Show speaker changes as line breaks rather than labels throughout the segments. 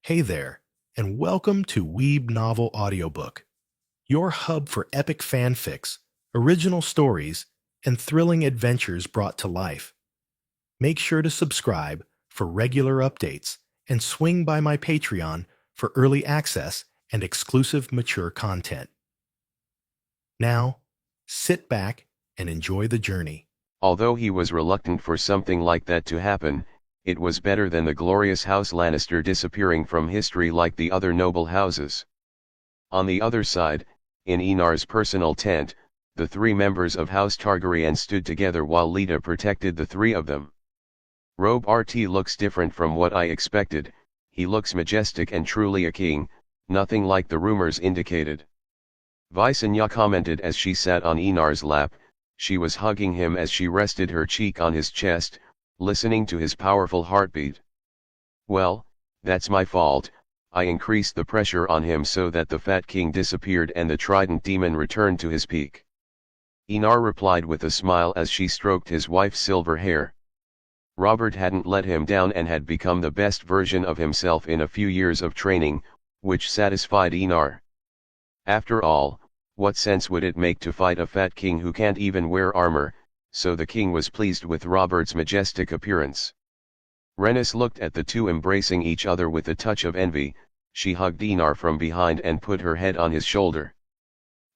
Hey there, and welcome to Weeb Novel Audiobook, your hub for epic fanfics, original stories, and thrilling adventures brought to life. Make sure to subscribe for regular updates and swing by my Patreon for early access and exclusive mature content. Now, sit back and enjoy the journey.
Although he was reluctant for something like that to happen, it was better than the glorious House Lannister disappearing from history like the other noble houses. On the other side, in Enar's personal tent, the three members of House Targaryen stood together while Lita protected the three of them. Robe RT looks different from what I expected, he looks majestic and truly a king, nothing like the rumors indicated. Visenya commented as she sat on Enar's lap. She was hugging him as she rested her cheek on his chest, listening to his powerful heartbeat. Well, that's my fault, I increased the pressure on him so that the Fat King disappeared and the Trident Demon returned to his peak. Enar replied with a smile as she stroked his wife's silver hair. Robert hadn't let him down and had become the best version of himself in a few years of training, which satisfied Enar. After all, what sense would it make to fight a fat king who can't even wear armor, so the king was pleased with Robert's majestic appearance. Rhaenys looked at the two embracing each other with a touch of envy. She hugged Enar from behind and put her head on his shoulder.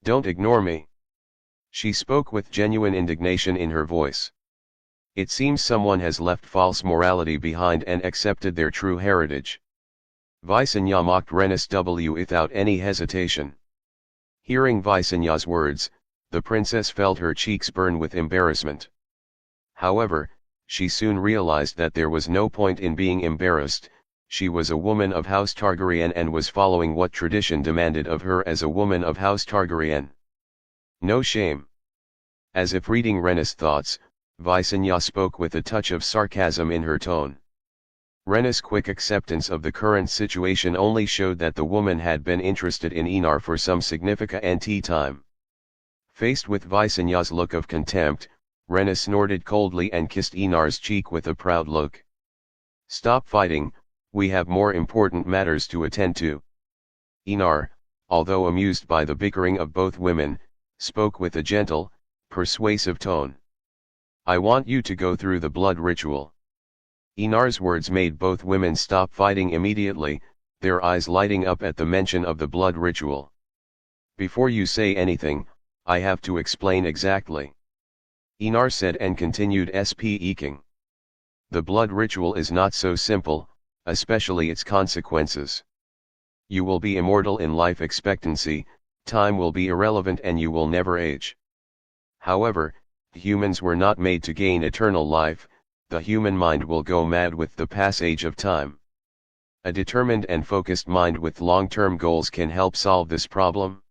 "Don't ignore me." She spoke with genuine indignation in her voice. It seems someone has left false morality behind and accepted their true heritage. Visenya mocked Rhaenys without any hesitation. Hearing Visenya's words, the princess felt her cheeks burn with embarrassment. However, she soon realized that there was no point in being embarrassed. She was a woman of House Targaryen and was following what tradition demanded of her as a woman of House Targaryen. No shame. As if reading Rhaenys' thoughts, Visenya spoke with a touch of sarcasm in her tone. Rhaenys' quick acceptance of the current situation only showed that the woman had been interested in Enar for some significant time. Faced with Visenya's look of contempt, Rhaenys snorted coldly and kissed Enar's cheek with a proud look. "Stop fighting, we have more important matters to attend to." Enar, although amused by the bickering of both women, spoke with a gentle, persuasive tone. "I want you to go through the blood ritual." Enar's words made both women stop fighting immediately, their eyes lighting up at the mention of the blood ritual. "Before you say anything, I have to explain exactly," Enar said and continued speaking. "The blood ritual is not so simple, especially its consequences. You will be immortal in life expectancy, time will be irrelevant and you will never age. However, humans were not made to gain eternal life. The human mind will go mad with the passage of time. A determined and focused mind with long-term goals can help solve this problem.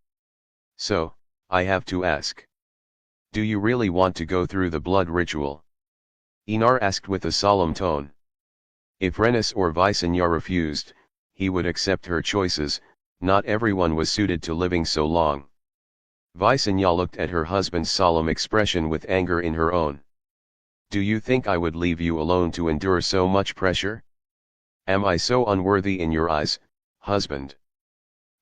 So, I have to ask. Do you really want to go through the blood ritual?" Enar asked with a solemn tone. If Rhaenys or Visenya refused, he would accept her choices. Not everyone was suited to living so long. Visenya looked at her husband's solemn expression with anger in her own. "Do you think I would leave you alone to endure so much pressure? Am I so unworthy in your eyes, husband?"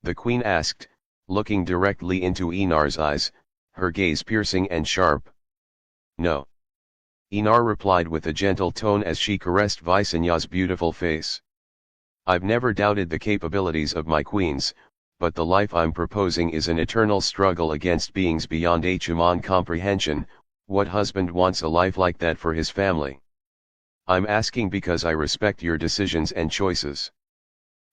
The queen asked, looking directly into Enar's eyes, her gaze piercing and sharp. "No." Enar replied with a gentle tone as she caressed Visenya's beautiful face. "I've never doubted the capabilities of my queens, but the life I'm proposing is an eternal struggle against beings beyond human comprehension. What husband wants a life like that for his family? I'm asking because I respect your decisions and choices."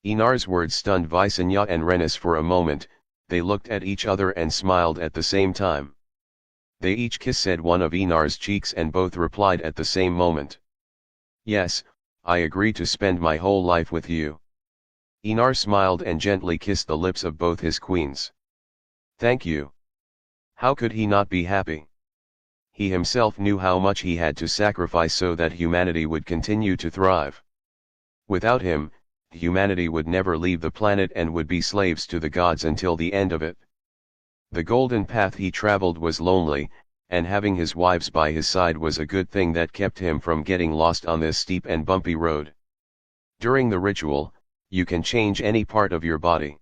Enar's words stunned Visenya and Rhaenys for a moment. They looked at each other and smiled at the same time. They each kissed one of Enar's cheeks and both replied at the same moment. "Yes, I agree to spend my whole life with you." Enar smiled and gently kissed the lips of both his queens. "Thank you." How could he not be happy? He himself knew how much he had to sacrifice so that humanity would continue to thrive. Without him, humanity would never leave the planet and would be slaves to the gods until the end of it. The golden path he traveled was lonely, and having his wives by his side was a good thing that kept him from getting lost on this steep and bumpy road. During the ritual, you can change any part of your body.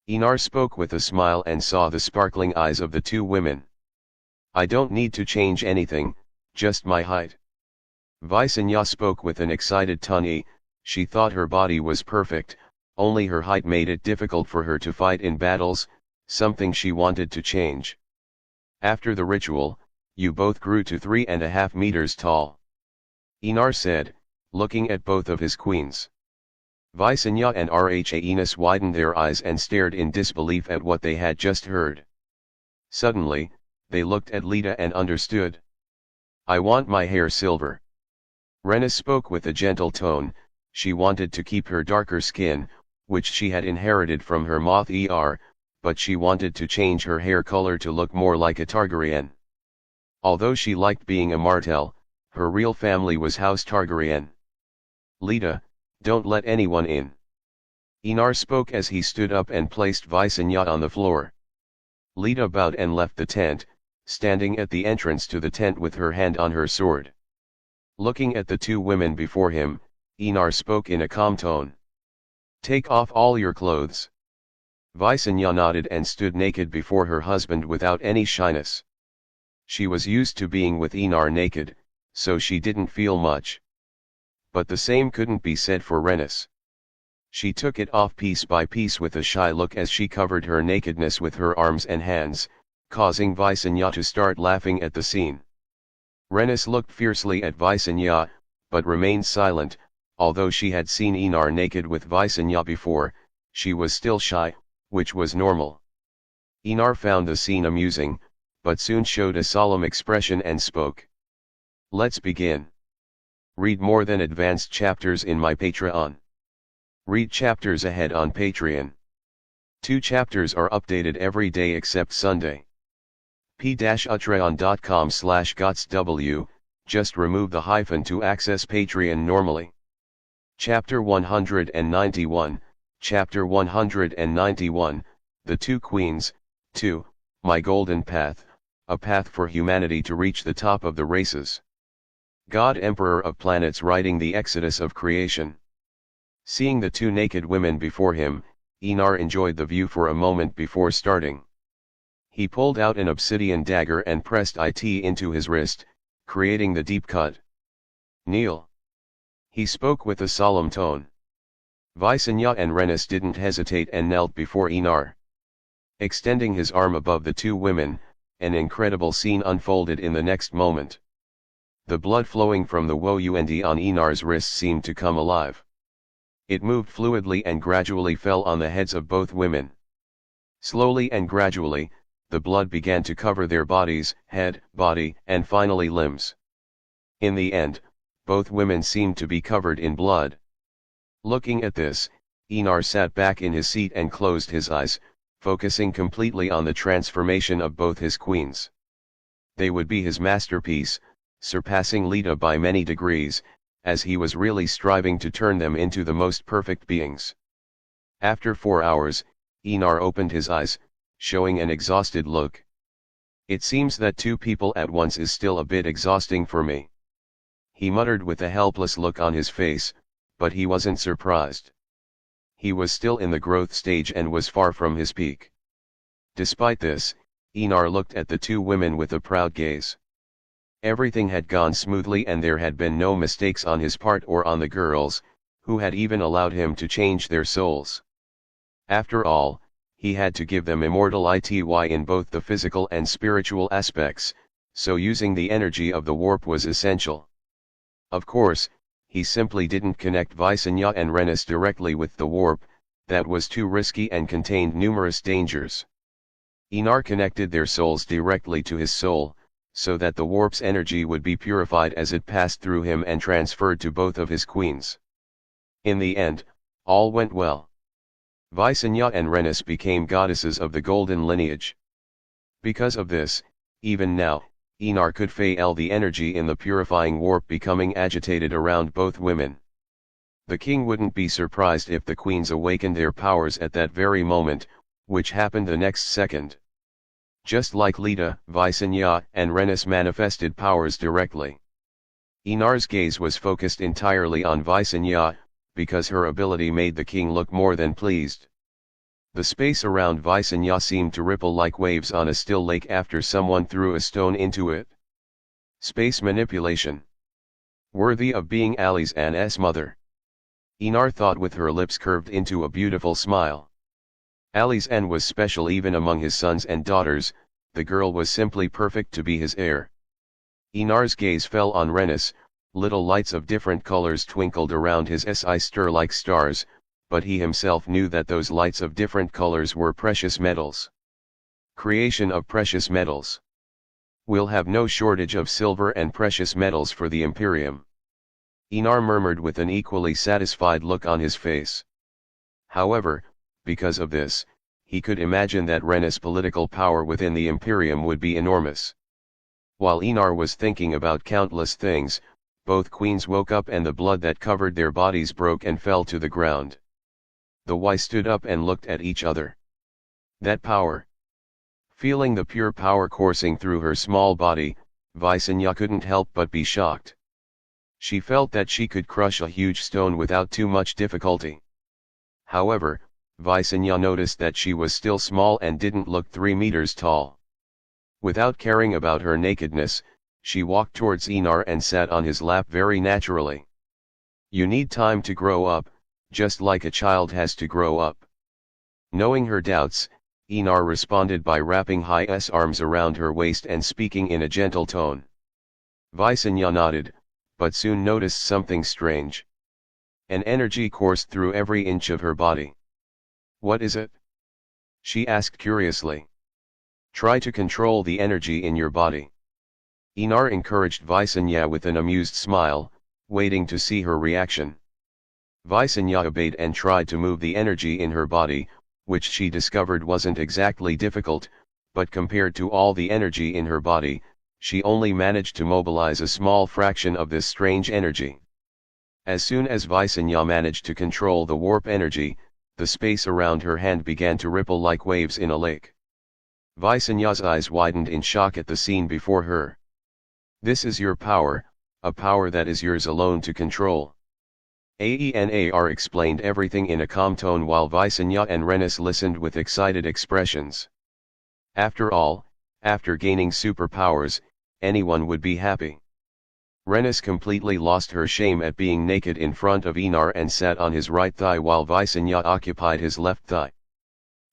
Inar spoke with a smile and saw the sparkling eyes of the two women. I don't need to change anything, just my height. Visenya spoke with an excited tongue. She thought her body was perfect, only her height made it difficult for her to fight in battles, something she wanted to change. After the ritual, you both grew to 3.5 meters tall. Inar said, looking at both of his queens. Visenya and Rhaenys widened their eyes and stared in disbelief at what they had just heard. Suddenly, they looked at Lita and understood. I want my hair silver. Rhaenys spoke with a gentle tone. She wanted to keep her darker skin, which she had inherited from her moth but she wanted to change her hair color to look more like a Targaryen. Although she liked being a Martell, her real family was House Targaryen. Lita, don't let anyone in. Inar spoke as he stood up and placed Visenya on the floor. Lita bowed and left the tent, standing at the entrance to the tent with her hand on her sword. Looking at the two women before him, Inar spoke in a calm tone. Take off all your clothes. Visenya nodded and stood naked before her husband without any shyness. She was used to being with Inar naked, so she didn't feel much. But the same couldn't be said for Rhaenys. She took it off piece by piece with a shy look as she covered her nakedness with her arms and hands, causing Visenya to start laughing at the scene. Rhaenys looked fiercely at Visenya, but remained silent. Although she had seen Inar naked with Visenya before, she was still shy, which was normal. Inar found the scene amusing, but soon showed a solemn expression and spoke. Let's begin. Read more than advanced chapters in my Patreon. Read chapters ahead on Patreon. 2 chapters are updated every day except Sunday. p-utreon.com/gotsw, just remove the hyphen to access Patreon normally. Chapter 191, Chapter 191, The Two Queens, 2, My Golden Path, a path for humanity to reach the top of the races. God Emperor of Planets writing the Exodus of creation. Seeing the two naked women before him, Inar enjoyed the view for a moment before starting. He pulled out an obsidian dagger and pressed it into his wrist, creating the deep cut. Kneel. He spoke with a solemn tone. Visenya and Rhaenys didn't hesitate and knelt before Inar. Extending his arm above the two women, an incredible scene unfolded in the next moment. The blood flowing from the wound on Inar's wrist seemed to come alive. It moved fluidly and gradually fell on the heads of both women. Slowly and gradually, the blood began to cover their bodies, head, body, and finally limbs. In the end, both women seemed to be covered in blood. Looking at this, Inar sat back in his seat and closed his eyes, focusing completely on the transformation of both his queens. They would be his masterpiece, surpassing Lita by many degrees, as he was really striving to turn them into the most perfect beings. After 4 hours, Inar opened his eyes, showing an exhausted look. It seems that 2 people at once is still a bit exhausting for me. He muttered with a helpless look on his face, but he wasn't surprised. He was still in the growth stage and was far from his peak. Despite this, Inar looked at the 2 women with a proud gaze. Everything had gone smoothly and there had been no mistakes on his part or on the girls, who had even allowed him to change their souls. After all, he had to give them immortality in both the physical and spiritual aspects, so using the energy of the warp was essential. Of course, he simply didn't connect Visenya and Rhaenys directly with the warp, that was too risky and contained numerous dangers. Inar connected their souls directly to his soul, so that the warp's energy would be purified as it passed through him and transferred to both of his queens. In the end, all went well. Visenya and Rhaenys became goddesses of the golden lineage. Because of this, even now, Inar could feel the energy in the purifying warp becoming agitated around both women. The king wouldn't be surprised if the queens awakened their powers at that very moment, which happened the next second. Just like Lita, Visenya and Rhaenys manifested powers directly. Inar's gaze was focused entirely on Visenya, because her ability made the king look more than pleased. The space around Visenya seemed to ripple like waves on a still lake after someone threw a stone into it. Space manipulation. Worthy of being Ali's An's mother. Enar thought with her lips curved into a beautiful smile. Ali's An was special even among his sons and daughters, the girl was simply perfect to be his heir. Enar's gaze fell on Renus, little lights of different colors twinkled around his eyes stir like stars, but he himself knew that those lights of different colors were precious metals. Creation of precious metals. We'll have no shortage of silver and precious metals for the Imperium. Enar murmured with an equally satisfied look on his face. However, because of this, he could imagine that Renus' political power within the Imperium would be enormous. While Enar was thinking about countless things, both queens woke up and the blood that covered their bodies broke and fell to the ground. The Y stood up and looked at each other. That power. Feeling the pure power coursing through her small body, Visenya couldn't help but be shocked. She felt that she could crush a huge stone without too much difficulty. However, Visenya noticed that she was still small and didn't look 3 meters tall. Without caring about her nakedness, she walked towards Enar and sat on his lap very naturally. You need time to grow up, just like a child has to grow up. Knowing her doubts, Enar responded by wrapping his arms around her waist and speaking in a gentle tone. Visenya nodded, but soon noticed something strange. An energy coursed through every inch of her body. What is it? She asked curiously. Try to control the energy in your body. Enar encouraged Visenya with an amused smile, waiting to see her reaction. Visenya obeyed and tried to move the energy in her body, which she discovered wasn't exactly difficult, but compared to all the energy in her body, she only managed to mobilize a small fraction of this strange energy. As soon as Visenya managed to control the warp energy, the space around her hand began to ripple like waves in a lake. Visenya's eyes widened in shock at the scene before her. This is your power, a power that is yours alone to control. Aenar explained everything in a calm tone while Visenya and Renus listened with excited expressions. After all, after gaining superpowers, anyone would be happy. Renus completely lost her shame at being naked in front of Enar and sat on his right thigh while Visenya occupied his left thigh.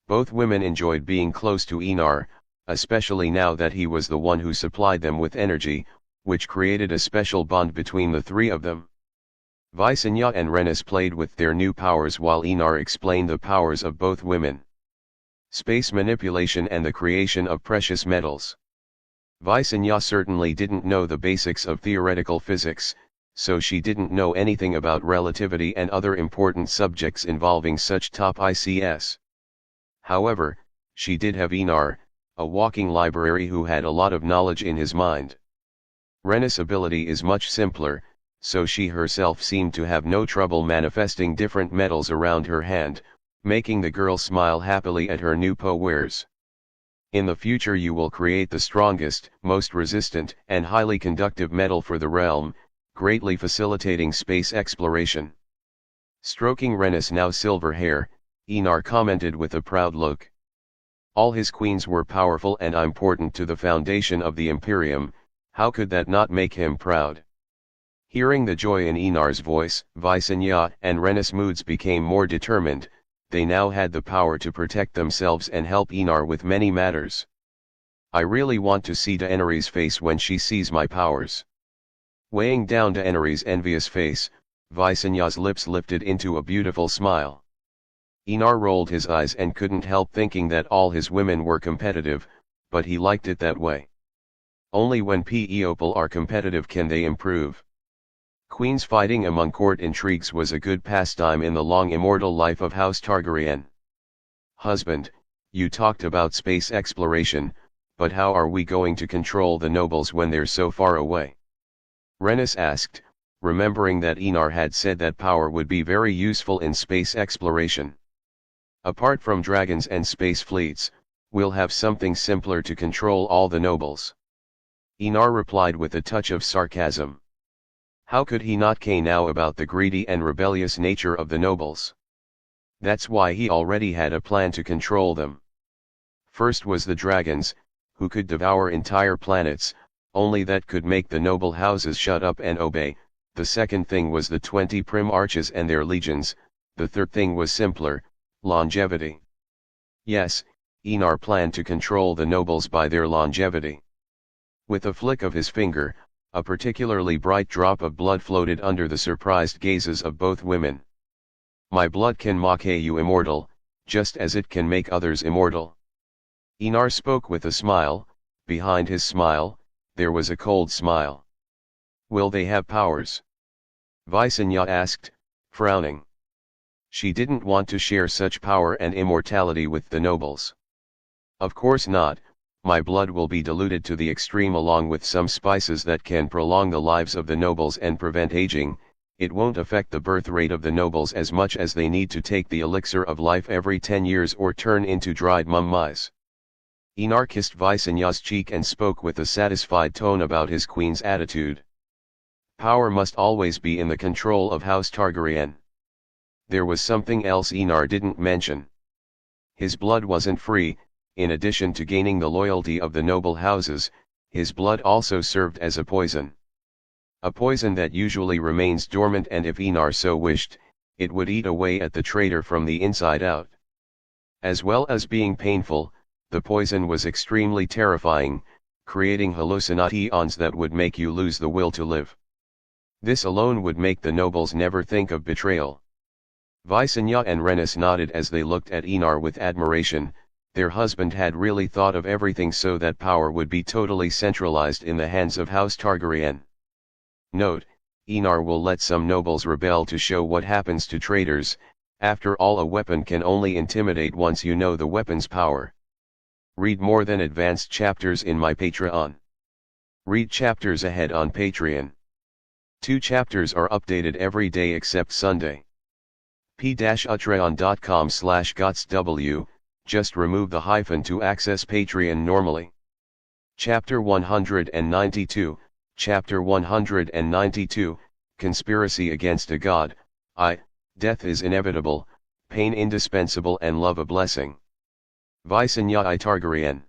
Both women enjoyed being close to Enar, especially now that he was the one who supplied them with energy, which created a special bond between the three of them. Visenya and Renus played with their new powers while Enar explained the powers of both women. Space manipulation and the creation of precious metals. Visenya certainly didn't know the basics of theoretical physics, so she didn't know anything about relativity and other important subjects involving such topics. However, she did have Enar, a walking library who had a lot of knowledge in his mind. Renus' ability is much simpler, so she herself seemed to have no trouble manifesting different metals around her hand, making the girl smile happily at her new powers. In the future you will create the strongest, most resistant, and highly conductive metal for the realm, greatly facilitating space exploration. Stroking Renus' now silver hair, Enar commented with a proud look. All his queens were powerful and important to the foundation of the Imperium, how could that not make him proud? Hearing the joy in Enar's voice, Visenya and Renus' moods became more determined. They now had the power to protect themselves and help Enar with many matters. I really want to see Daenerys' face when she sees my powers. Weighing down Daenerys' envious face, Visenya's lips lifted into a beautiful smile. Enar rolled his eyes and couldn't help thinking that all his women were competitive, but he liked it that way. Only when people are competitive can they improve. Queens fighting among court intrigues was a good pastime in the long immortal life of House Targaryen. Husband, you talked about space exploration, but how are we going to control the nobles when they're so far away? Renus asked, remembering that Enar had said that power would be very useful in space exploration. Apart from dragons and space fleets, we'll have something simpler to control all the nobles. Enar replied with a touch of sarcasm. How could he not care now about the greedy and rebellious nature of the nobles? That's why he already had a plan to control them. First was the dragons, who could devour entire planets, only that could make the noble houses shut up and obey. The second thing was the 20 prim arches and their legions. The third thing was simpler, longevity. Yes, Enar planned to control the nobles by their longevity. With a flick of his finger, a particularly bright drop of blood floated under the surprised gazes of both women. My blood can make you immortal, just as it can make others immortal. Enar spoke with a smile. Behind his smile, there was a cold smile. Will they have powers? Visenya asked, frowning. She didn't want to share such power and immortality with the nobles. Of course not. My blood will be diluted to the extreme along with some spices that can prolong the lives of the nobles and prevent aging. It won't affect the birth rate of the nobles as much as they need to take the elixir of life every 10 years or turn into dried mummies. Enar kissed Visenya's cheek and spoke with a satisfied tone about his queen's attitude. Power must always be in the control of House Targaryen. There was something else Enar didn't mention. His blood wasn't free. In addition to gaining the loyalty of the noble houses, his blood also served as a poison. A poison that usually remains dormant, and if Enar so wished, it would eat away at the traitor from the inside out. As well as being painful, the poison was extremely terrifying, creating hallucinations that would make you lose the will to live. This alone would make the nobles never think of betrayal. Visenya and Rhaenys nodded as they looked at Enar with admiration. Their husband had really thought of everything so that power would be totally centralized in the hands of House Targaryen. Note, Enar will let some nobles rebel to show what happens to traitors. After all, a weapon can only intimidate once you know the weapon's power. Read more than advanced chapters in my Patreon. Read chapters ahead on Patreon. 2 chapters are updated every day except Sunday. p-utreon.com/gotsw. Just remove the hyphen to access Patreon normally. Chapter 192, Chapter 192, Conspiracy Against a God. Death is inevitable, pain indispensable, and love a blessing. Visenya I Targaryen.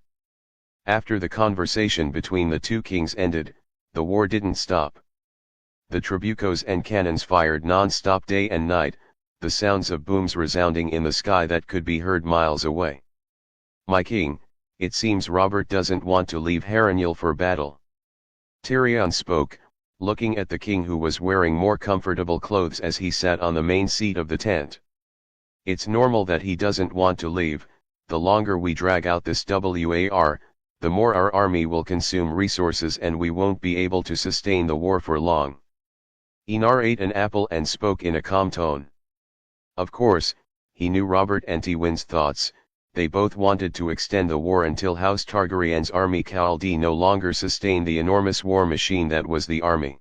After the conversation between the two kings ended, the war didn't stop. The trabucos and cannons fired non-stop day and night, the sounds of booms resounding in the sky that could be heard miles away. My king, it seems Robert doesn't want to leave Harrenhal for battle. Tyrion spoke, looking at the king, who was wearing more comfortable clothes as he sat on the main seat of the tent. It's normal that he doesn't want to leave. The longer we drag out this war, the more our army will consume resources and we won't be able to sustain the war for long. Enar ate an apple and spoke in a calm tone. Of course, he knew Robert and Tywin's thoughts. They both wanted to extend the war until House Targaryen's army Khaldee no longer sustained the enormous war machine that was the army.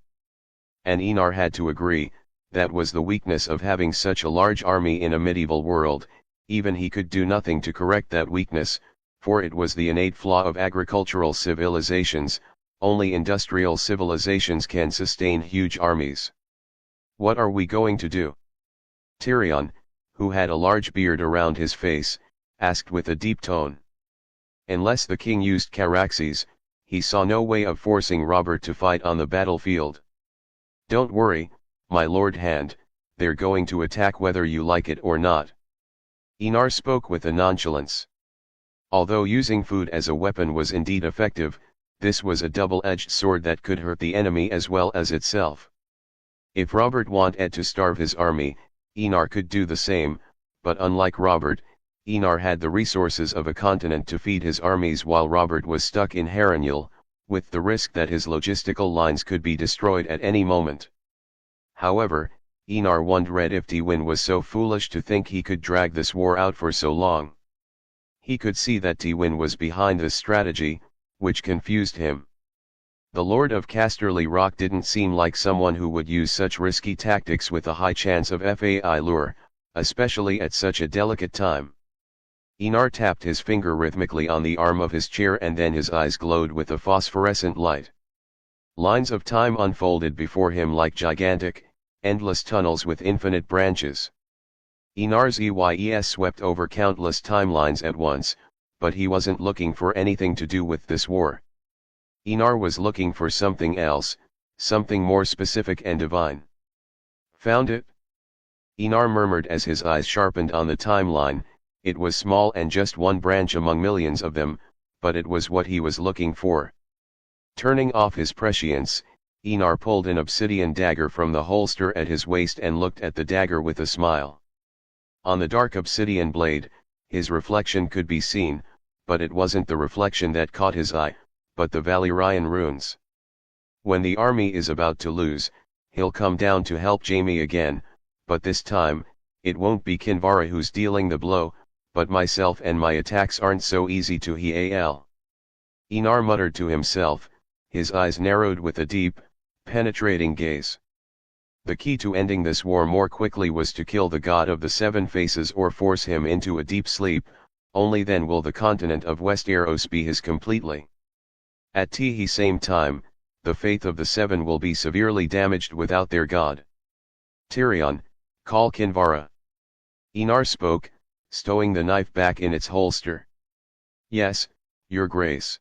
And Enar had to agree, that was the weakness of having such a large army in a medieval world. Even he could do nothing to correct that weakness, for it was the innate flaw of agricultural civilizations. Only industrial civilizations can sustain huge armies. What are we going to do? Tyrion, who had a large beard around his face, asked with a deep tone. Unless the king used Caraxes, he saw no way of forcing Robert to fight on the battlefield. Don't worry, my lord Hand, they're going to attack whether you like it or not. Enar spoke with a nonchalance. Although using food as a weapon was indeed effective, this was a double-edged sword that could hurt the enemy as well as itself. If Robert wanted to starve his army, Enar could do the same, but unlike Robert, Enar had the resources of a continent to feed his armies while Robert was stuck in Harrenhal, with the risk that his logistical lines could be destroyed at any moment. However, Enar wondered if Tywin was so foolish to think he could drag this war out for so long. He could see that Tywin was behind this strategy, which confused him. The Lord of Casterly Rock didn't seem like someone who would use such risky tactics with a high chance of failure, especially at such a delicate time. Enar tapped his finger rhythmically on the arm of his chair and then his eyes glowed with a phosphorescent light. Lines of time unfolded before him like gigantic, endless tunnels with infinite branches. Inar's EYES swept over countless timelines at once, but he wasn't looking for anything to do with this war. Inar was looking for something else, something more specific and divine. Found it? Inar murmured as his eyes sharpened on the timeline. It was small and just one branch among millions of them, but it was what he was looking for. Turning off his prescience, Inar pulled an obsidian dagger from the holster at his waist and looked at the dagger with a smile. On the dark obsidian blade, his reflection could be seen, but it wasn't the reflection that caught his eye, but the Valyrian runes. When the army is about to lose, he'll come down to help Jaime again, but this time, it won't be Kinvara who's dealing the blow, but myself, and my attacks aren't so easy to heal. Inar muttered to himself, his eyes narrowed with a deep, penetrating gaze. The key to ending this war more quickly was to kill the god of the seven faces or force him into a deep sleep. Only then will the continent of Westeros be his completely. At the same time, the faith of the seven will be severely damaged without their god. Tyrion, call Kinvara. Inar spoke, stowing the knife back in its holster. Yes, Your Grace.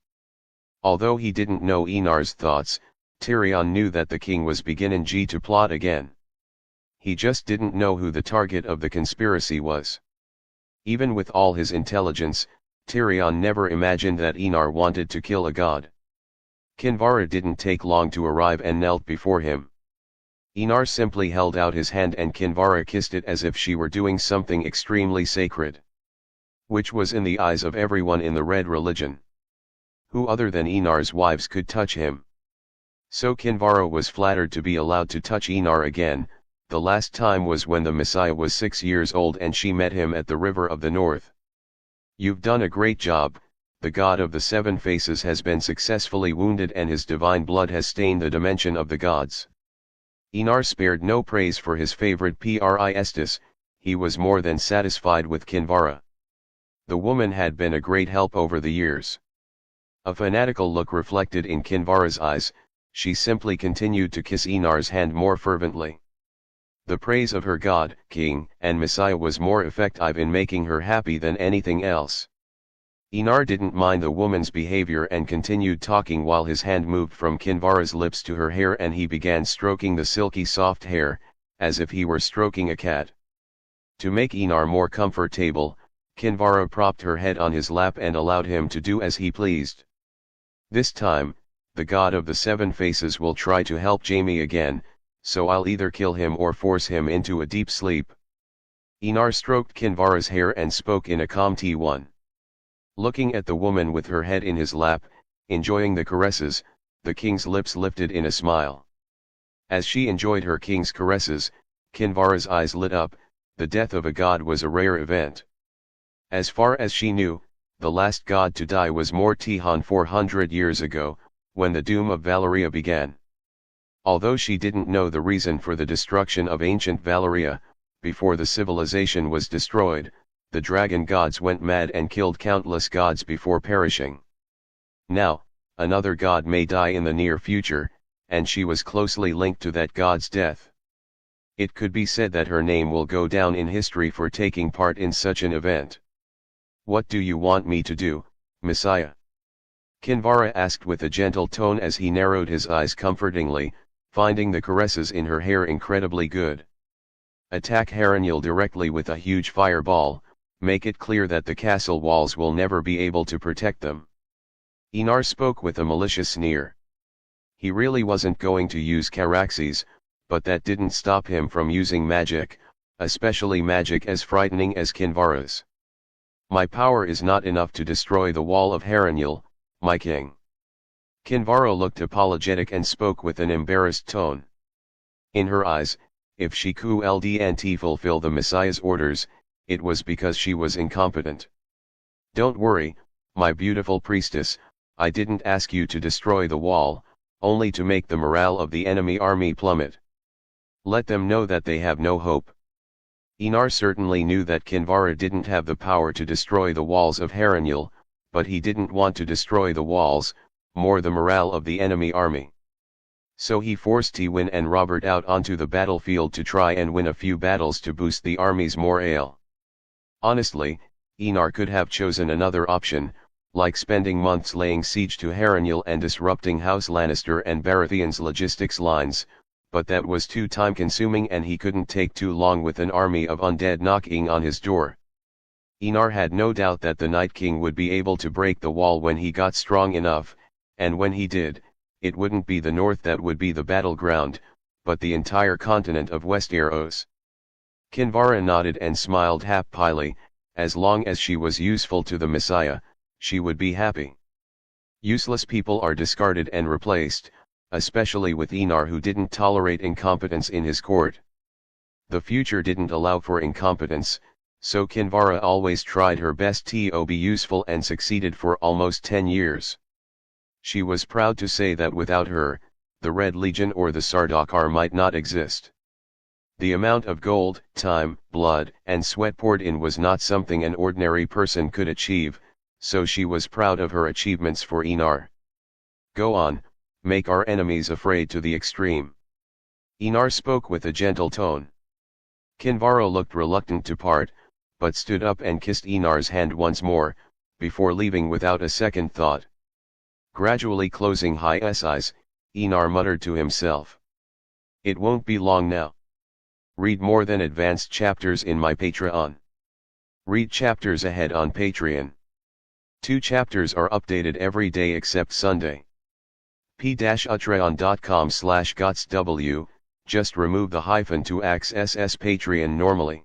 Although he didn't know Inar's thoughts, Tyrion knew that the king was beginning to plot again. He just didn't know who the target of the conspiracy was. Even with all his intelligence, Tyrion never imagined that Inar wanted to kill a god. Kinvara didn't take long to arrive and knelt before him. Inar simply held out his hand and Kinvara kissed it as if she were doing something extremely sacred. Which was in the eyes of everyone in the Red religion. Who other than Inar's wives could touch him? So Kinvara was flattered to be allowed to touch Inar again. The last time was when the Messiah was 6 years old and she met him at the River of the North. You've done a great job. The god of the seven faces has been successfully wounded and his divine blood has stained the dimension of the gods. Inar spared no praise for his favorite Priestus, he was more than satisfied with Kinvara. The woman had been a great help over the years. A fanatical look reflected in Kinvara's eyes, she simply continued to kiss Inar's hand more fervently. The praise of her god, king, and Messiah was more effective in making her happy than anything else. Inar didn't mind the woman's behavior and continued talking while his hand moved from Kinvara's lips to her hair and he began stroking the silky soft hair, as if he were stroking a cat. To make Inar more comfortable, Kinvara propped her head on his lap and allowed him to do as he pleased. This time, the god of the seven faces will try to help Jaime again, so I'll either kill him or force him into a deep sleep. Inar stroked Kinvara's hair and spoke in a calm T1. Looking at the woman with her head in his lap, enjoying the caresses, the king's lips lifted in a smile. As she enjoyed her king's caresses, Kinvara's eyes lit up. The death of a god was a rare event. As far as she knew, the last god to die was Mortihan 400 years ago, when the doom of Valyria began. Although she didn't know the reason for the destruction of ancient Valyria, before the civilization was destroyed, the dragon gods went mad and killed countless gods before perishing. Now, another god may die in the near future, and she was closely linked to that god's death. It could be said that her name will go down in history for taking part in such an event. What do you want me to do, Messiah? Kinvara asked with a gentle tone as he narrowed his eyes comfortingly, finding the caresses in her hair incredibly good. Attack Harrenhal directly with a huge fireball, make it clear that the castle walls will never be able to protect them. Inar spoke with a malicious sneer. He really wasn't going to use Caraxes, but that didn't stop him from using magic, especially magic as frightening as Kinvara's. My power is not enough to destroy the wall of Harrenhal, my king. Kinvara looked apologetic and spoke with an embarrassed tone. In her eyes, if she couldn't fulfill the Messiah's orders, it was because she was incompetent. Don't worry, my beautiful priestess, I didn't ask you to destroy the wall, only to make the morale of the enemy army plummet. Let them know that they have no hope. Inar certainly knew that Kinvara didn't have the power to destroy the walls of Harrenhal, but he didn't want to destroy the walls, more the morale of the enemy army. So he forced Tywin and Robert out onto the battlefield to try and win a few battles to boost the army's morale. Honestly, Enar could have chosen another option, like spending months laying siege to Harrenhal and disrupting House Lannister and Baratheon's logistics lines, but that was too time-consuming and he couldn't take too long with an army of undead knocking on his door. Enar had no doubt that the Night King would be able to break the wall when he got strong enough, and when he did, it wouldn't be the north that would be the battleground, but the entire continent of Westeros. Kinvara nodded and smiled happily. As long as she was useful to the Messiah, she would be happy. Useless people are discarded and replaced, especially with Enar, who didn't tolerate incompetence in his court. The future didn't allow for incompetence, so Kinvara always tried her best to be useful and succeeded for almost 10 years. She was proud to say that without her, the Red Legion or the Sardaukar might not exist. The amount of gold, time, blood, and sweat poured in was not something an ordinary person could achieve, so she was proud of her achievements for Enar. Go on, make our enemies afraid to the extreme. Enar spoke with a gentle tone. Kinvara looked reluctant to part, but stood up and kissed Enar's hand once more, before leaving without a second thought. Gradually closing his eyes, Enar muttered to himself. It won't be long now. Read more than advanced chapters in my Patreon. Read chapters ahead on Patreon. 2 chapters are updated every day except Sunday. p-utreon.com/gotsw, just remove the hyphen to access Patreon normally.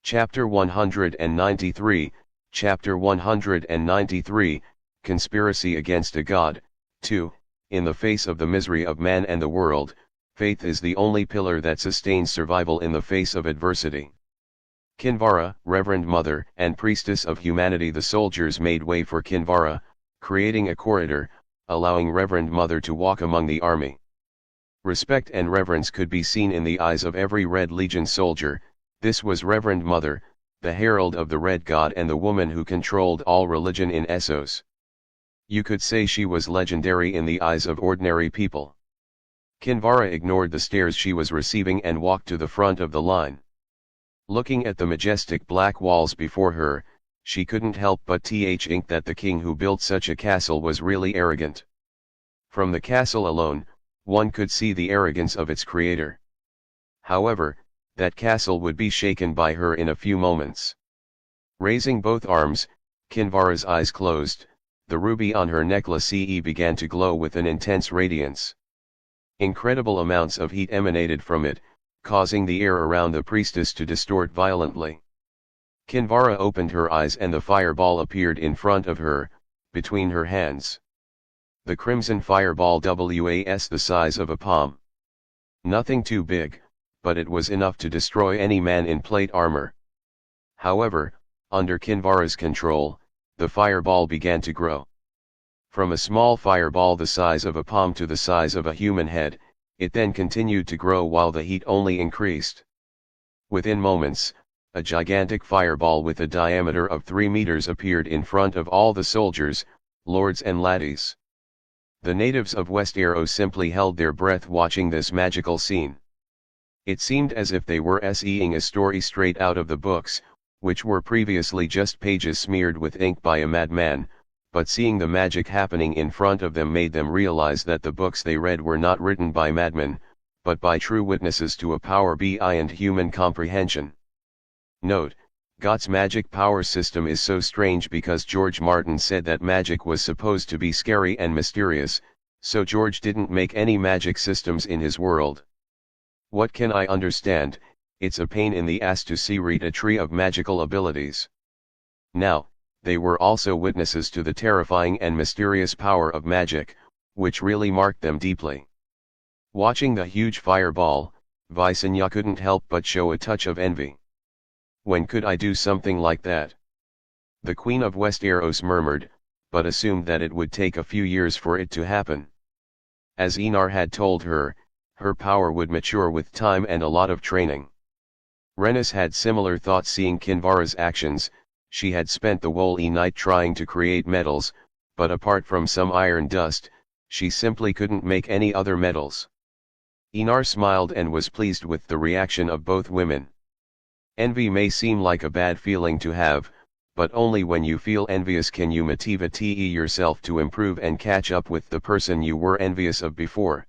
Chapter 193, Chapter 193, Conspiracy Against a God. 2. In the face of the misery of man and the world, faith is the only pillar that sustains survival in the face of adversity. Kinvara, Reverend Mother and Priestess of Humanity. The soldiers made way for Kinvara, creating a corridor, allowing Reverend Mother to walk among the army. Respect and reverence could be seen in the eyes of every Red Legion soldier. This was Reverend Mother, the herald of the Red God and the woman who controlled all religion in Essos. You could say she was legendary in the eyes of ordinary people. Kinvara ignored the stares she was receiving and walked to the front of the line. Looking at the majestic black walls before her, she couldn't help but think that the king who built such a castle was really arrogant. From the castle alone, one could see the arrogance of its creator. However, that castle would be shaken by her in a few moments. Raising both arms, Kinvara's eyes closed, the ruby on her necklace began to glow with an intense radiance. Incredible amounts of heat emanated from it, causing the air around the priestess to distort violently. Kinvara opened her eyes and the fireball appeared in front of her, between her hands. The crimson fireball was the size of a palm. Nothing too big, but it was enough to destroy any man in plate armor. However, under Kinvara's control, the fireball began to grow. From a small fireball the size of a palm to the size of a human head, it then continued to grow while the heat only increased. Within moments, a gigantic fireball with a diameter of 3 meters appeared in front of all the soldiers, lords and laddies. The natives of Westeros simply held their breath watching this magical scene. It seemed as if they were seeing a story straight out of the books, which were previously just pages smeared with ink by a madman, but seeing the magic happening in front of them made them realize that the books they read were not written by madmen, but by true witnesses to a power beyond human comprehension. Note: God's magic power system is so strange because George Martin said that magic was supposed to be scary and mysterious, so George didn't make any magic systems in his world. What can I understand? It's a pain in the ass to see read a tree of magical abilities. Now, they were also witnesses to the terrifying and mysterious power of magic, which really marked them deeply. Watching the huge fireball, Visenya couldn't help but show a touch of envy. When could I do something like that? The Queen of Westeros murmured, but assumed that it would take a few years for it to happen. As Enar had told her, her power would mature with time and a lot of training. Rhaenys had similar thoughts seeing Kinvara's actions. She had spent the whole night trying to create metals, but apart from some iron dust, She simply couldn't make any other metals. Enar smiled and was pleased with the reaction of both women. Envy may seem like a bad feeling to have, but only when you feel envious can you motivate yourself to improve and catch up with the person you were envious of before.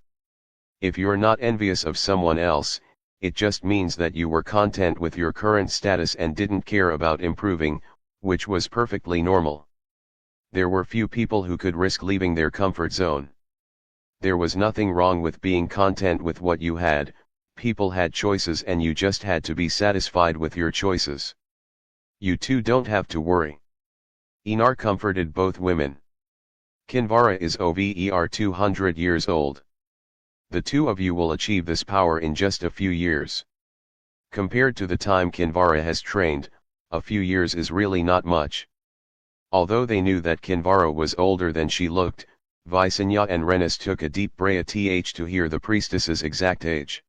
If you're not envious of someone else, it just means that you were content with your current status and didn't care about improving, which was perfectly normal. There were few people who could risk leaving their comfort zone. There was nothing wrong with being content with what you had. People had choices and you just had to be satisfied with your choices. You two don't have to worry. Enar comforted both women. Kinvara is over 200 years old. The two of you will achieve this power in just a few years. Compared to the time Kinvara has trained, a few years is really not much. Although they knew that Kinvara was older than she looked, Visenya and Renis took a deep breath to hear the priestess's exact age.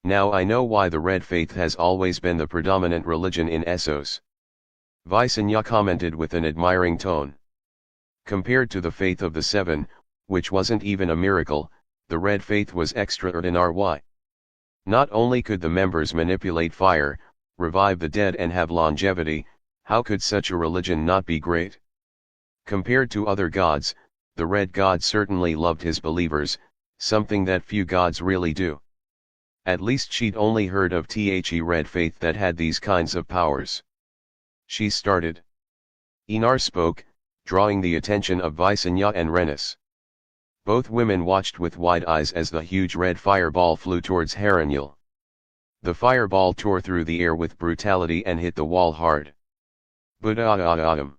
Now I know why the Red Faith has always been the predominant religion in Essos. Visenya commented with an admiring tone. Compared to the faith of the Seven, which wasn't even a miracle, the Red Faith was extraordinary. Not only could the members manipulate fire, revive the dead and have longevity, how could such a religion not be great? Compared to other gods, the Red God certainly loved his believers, something that few gods really do. At least she'd only heard of the Red Faith that had these kinds of powers. She started. Enar spoke, drawing the attention of Visenya and Renis. Both women watched with wide eyes as the huge red fireball flew towards Haranil. The fireball tore through the air with brutality and hit the wall hard. Ba-da-da-da-dum.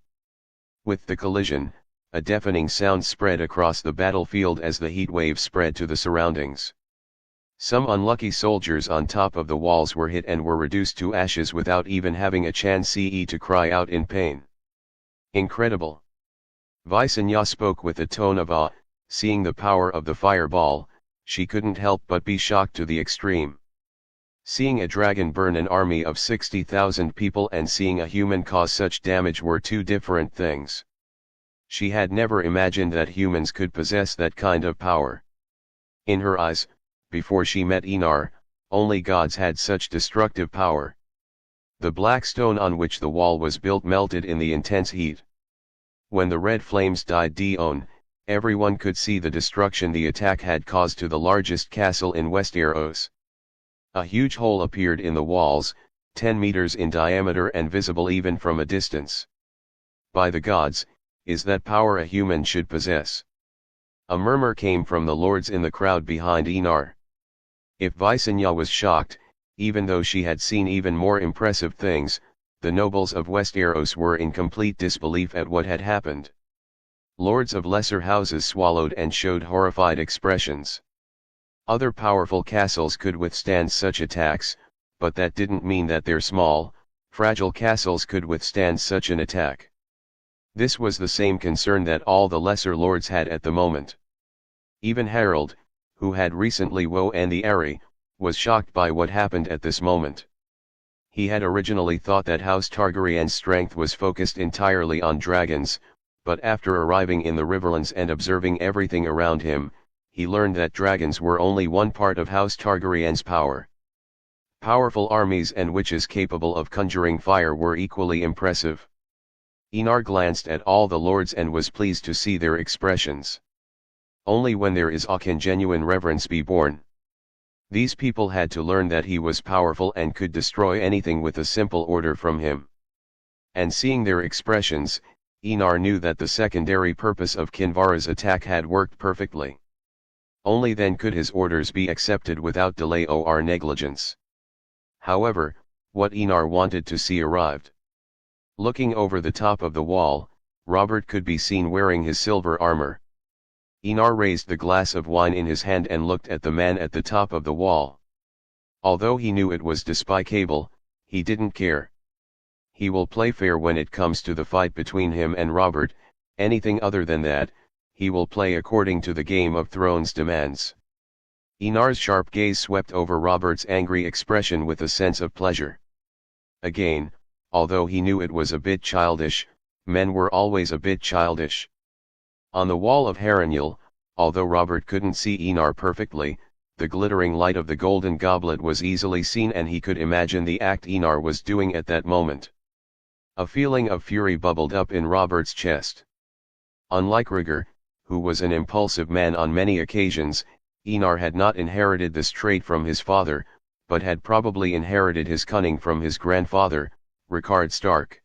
With the collision, a deafening sound spread across the battlefield as the heat wave spread to the surroundings. Some unlucky soldiers on top of the walls were hit and were reduced to ashes without even having a chance to cry out in pain. Incredible. Visenya spoke with a tone of awe. Seeing the power of the fireball, she couldn't help but be shocked to the extreme. Seeing a dragon burn an army of 60,000 people and seeing a human cause such damage were two different things. She had never imagined that humans could possess that kind of power. In her eyes, before she met Enar, only gods had such destructive power. The black stone on which the wall was built melted in the intense heat. When the red flames died down, everyone could see the destruction the attack had caused to the largest castle in Westeros. A huge hole appeared in the walls, 10 meters in diameter and visible even from a distance. By the gods, is that power a human should possess? A murmur came from the lords in the crowd behind Enar. If Visenya was shocked, even though she had seen even more impressive things, the nobles of Westeros were in complete disbelief at what had happened. Lords of lesser houses swallowed and showed horrified expressions. Other powerful castles could withstand such attacks, but that didn't mean that their small, fragile castles could withstand such an attack. This was the same concern that all the lesser lords had at the moment. Even Harold, who had recently won the Eyrie, was shocked by what happened at this moment. He had originally thought that House Targaryen's strength was focused entirely on dragons, but after arriving in the Riverlands and observing everything around him, he learned that dragons were only one part of House Targaryen's power. Powerful armies and witches capable of conjuring fire were equally impressive. Enar glanced at all the lords and was pleased to see their expressions. Only when there is awe can genuine reverence be born. These people had to learn that he was powerful and could destroy anything with a simple order from him. And seeing their expressions, Enar knew that the secondary purpose of Kinvara's attack had worked perfectly. Only then could his orders be accepted without delay or negligence. However, what Enar wanted to see arrived. Looking over the top of the wall, Robert could be seen wearing his silver armor. Enar raised the glass of wine in his hand and looked at the man at the top of the wall. Although he knew it was despicable, he didn't care. He will play fair when it comes to the fight between him and Robert. Anything other than that, he will play according to the Game of Thrones demands. Enar's sharp gaze swept over Robert's angry expression with a sense of pleasure. Again, although he knew it was a bit childish, men were always a bit childish. On the wall of Haranil, Although Robert couldn't see Enar perfectly, the glittering light of the golden goblet was easily seen and he could imagine the act Enar was doing at that moment. A feeling of fury bubbled up in Robert's chest. Unlike Rhaegar, who was an impulsive man on many occasions, Enar had not inherited this trait from his father, but had probably inherited his cunning from his grandfather, Rickard Stark.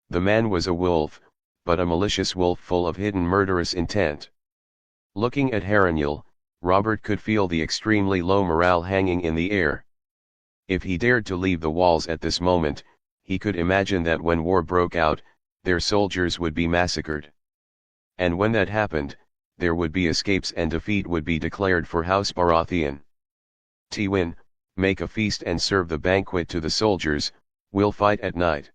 The man was a wolf, but a malicious wolf full of hidden murderous intent. Looking at Harenjal, Robert could feel the extremely low morale hanging in the air. If he dared to leave the walls at this moment, he could imagine that when war broke out, their soldiers would be massacred. And when that happened, there would be escapes and defeat would be declared for House Baratheon. Tywin, make a feast and serve the banquet to the soldiers, we'll fight at night.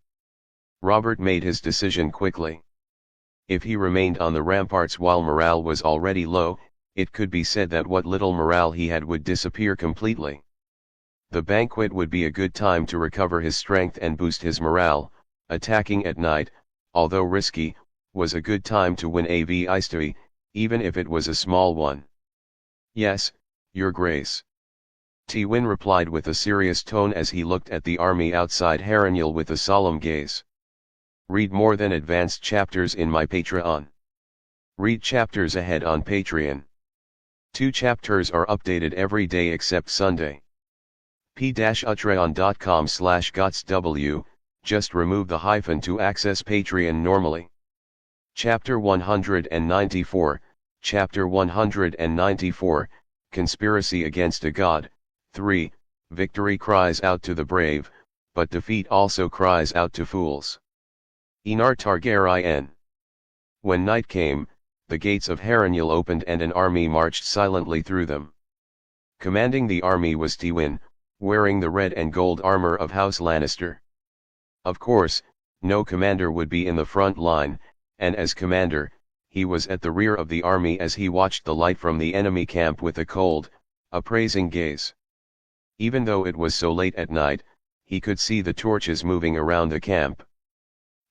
Robert made his decision quickly. If he remained on the ramparts while morale was already low, it could be said that what little morale he had would disappear completely. The banquet would be a good time to recover his strength and boost his morale. Attacking at night, although risky, was a good time to win a victory, even if it was a small one. Yes, Your Grace. Tywin replied with a serious tone as he looked at the army outside Harenjal with a solemn gaze. Read more than advanced chapters in my Patreon. Read chapters ahead on Patreon. 2 chapters are updated every day except Sunday. p-utreon.com/gotsw, just remove the hyphen to access Patreon normally. Chapter 194, Chapter 194, Conspiracy Against a God. 3. Victory cries out to the brave, but defeat also cries out to fools. Enar Targaryen. When night came, the gates of Harenjal opened and an army marched silently through them. Commanding the army was Tywin, wearing the red and gold armor of House Lannister. Of course, no commander would be in the front line, and as commander, he was at the rear of the army as he watched the light from the enemy camp with a cold, appraising gaze. Even though it was so late at night, he could see the torches moving around the camp.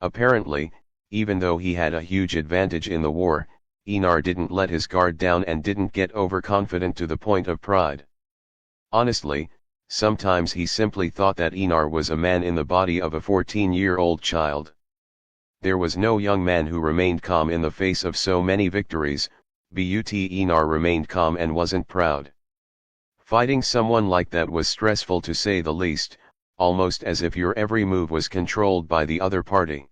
Apparently, even though he had a huge advantage in the war, Enar didn't let his guard down and didn't get overconfident to the point of pride. Honestly, sometimes he simply thought that Enar was a man in the body of a 14-year-old child. There was no young man who remained calm in the face of so many victories, but Enar remained calm and wasn't proud. Fighting someone like that was stressful to say the least, almost as if your every move was controlled by the other party.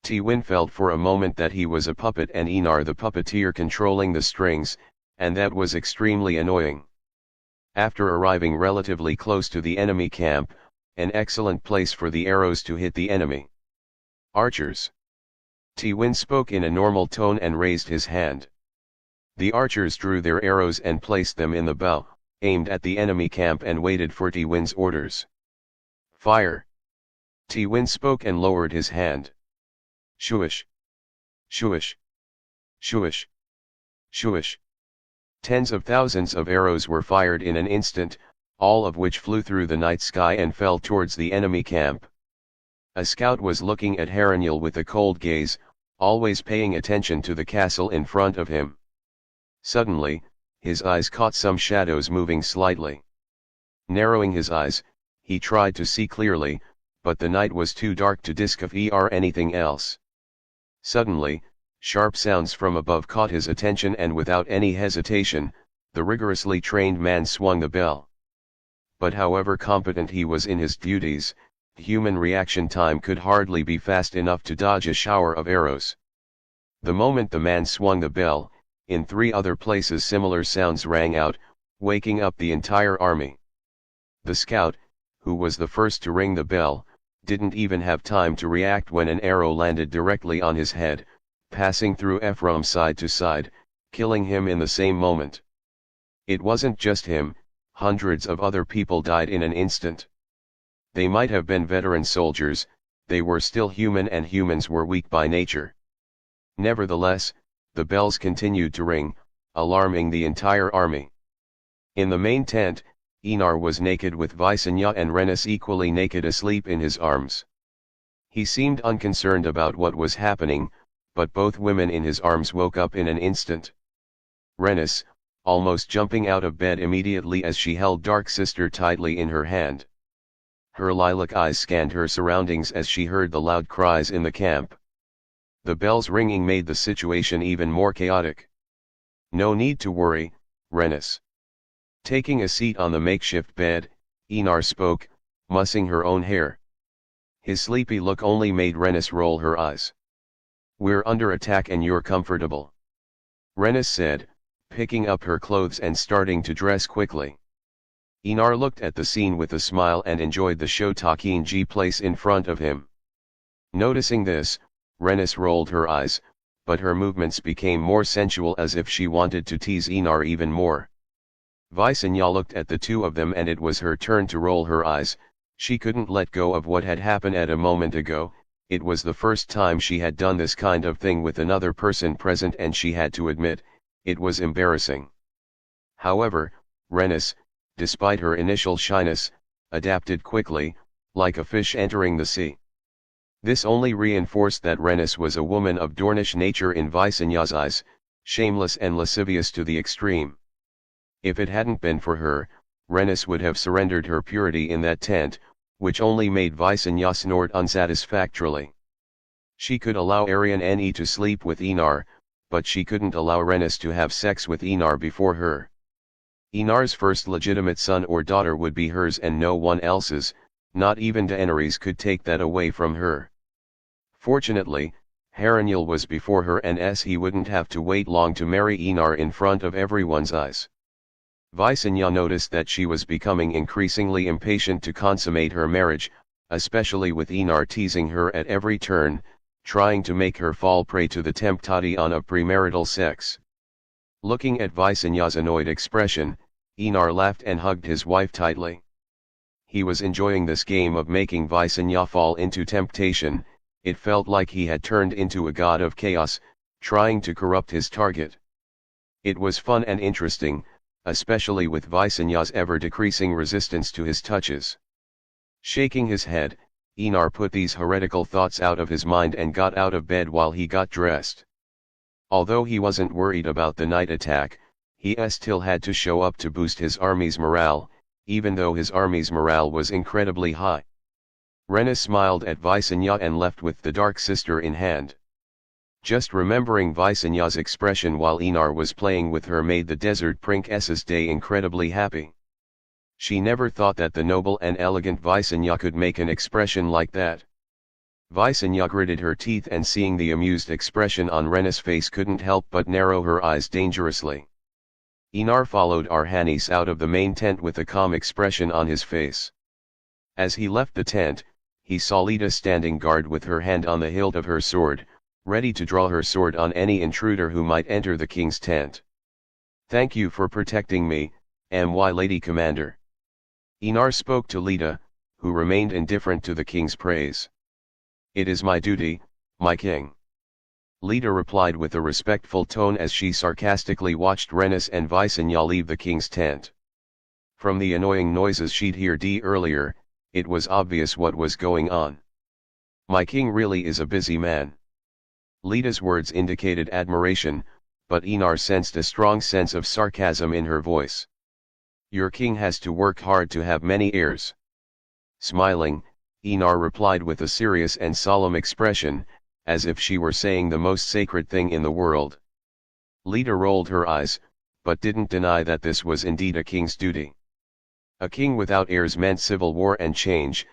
Tywin felt for a moment that he was a puppet and Enar the puppeteer controlling the strings, and that was extremely annoying. After arriving relatively close to the enemy camp, an excellent place for the arrows to hit the enemy. Archers. Tywin spoke in a normal tone and raised his hand. The archers drew their arrows and placed them in the bow, aimed at the enemy camp and waited for Tywin's orders. Fire. Tywin spoke and lowered his hand. Shoosh. Shoosh. Shoosh. Shoosh. Tens of thousands of arrows were fired in an instant, all of which flew through the night sky and fell towards the enemy camp. A scout was looking at Harenjal with a cold gaze, always paying attention to the castle in front of him. Suddenly, his eyes caught some shadows moving slightly. Narrowing his eyes, he tried to see clearly, but the night was too dark to discover anything else. Suddenly, sharp sounds from above caught his attention and without any hesitation, the rigorously trained man swung the bell. But however competent he was in his duties, human reaction time could hardly be fast enough to dodge a shower of arrows. The moment the man swung the bell, in 3 other places similar sounds rang out, waking up the entire army. The scout, who was the first to ring the bell, didn't even have time to react when an arrow landed directly on his head, passing through Ephraim side to side, killing him in the same moment. It wasn't just him, hundreds of other people died in an instant. They might have been veteran soldiers, they were still human and humans were weak by nature. Nevertheless, the bells continued to ring, alarming the entire army. In the main tent, Enar was naked with Visenya and Rhaenys equally naked asleep in his arms. He seemed unconcerned about what was happening, but both women in his arms woke up in an instant. Rhaenys, almost jumping out of bed immediately as she held Dark Sister tightly in her hand. Her lilac eyes scanned her surroundings as she heard the loud cries in the camp. The bells ringing made the situation even more chaotic. "No need to worry, Rhaenys." Taking a seat on the makeshift bed, Enar spoke, mussing her own hair. His sleepy look only made Rhaenys roll her eyes. "We're under attack and you're comfortable," Rhaenys said, picking up her clothes and starting to dress quickly. Enar looked at the scene with a smile and enjoyed the showtake place in front of him. Noticing this, Rhaenys rolled her eyes, but her movements became more sensual as if she wanted to tease Enar even more. Visenya looked at the two of them and it was her turn to roll her eyes. She couldn't let go of what had happened a moment ago. It was the first time she had done this kind of thing with another person present and she had to admit, it was embarrassing. However, Rhaenys, despite her initial shyness, adapted quickly, like a fish entering the sea. This only reinforced that Rhaenys was a woman of Dornish nature in Visenya's eyes, shameless and lascivious to the extreme. If it hadn't been for her, Rhaenys would have surrendered her purity in that tent, which only made Visenya snort unsatisfactorily. She could allow Arianne to sleep with Enar, but she couldn't allow Rhaenys to have sex with Enar before her. Enar's first legitimate son or daughter would be hers and no one else's, not even Daenerys could take that away from her. Fortunately, Harrenhal was before her and he wouldn't have to wait long to marry Enar in front of everyone's eyes. Visenya noticed that she was becoming increasingly impatient to consummate her marriage, especially with Enar teasing her at every turn, trying to make her fall prey to the temptation of premarital sex. Looking at Visenya's annoyed expression, Enar laughed and hugged his wife tightly. He was enjoying this game of making Visenya fall into temptation. It felt like he had turned into a god of chaos, trying to corrupt his target. It was fun and interesting, especially with Visenya's ever-decreasing resistance to his touches. Shaking his head, Enar put these heretical thoughts out of his mind and got out of bed while he got dressed. Although he wasn't worried about the night attack, he still had to show up to boost his army's morale, even though his army's morale was incredibly high. Rhaenys smiled at Visenya and left with the Dark Sister in hand. Just remembering Visenya's expression while Enar was playing with her made the desert princess's day incredibly happy. She never thought that the noble and elegant Visenya could make an expression like that. Visenya gritted her teeth and seeing the amused expression on Rhaenys' face couldn't help but narrow her eyes dangerously. Enar followed Arhanis out of the main tent with a calm expression on his face. As he left the tent, he saw Lita standing guard with her hand on the hilt of her sword, ready to draw her sword on any intruder who might enter the king's tent. "Thank you for protecting me, my lady commander." Enar spoke to Lita, who remained indifferent to the king's praise. "It is my duty, my king." Lita replied with a respectful tone as she sarcastically watched Rhaenys and Visenya leave the king's tent. From the annoying noises she'd heard earlier, it was obvious what was going on. "My king really is a busy man." Lita's words indicated admiration, but Enar sensed a strong sense of sarcasm in her voice. "Your king has to work hard to have many heirs." Smiling, Enar replied with a serious and solemn expression, as if she were saying the most sacred thing in the world. Lita rolled her eyes, but didn't deny that this was indeed a king's duty. A king without heirs meant civil war and change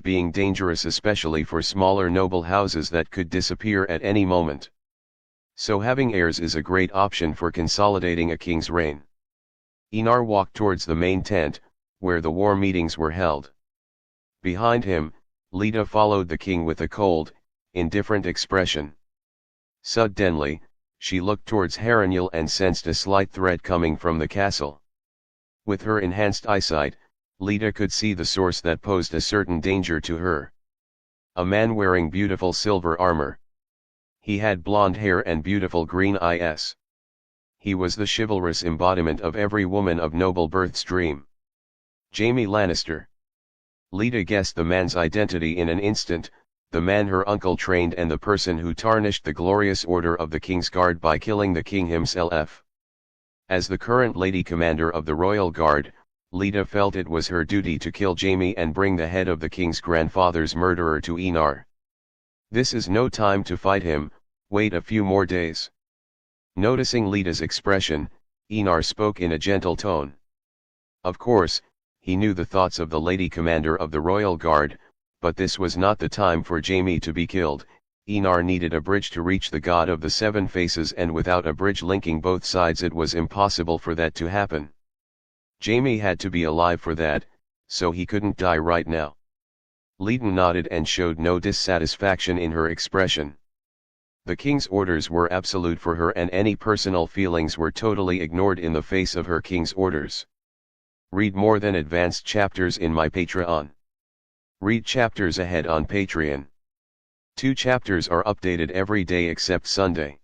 being dangerous especially for smaller noble houses that could disappear at any moment. So having heirs is a great option for consolidating a king's reign. Enar walked towards the main tent, where the war meetings were held. Behind him, Lita followed the king with a cold, indifferent expression. Suddenly, she looked towards Harrenhal and sensed a slight threat coming from the castle. With her enhanced eyesight, Lita could see the source that posed a certain danger to her. A man wearing beautiful silver armor. He had blonde hair and beautiful green eyes. He was the chivalrous embodiment of every woman of noble birth's dream. Jaime Lannister. Lita guessed the man's identity in an instant, the man her uncle trained and the person who tarnished the glorious order of the King's Guard by killing the king himself. As the current Lady Commander of the Royal Guard, Lita felt it was her duty to kill Jaime and bring the head of the king's grandfather's murderer to Enar. This is no time to fight him, wait a few more days. Noticing Lita's expression, Enar spoke in a gentle tone. Of course, he knew the thoughts of the Lady Commander of the Royal Guard, but this was not the time for Jaime to be killed. Enar needed a bridge to reach the God of the Seven Faces, and without a bridge linking both sides it was impossible for that to happen. Jaime had to be alive for that, so he couldn't die right now. Lita nodded and showed no dissatisfaction in her expression. The king's orders were absolute for her, and any personal feelings were totally ignored in the face of her king's orders. Read more than advanced chapters in my Patreon. Read chapters ahead on Patreon. 2 chapters are updated every day except Sunday.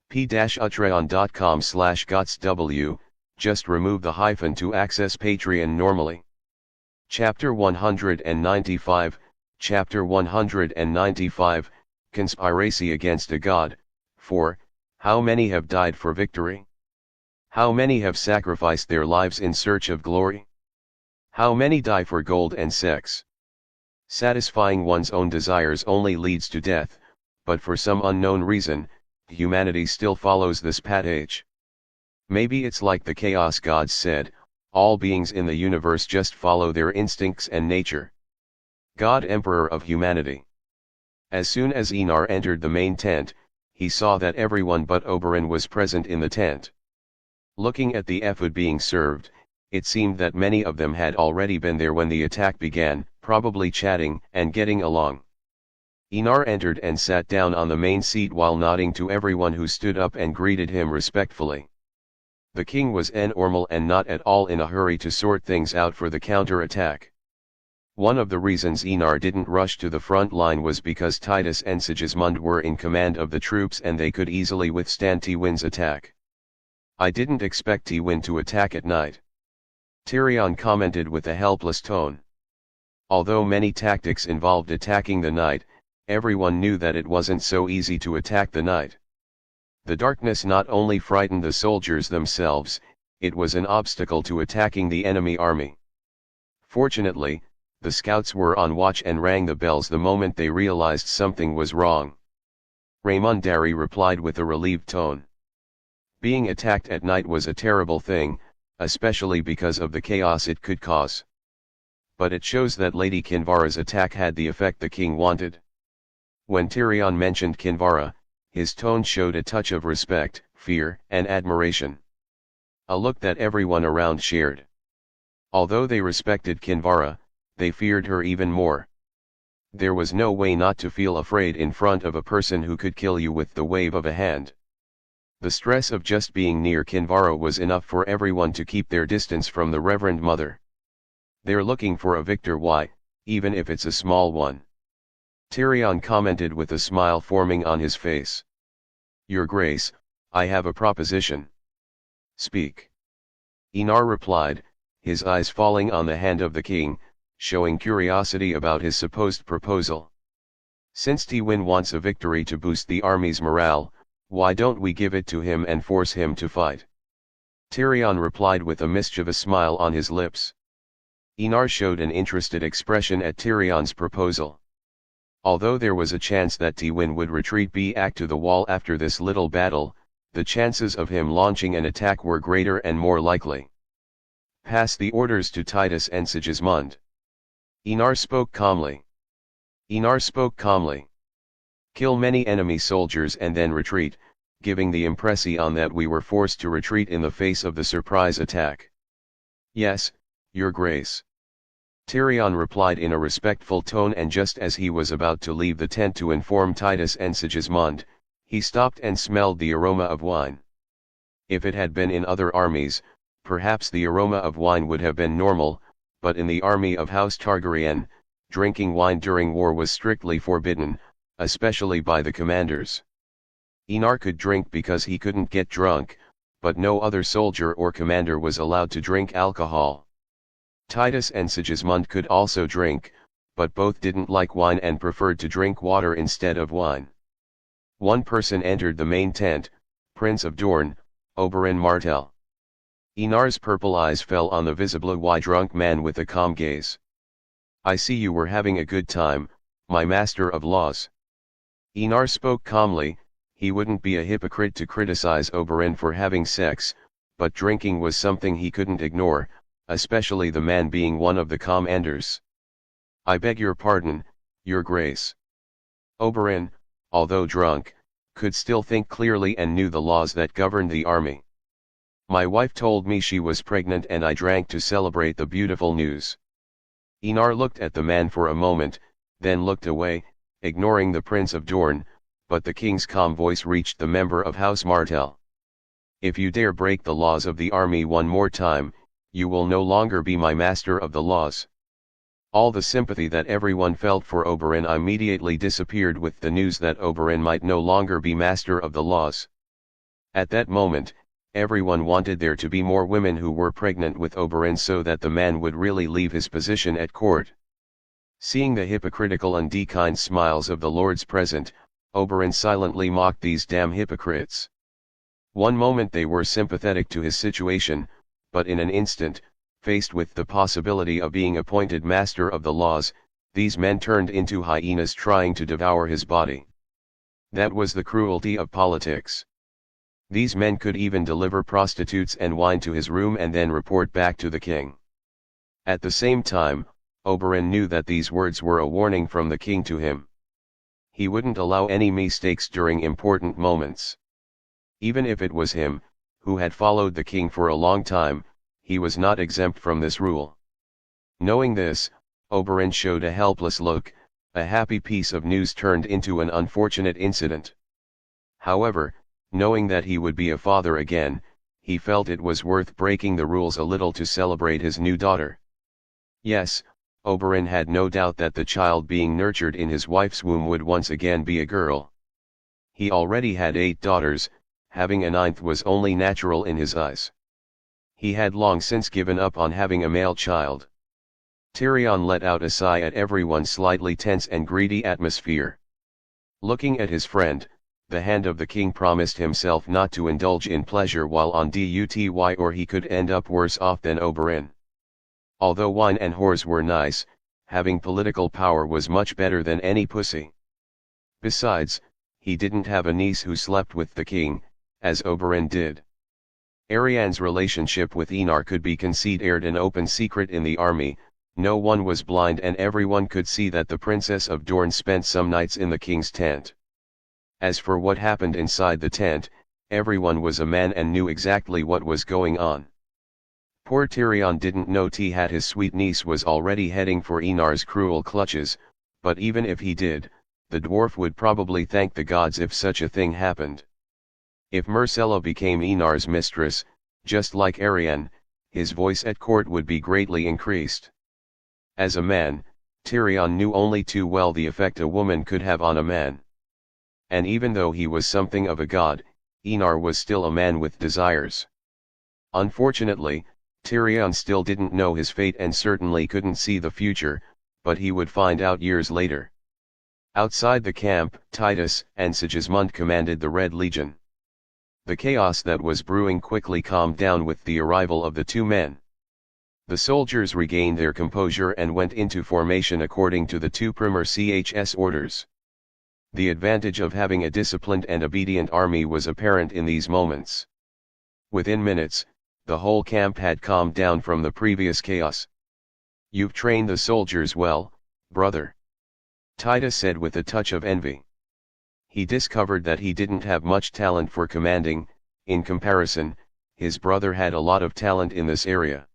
p-utreon.com/gotsw, just remove the hyphen to access Patreon normally. Chapter 195, Chapter 195, Conspiracy against a God. 4. How many have died for victory? How many have sacrificed their lives in search of glory? How many die for gold and sex? Satisfying one's own desires only leads to death, but for some unknown reason, humanity still follows this pathage. Maybe it's like the chaos gods said, all beings in the universe just follow their instincts and nature. God Emperor of humanity. As soon as Enar entered the main tent, he saw that everyone but Oberyn was present in the tent. Looking at the food being served, it seemed that many of them had already been there when the attack began, probably chatting and getting along. Enar entered and sat down on the main seat while nodding to everyone who stood up and greeted him respectfully. The king was normal and not at all in a hurry to sort things out for the counter-attack. One of the reasons Enar didn't rush to the front line was because Titus and Sigismund were in command of the troops and they could easily withstand Tywin's attack. I didn't expect Tywin to attack at night. Tyrion commented with a helpless tone. Although many tactics involved attacking the night, everyone knew that it wasn't so easy to attack the night. The darkness not only frightened the soldiers themselves, it was an obstacle to attacking the enemy army. Fortunately, the scouts were on watch and rang the bells the moment they realized something was wrong. Raymondari replied with a relieved tone. Being attacked at night was a terrible thing, especially because of the chaos it could cause. But it shows that Lady Kinvara's attack had the effect the king wanted. When Tyrion mentioned Kinvara, his tone showed a touch of respect, fear, and admiration. A look that everyone around shared. Although they respected Kinvara, they feared her even more. There was no way not to feel afraid in front of a person who could kill you with the wave of a hand. The stress of just being near Kinvara was enough for everyone to keep their distance from the Reverend Mother. They're looking for a victor, why, even if it's a small one. Tyrion commented with a smile forming on his face. Your Grace, I have a proposition. Speak. Enar replied, his eyes falling on the hand of the king, showing curiosity about his supposed proposal. Since Tywin wants a victory to boost the army's morale, why don't we give it to him and force him to fight? Tyrion replied with a mischievous smile on his lips. Enar showed an interested expression at Tyrion's proposal. Although there was a chance that Tywin would retreat back to the wall after this little battle, the chances of him launching an attack were greater and more likely. Pass the orders to Titus and Sigismund. Enar spoke calmly. Enar spoke calmly. Kill many enemy soldiers and then retreat, giving the impression that we were forced to retreat in the face of the surprise attack. Yes, Your Grace. Tyrion replied in a respectful tone, and just as he was about to leave the tent to inform Titus and Sigismund, he stopped and smelled the aroma of wine. If it had been in other armies, perhaps the aroma of wine would have been normal, but in the army of House Targaryen, drinking wine during war was strictly forbidden, especially by the commanders. Enar could drink because he couldn't get drunk, but no other soldier or commander was allowed to drink alcohol. Titus and Sigismund could also drink, but both didn't like wine and preferred to drink water instead of wine. One person entered the main tent, Prince of Dorne, Oberyn Martell. Enar's purple eyes fell on the visibly drunk man with a calm gaze. I see you were having a good time, my master of laws. Enar spoke calmly. He wouldn't be a hypocrite to criticize Oberyn for having sex, but drinking was something he couldn't ignore, especially the man being one of the commanders. I beg your pardon, your grace. Oberyn, although drunk, could still think clearly and knew the laws that governed the army. My wife told me she was pregnant and I drank to celebrate the beautiful news. Enar looked at the man for a moment, then looked away, ignoring the Prince of Dorne, but the king's calm voice reached the member of House Martell. If you dare break the laws of the army one more time, you will no longer be my master of the laws. All the sympathy that everyone felt for Oberyn immediately disappeared with the news that Oberyn might no longer be master of the laws. At that moment, everyone wanted there to be more women who were pregnant with Oberyn so that the man would really leave his position at court. Seeing the hypocritical and kind smiles of the lords present, Oberyn silently mocked these damn hypocrites. One moment they were sympathetic to his situation, but in an instant, faced with the possibility of being appointed master of the laws, these men turned into hyenas trying to devour his body. That was the cruelty of politics. These men could even deliver prostitutes and wine to his room and then report back to the king. At the same time, Oberyn knew that these words were a warning from the king to him. He wouldn't allow any mistakes during important moments. Even if it was him, who had followed the king for a long time, he was not exempt from this rule. Knowing this, Oberyn showed a helpless look. A happy piece of news turned into an unfortunate incident. However, knowing that he would be a father again, he felt it was worth breaking the rules a little to celebrate his new daughter. Yes, Oberyn had no doubt that the child being nurtured in his wife's womb would once again be a girl. He already had 8 daughters, having a 9th was only natural in his eyes. He had long since given up on having a male child. Tyrion let out a sigh at everyone's slightly tense and greedy atmosphere. Looking at his friend, the Hand of the King promised himself not to indulge in pleasure while on duty or he could end up worse off than Oberyn. Although wine and whores were nice, having political power was much better than any pussy. Besides, he didn't have a niece who slept with the king, as Oberyn did. Arianne's relationship with Enar could be considered an open secret in the army. No one was blind and everyone could see that the Princess of Dorne spent some nights in the king's tent. As for what happened inside the tent, everyone was a man and knew exactly what was going on. Poor Tyrion didn't know that his sweet niece was already heading for Enar's cruel clutches, but even if he did, the dwarf would probably thank the gods if such a thing happened. If Myrcella became Enar's mistress, just like Arianne, his voice at court would be greatly increased. As a man, Tyrion knew only too well the effect a woman could have on a man. And even though he was something of a god, Enar was still a man with desires. Unfortunately, Tyrion still didn't know his fate and certainly couldn't see the future, but he would find out years later. Outside the camp, Titus and Sigismund commanded the Red Legion. The chaos that was brewing quickly calmed down with the arrival of the 2 men. The soldiers regained their composure and went into formation according to the 2 primer CHS orders. The advantage of having a disciplined and obedient army was apparent in these moments. Within minutes, the whole camp had calmed down from the previous chaos. "You've trained the soldiers well, brother," Titus said with a touch of envy. He discovered that he didn't have much talent for commanding. In comparison, his brother had a lot of talent in this area.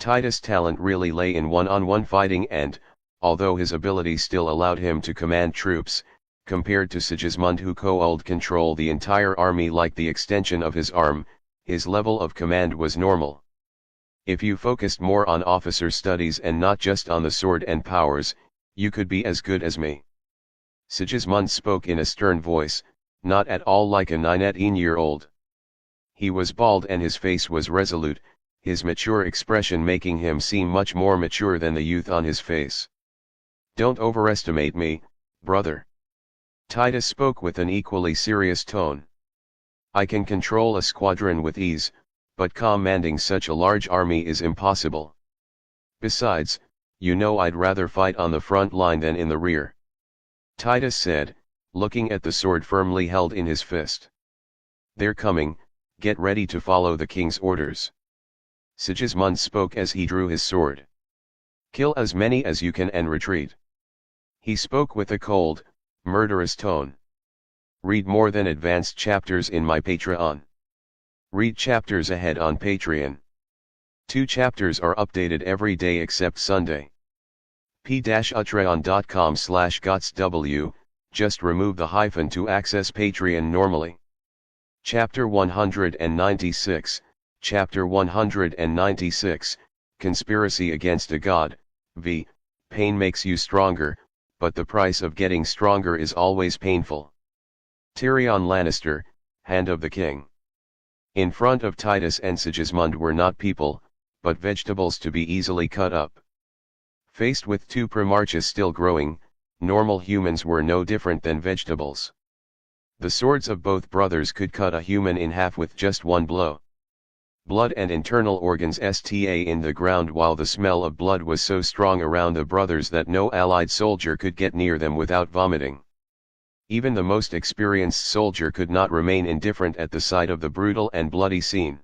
Titus' talent really lay in one-on-one fighting and, although his ability still allowed him to command troops, compared to Sigismund who could control the entire army like the extension of his arm, his level of command was normal. If you focused more on officer studies and not just on the sword and powers, you could be as good as me. Sigismund spoke in a stern voice, not at all like a 19-year-old. He was bald and his face was resolute, his mature expression making him seem much more mature than the youth on his face. "Don't overestimate me, brother." Titus spoke with an equally serious tone. "I can control a squadron with ease, but commanding such a large army is impossible. Besides, you know I'd rather fight on the front line than in the rear. Titus said, looking at the sword firmly held in his fist. They're coming, get ready to follow the king's orders. Sigismund spoke as he drew his sword. Kill as many as you can and retreat. He spoke with a cold, murderous tone. Read more than advanced chapters in my Patreon. Read chapters ahead on Patreon. 2 chapters are updated every day except Sunday. p-utreon.com/gotsw, just remove the hyphen to access Patreon normally. Chapter 196, Chapter 196, Conspiracy Against a God, v. Pain makes you stronger, but the price of getting stronger is always painful. Tyrion Lannister, Hand of the King. In front of Titus and Sigismund were not people, but vegetables to be easily cut up. Faced with 2 Primarchs still growing, normal humans were no different than vegetables. The swords of both brothers could cut a human in half with just one blow. Blood and internal organs sta in the ground, while the smell of blood was so strong around the brothers that no allied soldier could get near them without vomiting. Even the most experienced soldier could not remain indifferent at the sight of the brutal and bloody scene.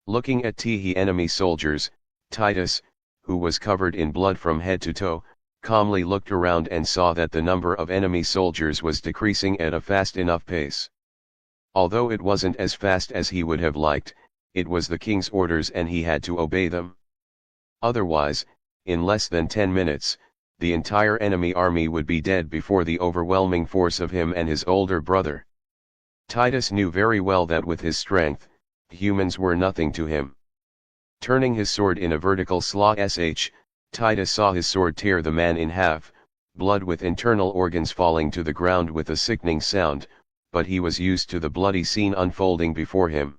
Looking at the enemy soldiers, Titus, who was covered in blood from head to toe, calmly looked around and saw that the number of enemy soldiers was decreasing at a fast enough pace. Although it wasn't as fast as he would have liked, it was the king's orders and he had to obey them. Otherwise, in less than 10 minutes, the entire enemy army would be dead before the overwhelming force of him and his older brother. Titus knew very well that with his strength, humans were nothing to him. Turning his sword in a vertical slash, Titus saw his sword tear the man in half, blood with internal organs falling to the ground with a sickening sound, but he was used to the bloody scene unfolding before him.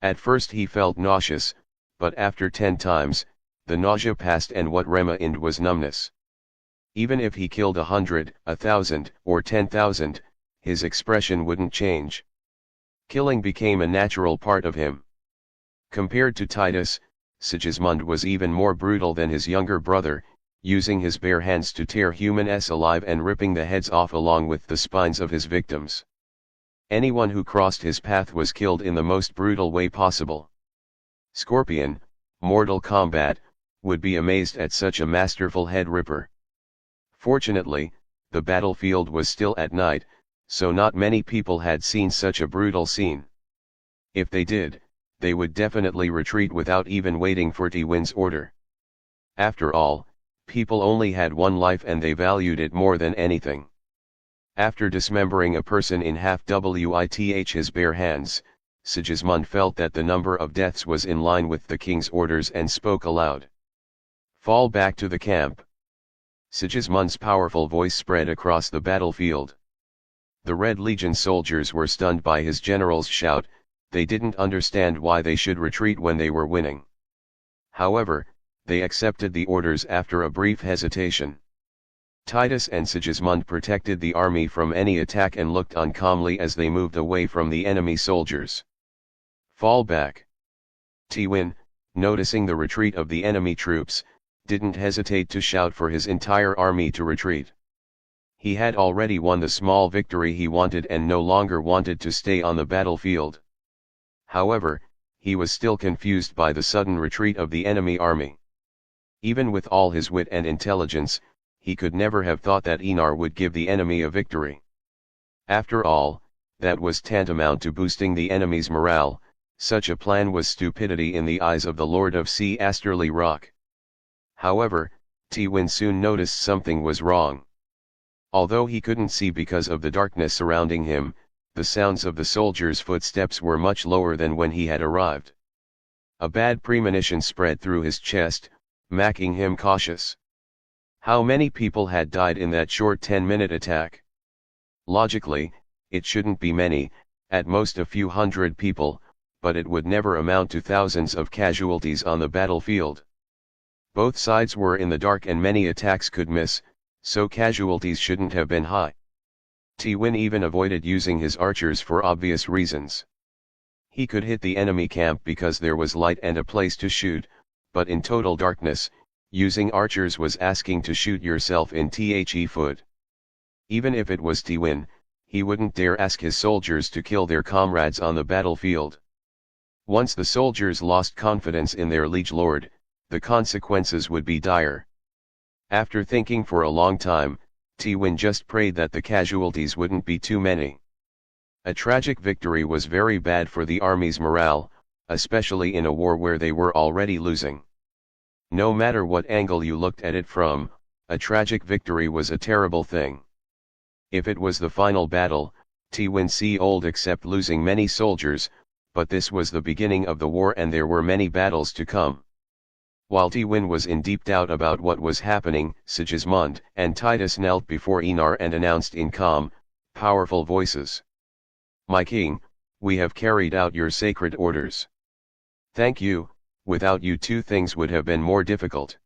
At first he felt nauseous, but after 10 times, the nausea passed and what remained was numbness. Even if he killed 100, 1,000, or 10,000, his expression wouldn't change. Killing became a natural part of him. Compared to Titus, Sigismund was even more brutal than his younger brother, using his bare hands to tear humans alive and ripping the heads off along with the spines of his victims. Anyone who crossed his path was killed in the most brutal way possible. Scorpion, Mortal Kombat, would be amazed at such a masterful head ripper. Fortunately, the battlefield was still at night, so not many people had seen such a brutal scene. If they did, they would definitely retreat without even waiting for Tywin's order. After all, people only had one life and they valued it more than anything. After dismembering a person in half with his bare hands, Sigismund felt that the number of deaths was in line with the king's orders and spoke aloud. "Fall back to the camp." Sigismund's powerful voice spread across the battlefield. The Red Legion soldiers were stunned by his general's shout. They didn't understand why they should retreat when they were winning. However, they accepted the orders after a brief hesitation. Titus and Sigismund protected the army from any attack and looked on calmly as they moved away from the enemy soldiers. "Fall back." Tywin, noticing the retreat of the enemy troops, didn't hesitate to shout for his entire army to retreat. He had already won the small victory he wanted and no longer wanted to stay on the battlefield. However, he was still confused by the sudden retreat of the enemy army. Even with all his wit and intelligence, he could never have thought that Enar would give the enemy a victory. After all, that was tantamount to boosting the enemy's morale. Such a plan was stupidity in the eyes of the Lord of Sea Asterly Rock. However, Tywin soon noticed something was wrong. Although he couldn't see because of the darkness surrounding him, the sounds of the soldiers' footsteps were much lower than when he had arrived. A bad premonition spread through his chest, making him cautious. How many people had died in that short 10-minute attack? Logically, it shouldn't be many, at most a few hundred people, but it would never amount to thousands of casualties on the battlefield. Both sides were in the dark and many attacks could miss, so casualties shouldn't have been high. Tywin even avoided using his archers for obvious reasons. He could hit the enemy camp because there was light and a place to shoot, but in total darkness, using archers was asking to shoot yourself in the foot. Even if it was to win, he wouldn't dare ask his soldiers to kill their comrades on the battlefield. Once the soldiers lost confidence in their liege lord, the consequences would be dire. After thinking for a long time, Tywin just prayed that the casualties wouldn't be too many. A tragic victory was very bad for the army's morale, especially in a war where they were already losing. No matter what angle you looked at it from, a tragic victory was a terrible thing. If it was the final battle, Tywin would accept losing many soldiers, but this was the beginning of the war and there were many battles to come. While Tywin was in deep doubt about what was happening, Sigismund and Titus knelt before Enar and announced in calm, powerful voices, "My king, we have carried out your sacred orders. Thank you, without you two things would have been more difficult."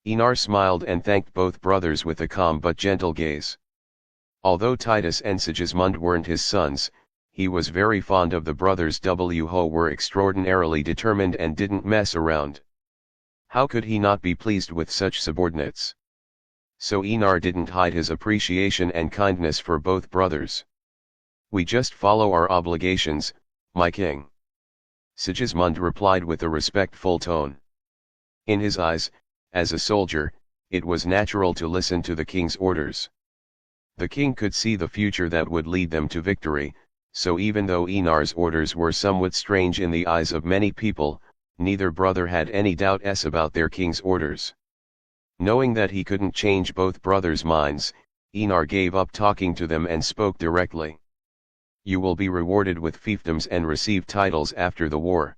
Enar smiled and thanked both brothers with a calm but gentle gaze. Although Titus and Sigismund weren't his sons, he was very fond of the brothers who were extraordinarily determined and didn't mess around. How could he not be pleased with such subordinates? So Enar didn't hide his appreciation and kindness for both brothers. "We just follow our obligations, my king," Sigismund replied with a respectful tone. In his eyes, as a soldier, it was natural to listen to the king's orders. The king could see the future that would lead them to victory, so even though Enar's orders were somewhat strange in the eyes of many people, neither brother had any doubts about their king's orders. Knowing that he couldn't change both brothers' minds, Enar gave up talking to them and spoke directly. "You will be rewarded with fiefdoms and receive titles after the war."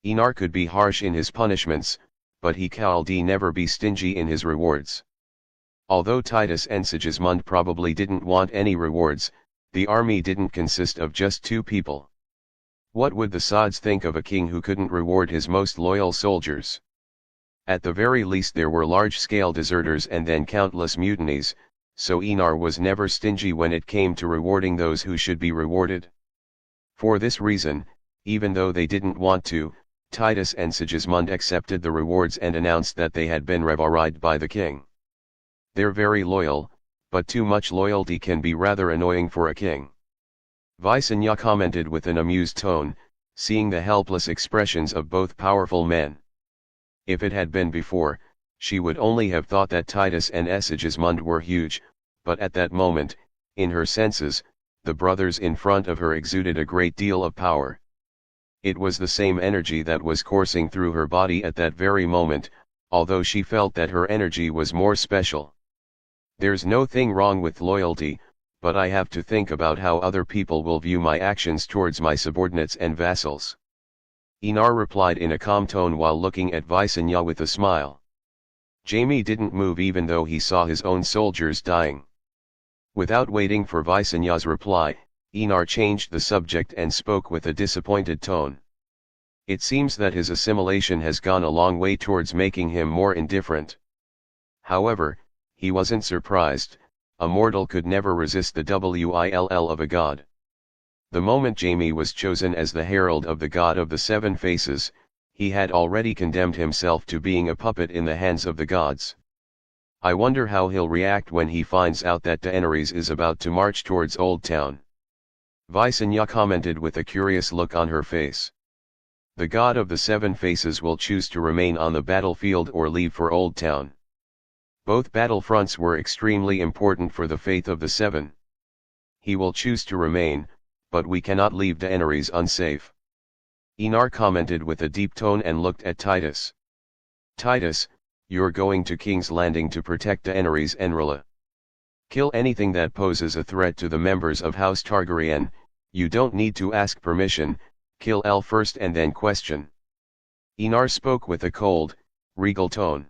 Enar could be harsh in his punishments, but he could never be stingy in his rewards. Although Titus and Sigismund probably didn't want any rewards, the army didn't consist of just two people. What would the Sods think of a king who couldn't reward his most loyal soldiers? At the very least there were large-scale deserters and then countless mutinies, so Enar was never stingy when it came to rewarding those who should be rewarded. For this reason, even though they didn't want to, Titus and Sigismund accepted the rewards and announced that they had been rewarded by the king. They're very loyal, but too much loyalty can be rather annoying for a king. Visenya commented with an amused tone, seeing the helpless expressions of both powerful men. If it had been before, she would only have thought that Titus and Sigismund were huge, but at that moment, in her senses, the brothers in front of her exuded a great deal of power. It was the same energy that was coursing through her body at that very moment, although she felt that her energy was more special. "There's no thing wrong with loyalty, but I have to think about how other people will view my actions towards my subordinates and vassals," Enar replied in a calm tone while looking at Visenya with a smile. Jaime didn't move even though he saw his own soldiers dying. Without waiting for Visenya's reply, Enar changed the subject and spoke with a disappointed tone. It seems that his assimilation has gone a long way towards making him more indifferent. However, he wasn't surprised. A mortal could never resist the will of a god. The moment Jaime was chosen as the herald of the god of the seven faces, he had already condemned himself to being a puppet in the hands of the gods. "I wonder how he'll react when he finds out that Daenerys is about to march towards Old Town," Visenya commented with a curious look on her face. "The god of the seven faces will choose to remain on the battlefield or leave for Old Town. Both battlefronts were extremely important for the faith of the seven. He will choose to remain, but we cannot leave Daenerys unsafe," Enar commented with a deep tone and looked at Titus. "Titus, you're going to King's Landing to protect Daenerys and Rilla. Kill anything that poses a threat to the members of House Targaryen. You don't need to ask permission, kill Elle first and then question." Enar spoke with a cold, regal tone.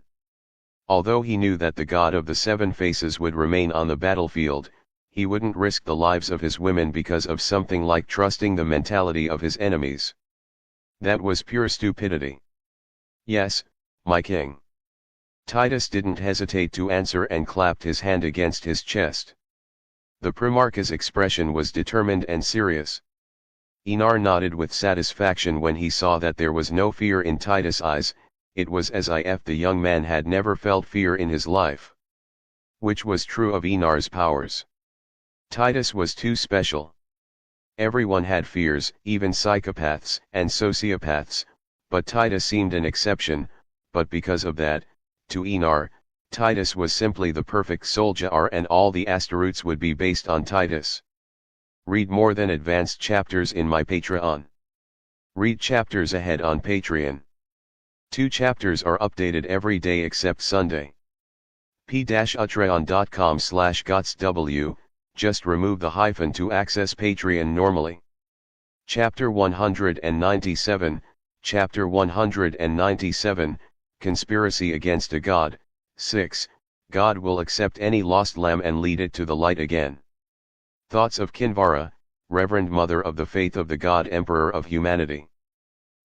Although he knew that the god of the seven faces would remain on the battlefield, he wouldn't risk the lives of his women because of something like trusting the mentality of his enemies. That was pure stupidity. "Yes, my king." Titus didn't hesitate to answer and clapped his hand against his chest. The Primarch's expression was determined and serious. Enar nodded with satisfaction when he saw that there was no fear in Titus' eyes. It was as if the young man had never felt fear in his life. Which was true of Enar's powers. Titus was too special. Everyone had fears, even psychopaths and sociopaths, but Titus seemed an exception. But because of that, to Enar, Titus was simply the perfect soldier, and all the Asteroutes would be based on Titus. Read more than advanced chapters in my Patreon. Read chapters ahead on Patreon. 2 chapters are updated every day except Sunday. p-utreon.com/gotsw, just remove the hyphen to access Patreon normally. Chapter 197, Chapter 197, Conspiracy Against a God. 6. God will accept any lost lamb and lead it to the light again. Thoughts of Kinvara, Reverend Mother of the Faith of the God Emperor of Humanity.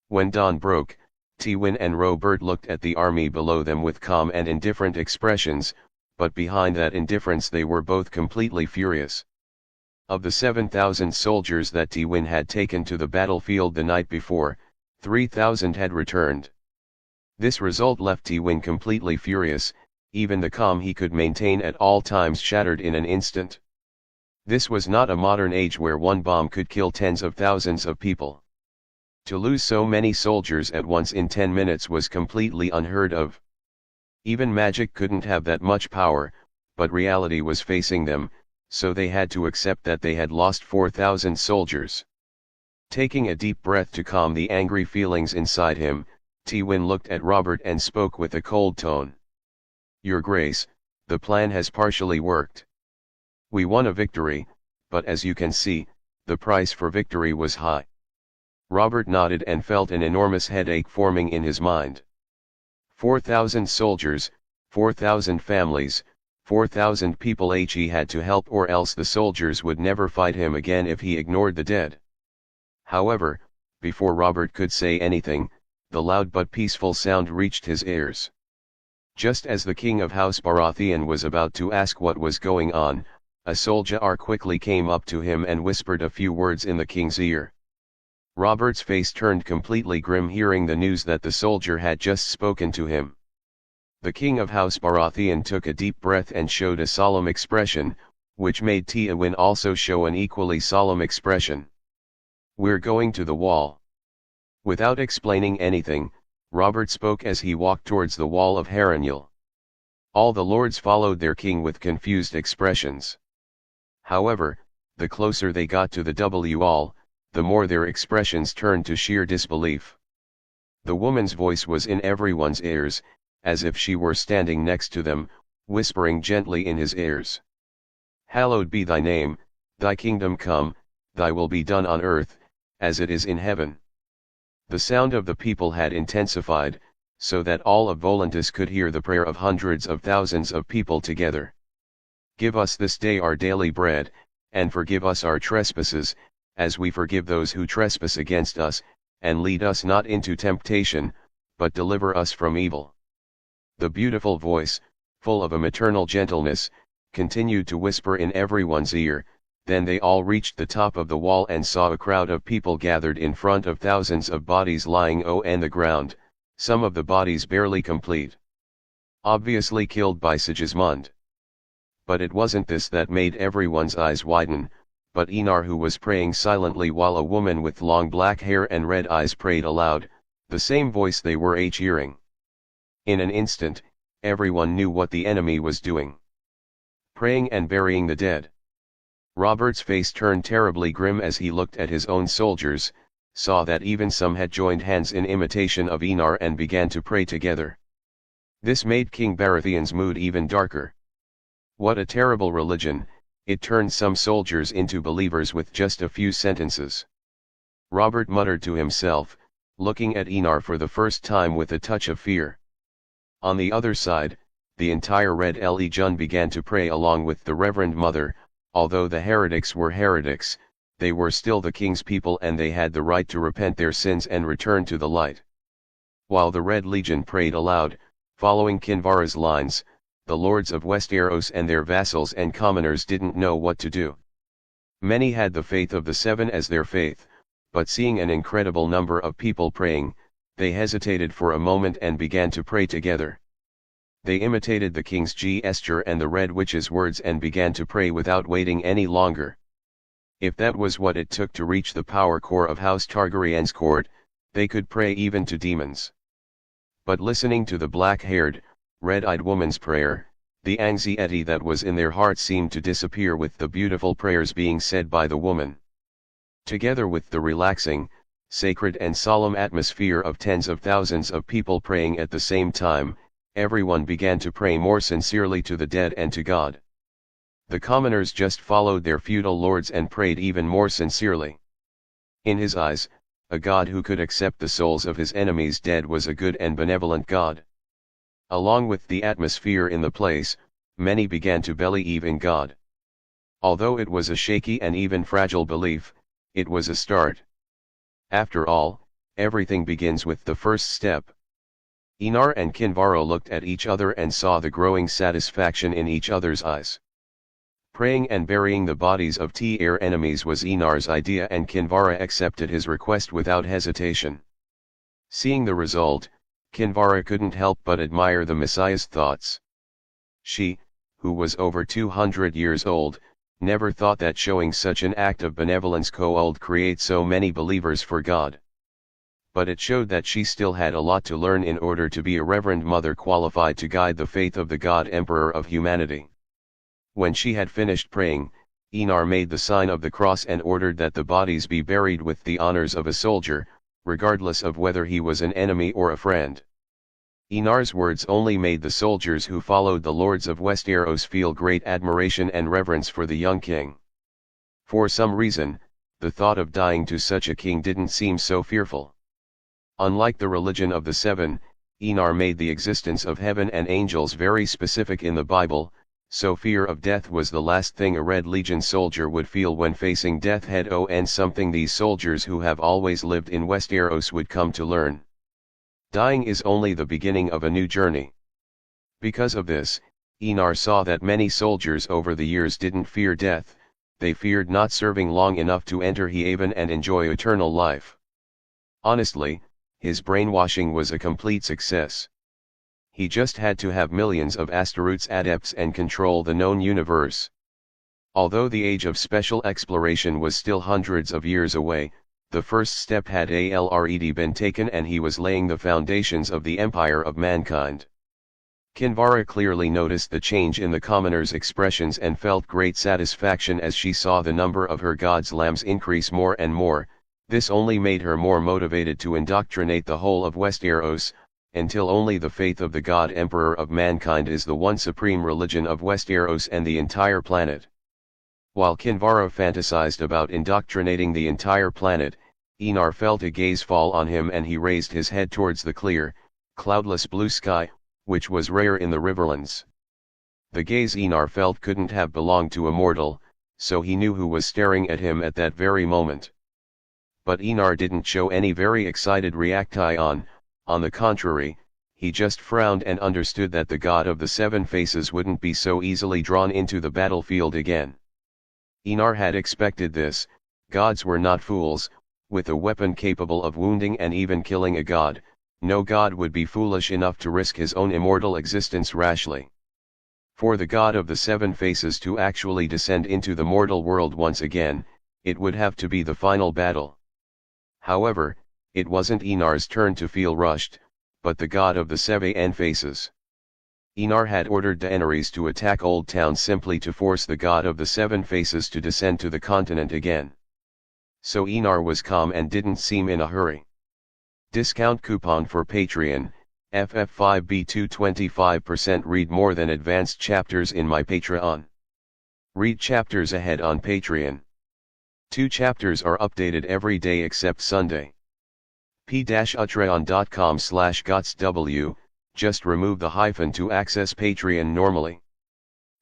When dawn broke, Tywin and Robert looked at the army below them with calm and indifferent expressions, but behind that indifference they were both completely furious. Of the 7,000 soldiers that Tywin had taken to the battlefield the night before, 3,000 had returned. This result left Tywin completely furious, even the calm he could maintain at all times shattered in an instant. This was not a modern age where one bomb could kill tens of thousands of people. To lose so many soldiers at once in 10 minutes was completely unheard of. Even magic couldn't have that much power, but reality was facing them, so they had to accept that they had lost 4,000 soldiers. Taking a deep breath to calm the angry feelings inside him, Tywin looked at Robert and spoke with a cold tone. Your Grace, the plan has partially worked. We won a victory, but as you can see, the price for victory was high. Robert nodded and felt an enormous headache forming in his mind. 4,000 soldiers, 4,000 families, 4,000 people he had to help, or else the soldiers would never fight him again if he ignored the dead. However, before Robert could say anything, the loud but peaceful sound reached his ears. Just as the king of House Baratheon was about to ask what was going on, a soldier quickly came up to him and whispered a few words in the king's ear. Robert's face turned completely grim hearing the news that the soldier had just spoken to him. The king of House Baratheon took a deep breath and showed a solemn expression, which made Tywin also show an equally solemn expression. We're going to the wall. Without explaining anything, Robert spoke as he walked towards the wall of Harrenhal. All the lords followed their king with confused expressions. However, the closer they got to the wall, the more their expressions turned to sheer disbelief. The woman's voice was in everyone's ears, as if she were standing next to them, whispering gently in his ears. Hallowed be thy name, thy kingdom come, thy will be done on earth, as it is in heaven. The sound of the people had intensified, so that all of Volantis could hear the prayer of hundreds of thousands of people together. Give us this day our daily bread, and forgive us our trespasses, as we forgive those who trespass against us, and lead us not into temptation, but deliver us from evil. The beautiful voice, full of a maternal gentleness, continued to whisper in everyone's ear. Then they all reached the top of the wall and saw a crowd of people gathered in front of thousands of bodies lying on the ground, some of the bodies barely complete. Obviously killed by Sigismund. But it wasn't this that made everyone's eyes widen, but Enar, who was praying silently while a woman with long black hair and red eyes prayed aloud, the same voice they were hearing. In an instant, everyone knew what the enemy was doing. Praying and burying the dead. Robert's face turned terribly grim as he looked at his own soldiers, saw that even some had joined hands in imitation of Enar and began to pray together. This made King Baratheon's mood even darker. What a terrible religion, it turned some soldiers into believers with just a few sentences. Robert muttered to himself, looking at Enar for the first time with a touch of fear. On the other side, the entire Red Legion began to pray along with the Reverend Mother. Although the heretics were heretics, they were still the king's people and they had the right to repent their sins and return to the light. While the Red Legion prayed aloud, following Kinvara's lines, the lords of Westeros and their vassals and commoners didn't know what to do. Many had the faith of the Seven as their faith, but seeing an incredible number of people praying, they hesitated for a moment and began to pray together. They imitated the king's gesture and the Red Witch's words and began to pray without waiting any longer. If that was what it took to reach the power core of House Targaryen's court, they could pray even to demons. But listening to the black-haired, red-eyed woman's prayer, the anxiety that was in their hearts seemed to disappear with the beautiful prayers being said by the woman. Together with the relaxing, sacred and solemn atmosphere of tens of thousands of people praying at the same time, everyone began to pray more sincerely to the dead and to God. The commoners just followed their feudal lords and prayed even more sincerely. In his eyes, a God who could accept the souls of his enemies dead was a good and benevolent God. Along with the atmosphere in the place, many began to believe in God. Although it was a shaky and even fragile belief, it was a start. After all, everything begins with the first step. Enar and Kinvara looked at each other and saw the growing satisfaction in each other's eyes. Praying and burying the bodies of their enemies was Enar's idea, and Kinvara accepted his request without hesitation. Seeing the result, Kinvara couldn't help but admire the Messiah's thoughts. She, who was over 200 years old, never thought that showing such an act of benevolence could create so many believers for God. But it showed that she still had a lot to learn in order to be a reverend mother qualified to guide the faith of the God Emperor of humanity. When she had finished praying, Enar made the sign of the cross and ordered that the bodies be buried with the honors of a soldier, regardless of whether he was an enemy or a friend. Enar's words only made the soldiers who followed the lords of Westeros feel great admiration and reverence for the young king. For some reason, the thought of dying to such a king didn't seem so fearful. Unlike the religion of the Seven, Enar made the existence of heaven and angels very specific in the Bible, so fear of death was the last thing a Red Legion soldier would feel when facing death head-on, and something these soldiers who have always lived in Westeros would come to learn. Dying is only the beginning of a new journey. Because of this, Enar saw that many soldiers over the years didn't fear death, they feared not serving long enough to enter Haven and enjoy eternal life. Honestly, his brainwashing was a complete success. He just had to have millions of Asteroot's adepts and control the known universe. Although the age of special exploration was still hundreds of years away, the first step had already been taken, and he was laying the foundations of the empire of mankind. Kinvara clearly noticed the change in the commoners' expressions and felt great satisfaction as she saw the number of her god's lambs increase more and more. This only made her more motivated to indoctrinate the whole of Westeros, until only the faith of the God Emperor of mankind is the one supreme religion of Westeros and the entire planet. While Kinvara fantasized about indoctrinating the entire planet, Enar felt a gaze fall on him, and he raised his head towards the clear, cloudless blue sky, which was rare in the Riverlands. The gaze Enar felt couldn't have belonged to a mortal, so he knew who was staring at him at that very moment. But Enar didn't show any very excited reaction. On the contrary, he just frowned and understood that the God of the Seven Faces wouldn't be so easily drawn into the battlefield again. Enar had expected this. Gods were not fools. With a weapon capable of wounding and even killing a god, no god would be foolish enough to risk his own immortal existence rashly. For the God of the Seven Faces to actually descend into the mortal world once again, it would have to be the final battle. However, it wasn't Enar's turn to feel rushed, but the God of the Seven Faces. Enar had ordered Daenerys to attack Old Town simply to force the God of the Seven Faces to descend to the continent again. So Enar was calm and didn't seem in a hurry. Discount coupon for Patreon, FF5B2 25%. Read more than advanced chapters in my Patreon. Read chapters ahead on Patreon. 2 chapters are updated every day except Sunday. p-utreon.com/gotsw, just remove the hyphen to access Patreon normally.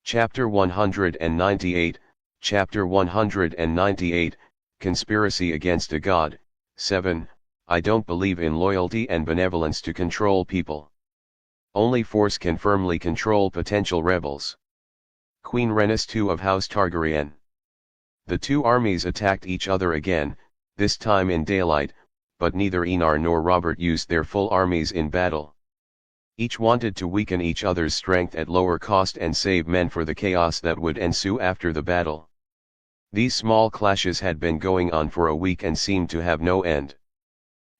Chapter 198, Chapter 198, Conspiracy Against a God. 7. I don't believe in loyalty and benevolence to control people. Only force can firmly control potential rebels. Queen Rhaenys II of House Targaryen. The two armies attacked each other again, this time in daylight, but neither Enar nor Robert used their full armies in battle. Each wanted to weaken each other's strength at lower cost and save men for the chaos that would ensue after the battle. These small clashes had been going on for a week and seemed to have no end.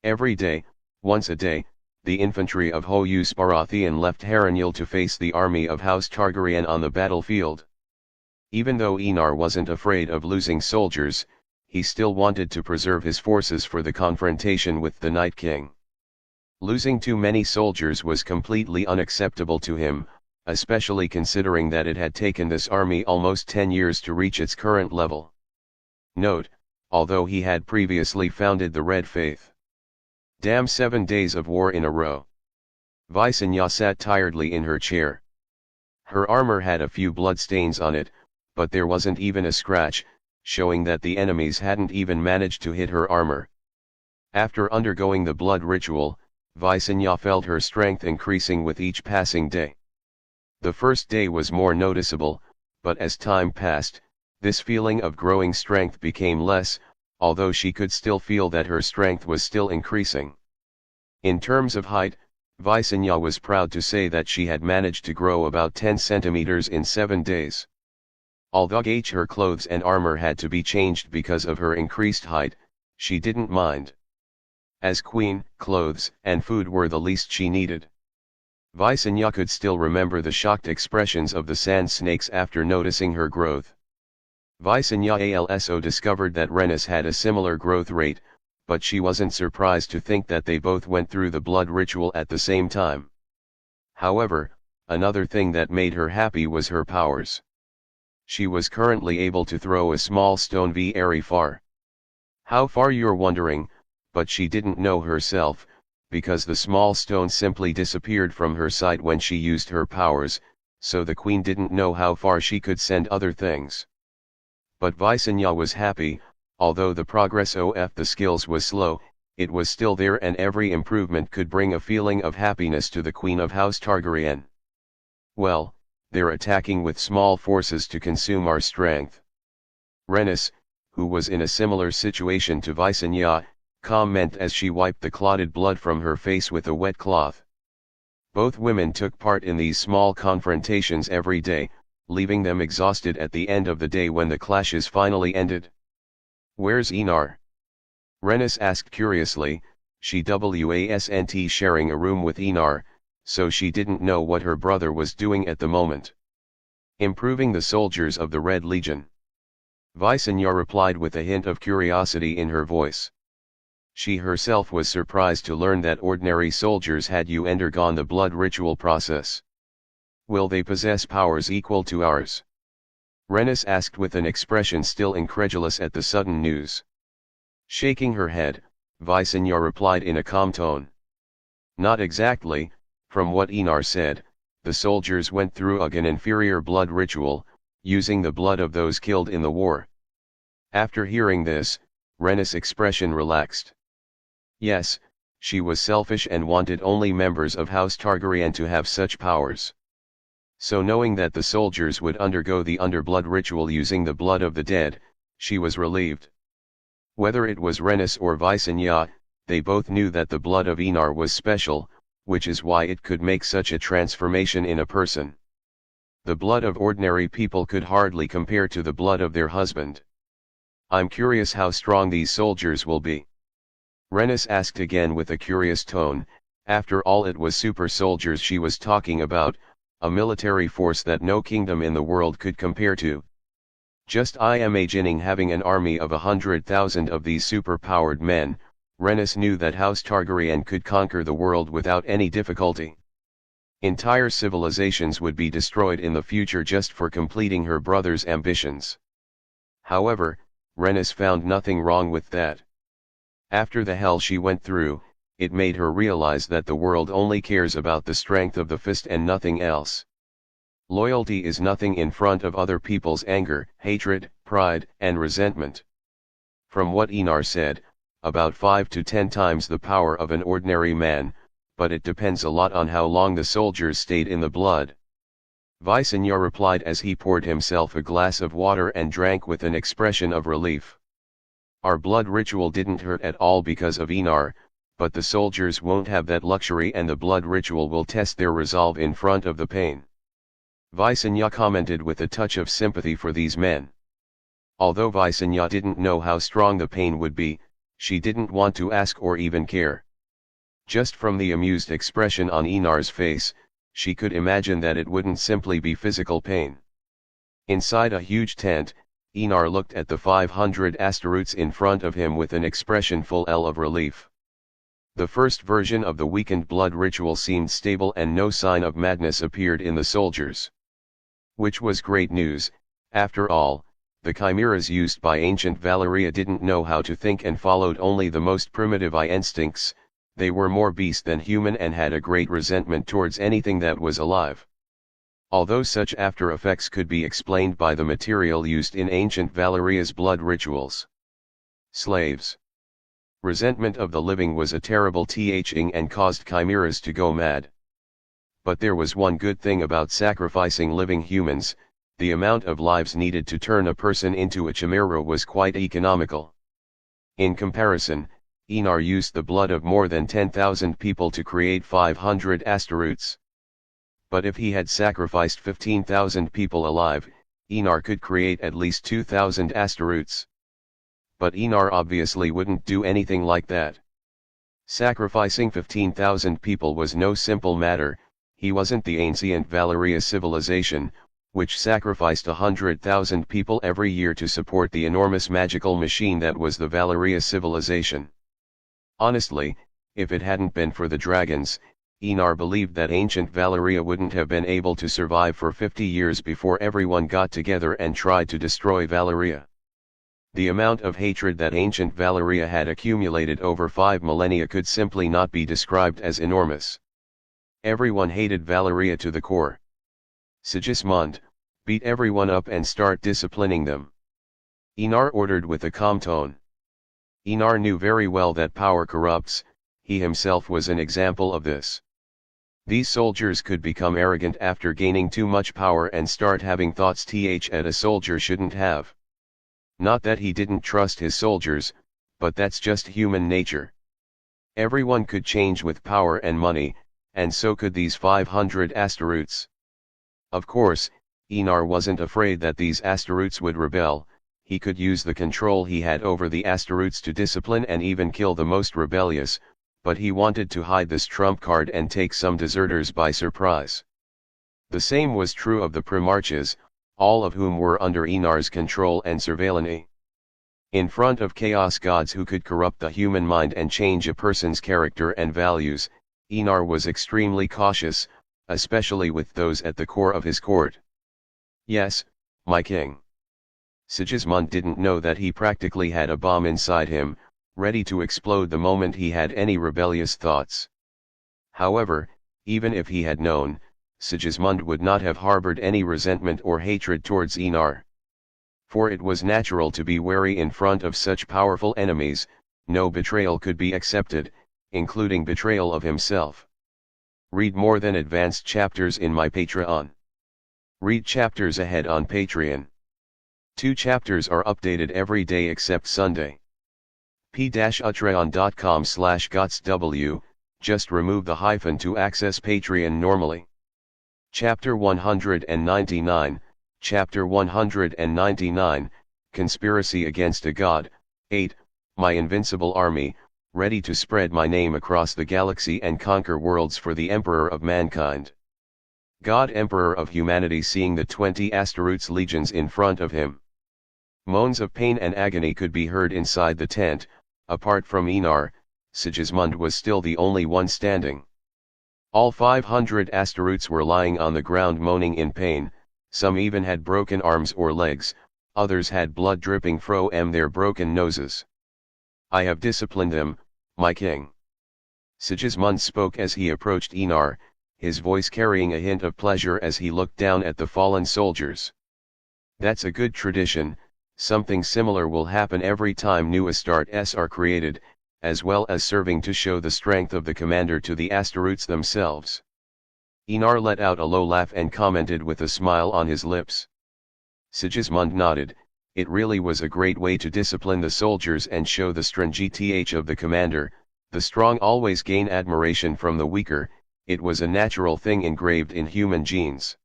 Every day, once a day, the infantry of Hoyus Baratheon left Harrenhal to face the army of House Targaryen on the battlefield. Even though Enar wasn't afraid of losing soldiers, he still wanted to preserve his forces for the confrontation with the Night King. Losing too many soldiers was completely unacceptable to him, especially considering that it had taken this army almost 10 years to reach its current level. Note, although he had previously founded the Red Faith. Damn 7 days of war in a row. Visenya sat tiredly in her chair. Her armor had a few bloodstains on it, but there wasn't even a scratch, showing that the enemies hadn't even managed to hit her armor. After undergoing the blood ritual, Visenya felt her strength increasing with each passing day. The first day was more noticeable, but as time passed, this feeling of growing strength became less, although she could still feel that her strength was still increasing. In terms of height, Visenya was proud to say that she had managed to grow about 10 centimeters in 7 days. Although her clothes and armor had to be changed because of her increased height, she didn't mind. As queen, clothes and food were the least she needed. Visenya could still remember the shocked expressions of the sand snakes after noticing her growth. Visenya also discovered that Rhaenys had a similar growth rate, but she wasn't surprised to think that they both went through the blood ritual at the same time. However, another thing that made her happy was her powers. She was currently able to throw a small stone very far. How far, you're wondering, but she didn't know herself, because the small stone simply disappeared from her sight when she used her powers, so the queen didn't know how far she could send other things. But Visenya was happy, although the progress of the skills was slow, it was still there, and every improvement could bring a feeling of happiness to the Queen of House Targaryen. Well, they're attacking with small forces to consume our strength. Rhaenys, who was in a similar situation to Visenya, commented as she wiped the clotted blood from her face with a wet cloth. Both women took part in these small confrontations every day, leaving them exhausted at the end of the day when the clashes finally ended. "Where's Enar?" Rhaenys asked curiously. She wasn't sharing a room with Enar, so she didn't know what her brother was doing at the moment. "Improving the soldiers of the Red Legion." Visenya replied with a hint of curiosity in her voice. She herself was surprised to learn that ordinary soldiers had undergone the blood ritual process. "Will they possess powers equal to ours?" Rhaenys asked with an expression still incredulous at the sudden news. Shaking her head, Visenya replied in a calm tone. "Not exactly. From what Enar said, the soldiers went through an inferior blood ritual, using the blood of those killed in the war." After hearing this, Rhaenys' expression relaxed. Yes, she was selfish and wanted only members of House Targaryen to have such powers. So knowing that the soldiers would undergo the underblood ritual using the blood of the dead, she was relieved. Whether it was Rhaenys or Visenya, they both knew that the blood of Enar was special, which is why it could make such a transformation in a person. The blood of ordinary people could hardly compare to the blood of their husband. "I'm curious how strong these soldiers will be." Rhaenys asked again with a curious tone. After all, it was super soldiers she was talking about, a military force that no kingdom in the world could compare to. Just imagining having an army of 100,000 of these super-powered men, Rhaenys knew that House Targaryen could conquer the world without any difficulty. Entire civilizations would be destroyed in the future just for completing her brother's ambitions. However, Rhaenys found nothing wrong with that. After the hell she went through, it made her realize that the world only cares about the strength of the fist and nothing else. Loyalty is nothing in front of other people's anger, hatred, pride, and resentment. From what Enar said, about 5 to 10 times the power of an ordinary man, but it depends a lot on how long the soldiers stayed in the blood. Visenya replied as he poured himself a glass of water and drank with an expression of relief. Our blood ritual didn't hurt at all because of Enar, but the soldiers won't have that luxury and the blood ritual will test their resolve in front of the pain. Visenya commented with a touch of sympathy for these men. Although Visenya didn't know how strong the pain would be, she didn't want to ask or even care. Just from the amused expression on Enar's face, she could imagine that it wouldn't simply be physical pain. Inside a huge tent, Enar looked at the 500 asteroids in front of him with an expression full of relief. The first version of the weakened blood ritual seemed stable and no sign of madness appeared in the soldiers. Which was great news. After all, the chimeras used by ancient Valeria didn't know how to think and followed only the most primitive instincts. They were more beast than human and had a great resentment towards anything that was alive. Although such after effects could be explained by the material used in ancient Valeria's blood rituals. Slaves. Resentment of the living was a terrible thing and caused chimeras to go mad. But there was one good thing about sacrificing living humans: the amount of lives needed to turn a person into a chimera was quite economical. In comparison, Enar used the blood of more than 10,000 people to create 500 asteroids. But if he had sacrificed 15,000 people alive, Enar could create at least 2,000 asteroids. But Enar obviously wouldn't do anything like that. Sacrificing 15,000 people was no simple matter. He wasn't the ancient Valeria civilization, which sacrificed 100,000 people every year to support the enormous magical machine that was the Valeria civilization. Honestly, if it hadn't been for the dragons, Enar believed that ancient Valeria wouldn't have been able to survive for 50 years before everyone got together and tried to destroy Valeria. The amount of hatred that ancient Valeria had accumulated over 5 millennia could simply not be described as enormous. Everyone hated Valeria to the core. Sigismund, beat everyone up and start disciplining them. Enar ordered with a calm tone. Enar knew very well that power corrupts. He himself was an example of this. These soldiers could become arrogant after gaining too much power and start having thoughts that a soldier shouldn't have. Not that he didn't trust his soldiers, but that's just human nature. Everyone could change with power and money, and so could these 500 asteroids. Of course, Enar wasn't afraid that these asteroids would rebel. He could use the control he had over the asteroids to discipline and even kill the most rebellious, but he wanted to hide this trump card and take some deserters by surprise. The same was true of the Primarches, all of whom were under Enar's control and surveillance. In front of chaos gods who could corrupt the human mind and change a person's character and values, Enar was extremely cautious, especially with those at the core of his court. Yes, my king. Sigismund didn't know that he practically had a bomb inside him, ready to explode the moment he had any rebellious thoughts. However, even if he had known, Sigismund would not have harbored any resentment or hatred towards Enar. For it was natural to be wary in front of such powerful enemies. No betrayal could be accepted, including betrayal of himself. Read more than advanced chapters in my Patreon. Read chapters ahead on Patreon. 2 chapters are updated every day except Sunday. p-utreon.com/gotsw, just remove the hyphen to access Patreon normally. Chapter 199, Chapter 199, Conspiracy Against a God. 8, My invincible army, ready to spread my name across the galaxy and conquer worlds for the Emperor of mankind. God Emperor of humanity seeing the 20 asteroids legions in front of him. Moans of pain and agony could be heard inside the tent. Apart from Enar, Sigismund was still the only one standing. All 500 asteroids were lying on the ground moaning in pain. Some even had broken arms or legs, others had blood dripping from their broken noses. I have disciplined them, my king. Sigismund spoke as he approached Enar, his voice carrying a hint of pleasure as he looked down at the fallen soldiers. That's a good tradition. Something similar will happen every time new Astartes are created, as well as serving to show the strength of the commander to the asteroids themselves. Enar let out a low laugh and commented with a smile on his lips. Sigismund nodded. it really was a great way to discipline the soldiers and show the strength of the commander. The strong always gain admiration from the weaker, it was a natural thing engraved in human genes.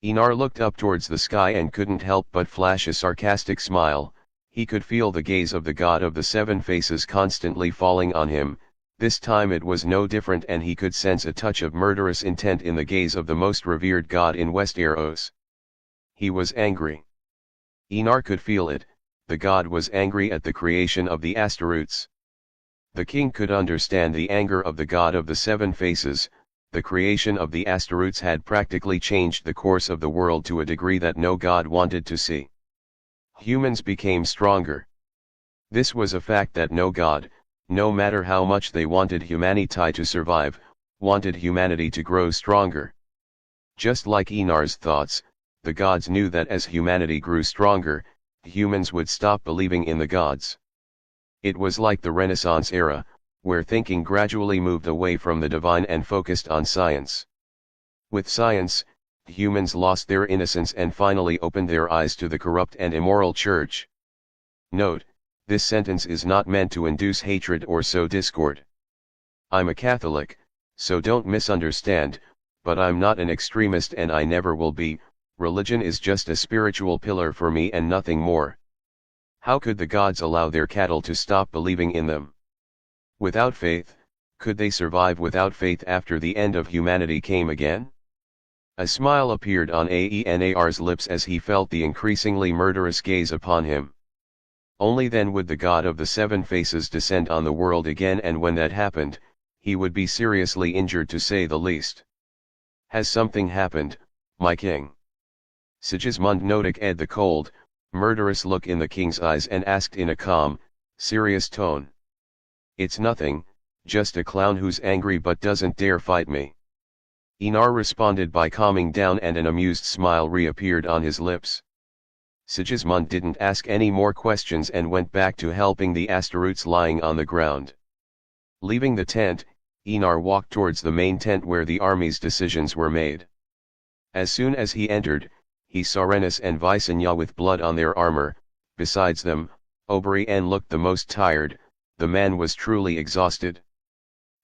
Enar looked up towards the sky and couldn't help but flash a sarcastic smile. He could feel the gaze of the god of the seven faces constantly falling on him. This time it was no different, and he could sense a touch of murderous intent in the gaze of the most revered god in Westeros. He was angry. Enar could feel it, the god was angry at the creation of the Asterots. The king could understand the anger of the god of the seven faces. The creation of the Asterots had practically changed the course of the world to a degree that no god wanted to see. Humans became stronger. This was a fact that no god, no matter how much they wanted humanity to survive, wanted humanity to grow stronger. Just like Enar's thoughts, the gods knew that as humanity grew stronger, humans would stop believing in the gods. It was like the Renaissance era, where thinking gradually moved away from the divine and focused on science. With science, humans lost their innocence and finally opened their eyes to the corrupt and immoral church. Note, this sentence is not meant to induce hatred or sow discord. I'm a Catholic, so don't misunderstand, but I'm not an extremist and I never will be. Religion is just a spiritual pillar for me and nothing more. How could the gods allow their cattle to stop believing in them? Without faith, could they survive without faith after the end of humanity came again? A smile appeared on Aenar's lips as he felt the increasingly murderous gaze upon him. Only then would the god of the seven faces descend on the world again, and when that happened, he would be seriously injured to say the least. Has something happened, my king? Sigismund noticed the cold, murderous look in the king's eyes and asked in a calm, serious tone. It's nothing, just a clown who's angry but doesn't dare fight me. Enar responded by calming down and an amused smile reappeared on his lips. Sigismund didn't ask any more questions and went back to helping the Asterots lying on the ground. Leaving the tent, Enar walked towards the main tent where the army's decisions were made. As soon as he entered, he saw Rhaenys and Visenya with blood on their armor. Besides them, Oberyn looked the most tired. The man was truly exhausted.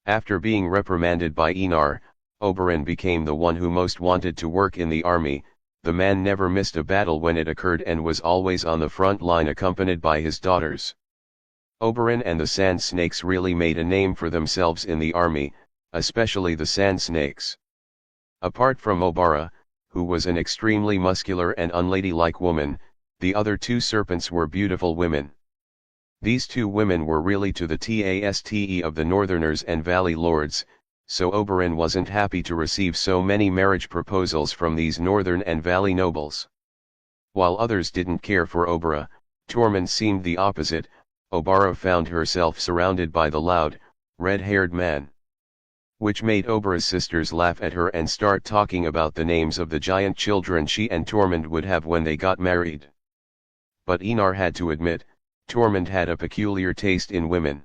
After being reprimanded by Enar, Oberyn became the one who most wanted to work in the army. The man never missed a battle when it occurred and was always on the front line accompanied by his daughters. Oberyn and the Sand Snakes really made a name for themselves in the army, especially the Sand Snakes. Apart from Obara, who was an extremely muscular and unladylike woman, the other two serpents were beautiful women. These two women were really to the taste of the Northerners and Valley Lords, so Oberyn wasn't happy to receive so many marriage proposals from these Northern and Valley nobles. While others didn't care for Obara, Tormund seemed the opposite. Obara found herself surrounded by the loud, red-haired man. Which made Obara's sisters laugh at her and start talking about the names of the giant children she and Tormund would have when they got married. But Enar had to admit, Tormund had a peculiar taste in women.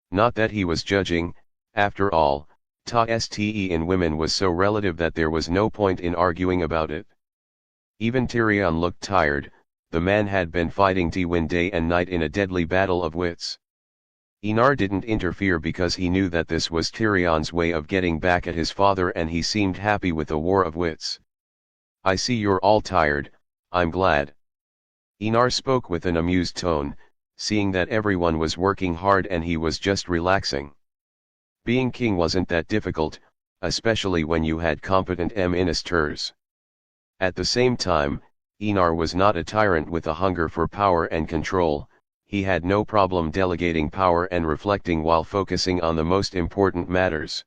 Not that he was judging, after all, taste in women was so relative that there was no point in arguing about it. Even Tyrion looked tired. The man had been fighting Tywin day and night in a deadly battle of wits. Enar didn't interfere because he knew that this was Tyrion's way of getting back at his father, and he seemed happy with a war of wits. I see you're all tired, I'm glad. Enar spoke with an amused tone, seeing that everyone was working hard and he was just relaxing. Being king wasn't that difficult, especially when you had competent ministers. At the same time, Enar was not a tyrant with a hunger for power and control. He had no problem delegating power and reflecting while focusing on the most important matters.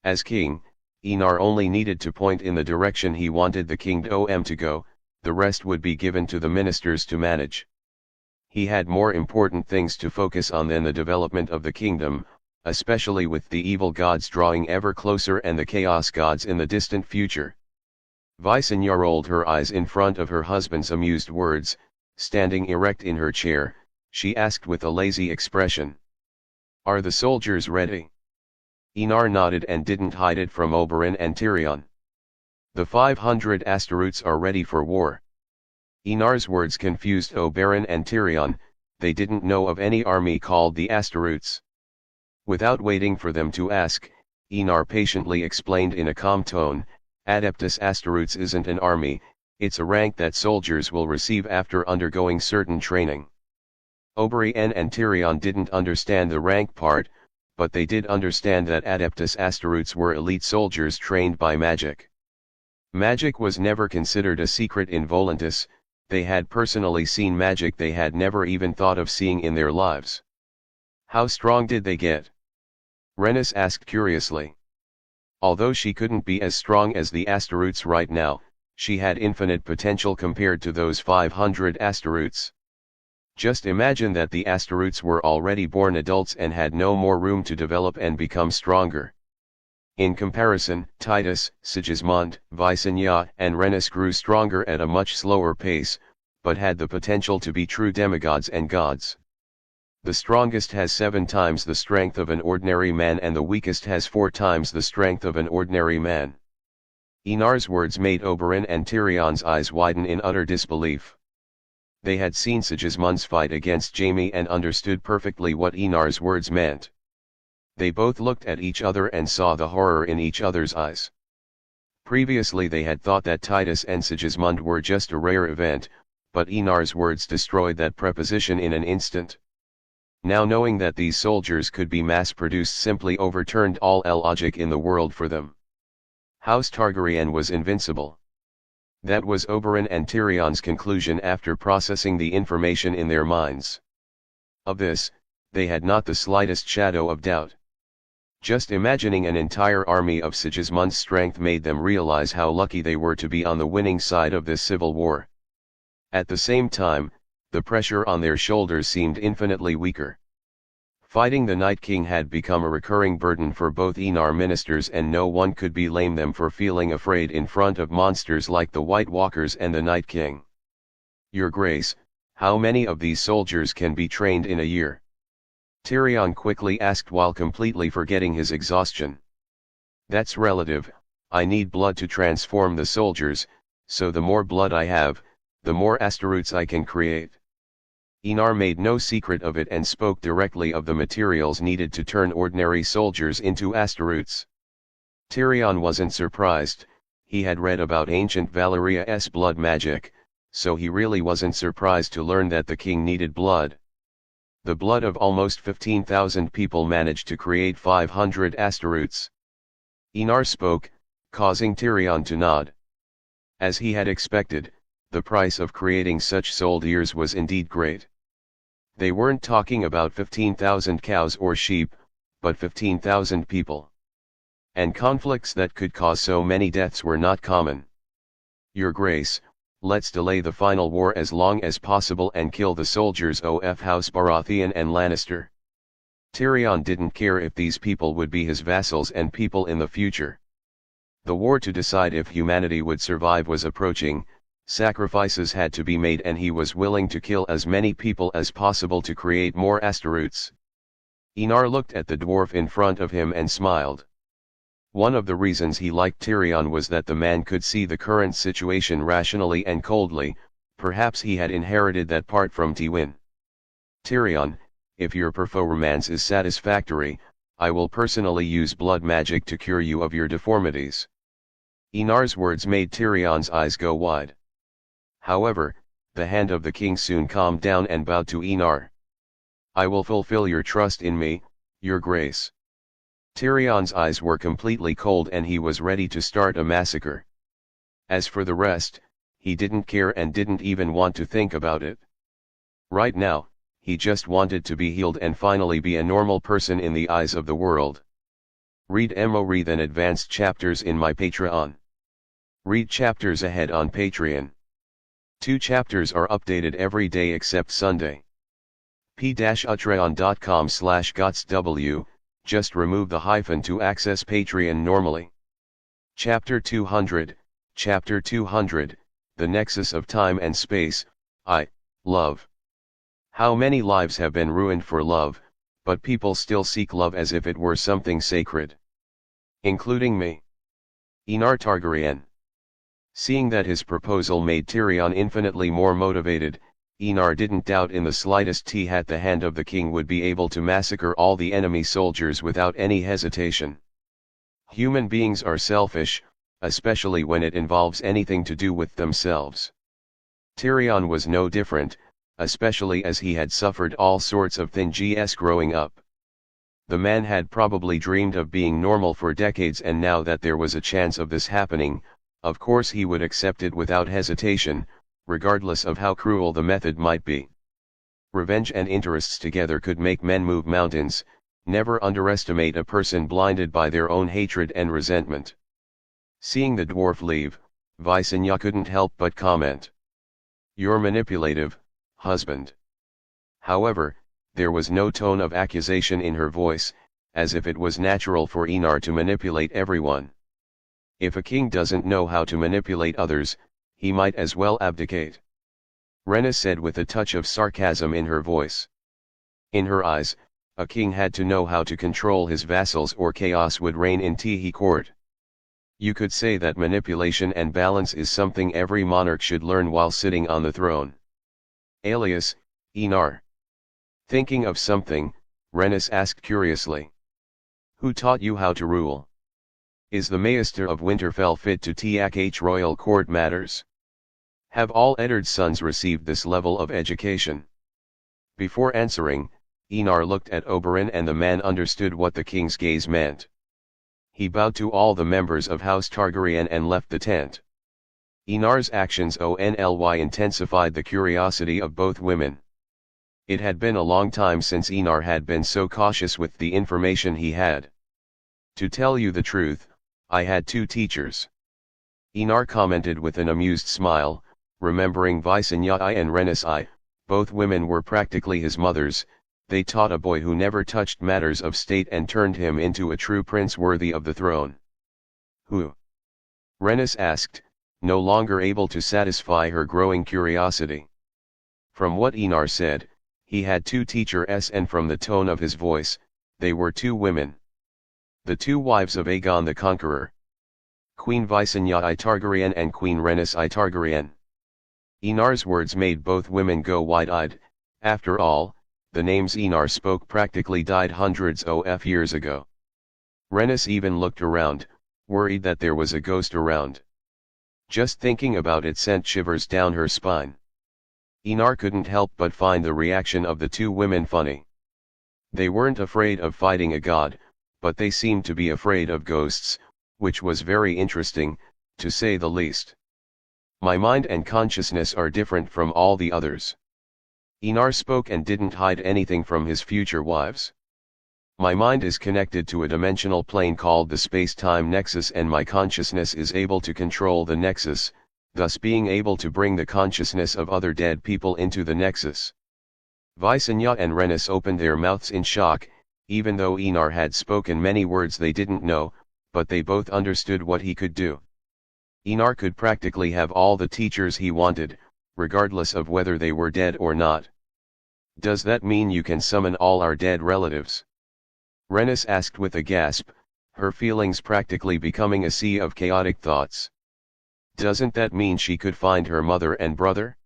As king, Enar only needed to point in the direction he wanted the kingdom to go, the rest would be given to the ministers to manage. He had more important things to focus on than the development of the kingdom, especially with the evil gods drawing ever closer and the chaos gods in the distant future. Visenya rolled her eyes in front of her husband's amused words. Standing erect in her chair, she asked with a lazy expression. Are the soldiers ready? Enar nodded and didn't hide it from Oberyn and Tyrion. The 500 Asterots are ready for war. Enar's words confused Oberyn and Tyrion. They didn't know of any army called the Asteroots. Without waiting for them to ask, Enar patiently explained in a calm tone, Adeptus Asteroots isn't an army, it's a rank that soldiers will receive after undergoing certain training. Oberyn and Tyrion didn't understand the rank part, but they did understand that Adeptus Asteroots were elite soldiers trained by magic. Magic was never considered a secret in Volantis. They had personally seen magic they had never even thought of seeing in their lives. How strong did they get? Rhaenys asked curiously. Although she couldn't be as strong as the Asteroots right now, she had infinite potential compared to those 500 Asteroots. Just imagine that the Asteroots were already born adults and had no more room to develop and become stronger. In comparison, Titus, Sigismund, Visenya, and Rhaenys grew stronger at a much slower pace, but had the potential to be true demigods and gods. The strongest has 7 times the strength of an ordinary man and the weakest has 4 times the strength of an ordinary man. Enar's words made Oberyn and Tyrion's eyes widen in utter disbelief. They had seen Sigismund's fight against Jaime and understood perfectly what Enar's words meant. They both looked at each other and saw the horror in each other's eyes. Previously they had thought that Titus and Sigismund were just a rare event, but Enar's words destroyed that prepossession in an instant. Now knowing that these soldiers could be mass-produced simply overturned all logic in the world for them. House Targaryen was invincible. That was Oberyn and Tyrion's conclusion after processing the information in their minds. Of this, they had not the slightest shadow of doubt. Just imagining an entire army of Sigismund's strength made them realize how lucky they were to be on the winning side of this civil war. At the same time, the pressure on their shoulders seemed infinitely weaker. Fighting the Night King had become a recurring burden for both Enar ministers and no one could blame them for feeling afraid in front of monsters like the White Walkers and the Night King. Your Grace, how many of these soldiers can be trained in a year? Tyrion quickly asked while completely forgetting his exhaustion. That's relative, I need blood to transform the soldiers, so the more blood I have, the more Asteroots I can create. Enar made no secret of it and spoke directly of the materials needed to turn ordinary soldiers into Asteroots. Tyrion wasn't surprised, he had read about ancient Valeria's blood magic, so he really wasn't surprised to learn that the king needed blood. The blood of almost 15,000 people managed to create 500 Asteroots. Enar spoke, causing Tyrion to nod. As he had expected, the price of creating such soldiers was indeed great. They weren't talking about 15,000 cows or sheep, but 15,000 people. And conflicts that could cause so many deaths were not common. Your Grace, let's delay the final war as long as possible and kill the soldiers of House Baratheon and Lannister. Tyrion didn't care if these people would be his vassals and people in the future. The war to decide if humanity would survive was approaching. Sacrifices had to be made and he was willing to kill as many people as possible to create more Asteroots. Enar looked at the dwarf in front of him and smiled. One of the reasons he liked Tyrion was that the man could see the current situation rationally and coldly, perhaps he had inherited that part from Tywin. Tyrion, if your performance is satisfactory, I will personally use blood magic to cure you of your deformities. Enar's words made Tyrion's eyes go wide. However, the hand of the king soon calmed down and bowed to Enar. I will fulfill your trust in me, your grace. Tyrion's eyes were completely cold and he was ready to start a massacre. As for the rest, he didn't care and didn't even want to think about it. Right now, he just wanted to be healed and finally be a normal person in the eyes of the world. Read more than advanced chapters in my Patreon. Read chapters ahead on Patreon. 2 chapters are updated every day except Sunday. p-utreon.com/gotsw, just remove the hyphen to access Patreon normally. Chapter 200, Chapter 200, The Nexus of Time and Space, Love. How many lives have been ruined for love, but people still seek love as if it were something sacred. Including me. Enar Targaryen. Seeing that his proposal made Tyrion infinitely more motivated, Enar didn't doubt in the slightest that the hand of the king would be able to massacre all the enemy soldiers without any hesitation. Human beings are selfish, especially when it involves anything to do with themselves. Tyrion was no different, especially as he had suffered all sorts of things growing up. The man had probably dreamed of being normal for decades, and now that there was a chance of this happening, of course he would accept it without hesitation, regardless of how cruel the method might be. Revenge and interests together could make men move mountains. Never underestimate a person blinded by their own hatred and resentment. Seeing the dwarf leave, Visenya couldn't help but comment. "You're manipulative, husband." However, there was no tone of accusation in her voice, as if it was natural for Enar to manipulate everyone. If a king doesn't know how to manipulate others, he might as well abdicate. Rena said with a touch of sarcasm in her voice. In her eyes, a king had to know how to control his vassals or chaos would reign in Tehe court. You could say that manipulation and balance is something every monarch should learn while sitting on the throne. Alias, Enar. Thinking of something, Renus asked curiously. "Who taught you how to rule? Is the Maester of Winterfell fit to th royal court matters? Have all Eddard's sons received this level of education?" Before answering, Enar looked at Oberyn, and the man understood what the king's gaze meant. He bowed to all the members of House Targaryen and left the tent. Enar's actions only intensified the curiosity of both women. It had been a long time since Enar had been so cautious with the information he had. "To tell you the truth, I had 2 teachers." Enar commented with an amused smile, remembering Visenya and Rhaenys I. Both women were practically his mothers. They taught a boy who never touched matters of state and turned him into a true prince worthy of the throne. "Who?" Rhaenys asked, no longer able to satisfy her growing curiosity. From what Enar said, he had 2 teachers, and from the tone of his voice, they were 2 women. The 2 wives of Aegon the Conqueror. Queen Visenya I Targaryen and Queen Rhaenys I Targaryen. Enar's words made both women go wide-eyed. After all, the names Enar spoke practically died hundreds of years ago. Rhaenys even looked around, worried that there was a ghost around. Just thinking about it sent shivers down her spine. Enar couldn't help but find the reaction of the 2 women funny. They weren't afraid of fighting a god, but they seemed to be afraid of ghosts, which was very interesting, to say the least. "My mind and consciousness are different from all the others." Enar spoke and didn't hide anything from his future wives. "My mind is connected to a dimensional plane called the space-time nexus, and my consciousness is able to control the nexus, thus being able to bring the consciousness of other dead people into the nexus." Visenya and Rhaenys opened their mouths in shock, even though Enar had spoken many words they didn't know, but they both understood what he could do. Enar could practically have all the teachers he wanted, regardless of whether they were dead or not. "Does that mean you can summon all our dead relatives?" Rhaenys asked with a gasp, her feelings practically becoming a sea of chaotic thoughts. "Doesn't that mean she could find her mother and brother?"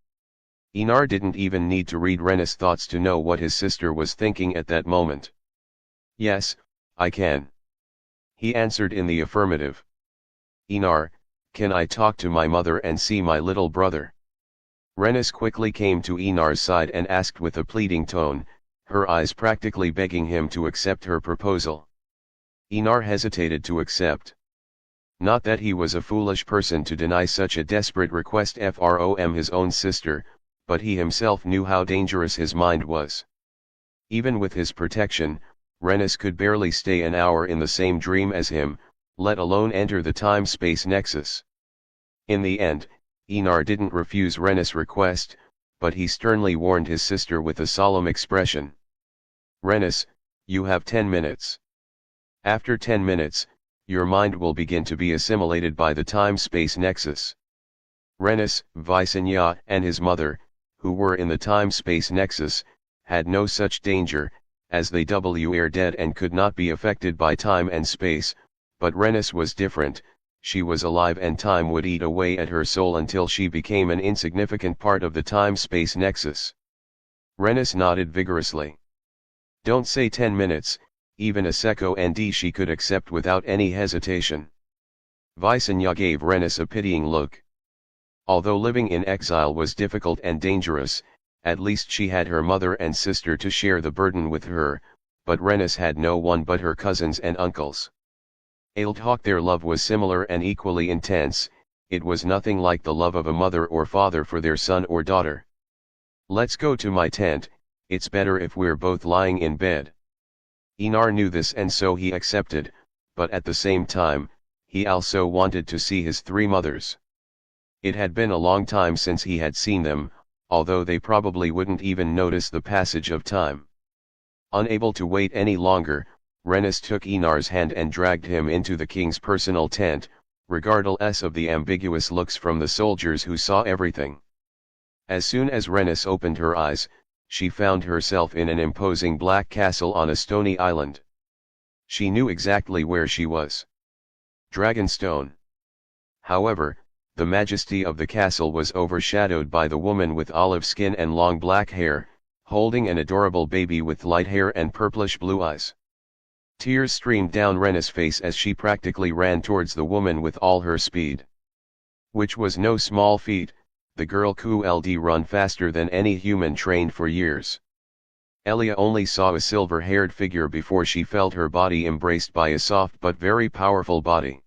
Enar didn't even need to read Rhaenys' thoughts to know what his sister was thinking at that moment. "Yes, I can." He answered in the affirmative. "Enar, can I talk to my mother and see my little brother?" Rhaenys quickly came to Enar's side and asked with a pleading tone, her eyes practically begging him to accept her proposal. Enar hesitated to accept. Not that he was a foolish person to deny such a desperate request from his own sister, but he himself knew how dangerous his mind was. Even with his protection, Rhaenys could barely stay an hour in the same dream as him, let alone enter the time-space nexus. In the end, Enar didn't refuse Rhaenys' request, but he sternly warned his sister with a solemn expression. "Rhaenys, you have 10 minutes. After 10 minutes, your mind will begin to be assimilated by the time-space nexus." Rhaenys, Visenya, and his mother, who were in the time-space nexus, had no such danger, as they were dead and could not be affected by time and space, but Rhaenys was different. she was alive and time would eat away at her soul until she became an insignificant part of the time-space nexus. Rhaenys nodded vigorously. Don't say 10 minutes, even a second she could accept without any hesitation. Visenya gave Rhaenys a pitying look. Although living in exile was difficult and dangerous, at least she had her mother and sister to share the burden with her, but Rhaenys had no one but her cousins and uncles. Although their love was similar and equally intense, it was nothing like the love of a mother or father for their son or daughter. Let's go to my tent, it's better if we're both lying in bed. Enar knew this and so he accepted, but at the same time, he also wanted to see his three mothers. It had been a long time since he had seen them, although they probably wouldn't even notice the passage of time. Unable to wait any longer, Rhaenys took Enar's hand and dragged him into the king's personal tent, regardless of the ambiguous looks from the soldiers who saw everything. As soon as Rhaenys opened her eyes, she found herself in an imposing black castle on a stony island. She knew exactly where she was. Dragonstone. However, the majesty of the castle was overshadowed by the woman with olive skin and long black hair, holding an adorable baby with light hair and purplish blue eyes. Tears streamed down Rhaenys' face as she practically ran towards the woman with all her speed. Which was no small feat, the girl could run faster than any human trained for years. Elia only saw a silver-haired figure before she felt her body embraced by a soft but very powerful body.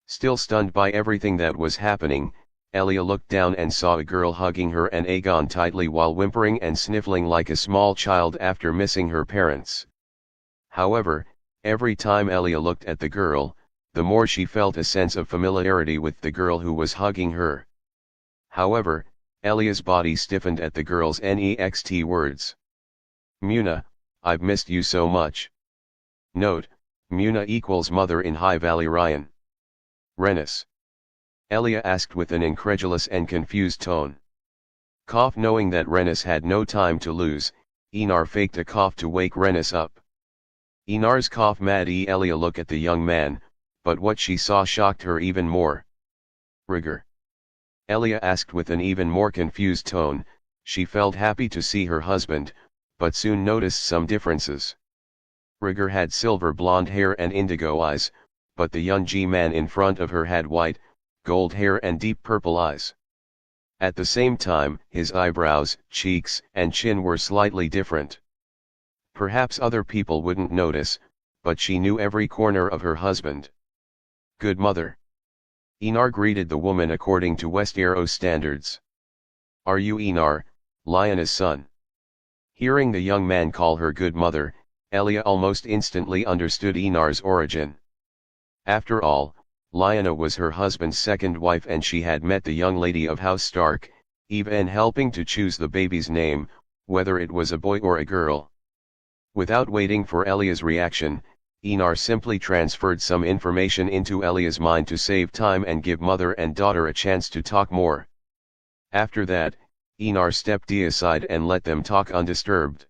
Still stunned by everything that was happening, Elia looked down and saw a girl hugging her and Aegon tightly while whimpering and sniffling like a small child after missing her parents. However, every time Elia looked at the girl, the more she felt a sense of familiarity with the girl who was hugging her. However, Elia's body stiffened at the girl's next words. Muna, I've missed you so much. Note, Muna equals mother in High Valyrian. Rhaenys. Elia asked with an incredulous and confused tone. Cough. Knowing that Rhaenys had no time to lose, Enar faked a cough to wake Rhaenys up. Enar's cough made Elia look at the young man, but what she saw shocked her even more. Rigor. Elia asked with an even more confused tone. She felt happy to see her husband, but soon noticed some differences. Rigor had silver blonde hair and indigo eyes, but the young man in front of her had white, gold hair and deep purple eyes. At the same time, his eyebrows, cheeks, and chin were slightly different. Perhaps other people wouldn't notice, but she knew every corner of her husband. Good mother. Enar greeted the woman according to Westeros standards. Are you Enar, Lyanna's son? Hearing the young man call her good mother, Elia almost instantly understood Enar's origin. After all, Lyanna was her husband's second wife and she had met the young lady of House Stark, even helping to choose the baby's name, whether it was a boy or a girl. Without waiting for Elia's reaction, Enar simply transferred some information into Elia's mind to save time and give mother and daughter a chance to talk more. After that, Enar stepped aside and let them talk undisturbed.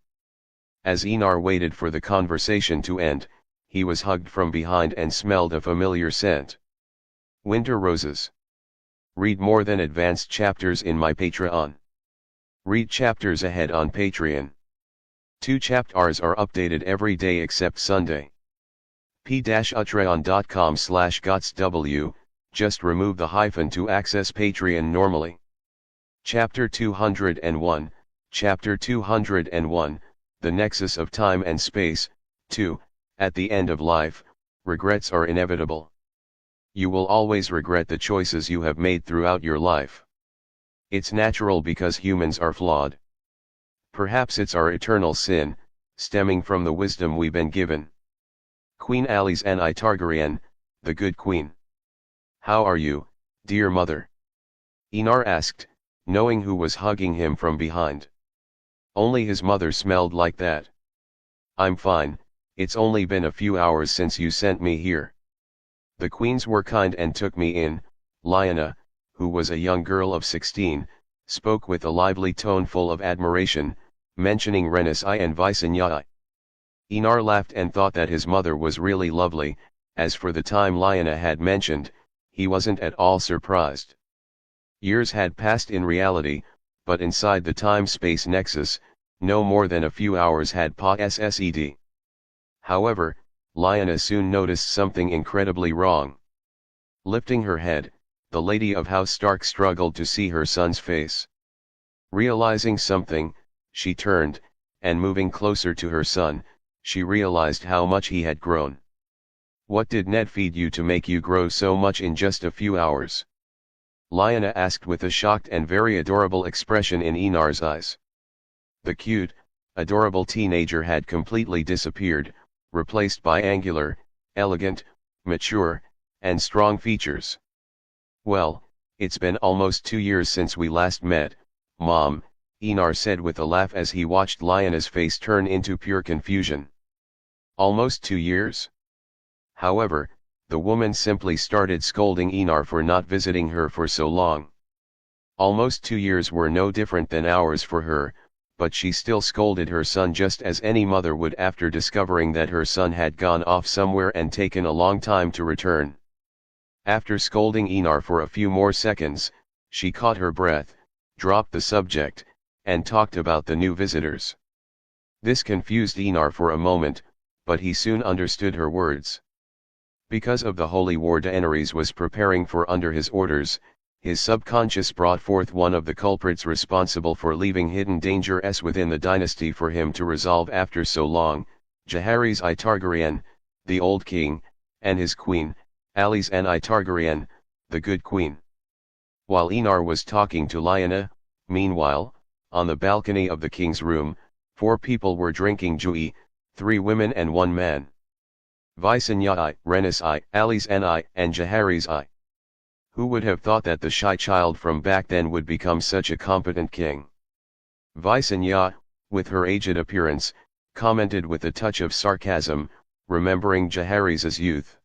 As Enar waited for the conversation to end, he was hugged from behind and smelled a familiar scent. Winter roses. Read more than advanced chapters in my Patreon. Read chapters ahead on Patreon. 2 chapters are updated every day except Sunday. p-utreon.com/gotsw, just remove the hyphen to access Patreon normally. Chapter 201, Chapter 201, The Nexus of Time and Space, 2, At the end of life, regrets are inevitable. You will always regret the choices you have made throughout your life. It's natural because humans are flawed. Perhaps it's our eternal sin, stemming from the wisdom we've been given. Queen Alis Anai Targaryen, the good queen. How are you, dear mother? Enar asked, knowing who was hugging him from behind. Only his mother smelled like that. I'm fine, it's only been a few hours since you sent me here. The queens were kind and took me in. Lyanna, who was a young girl of 16, spoke with a lively tone full of admiration, mentioning Rhaenys I and Visenya I. Enar laughed and thought that his mother was really lovely. As for the time Lyanna had mentioned, He wasn't at all surprised. Years had passed in reality, but inside the time-space nexus, no more than a few hours had passed. However, Lyanna soon noticed something incredibly wrong. Lifting her head, the Lady of House Stark struggled to see her son's face. Realizing something, she turned, and moving closer to her son, she realized how much he had grown. "What did Ned feed you to make you grow so much in just a few hours?" Lyanna asked with a shocked and very adorable expression in Enar's eyes. The cute, adorable teenager had completely disappeared, replaced by angular, elegant, mature, and strong features. "Well, it's been almost 2 years since we last met, Mom," Enar said with a laugh as he watched Lyanna's face turn into pure confusion. "Almost 2 years?" However, the woman simply started scolding Enar for not visiting her for so long. Almost 2 years were no different than hours for her, but she still scolded her son just as any mother would after discovering that her son had gone off somewhere and taken a long time to return. After scolding Enar for a few more seconds, she caught her breath, dropped the subject, and talked about the new visitors. This confused Enar for a moment, but he soon understood her words. Because of the holy war Daenerys was preparing for under his orders, his subconscious brought forth one of the culprits responsible for leaving hidden dangers within the dynasty for him to resolve after so long, Jaehaerys I Targaryen, the old king, and his queen, Alysanne I Targaryen, the good queen. While Enar was talking to Lyanna, meanwhile, on the balcony of the king's room, 4 people were drinking jui, 3 women and 1 man. Visenya I, Rhaenys I, Alysanne I, and Jaehaerys I. Who would have thought that the shy child from back then would become such a competent king? Visenya, with her aged appearance, commented with a touch of sarcasm, remembering Jaehaerys' youth.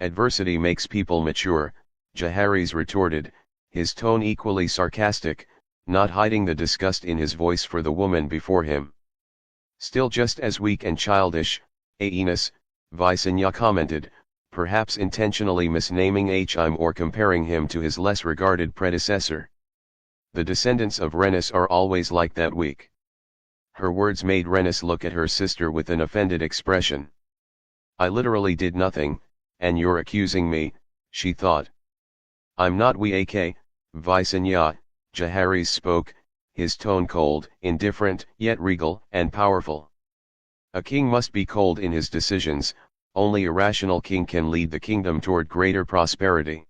"Adversity makes people mature," Jaehaerys retorted, his tone equally sarcastic, not hiding the disgust in his voice for the woman before him. "Still just as weak and childish, Aenys," Visenya commented, perhaps intentionally misnaming Him or comparing him to his less regarded predecessor. "The descendants of Rhaenys are always like that, weak." Her words made Rhaenys look at her sister with an offended expression. "I literally did nothing, and you're accusing me," she thought. "I'm not weak, Visenya," Jaehaerys spoke, his tone cold, indifferent, yet regal and powerful. "A king must be cold in his decisions. Only a rational king can lead the kingdom toward greater prosperity.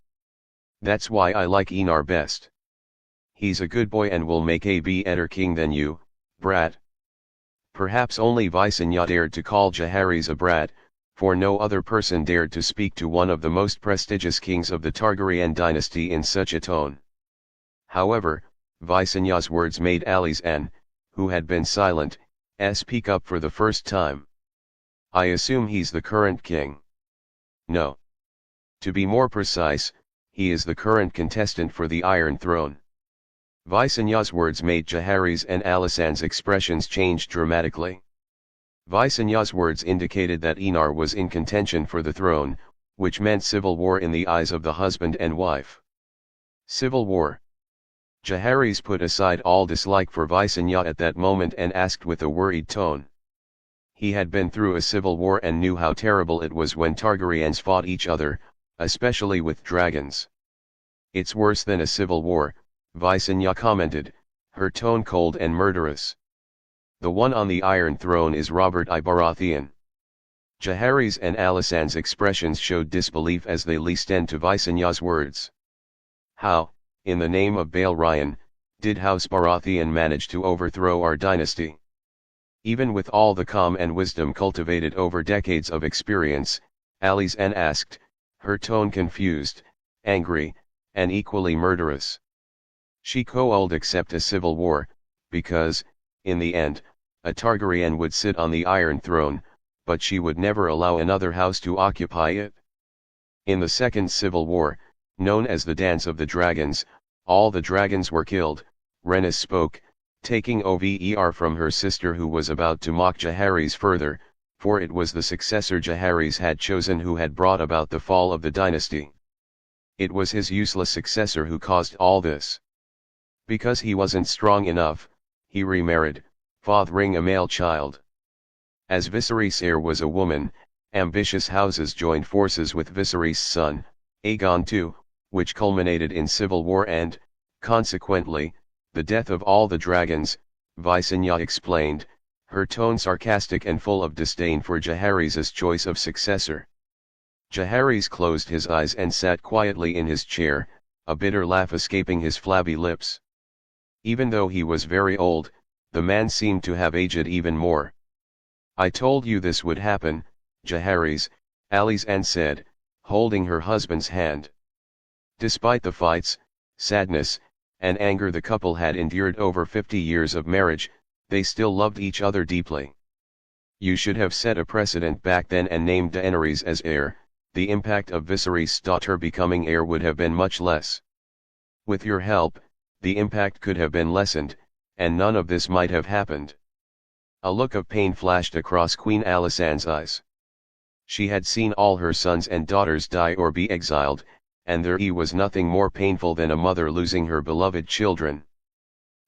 That's why I like Enar best. He's a good boy and will make a better king than you, brat." Perhaps only Visenya dared to call Jaehaerys a brat, for no other person dared to speak to one of the most prestigious kings of the Targaryen dynasty in such a tone. However, Visenya's words made Alysanne, who had been silent, speak up for the first time. "I assume he's the current king." "No. To be more precise, he is the current contestant for the Iron Throne." Visenya's words made Jaehaerys and Alysanne's expressions change dramatically. Visenya's words indicated that Enar was in contention for the throne, which meant civil war in the eyes of the husband and wife. Civil war. Jaehaerys put aside all dislike for Visenya at that moment and asked with a worried tone. He had been through a civil war and knew how terrible it was when Targaryens fought each other, especially with dragons. "It's worse than a civil war," Visenya commented, her tone cold and murderous. "The one on the Iron Throne is Robert I Baratheon." Jaehaerys and Alysanne's expressions showed disbelief as they listened to Visenya's words. "How, in the name of Bael Ryan, did House Baratheon manage to overthrow our dynasty?" Even with all the calm and wisdom cultivated over decades of experience, Alysanne asked, her tone confused, angry, and equally murderous. She could accept a civil war, because, in the end, a Targaryen would sit on the Iron Throne, but she would never allow another house to occupy it. In the Second Civil War, known as the Dance of the Dragons, all the dragons were killed, Rhaenys spoke, taking over from her sister who was about to mock Jaehaerys further, for it was the successor Jaehaerys had chosen who had brought about the fall of the dynasty. It was his useless successor who caused all this. Because he wasn't strong enough, he remarried, fathering a male child. As Viserys' heir was a woman, ambitious houses joined forces with Viserys' son, Aegon II, which culminated in civil war and, consequently, the death of all the dragons, Visenya explained, her tone sarcastic and full of disdain for Jaehaerys' choice of successor. Jaehaerys closed his eyes and sat quietly in his chair, a bitter laugh escaping his flabby lips. Even though he was very old, the man seemed to have aged even more. I told you this would happen, Jaehaerys, Alysanne said, holding her husband's hand. Despite the fights, sadness, and anger the couple had endured over 50 years of marriage, they still loved each other deeply. You should have set a precedent back then and named Daenerys as heir. The impact of Viserys' daughter becoming heir would have been much less. With your help, the impact could have been lessened, and none of this might have happened. A look of pain flashed across Queen Alysanne's eyes. She had seen all her sons and daughters die or be exiled, and there was nothing more painful than a mother losing her beloved children.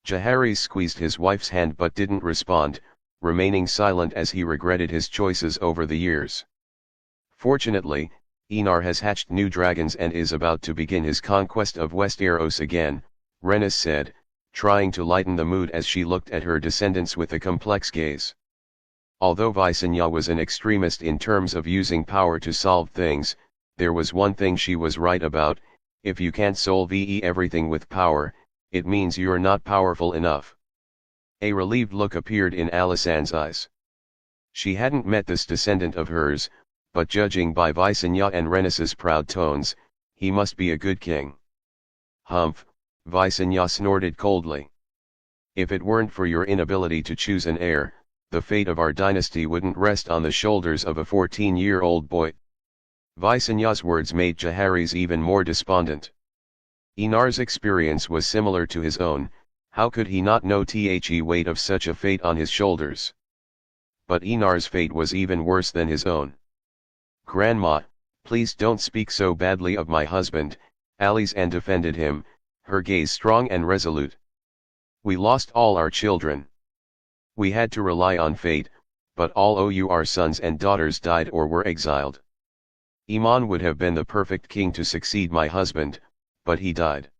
Jaehaerys squeezed his wife's hand but didn't respond, remaining silent as he regretted his choices over the years. Fortunately, Enar has hatched new dragons and is about to begin his conquest of Westeros again, Rhaenys said, trying to lighten the mood as she looked at her descendants with a complex gaze. Although Visenya was an extremist in terms of using power to solve things, there was one thing she was right about: if you can't solve everything with power, it means you're not powerful enough. A relieved look appeared in Alysanne's eyes. She hadn't met this descendant of hers, but judging by Visenya and Rhaenys's proud tones, he must be a good king. Humph, Visenya snorted coldly. If it weren't for your inability to choose an heir, the fate of our dynasty wouldn't rest on the shoulders of a 14-year-old boy. Visenya's words made Jaehaerys even more despondent. Enar's experience was similar to his own. How could he not know the weight of such a fate on his shoulders? But Enar's fate was even worse than his own. Grandma, please don't speak so badly of my husband, Alysanne defended him, her gaze strong and resolute. We lost all our children. We had to rely on fate, but all our sons and daughters died or were exiled. Aemon would have been the perfect king to succeed my husband, but he died.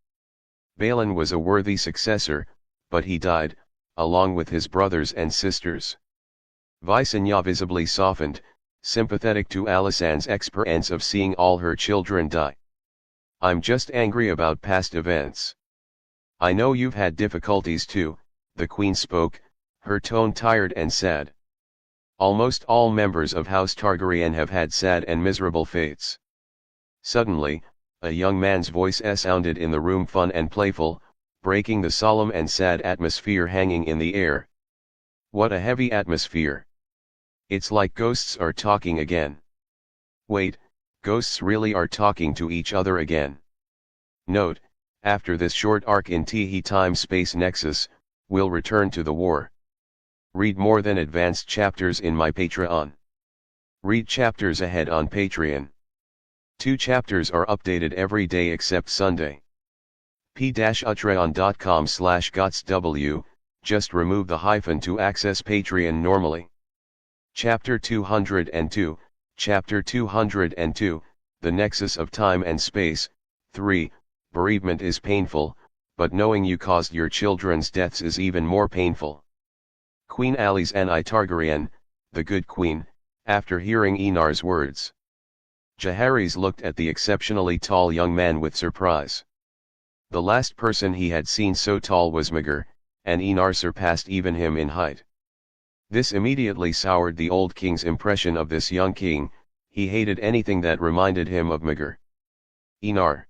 Balon was a worthy successor, but he died, along with his brothers and sisters. Visenya visibly softened, sympathetic to Alysanne's experience of seeing all her children die. I'm just angry about past events. I know you've had difficulties too, the queen spoke, her tone tired and sad. Almost all members of House Targaryen have had sad and miserable fates. Suddenly, a young man's voice sounded in the room, fun and playful, breaking the solemn and sad atmosphere hanging in the air. What a heavy atmosphere. It's like ghosts are talking again. Wait, ghosts really are talking to each other again. Note, after this short arc in the time-space nexus, we'll return to the war. Read more than advanced chapters in my Patreon. Read chapters ahead on Patreon. 2 chapters are updated every day except Sunday. p-utreon.com/gotsw, just remove the hyphen to access Patreon normally. Chapter 202, Chapter 202, The Nexus of Time and Space, 3, Bereavement is painful, but knowing you caused your children's deaths is even more painful. Queen Alysanne Targaryen, the good queen, after hearing Enar's words. Jaehaerys looked at the exceptionally tall young man with surprise. The last person he had seen so tall was Maegor, and Enar surpassed even him in height. This immediately soured the old king's impression of this young king. He hated anything that reminded him of Maegor. Enar!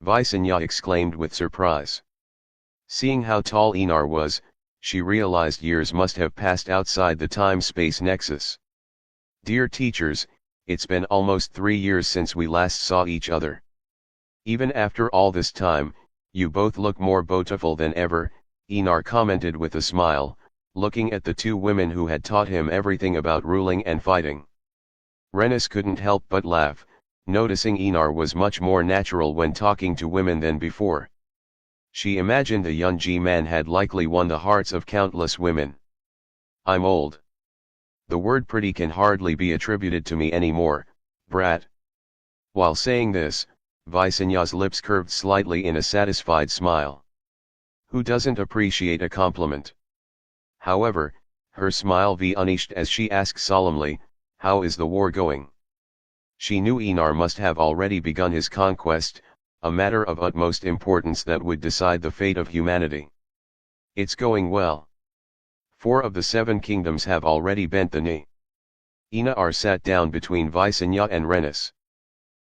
Visenya exclaimed with surprise. Seeing how tall Enar was, she realized years must have passed outside the time-space nexus. Dear teachers, it's been almost 3 years since we last saw each other. Even after all this time, you both look more beautiful than ever, Enar commented with a smile, looking at the 2 women who had taught him everything about ruling and fighting. Rhaenys couldn't help but laugh, noticing Enar was much more natural when talking to women than before. She imagined the young G-man had likely won the hearts of countless women. I'm old. The word pretty can hardly be attributed to me anymore, brat. While saying this, Visenya's lips curved slightly in a satisfied smile. Who doesn't appreciate a compliment? However, her smile vanished as she asked solemnly, how is the war going? She knew Enar must have already begun his conquest, a matter of utmost importance that would decide the fate of humanity. It's going well. 4 of the 7 kingdoms have already bent the knee. Enar sat down between Visenya and Renis.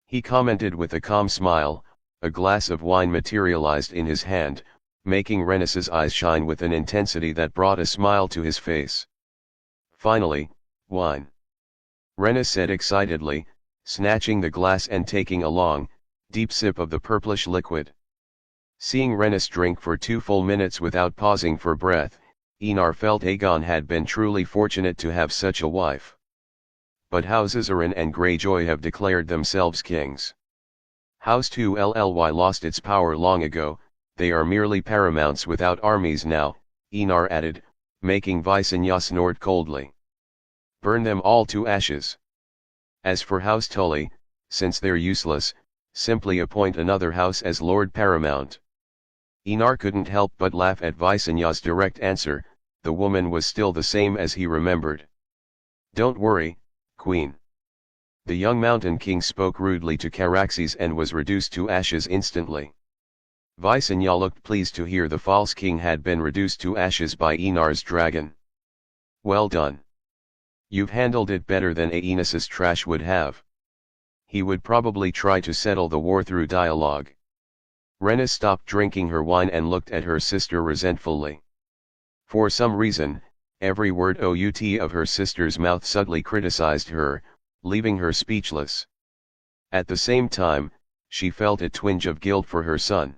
He commented with a calm smile, a glass of wine materialized in his hand, making Renis's eyes shine with an intensity that brought a smile to his face. Finally, wine. Renis said excitedly, snatching the glass and taking a long, deep sip of the purplish liquid. Seeing Renis drink for 2 full minutes without pausing for breath, Enar felt Aegon had been truly fortunate to have such a wife. But Houses Arryn and Greyjoy have declared themselves kings. House 2LLY lost its power long ago, they are merely paramounts without armies now, Enar added, making Visenya snort coldly. Burn them all to ashes. As for House Tully, since they're useless, simply appoint another house as Lord Paramount. Enar couldn't help but laugh at Visenya's direct answer, the woman was still the same as he remembered. Don't worry, Queen. The young Mountain King spoke rudely to Caraxes and was reduced to ashes instantly. Visenya looked pleased to hear the false king had been reduced to ashes by Enar's dragon. Well done. You've handled it better than Aenes's trash would have. He would probably try to settle the war through dialogue. Renis stopped drinking her wine and looked at her sister resentfully. For some reason, every word out of her sister's mouth subtly criticized her, leaving her speechless. At the same time, she felt a twinge of guilt for her son.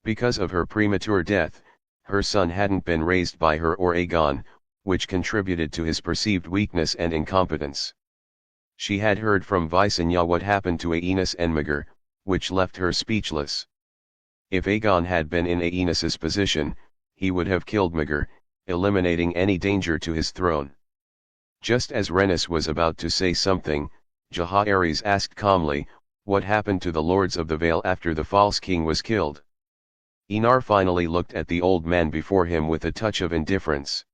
Because of her premature death, her son hadn't been raised by her or Aegon, which contributed to his perceived weakness and incompetence. She had heard from Visenya what happened to Aenys and Maegor, which left her speechless. If Aegon had been in Aenys's position, he would have killed Maegor, eliminating any danger to his throne. Just as Renis was about to say something, Jaehaerys asked calmly, what happened to the Lords of the Vale after the false king was killed? Enar finally looked at the old man before him with a touch of indifference.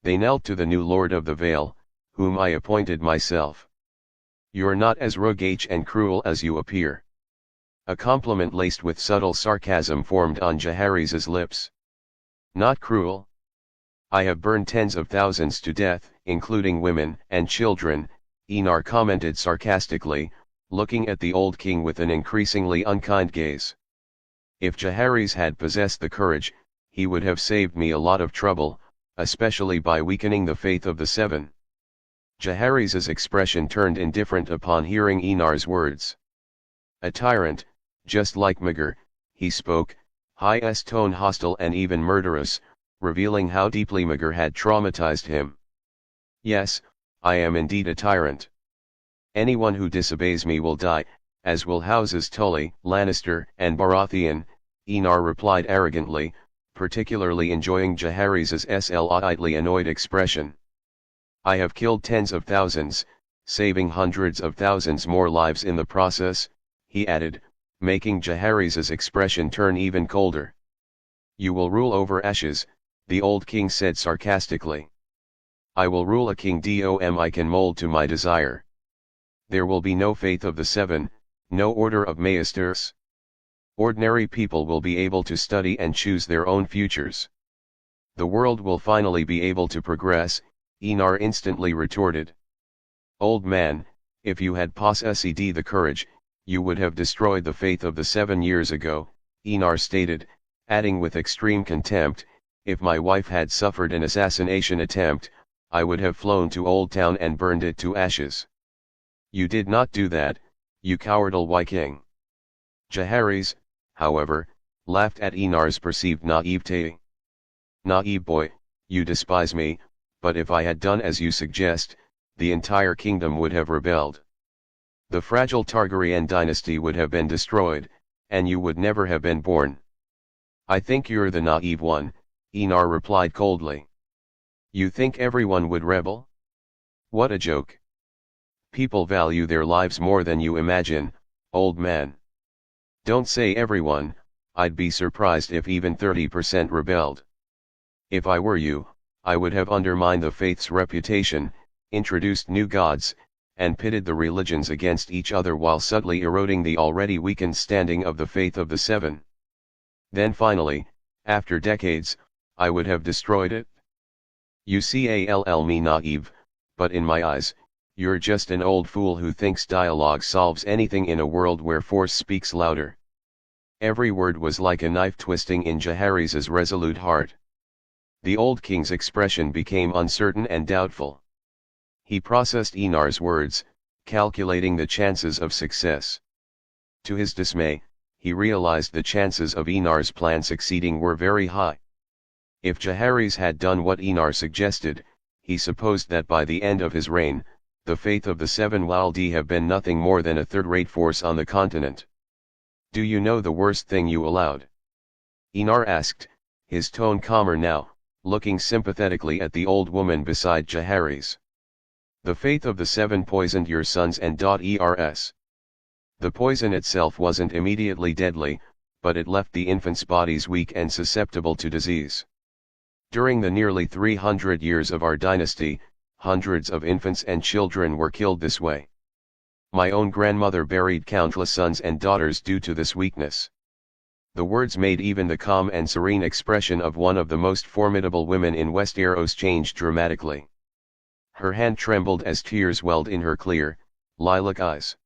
They knelt to the new Lord of the Vale, whom I appointed myself. You're not as roguish and cruel as you appear. A compliment laced with subtle sarcasm formed on Jaehaerys' lips. Not cruel? I have burned tens of thousands to death, including women and children, Enar commented sarcastically, looking at the old king with an increasingly unkind gaze. If Jaehaerys had possessed the courage, he would have saved me a lot of trouble, especially by weakening the faith of the 7. Jaehaerys' expression turned indifferent upon hearing Enar's words. A tyrant, just like Maegor, he spoke, high tone hostile and even murderous, revealing how deeply Maegor had traumatized him. Yes, I am indeed a tyrant. Anyone who disobeys me will die, as will Houses Tully, Lannister, and Baratheon, Enar replied arrogantly, particularly enjoying Jaehaerys' slightly annoyed expression. I have killed tens of thousands, saving hundreds of thousands more lives in the process, he added, making Jaehaerys' expression turn even colder. You will rule over ashes, the old king said sarcastically. I will rule a kingdom I can mold to my desire. There will be no faith of the 7, no order of maesters. Ordinary people will be able to study and choose their own futures. The world will finally be able to progress, Enar instantly retorted. Old man, if you had possessed the courage, you would have destroyed the faith of the 7 years ago, Enar stated, adding with extreme contempt, if my wife had suffered an assassination attempt, I would have flown to Old Town and burned it to ashes. You did not do that, you cowardly Viking. Jaehaerys, however, laughed at Enar's perceived naivete. Naive boy, you despise me, but if I had done as you suggest, the entire kingdom would have rebelled. The fragile Targaryen dynasty would have been destroyed, and you would never have been born. I think you're the naive one, Enar replied coldly. You think everyone would rebel? What a joke. People value their lives more than you imagine, old man. Don't say everyone, I'd be surprised if even 30% rebelled. If I were you, I would have undermined the faith's reputation, introduced new gods, and pitted the religions against each other while subtly eroding the already weakened standing of the faith of the seven. Then finally, after decades, I would have destroyed it. You call me naive, but in my eyes, you're just an old fool who thinks dialogue solves anything in a world where force speaks louder. Every word was like a knife twisting in Jaehaerys' resolute heart. The old king's expression became uncertain and doubtful. He processed Enar's words, calculating the chances of success. To his dismay, he realized the chances of Enar's plan succeeding were very high. If Jaehaerys had done what Enar suggested, he supposed that by the end of his reign, the faith of the seven would have been nothing more than a third-rate force on the continent. Do you know the worst thing you allowed? Enar asked, his tone calmer now, looking sympathetically at the old woman beside Jaehaerys. The faith of the seven poisoned your sons and daughters. The poison itself wasn't immediately deadly, but it left the infants' bodies weak and susceptible to disease. During the nearly 300 years of our dynasty, hundreds of infants and children were killed this way. My own grandmother buried countless sons and daughters due to this weakness. The words made even the calm and serene expression of one of the most formidable women in Westeros change dramatically. Her hand trembled as tears welled in her clear, lilac eyes.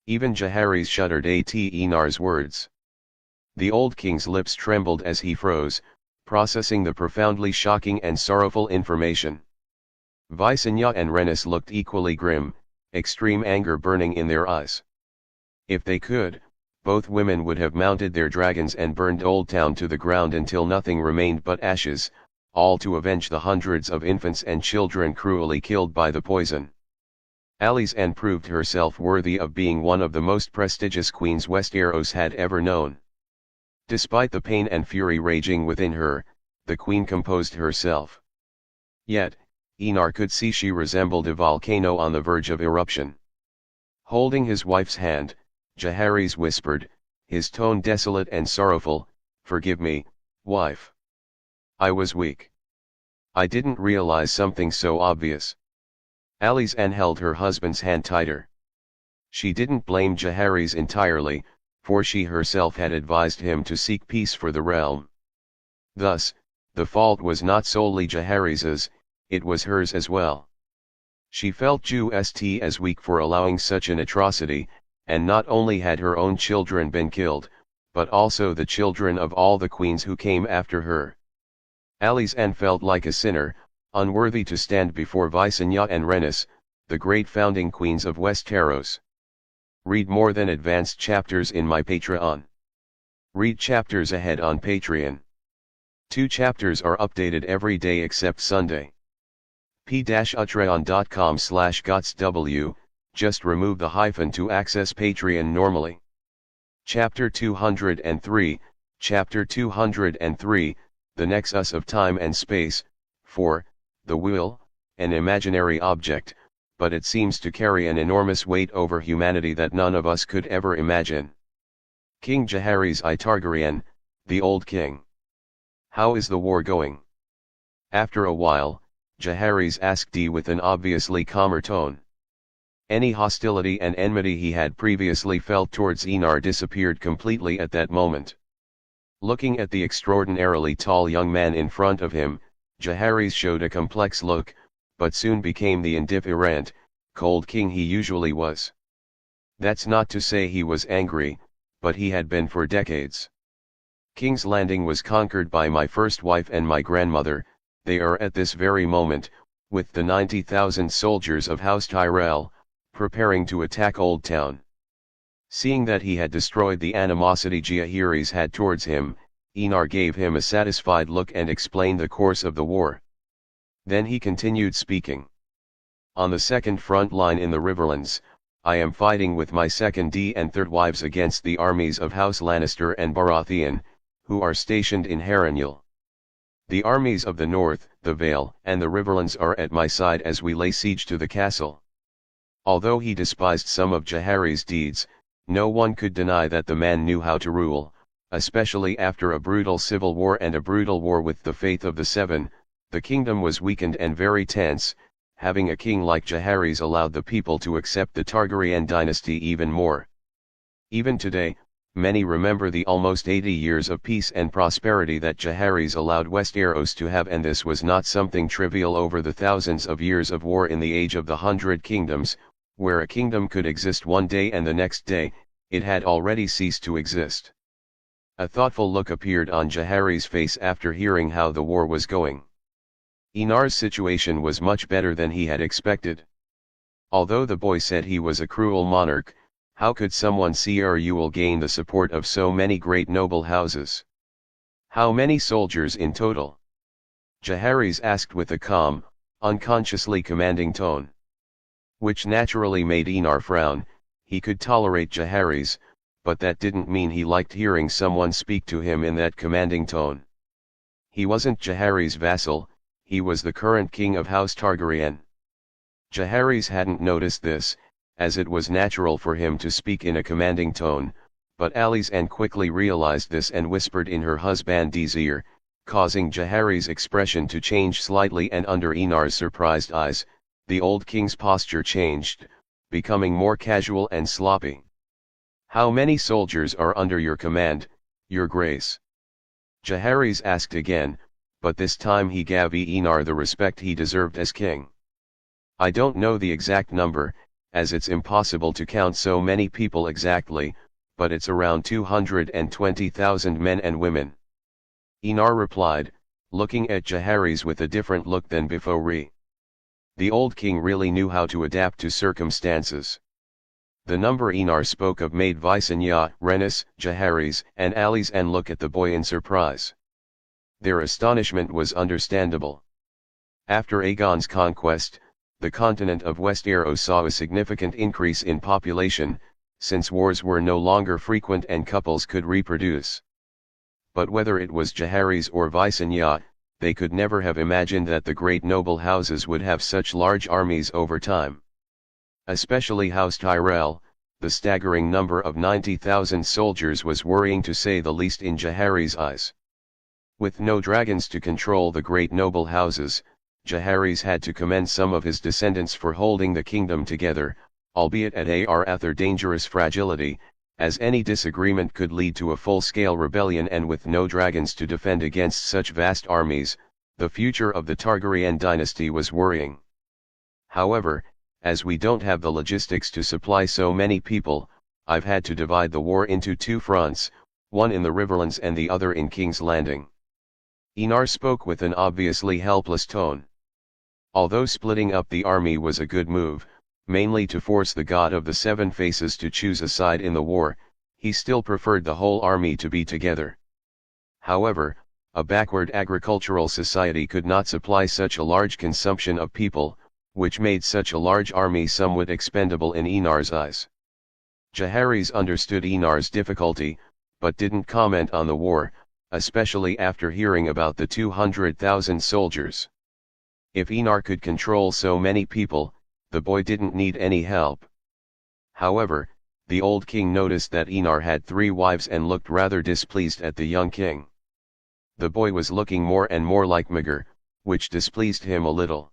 Even Jaehaerys shuddered at Enar's words. The old king's lips trembled as he froze, processing the profoundly shocking and sorrowful information. Visenya and Rhaenys looked equally grim, extreme anger burning in their eyes. If they could, both women would have mounted their dragons and burned Old Town to the ground until nothing remained but ashes, all to avenge the hundreds of infants and children cruelly killed by the poison. Alysanne proved herself worthy of being one of the most prestigious queens Westeros had ever known. Despite the pain and fury raging within her, the queen composed herself. Yet, Enar could see she resembled a volcano on the verge of eruption. Holding his wife's hand, Jaehaerys whispered, his tone desolate and sorrowful, "Forgive me, wife. I was weak. I didn't realize something so obvious." Alysanne held her husband's hand tighter. She didn't blame Jaehaerys entirely, for she herself had advised him to seek peace for the realm. Thus, the fault was not solely Jaehaerys's, it was hers as well. She felt just as weak for allowing such an atrocity, and not only had her own children been killed, but also the children of all the queens who came after her. Alysanne felt like a sinner, unworthy to stand before Visenya and Rhaenys, the great founding queens of Westeros. Read more than advanced chapters in my Patreon. Read chapters ahead on Patreon. 2 chapters are updated every day except Sunday. p-utreon.com/gotsw, just remove the hyphen to access Patreon normally. Chapter 203, Chapter 203, The Nexus of Time and Space. 4. The Will, an imaginary object, but it seems to carry an enormous weight over humanity that none of us could ever imagine. King Jaehaerys I Targaryen, the Old King. How is the war going? After a while, Jaehaerys asked with an obviously calmer tone. Any hostility and enmity he had previously felt towards Enar disappeared completely at that moment. Looking at the extraordinarily tall young man in front of him, Jaehaerys showed a complex look, but soon became the indifferent, cold king he usually was. That's not to say he was angry, but he had been for decades. King's Landing was conquered by my first wife and my grandmother. They are at this very moment, with the 90,000 soldiers of House Tyrell, preparing to attack Old Town. Seeing that he had destroyed the animosity Jaehaerys had towards him, Enar gave him a satisfied look and explained the course of the war. Then he continued speaking. On the second front line in the Riverlands, I am fighting with my second and third wives against the armies of House Lannister and Baratheon, who are stationed in Harrenhal. The armies of the north, the Vale, and the Riverlands are at my side as we lay siege to the castle." Although he despised some of Jaehaerys' deeds, no one could deny that the man knew how to rule, especially after a brutal civil war and a brutal war with the Faith of the Seven. The kingdom was weakened and very tense. Having a king like Jaehaerys allowed the people to accept the Targaryen dynasty even more. Even today, many remember the almost 80 years of peace and prosperity that Jaehaerys allowed Westeros to have, and this was not something trivial over the thousands of years of war in the Age of the 100 Kingdoms, where a kingdom could exist one day and the next day, it had already ceased to exist. A thoughtful look appeared on Jaehaerys' face after hearing how the war was going. Enar's situation was much better than he had expected. Although the boy said he was a cruel monarch, how could someone see you will gain the support of so many great noble houses? How many soldiers in total? Jaehaerys asked with a calm, unconsciously commanding tone. Which naturally made Enar frown. He could tolerate Jaehaerys, but that didn't mean he liked hearing someone speak to him in that commanding tone. He wasn't Jaehaerys' vassal, he was the current king of House Targaryen. Jaehaerys hadn't noticed this, as it was natural for him to speak in a commanding tone, but Alysanne quickly realized this and whispered in her husband's ear, causing Jaehaerys' expression to change slightly, and under Enar's surprised eyes, the old king's posture changed, becoming more casual and sloppy. "How many soldiers are under your command, your grace?" Jaehaerys asked again, but this time he gave Enar the respect he deserved as king. "I don't know the exact number, as it's impossible to count so many people exactly, but it's around 220,000 men and women." Enar replied, looking at Jaehaerys with a different look than before. The old king really knew how to adapt to circumstances. The number Enar spoke of made Visenya, Rhaenys, Jaehaerys, and Alysanne look at the boy in surprise. Their astonishment was understandable. After Aegon's conquest, the continent of Westeros saw a significant increase in population, since wars were no longer frequent and couples could reproduce. But whether it was Jaehaerys or Visenya, they could never have imagined that the great noble houses would have such large armies over time. Especially House Tyrell, the staggering number of 90,000 soldiers was worrying to say the least in Jaehaerys' eyes. With no dragons to control the great noble houses, Jaehaerys had to commend some of his descendants for holding the kingdom together, albeit at a rather dangerous fragility, as any disagreement could lead to a full-scale rebellion, and with no dragons to defend against such vast armies, the future of the Targaryen dynasty was worrying. However, as we don't have the logistics to supply so many people, I've had to divide the war into two fronts, one in the Riverlands and the other in King's Landing. Enar spoke with an obviously helpless tone. Although splitting up the army was a good move, mainly to force the God of the Seven Faces to choose a side in the war, he still preferred the whole army to be together. However, a backward agricultural society could not supply such a large consumption of people, which made such a large army somewhat expendable in Enar's eyes. Jaehaerys understood Enar's difficulty, but didn't comment on the war, especially after hearing about the 200,000 soldiers. If Enar could control so many people, the boy didn't need any help. However, the old king noticed that Enar had 3 wives and looked rather displeased at the young king. The boy was looking more and more like Maegor, which displeased him a little.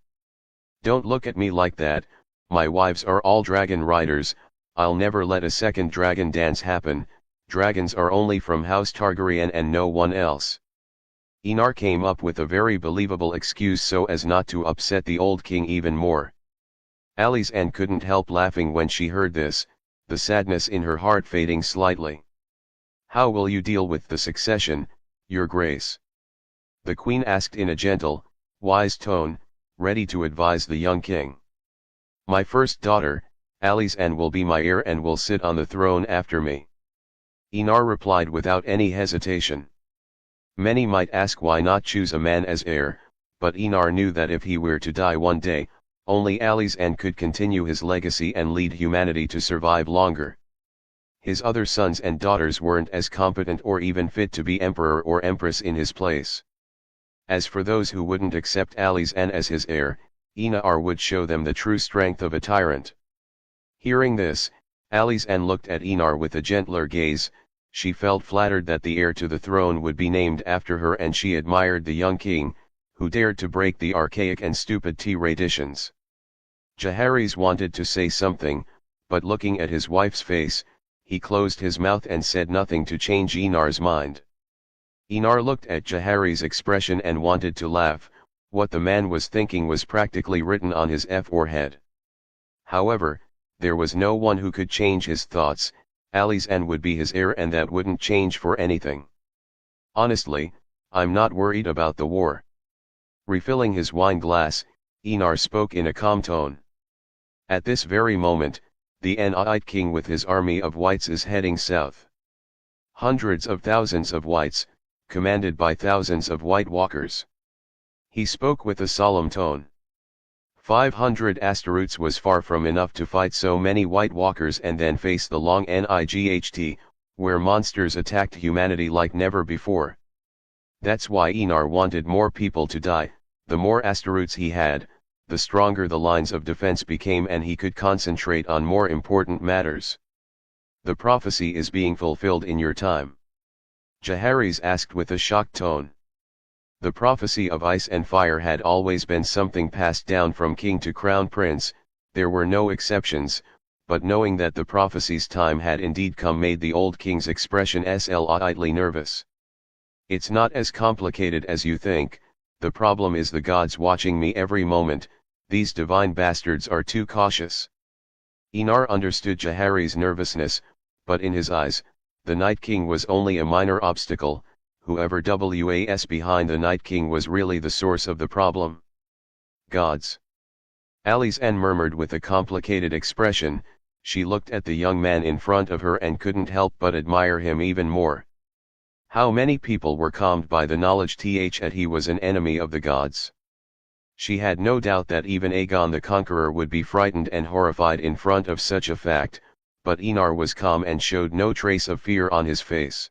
"Don't look at me like that, my wives are all dragon riders, I'll never let a second dragon dance happen, dragons are only from House Targaryen and no one else." Enar came up with a very believable excuse so as not to upset the old king even more. Alysanne couldn't help laughing when she heard this, the sadness in her heart fading slightly. "How will you deal with the succession, your grace?" the queen asked in a gentle, wise tone, ready to advise the young king. "My first daughter, Alysanne, will be my heir and will sit on the throne after me," Enar replied without any hesitation. Many might ask why not choose a man as heir, but Enar knew that if he were to die one day, only Alice could continue his legacy and lead humanity to survive longer. His other sons and daughters weren't as competent or even fit to be emperor or empress in his place. As for those who wouldn't accept Alice as his heir, Enar would show them the true strength of a tyrant. Hearing this, Alice looked at Enar with a gentler gaze. She felt flattered that the heir to the throne would be named after her, and she admired the young king, who dared to break the archaic and stupid traditions. Jaehaerys wanted to say something, but looking at his wife's face, he closed his mouth and said nothing to change Enar's mind. Enar looked at Jaehaerys' expression and wanted to laugh. What the man was thinking was practically written on his forehead. However, there was no one who could change his thoughts. Alice would be his heir, and that wouldn't change for anything. Honestly, I'm not worried about the war. Refilling his wine glass, Enar spoke in a calm tone. At this very moment, the Night King with his army of whites is heading south. Hundreds of thousands of whites, commanded by thousands of White Walkers. He spoke with a solemn tone. 500 asteroids was far from enough to fight so many White Walkers and then face the long Night, where monsters attacked humanity like never before. That's why Enar wanted more people to die. The more asteroids he had, the stronger the lines of defense became, and he could concentrate on more important matters. The prophecy is being fulfilled in your time. Jaehaerys asked with a shocked tone. The prophecy of ice and fire had always been something passed down from king to crown prince. There were no exceptions, but knowing that the prophecy's time had indeed come made the old king's expression slightly nervous. It's not as complicated as you think. The problem is the gods watching me every moment. These divine bastards are too cautious. Enar understood Jaehaerys' nervousness, but in his eyes, the Night King was only a minor obstacle. Whoever was behind the Night King was really the source of the problem. Gods. Alice murmured with a complicated expression. She looked at the young man in front of her and couldn't help but admire him even more. How many people were calmed by the knowledge that he was an enemy of the gods? She had no doubt that even Aegon the Conqueror would be frightened and horrified in front of such a fact, but Enar was calm and showed no trace of fear on his face.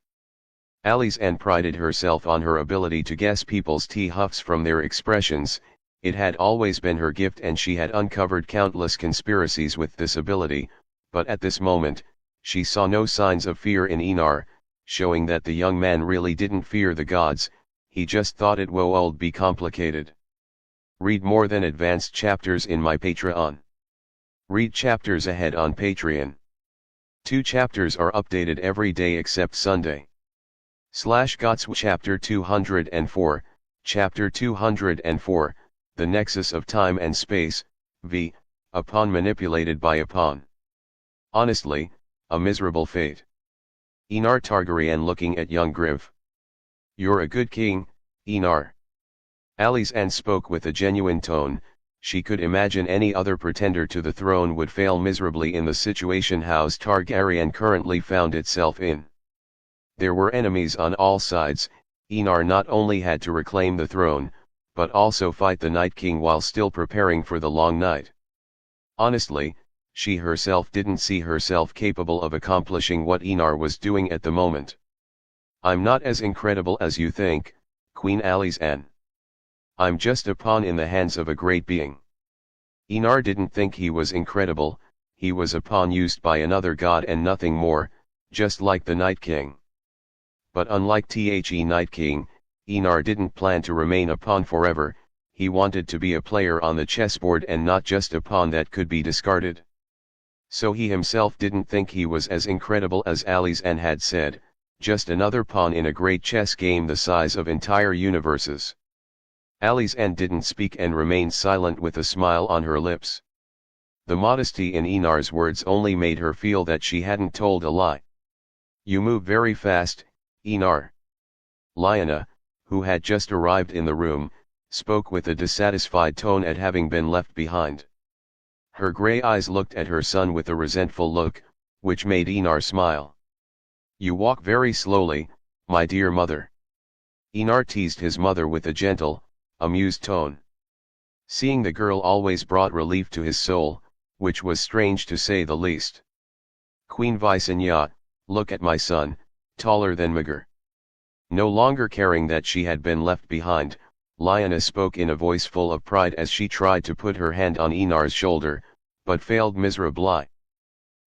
Alice prided herself on her ability to guess people's huffs from their expressions. It had always been her gift, and she had uncovered countless conspiracies with this ability, but at this moment, she saw no signs of fear in Enar, showing that the young man really didn't fear the gods. He just thought it would be complicated. Read more than advanced chapters in my Patreon. Read chapters ahead on Patreon. 2 chapters are updated every day except Sunday. /Gots Chapter 204, Chapter 204, The Nexus of Time and Space, v. A pawn manipulated by a pawn. Honestly, a miserable fate. Enar Targaryen looking at young Griff. You're a good king, Enar. Alice spoke with a genuine tone. She could imagine any other pretender to the throne would fail miserably in the situation House Targaryen currently found itself in. There were enemies on all sides. Enar not only had to reclaim the throne, but also fight the Night King while still preparing for the long night. Honestly, she herself didn't see herself capable of accomplishing what Enar was doing at the moment. I'm not as incredible as you think, Queen Alice. I'm just a pawn in the hands of a great being. Enar didn't think he was incredible. He was a pawn used by another god and nothing more, just like the Night King. But unlike the Night King, Enar didn't plan to remain a pawn forever. He wanted to be a player on the chessboard and not just a pawn that could be discarded. So he himself didn't think he was as incredible as Alice had said, just another pawn in a great chess game the size of entire universes. Alice didn't speak and remained silent with a smile on her lips. The modesty in Enar's words only made her feel that she hadn't told a lie. You move very fast, Enar. Lyanna, who had just arrived in the room, spoke with a dissatisfied tone at having been left behind. Her grey eyes looked at her son with a resentful look, which made Enar smile. You walk very slowly, my dear mother. Enar teased his mother with a gentle, amused tone. Seeing the girl always brought relief to his soul, which was strange to say the least. Queen Visenya, look at my son, taller than Magar. No longer caring that she had been left behind, Lyanna spoke in a voice full of pride as she tried to put her hand on Enar's shoulder, but failed miserably.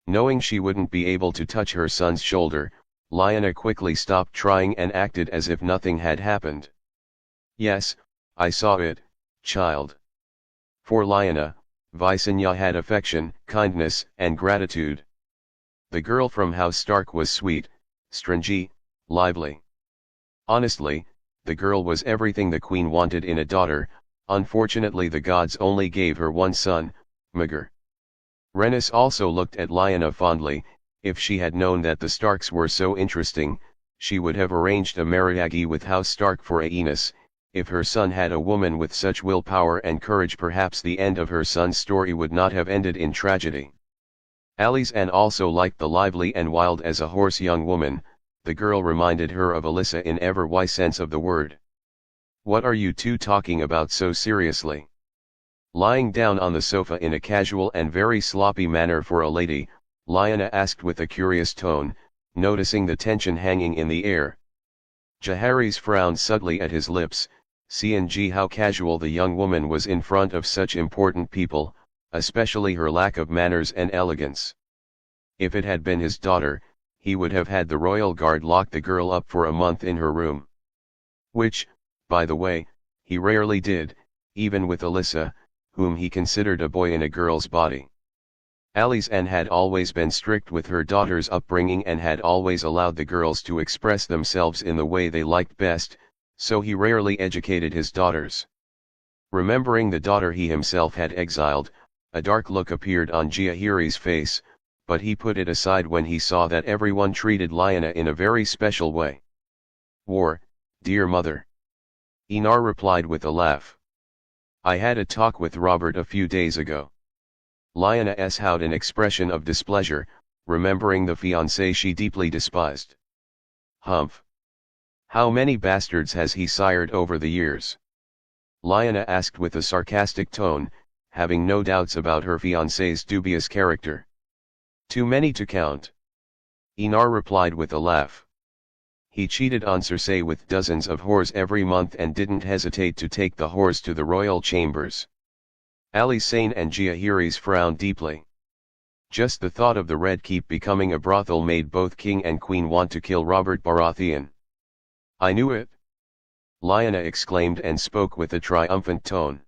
Knowing she wouldn't be able to touch her son's shoulder, Lyanna quickly stopped trying and acted as if nothing had happened. Yes, I saw it, child. For Lyanna, Visenya had affection, kindness, and gratitude. The girl from House Stark was sweet, stringy, lively. Honestly, the girl was everything the queen wanted in a daughter. Unfortunately the gods only gave her one son, Magar. Rhaenys also looked at Lyanna fondly. If she had known that the Starks were so interesting, she would have arranged a marriage with House Stark for Aenys. If her son had a woman with such willpower and courage, perhaps the end of her son's story would not have ended in tragedy. Alysanne also liked the lively and wild as a horse young woman. The girl reminded her of Alyssa in every sense of the word. What are you two talking about so seriously? Lying down on the sofa in a casual and very sloppy manner for a lady, Lyanna asked with a curious tone, noticing the tension hanging in the air. Jaehaerys frowned subtly at his lips, seeing how casual the young woman was in front of such important people, especially her lack of manners and elegance. If it had been his daughter, he would have had the royal guard lock the girl up for a month in her room. Which, by the way, he rarely did, even with Alyssa, whom he considered a boy in a girl's body. Alysanne had always been strict with her daughter's upbringing and had always allowed the girls to express themselves in the way they liked best, so he rarely educated his daughters. Remembering the daughter he himself had exiled, a dark look appeared on Jaehaerys' face, but he put it aside when he saw that everyone treated Lyanna in a very special way. War, dear mother. Enar replied with a laugh. I had a talk with Robert a few days ago. Lyanna had an expression of displeasure, remembering the fiancé she deeply despised. Humph. How many bastards has he sired over the years? Lyanna asked with a sarcastic tone, having no doubts about her fiancé's dubious character. Too many to count. Enar replied with a laugh. He cheated on Cersei with dozens of whores every month and didn't hesitate to take the whores to the royal chambers. Alysanne and Jaehaerys frowned deeply. Just the thought of the Red Keep becoming a brothel made both king and queen want to kill Robert Baratheon. I knew it! Lyanna exclaimed and spoke with a triumphant tone.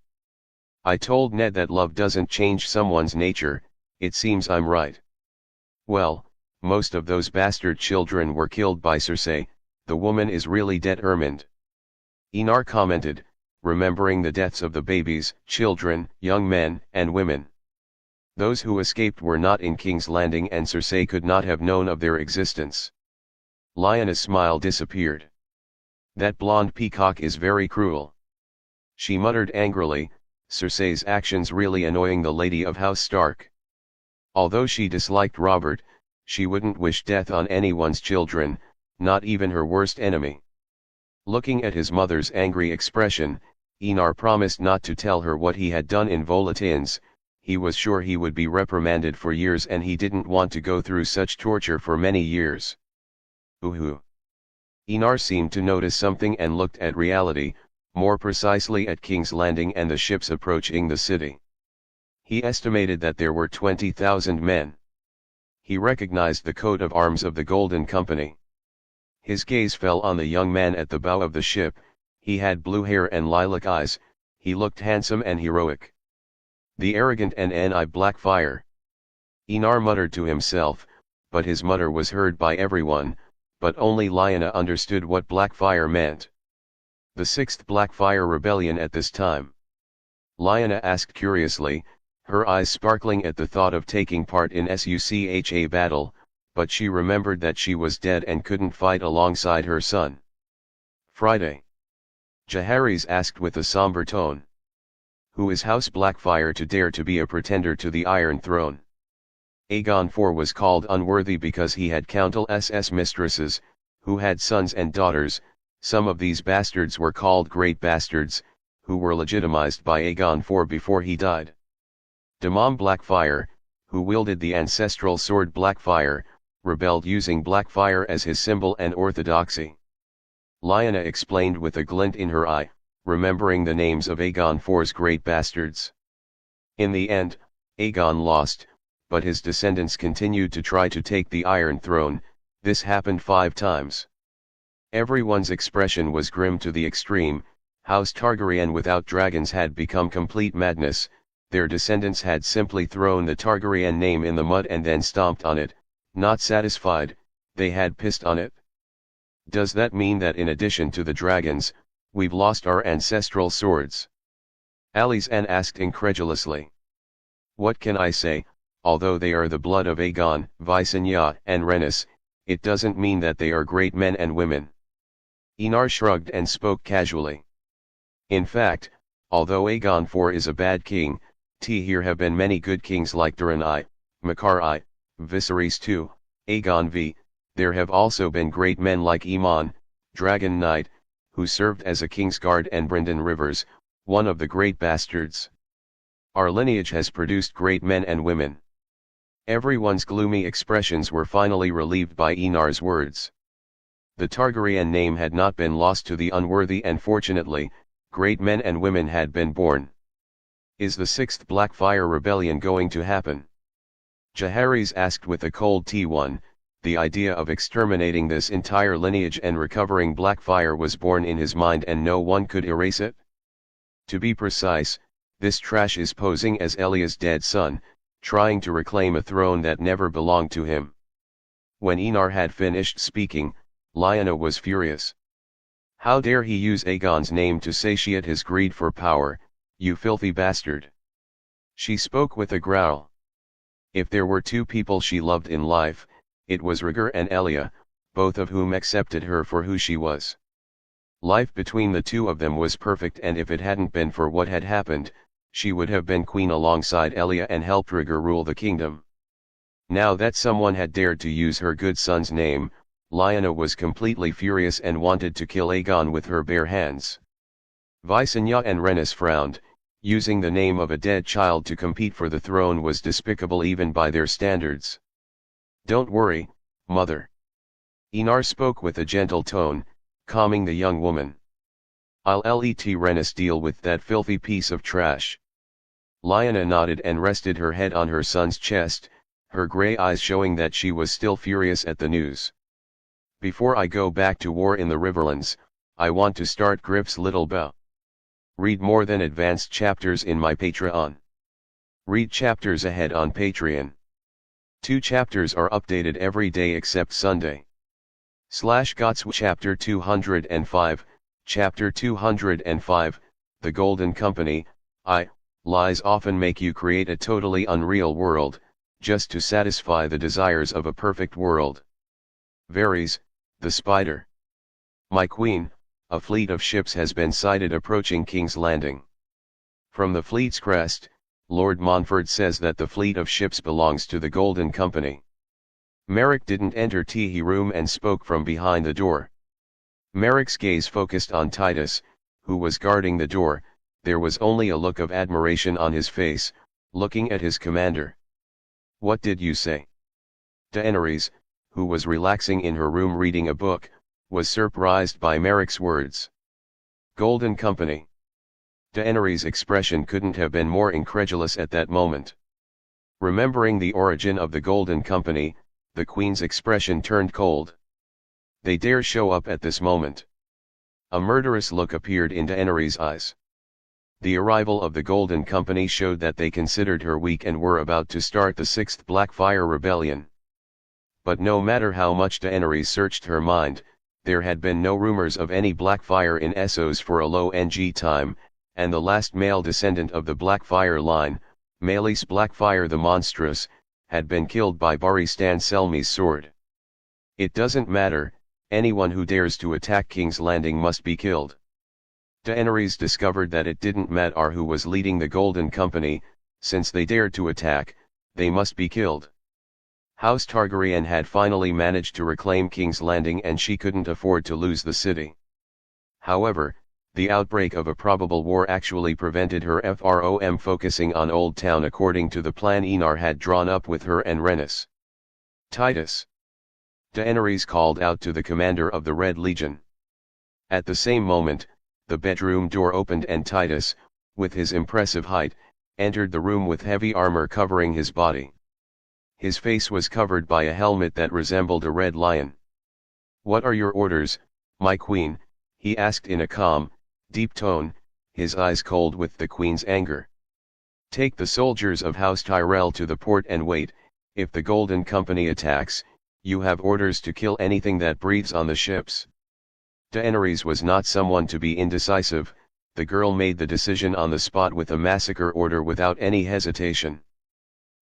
I told Ned that love doesn't change someone's nature. It seems I'm right. Well, most of those bastard children were killed by Cersei. The woman is really determined. Enar commented, remembering the deaths of the babies, children, young men, and women. Those who escaped were not in King's Landing and Cersei could not have known of their existence. Lyanna's smile disappeared. That blonde peacock is very cruel. She muttered angrily, Cersei's actions really annoying the lady of House Stark. Although she disliked Robert, she wouldn't wish death on anyone's children, not even her worst enemy. Looking at his mother's angry expression, Enar promised not to tell her what he had done in Volatins. He was sure he would be reprimanded for years and he didn't want to go through such torture for many years. Uhu. Enar seemed to notice something and looked at reality, more precisely at King's Landing and the ships approaching the city. He estimated that there were 20,000 men. He recognized the coat of arms of the Golden Company. His gaze fell on the young man at the bow of the ship. He had blue hair and lilac eyes. He looked handsome and heroic. The arrogant Nni Blackfire. Enar muttered to himself, but his mutter was heard by everyone, but only Lyanna understood what Blackfire meant. The 6th Blackfire Rebellion at this time? Lyanna asked curiously, her eyes sparkling at the thought of taking part in Sucha battle, but she remembered that she was dead and couldn't fight alongside her son. Friday. Jaehaerys asked with a somber tone. Who is House Blackfire to dare to be a pretender to the Iron Throne? Aegon IV was called unworthy because he had countless mistresses, who had sons and daughters. Some of these bastards were called great bastards, who were legitimized by Aegon IV before he died. Damam Blackfire, who wielded the ancestral sword Blackfire, rebelled using Blackfire as his symbol and orthodoxy. Lyanna explained with a glint in her eye, remembering the names of Aegon IV's great bastards. In the end, Aegon lost, but his descendants continued to try to take the Iron Throne. This happened 5 times. Everyone's expression was grim to the extreme. House Targaryen without dragons had become complete madness. Their descendants had simply thrown the Targaryen name in the mud and then stomped on it. Not satisfied, they had pissed on it. Does that mean that in addition to the dragons, we've lost our ancestral swords? Alizan asked incredulously. What can I say? Although they are the blood of Aegon, Visenya, and Rhaenys, it doesn't mean that they are great men and women. Enar shrugged and spoke casually. In fact, although Aegon IV is a bad king, here have been many good kings like Durin I, Makar I, Viserys II, Aegon V. There have also been great men like Aemon, Dragon Knight, who served as a king's guard, and Brynden Rivers, one of the great bastards. Our lineage has produced great men and women. Everyone's gloomy expressions were finally relieved by Enar's words. The Targaryen name had not been lost to the unworthy, and fortunately, great men and women had been born. Is the 6th Blackfire Rebellion going to happen? Jaehaerys asked with a cold T1. The idea of exterminating this entire lineage and recovering Blackfire was born in his mind, and no one could erase it. To be precise, this trash is posing as Elia's dead son, trying to reclaim a throne that never belonged to him. When Enar had finished speaking, Lyanna was furious. How dare he use Aegon's name to satiate his greed for power, you filthy bastard! She spoke with a growl. If there were 2 people she loved in life, it was Rhaegar and Elia, both of whom accepted her for who she was. Life between the 2 of them was perfect, and if it hadn't been for what had happened, she would have been queen alongside Elia and helped Rhaegar rule the kingdom. Now that someone had dared to use her good son's name, Lyanna was completely furious and wanted to kill Aegon with her bare hands. Visenya and Rhaenys frowned. Using the name of a dead child to compete for the throne was despicable even by their standards. Don't worry, mother. Enar spoke with a gentle tone, calming the young woman. I'll let Rhaenys deal with that filthy piece of trash. Lyanna nodded and rested her head on her son's chest, her grey eyes showing that she was still furious at the news. Before I go back to war in the Riverlands, I want to start Griff's Little Bow. Read more than advanced chapters in my Patreon. Read chapters ahead on Patreon. 2 chapters are updated every day except Sunday. /Gotsw Chapter 205, Chapter 205, The Golden Company. Lies often make you create a totally unreal world, just to satisfy the desires of a perfect world. Varys, the Spider. My queen, a fleet of ships has been sighted approaching King's Landing. From the fleet's crest, Lord Montfort says that the fleet of ships belongs to the Golden Company. Merrick didn't enter Teehee room and spoke from behind the door. Merrick's gaze focused on Titus, who was guarding the door. There was only a look of admiration on his face, looking at his commander. What did you say? Daenerys, who was relaxing in her room reading a book, was surprised by Merrick's words. Golden Company. Daenerys' expression couldn't have been more incredulous at that moment. Remembering the origin of the Golden Company, the Queen's expression turned cold. They dare show up at this moment. A murderous look appeared in Daenerys' eyes. The arrival of the Golden Company showed that they considered her weak and were about to start the 6th Blackfire Rebellion. But no matter how much Daenerys searched her mind, there had been no rumors of any Blackfire in Essos for a long time, and the last male descendant of the Blackfire line, Maelys Blackfire the Monstrous, had been killed by Barristan Selmy's sword. It doesn't matter, anyone who dares to attack King's Landing must be killed. Daenerys discovered that it didn't matter who was leading the Golden Company, since they dared to attack, they must be killed. House Targaryen had finally managed to reclaim King's Landing and she couldn't afford to lose the city. However, The outbreak of a probable war actually prevented her from focusing on Old Town according to the plan Enar had drawn up with her and Rhaenys. Titus. Daenerys called out to the commander of the Red Legion. At the same moment, the bedroom door opened and Titus, with his impressive height, entered the room with heavy armor covering his body. His face was covered by a helmet that resembled a red lion. "What are your orders, my queen?" he asked in a calm, deep tone, his eyes cold with the queen's anger. "Take the soldiers of House Tyrell to the port and wait. If the Golden Company attacks, you have orders to kill anything that breathes on the ships." Daenerys was not someone to be indecisive. The girl made the decision on the spot with a massacre order without any hesitation.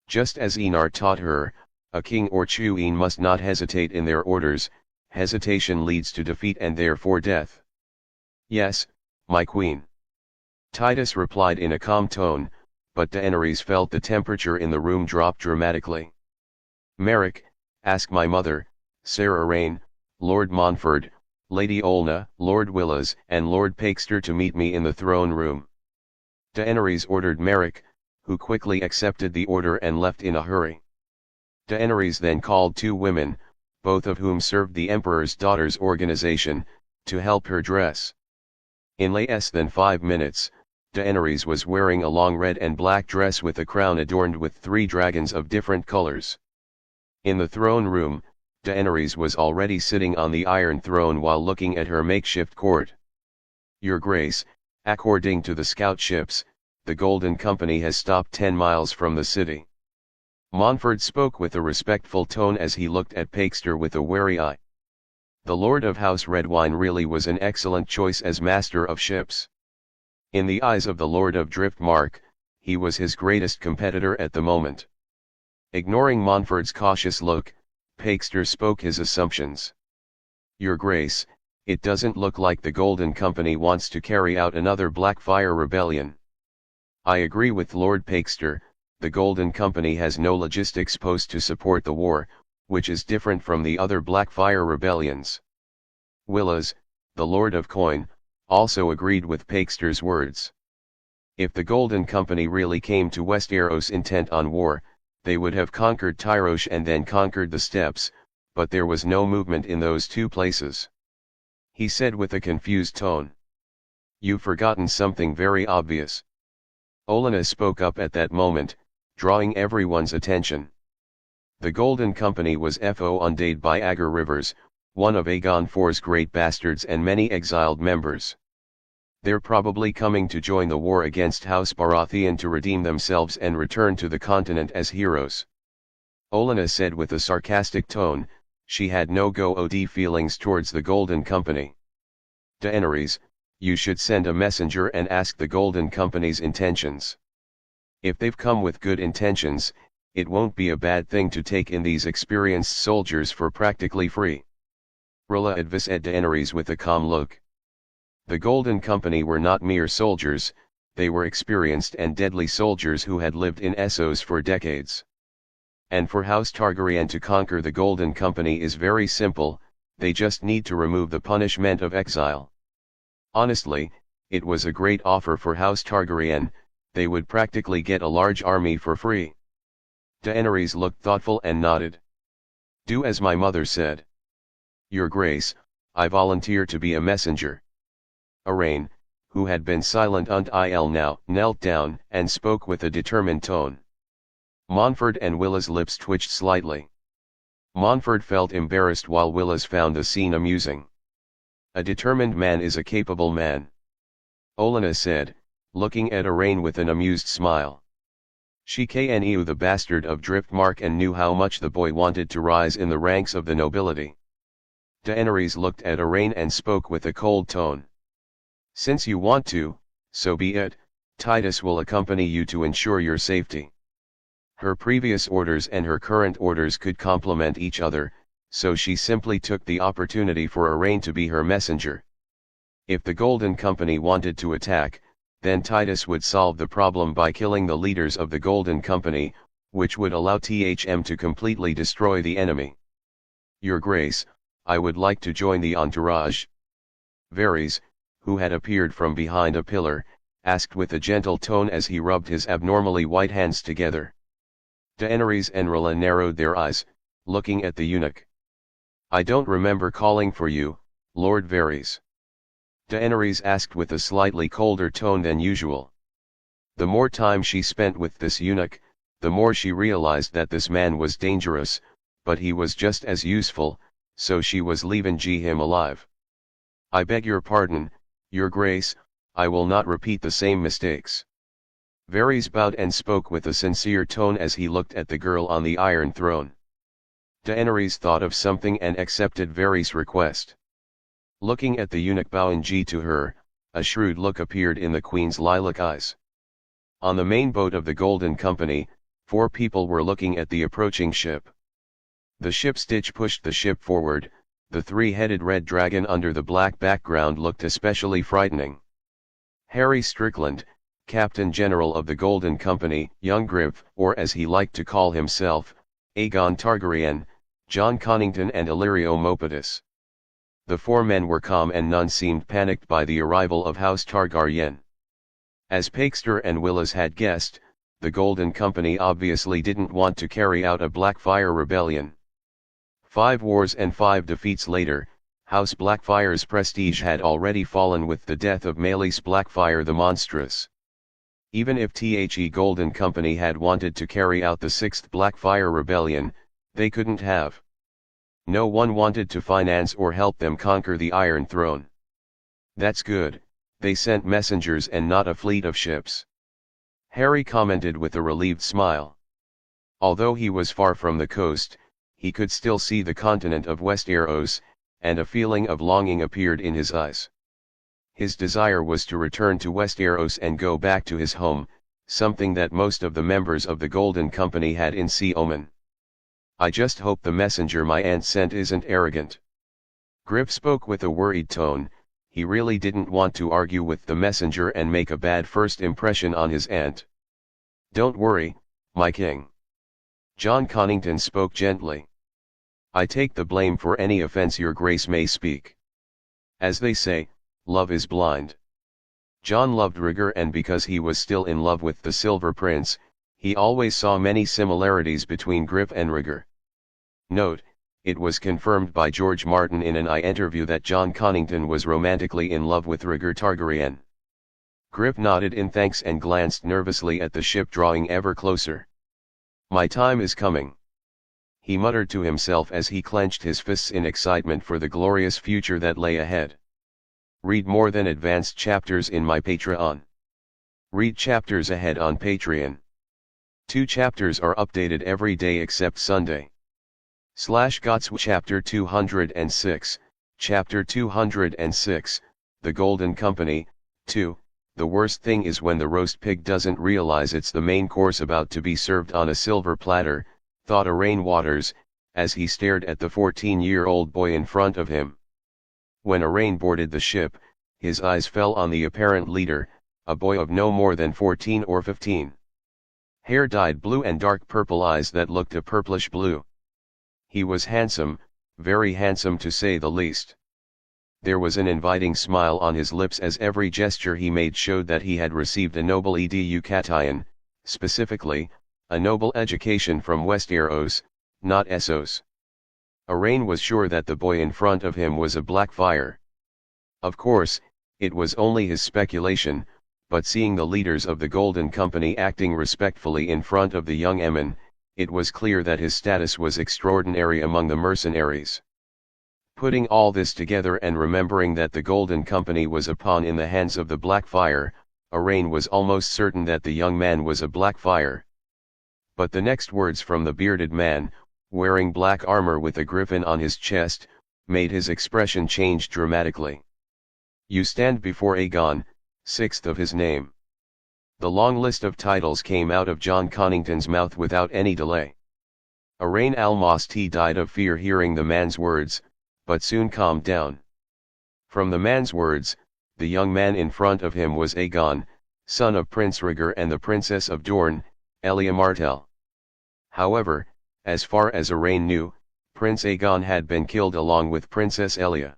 Just as Enar taught her, a king or queen must not hesitate in their orders. Hesitation leads to defeat and therefore death. "Yes, my queen." Titus replied in a calm tone, but Daenerys felt the temperature in the room drop dramatically. "Merrick, ask my mother, Sarah Rain, Lord Montford, Lady Olenna, Lord Willas and Lord Pakester to meet me in the throne room." Daenerys ordered Merrick, who quickly accepted the order and left in a hurry. Daenerys then called two women, both of whom served the Emperor's Daughters organization, to help her dress. In less than 5 minutes, Daenerys was wearing a long red and black dress with a crown adorned with 3 dragons of different colors. In the throne room, Daenerys was already sitting on the Iron Throne while looking at her makeshift court. "Your Grace, according to the scout ships, the Golden Company has stopped 10 miles from the city." Montford spoke with a respectful tone as he looked at Pakester with a wary eye. The Lord of House Redwine really was an excellent choice as master of ships. In the eyes of the Lord of Driftmark, he was his greatest competitor at the moment. Ignoring Montford's cautious look, Pakester spoke his assumptions. "Your Grace, it doesn't look like the Golden Company wants to carry out another Blackfire rebellion." "I agree with Lord Pakester. The Golden Company has no logistics post to support the war, which is different from the other Blackfire rebellions." Willas, the Lord of Coin, also agreed with Pakester's words. If the Golden Company really came to Westeros intent on war, they would have conquered Tyrosh and then conquered the steppes, but there was no movement in those two places. He said with a confused tone. "You've forgotten something very obvious." Olenna spoke up at that moment, drawing everyone's attention. The Golden Company was founded by Agar Rivers, one of Aegon IV's great bastards and many exiled members. They're probably coming to join the war against House Baratheon to redeem themselves and return to the continent as heroes. Olenna said with a sarcastic tone. She had no good feelings towards the Golden Company. "Daenerys, you should send a messenger and ask the Golden Company's intentions. If they've come with good intentions, it won't be a bad thing to take in these experienced soldiers for practically free." Rilla advised Daenerys with a calm look. The Golden Company were not mere soldiers, they were experienced and deadly soldiers who had lived in Essos for decades. And for House Targaryen to conquer the Golden Company is very simple, they just need to remove the punishment of exile. Honestly, it was a great offer for House Targaryen. They would practically get a large army for free. Daenerys looked thoughtful and nodded. "Do as my mother said." "Your Grace, I volunteer to be a messenger." Arrayne, who had been silent until now, knelt down and spoke with a determined tone. Montford and Willa's lips twitched slightly. Montford felt embarrassed while Willas found the scene amusing. A determined man is a capable man. Olenna said, looking at Arrayne with an amused smile. She knew the bastard of Driftmark and knew how much the boy wanted to rise in the ranks of the nobility. Daenerys looked at Arrayne and spoke with a cold tone. "Since you want to, so be it. Titus will accompany you to ensure your safety." Her previous orders and her current orders could complement each other, so she simply took the opportunity for Arrayne to be her messenger. If the Golden Company wanted to attack, then Titus would solve the problem by killing the leaders of the Golden Company, which would allow THM to completely destroy the enemy. "Your Grace, I would like to join the entourage." Varys, who had appeared from behind a pillar, asked with a gentle tone as he rubbed his abnormally white hands together. Daenerys and R'hllor narrowed their eyes, looking at the eunuch. "I don't remember calling for you, Lord Varys." Daenerys asked with a slightly colder tone than usual. The more time she spent with this eunuch, the more she realized that this man was dangerous, but he was just as useful, so she was leaving him alive. "I beg your pardon, your grace, I will not repeat the same mistakes." Varys bowed and spoke with a sincere tone as he looked at the girl on the Iron Throne. Daenerys thought of something and accepted Varys' request. Looking at the eunuch bowing to her, a shrewd look appeared in the queen's lilac eyes. On the main boat of the Golden Company, 4 people were looking at the approaching ship. The ship's ditch pushed the ship forward. The 3-headed red dragon under the black background looked especially frightening. Harry Strickland, Captain General of the Golden Company, young Griff, or as he liked to call himself, Aegon Targaryen, Jon Connington and Illyrio Mopetus. The 4 men were calm and none seemed panicked by the arrival of House Targaryen. As Pakester and Willis had guessed, the Golden Company obviously didn't want to carry out a Blackfyre rebellion. 5 wars and 5 defeats later, House Blackfyre's prestige had already fallen with the death of Meleys Blackfyre the Monstrous. Even if the Golden Company had wanted to carry out the 6th Blackfyre rebellion, they couldn't have. No one wanted to finance or help them conquer the Iron Throne. "That's good, they sent messengers and not a fleet of ships," Harry commented with a relieved smile. Although he was far from the coast, he could still see the continent of Westeros, and a feeling of longing appeared in his eyes. His desire was to return to Westeros and go back to his home, something that most of the members of the Golden Company had in sea omen. "I just hope the messenger my aunt sent isn't arrogant." Griff spoke with a worried tone. He really didn't want to argue with the messenger and make a bad first impression on his aunt. "Don't worry, my king." Jon Connington spoke gently. "I take the blame for any offense your grace may speak. As they say, love is blind." Jon loved Rhaegar, and because he was still in love with the Silver Prince, he always saw many similarities between Griff and Rhaegar. Note, it was confirmed by George Martin in an interview that Jon Connington was romantically in love with Rhaegar Targaryen. Griff nodded in thanks and glanced nervously at the ship drawing ever closer. "My time is coming," he muttered to himself as he clenched his fists in excitement for the glorious future that lay ahead. Read more than advanced chapters in my Patreon. Read chapters ahead on Patreon. 2 chapters are updated every day except Sunday. /Gots Chapter 206, Chapter 206, The Golden Company, 2. The worst thing is when the roast pig doesn't realize it's the main course about to be served on a silver platter, thought Arain Waters, as he stared at the 14-year-old boy in front of him. When Arain boarded the ship, his eyes fell on the apparent leader, a boy of no more than 14 or 15. Hair dyed blue and dark purple eyes that looked a purplish blue. He was handsome, very handsome to say the least. There was an inviting smile on his lips as every gesture he made showed that he had received a noble education, specifically, a noble education from Westeros, not Essos. Arain was sure that the boy in front of him was a Blackfyre. Of course, it was only his speculation, but seeing the leaders of the Golden Company acting respectfully in front of the young Emon, it was clear that his status was extraordinary among the mercenaries. Putting all this together and remembering that the Golden Company was a pawn in the hands of the Blackfyre, Arain was almost certain that the young man was a Blackfyre. But the next words from the bearded man, wearing black armor with a griffin on his chest, made his expression change dramatically. "You stand before Aegon, 6th of his name." The long list of titles came out of Jon Connington's mouth without any delay. Arain Almost died of fear hearing the man's words, but soon calmed down. From the man's words, the young man in front of him was Aegon, son of Prince Rhaegar and the Princess of Dorne, Elia Martell. However, as far as Arain knew, Prince Aegon had been killed along with Princess Elia.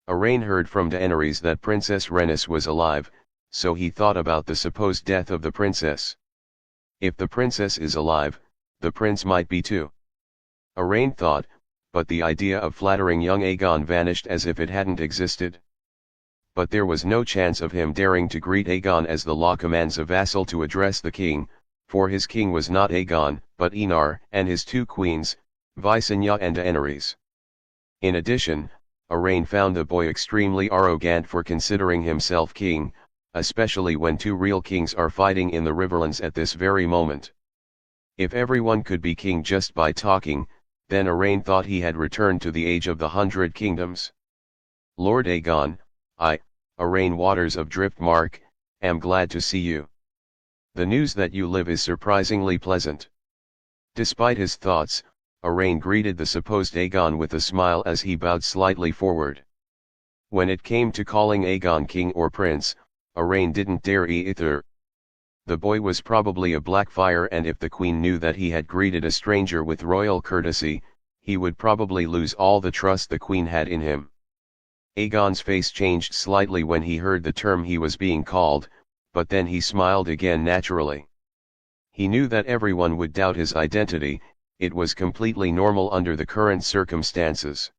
Arain heard from Daenerys that Princess Rhaenys was alive, so he thought about the supposed death of the princess. If the princess is alive, the prince might be too. Arain thought, but the idea of flattering young Aegon vanished as if it hadn't existed. But there was no chance of him daring to greet Aegon as the law commands a vassal to address the king, for his king was not Aegon, but Enar and his two queens, Visenya and Daenerys. In addition, Arain found the boy extremely arrogant for considering himself king, especially when two real kings are fighting in the Riverlands at this very moment. If everyone could be king just by talking, then Arain thought he had returned to the age of the 100 Kingdoms. Lord Aegon, I, Arain Waters of Driftmark, am glad to see you. The news that you live is surprisingly pleasant. Despite his thoughts, Arain greeted the supposed Aegon with a smile as he bowed slightly forward. When it came to calling Aegon king or prince, Arain didn't dare either. The boy was probably a Blackfire, and if the queen knew that he had greeted a stranger with royal courtesy, he would probably lose all the trust the queen had in him. Aegon's face changed slightly when he heard the term he was being called, but then he smiled again naturally. He knew that everyone would doubt his identity, it was completely normal under the current circumstances.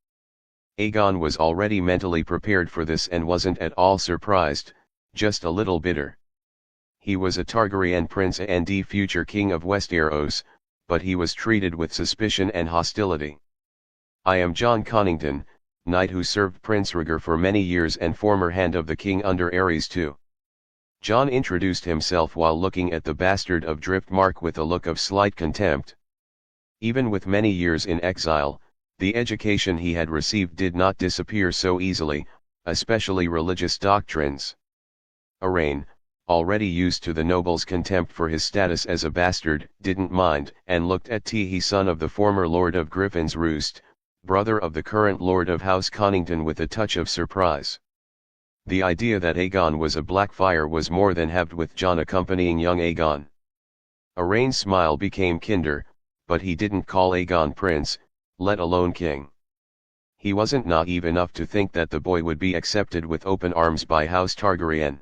Aegon was already mentally prepared for this and wasn't at all surprised, just a little bitter. He was a Targaryen prince and the future king of Westeros, but he was treated with suspicion and hostility. I am Jon Connington, knight who served Prince Rhaegar for many years and former hand of the king under Aerys II. Jon introduced himself while looking at the bastard of Driftmark with a look of slight contempt. Even with many years in exile, the education he had received did not disappear so easily, especially religious doctrines. Arain, already used to the noble's contempt for his status as a bastard, didn't mind, and looked at Tehe, son of the former Lord of Griffin's Roost, brother of the current Lord of House Connington, with a touch of surprise. The idea that Aegon was a Blackfire was more than halved with Jon accompanying young Aegon. Arain's smile became kinder, but he didn't call Aegon prince, let alone king. He wasn't naive enough to think that the boy would be accepted with open arms by House Targaryen.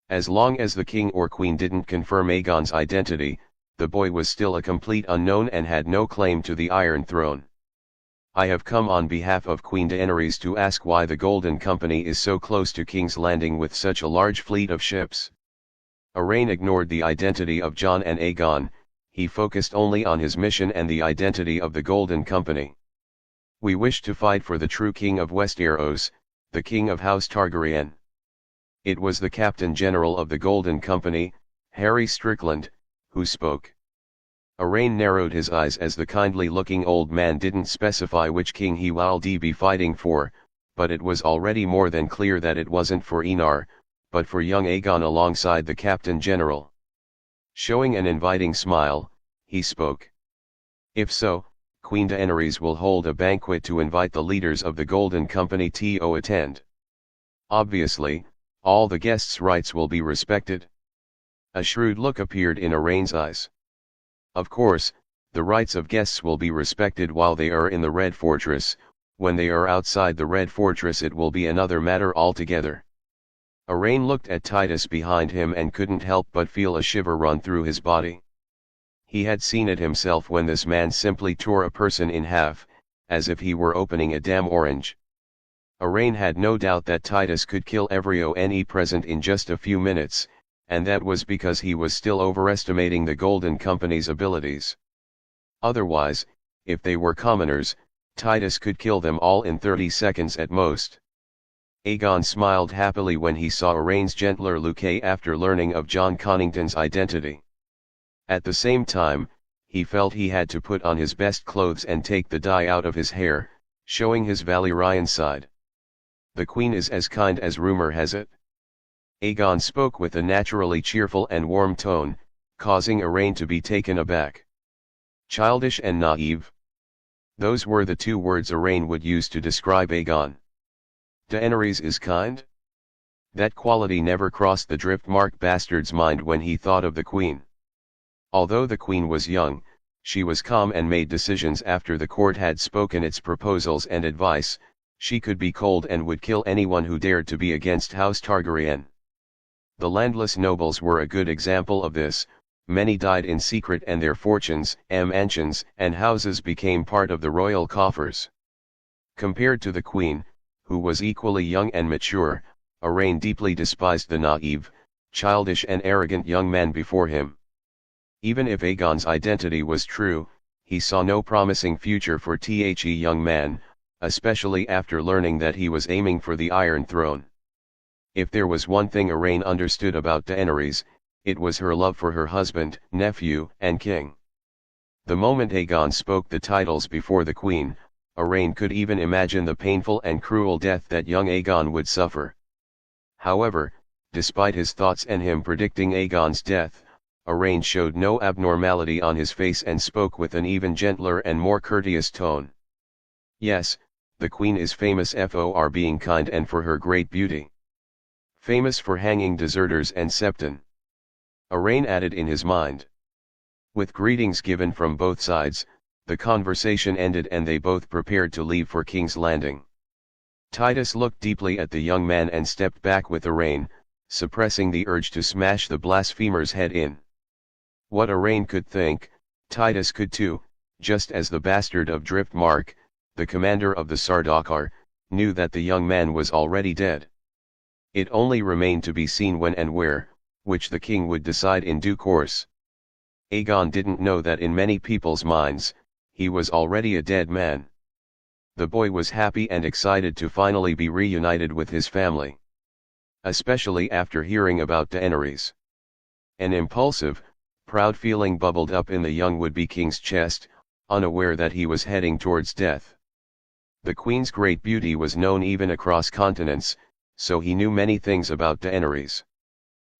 As long as the king or queen didn't confirm Aegon's identity, the boy was still a complete unknown and had no claim to the Iron Throne. I have come on behalf of Queen Daenerys to ask why the Golden Company is so close to King's Landing with such a large fleet of ships. Arain ignored the identity of Jon and Aegon, he focused only on his mission and the identity of the Golden Company. We wish to fight for the true king of Westeros, the king of House Targaryen. It was the Captain General of the Golden Company, Harry Strickland, who spoke. Arain narrowed his eyes as the kindly-looking old man didn't specify which king he would be fighting for, but it was already more than clear that it wasn't for Enar, but for young Aegon alongside the Captain General. Showing an inviting smile, he spoke. If so, Queen Daenerys will hold a banquet to invite the leaders of the Golden Company to attend. Obviously, all the guests' rights will be respected. A shrewd look appeared in Arain's eyes. Of course, the rights of guests will be respected while they are in the Red Fortress. When they are outside the Red Fortress it will be another matter altogether. Arain looked at Titus behind him and couldn't help but feel a shiver run through his body. He had seen it himself when this man simply tore a person in half, as if he were opening a damn orange. Arain had no doubt that Titus could kill every one present in just a few minutes, and that was because he was still overestimating the Golden Company's abilities. Otherwise, if they were commoners, Titus could kill them all in 30 seconds at most. Aegon smiled happily when he saw Arain's gentler look after learning of Jon Connington's identity. At the same time, he felt he had to put on his best clothes and take the dye out of his hair, showing his Valyrian side. The queen is as kind as rumor has it. Aegon spoke with a naturally cheerful and warm tone, causing Arain to be taken aback. Childish and naive. Those were the two words Arain would use to describe Aegon. Daenerys is kind? That quality never crossed the Driftmark bastard's mind when he thought of the queen. Although the queen was young, she was calm and made decisions after the court had spoken its proposals and advice, She could be cold and would kill anyone who dared to be against House Targaryen. The landless nobles were a good example of this. Many died in secret and their fortunes, mansions, and houses became part of the royal coffers. Compared to the queen, who was equally young and mature, Arain deeply despised the naive, childish and arrogant young man before him. Even if Aegon's identity was true, he saw no promising future for the young man, especially after learning that he was aiming for the Iron Throne. If there was one thing Arain understood about Daenerys, it was her love for her husband, nephew, and king. The moment Aegon spoke the titles before the queen, Arain could even imagine the painful and cruel death that young Aegon would suffer. However, despite his thoughts and him predicting Aegon's death, Arain showed no abnormality on his face and spoke with an even gentler and more courteous tone. Yes, the queen is famous for being kind and for her great beauty. Famous for hanging deserters and septon. Arain added in his mind. With greetings given from both sides, the conversation ended and they both prepared to leave for King's Landing. Titus looked deeply at the young man and stepped back with Arain, suppressing the urge to smash the blasphemer's head in. What Arain could think, Titus could too, just as the bastard of Driftmark, the commander of the Sardaukar, knew that the young man was already dead. It only remained to be seen when and where, which the king would decide in due course. Aegon didn't know that in many people's minds, he was already a dead man. The boy was happy and excited to finally be reunited with his family. Especially after hearing about Daenerys. An impulsive, proud feeling bubbled up in the young would-be king's chest, unaware that he was heading towards death. The queen's great beauty was known even across continents, so he knew many things about Daenerys.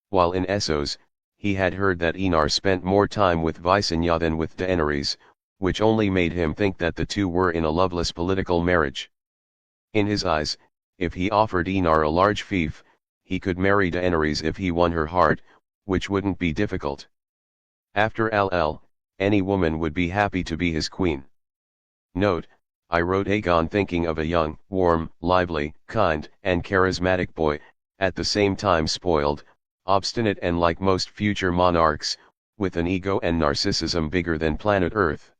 While in Essos, he had heard that Enar spent more time with Visenya than with Daenerys, which only made him think that the two were in a loveless political marriage. In his eyes, if he offered Enar a large fief, he could marry Daenerys if he won her heart, which wouldn't be difficult. After all, any woman would be happy to be his queen. Note, I wrote Aegon thinking of a young, warm, lively, kind, and charismatic boy, at the same time spoiled, obstinate and like most future monarchs, with an ego and narcissism bigger than planet Earth.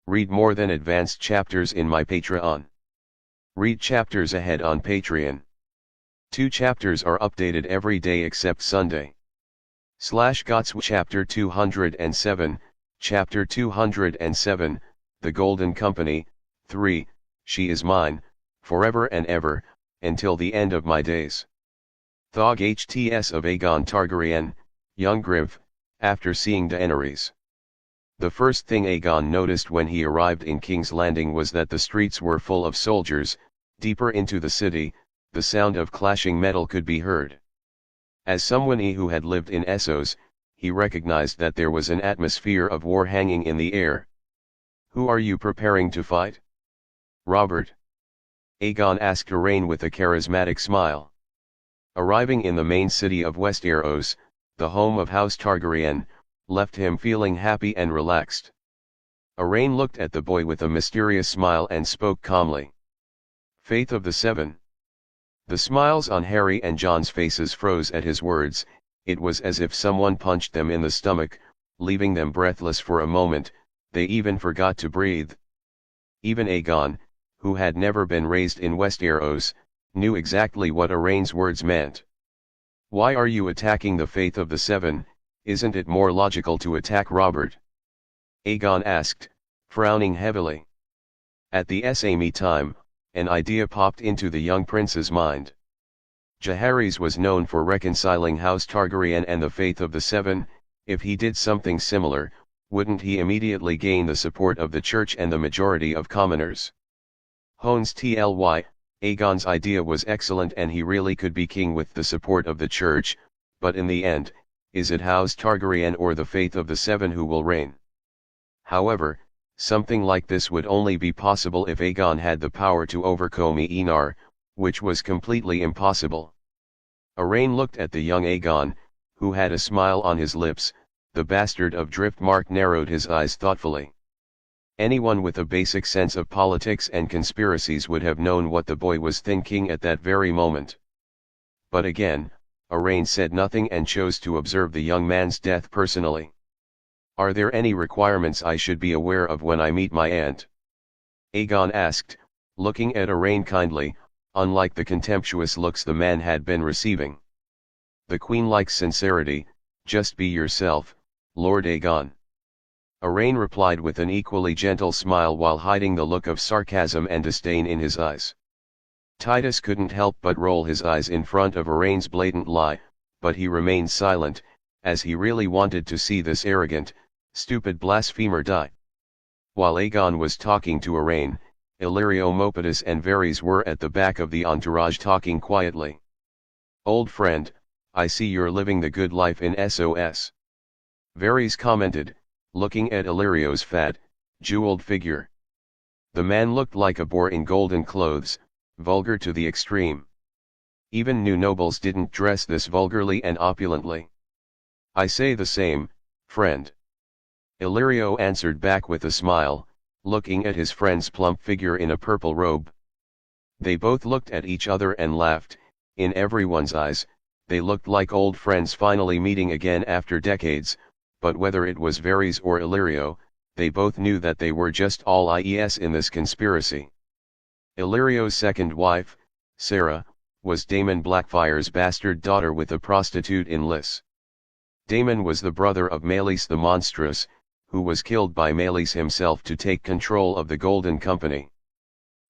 Read more than advanced chapters in my Patreon. Read chapters ahead on Patreon. 2 chapters are updated every day except Sunday. /Gotsw Chapter 207, Chapter 207, The Golden Company, 3, She is mine, forever and ever, until the end of my days. Thog HTS of Aegon Targaryen, young Griv, after seeing Daenerys. The first thing Aegon noticed when he arrived in King's Landing was that the streets were full of soldiers. Deeper into the city, the sound of clashing metal could be heard. As someone who had lived in Essos, he recognized that there was an atmosphere of war hanging in the air. Who are you preparing to fight? Robert? Aegon asked Arain with a charismatic smile. Arriving in the main city of Westeros, the home of House Targaryen, left him feeling happy and relaxed. Arain looked at the boy with a mysterious smile and spoke calmly. Faith of the Seven. The smiles on Harry and Jon's faces froze at his words. It was as if someone punched them in the stomach, leaving them breathless for a moment. They even forgot to breathe. Even Aegon, who had never been raised in Westeros, knew exactly what Arain's words meant. Why are you attacking the Faith of the Seven? Isn't it more logical to attack Robert? Aegon asked, frowning heavily. At the same time, an idea popped into the young prince's mind. Jaehaerys was known for reconciling House Targaryen and the Faith of the Seven. If he did something similar, wouldn't he immediately gain the support of the church and the majority of commoners? Hones tly, Aegon's idea was excellent and he really could be king with the support of the church, but in the end, is it House Targaryen or the Faith of the Seven who will reign? However, something like this would only be possible if Aegon had the power to overcome Enar, which was completely impossible. Arain looked at the young Aegon, who had a smile on his lips. The bastard of Driftmark narrowed his eyes thoughtfully. Anyone with a basic sense of politics and conspiracies would have known what the boy was thinking at that very moment. But again, Arain said nothing and chose to observe the young man's death personally. "Are there any requirements I should be aware of when I meet my aunt?" Aegon asked, looking at Arain kindly, unlike the contemptuous looks the man had been receiving. The queen likes sincerity. "Just be yourself, Lord Aegon." Arain replied with an equally gentle smile while hiding the look of sarcasm and disdain in his eyes. Titus couldn't help but roll his eyes in front of Arain's blatant lie, but he remained silent, as he really wanted to see this arrogant, stupid blasphemer die. While Aegon was talking to Arain, Illyrio, Mopetus and Varys were at the back of the entourage talking quietly. "Old friend, I see you're living the good life in SOS. Varys commented, looking at Illyrio's fat, jeweled figure. The man looked like a boar in golden clothes, vulgar to the extreme. Even new nobles didn't dress this vulgarly and opulently. "I say the same, friend." Illyrio answered back with a smile, looking at his friend's plump figure in a purple robe. They both looked at each other and laughed. In everyone's eyes, they looked like old friends finally meeting again after decades, but whether it was Varys or Illyrio, they both knew that they were just all IES in this conspiracy. Illyrio's second wife, Sarah, was Daemon Blackfire's bastard daughter with a prostitute in Lys. Daemon was the brother of Meleys the Monstrous, who was killed by Meleys himself to take control of the Golden Company.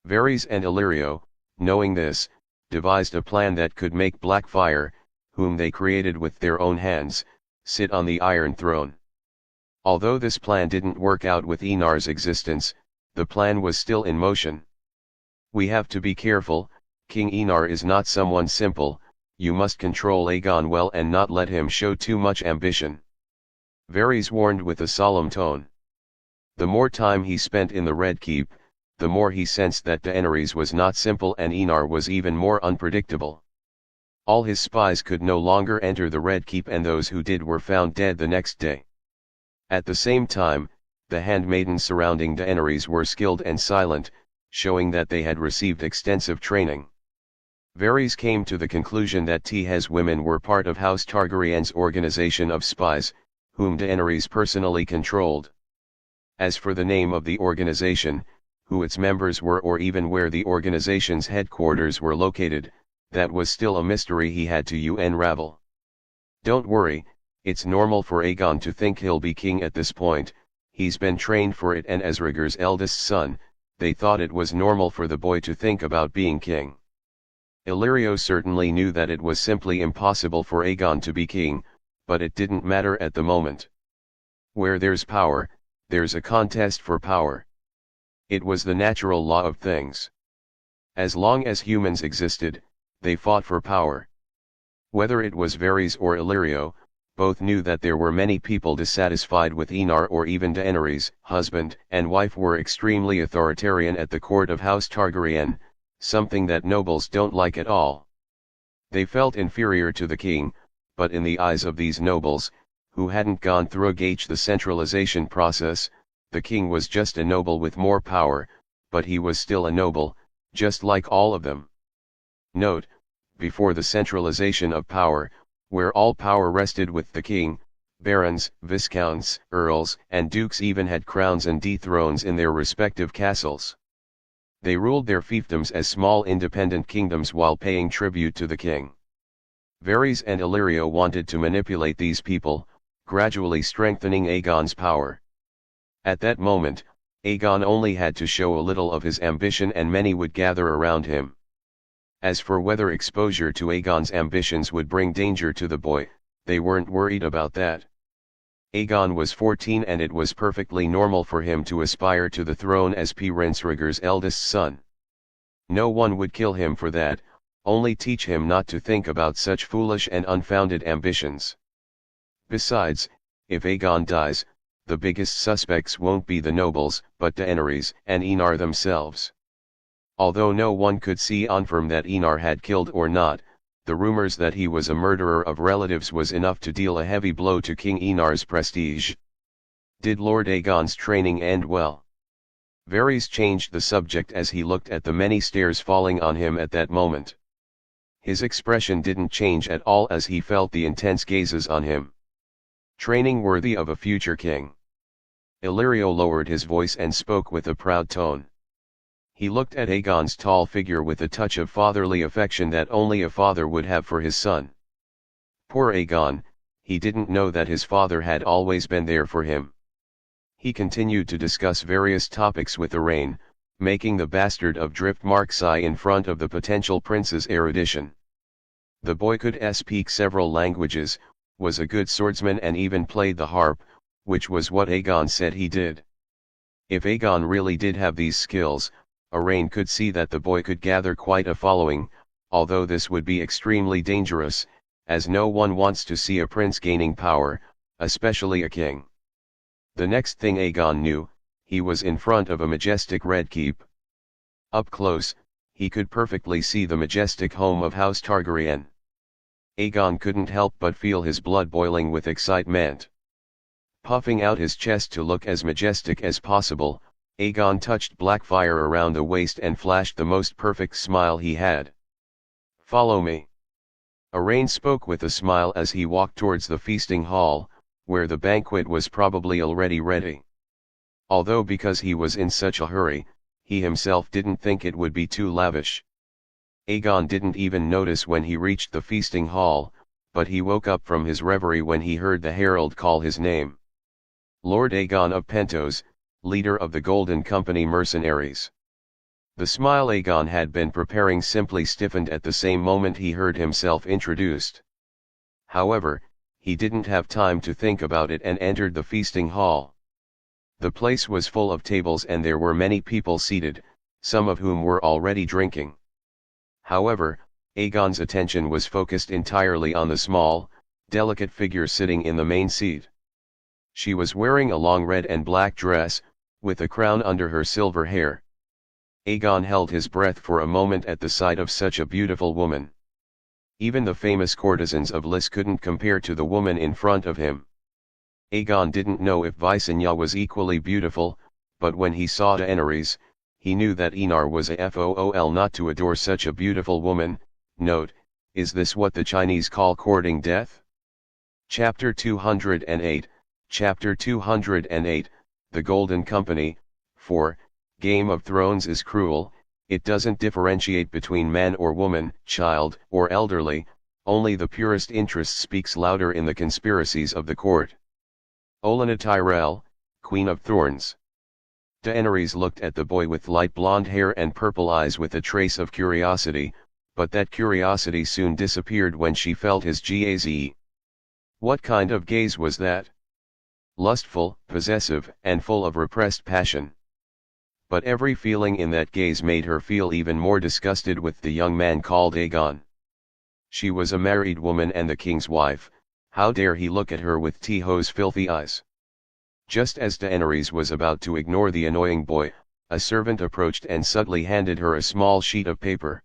Varys and Illyrio, knowing this, devised a plan that could make Blackfire, whom they created with their own hands, sit on the Iron Throne. Although this plan didn't work out with Enar's existence, the plan was still in motion. "We have to be careful. King Enar is not someone simple. You must control Aegon well and not let him show too much ambition," Varys warned with a solemn tone. The more time he spent in the Red Keep, the more he sensed that Daenerys was not simple and Enar was even more unpredictable. All his spies could no longer enter the Red Keep, and those who did were found dead the next day. At the same time, the handmaidens surrounding Daenerys were skilled and silent, showing that they had received extensive training. Varys came to the conclusion that T's women were part of House Targaryen's organization of spies, whom Daenerys personally controlled. As for the name of the organization, who its members were or even where the organization's headquarters were located, that was still a mystery he had to unravel. "Don't worry, it's normal for Aegon to think he'll be king at this point. He's been trained for it, and as Rhaegar's eldest son, they thought it was normal for the boy to think about being king." Illyrio certainly knew that it was simply impossible for Aegon to be king, but it didn't matter at the moment. Where there's power, there's a contest for power. It was the natural law of things. As long as humans existed, they fought for power. Whether it was Varys or Illyrio, both knew that there were many people dissatisfied with Enar, or even Daenerys. Husband and wife were extremely authoritarian at the court of House Targaryen, something that nobles don't like at all. They felt inferior to the king, but in the eyes of these nobles, who hadn't gone through the centralization process, the king was just a noble with more power, but he was still a noble, just like all of them. Note: before the centralization of power, where all power rested with the king, barons, viscounts, earls, and dukes even had crowns and thrones in their respective castles. They ruled their fiefdoms as small independent kingdoms while paying tribute to the king. Varys and Illyrio wanted to manipulate these people, gradually strengthening Aegon's power. At that moment, Aegon only had to show a little of his ambition and many would gather around him. As for whether exposure to Aegon's ambitions would bring danger to the boy, they weren't worried about that. Aegon was 14 and it was perfectly normal for him to aspire to the throne as Prince Rhaegar's eldest son. No one would kill him for that, only teach him not to think about such foolish and unfounded ambitions. Besides, if Aegon dies, the biggest suspects won't be the nobles, but Daenerys and Enar themselves. Although no one could see confirm that Enar had killed or not, the rumors that he was a murderer of relatives was enough to deal a heavy blow to King Enar's prestige. Did Lord Aegon's training end well? Varys changed the subject as he looked at the many stares falling on him at that moment. His expression didn't change at all as he felt the intense gazes on him. Training worthy of a future king. Illyrio lowered his voice and spoke with a proud tone. He looked at Aegon's tall figure with a touch of fatherly affection that only a father would have for his son. Poor Aegon, he didn't know that his father had always been there for him. He continued to discuss various topics with Arain, making the bastard of Driftmark sigh in front of the potential prince's erudition. The boy could speak several languages, was a good swordsman and even played the harp, which was what Aegon said he did. If Aegon really did have these skills, Arain could see that the boy could gather quite a following, although this would be extremely dangerous, as no one wants to see a prince gaining power, especially a king. The next thing Aegon knew, he was in front of a majestic red keep. Up close, he could perfectly see the majestic home of House Targaryen. Aegon couldn't help but feel his blood boiling with excitement. Puffing out his chest to look as majestic as possible, Aegon touched Blackfyre around the waist and flashed the most perfect smile he had. "Follow me." Arain spoke with a smile as he walked towards the feasting hall, where the banquet was probably already ready. Although because he was in such a hurry, he himself didn't think it would be too lavish. Aegon didn't even notice when he reached the feasting hall, but he woke up from his reverie when he heard the herald call his name. Lord Aegon of Pentos, leader of the Golden Company mercenaries. The smile Aegon had been preparing simply stiffened at the same moment he heard himself introduced. However, he didn't have time to think about it and entered the feasting hall. The place was full of tables and there were many people seated, some of whom were already drinking. However, Aegon's attention was focused entirely on the small, delicate figure sitting in the main seat. She was wearing a long red and black dress, with a crown under her silver hair. Aegon held his breath for a moment at the sight of such a beautiful woman. Even the famous courtesans of Lys couldn't compare to the woman in front of him. Aegon didn't know if Visenya was equally beautiful, but when he saw Daenerys, he knew that Enar was a fool not to adore such a beautiful woman. Note, is this what the Chinese call courting death? Chapter 208, Chapter 208, The Golden Company. 4. Game of Thrones is cruel, it doesn't differentiate between man or woman, child or elderly, only the purest interest speaks louder in the conspiracies of the court. Olenna Tyrell, Queen of Thorns. Daenerys looked at the boy with light blonde hair and purple eyes with a trace of curiosity, but that curiosity soon disappeared when she felt his gaze. What kind of gaze was that? Lustful, possessive, and full of repressed passion. But every feeling in that gaze made her feel even more disgusted with the young man called Aegon. She was a married woman and the king's wife, how dare he look at her with Tyho's filthy eyes? Just as Daenerys was about to ignore the annoying boy, a servant approached and suddenly handed her a small sheet of paper.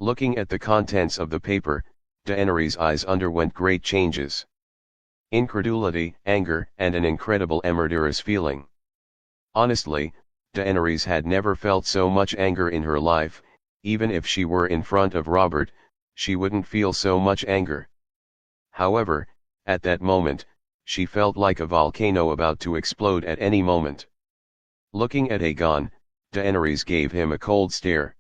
Looking at the contents of the paper, Daenerys' eyes underwent great changes. Incredulity, anger, and an incredible murderous feeling. Honestly, Daenerys had never felt so much anger in her life. Even if she were in front of Robert, she wouldn't feel so much anger. However, at that moment, she felt like a volcano about to explode at any moment. Looking at Aegon, Daenerys gave him a cold stare.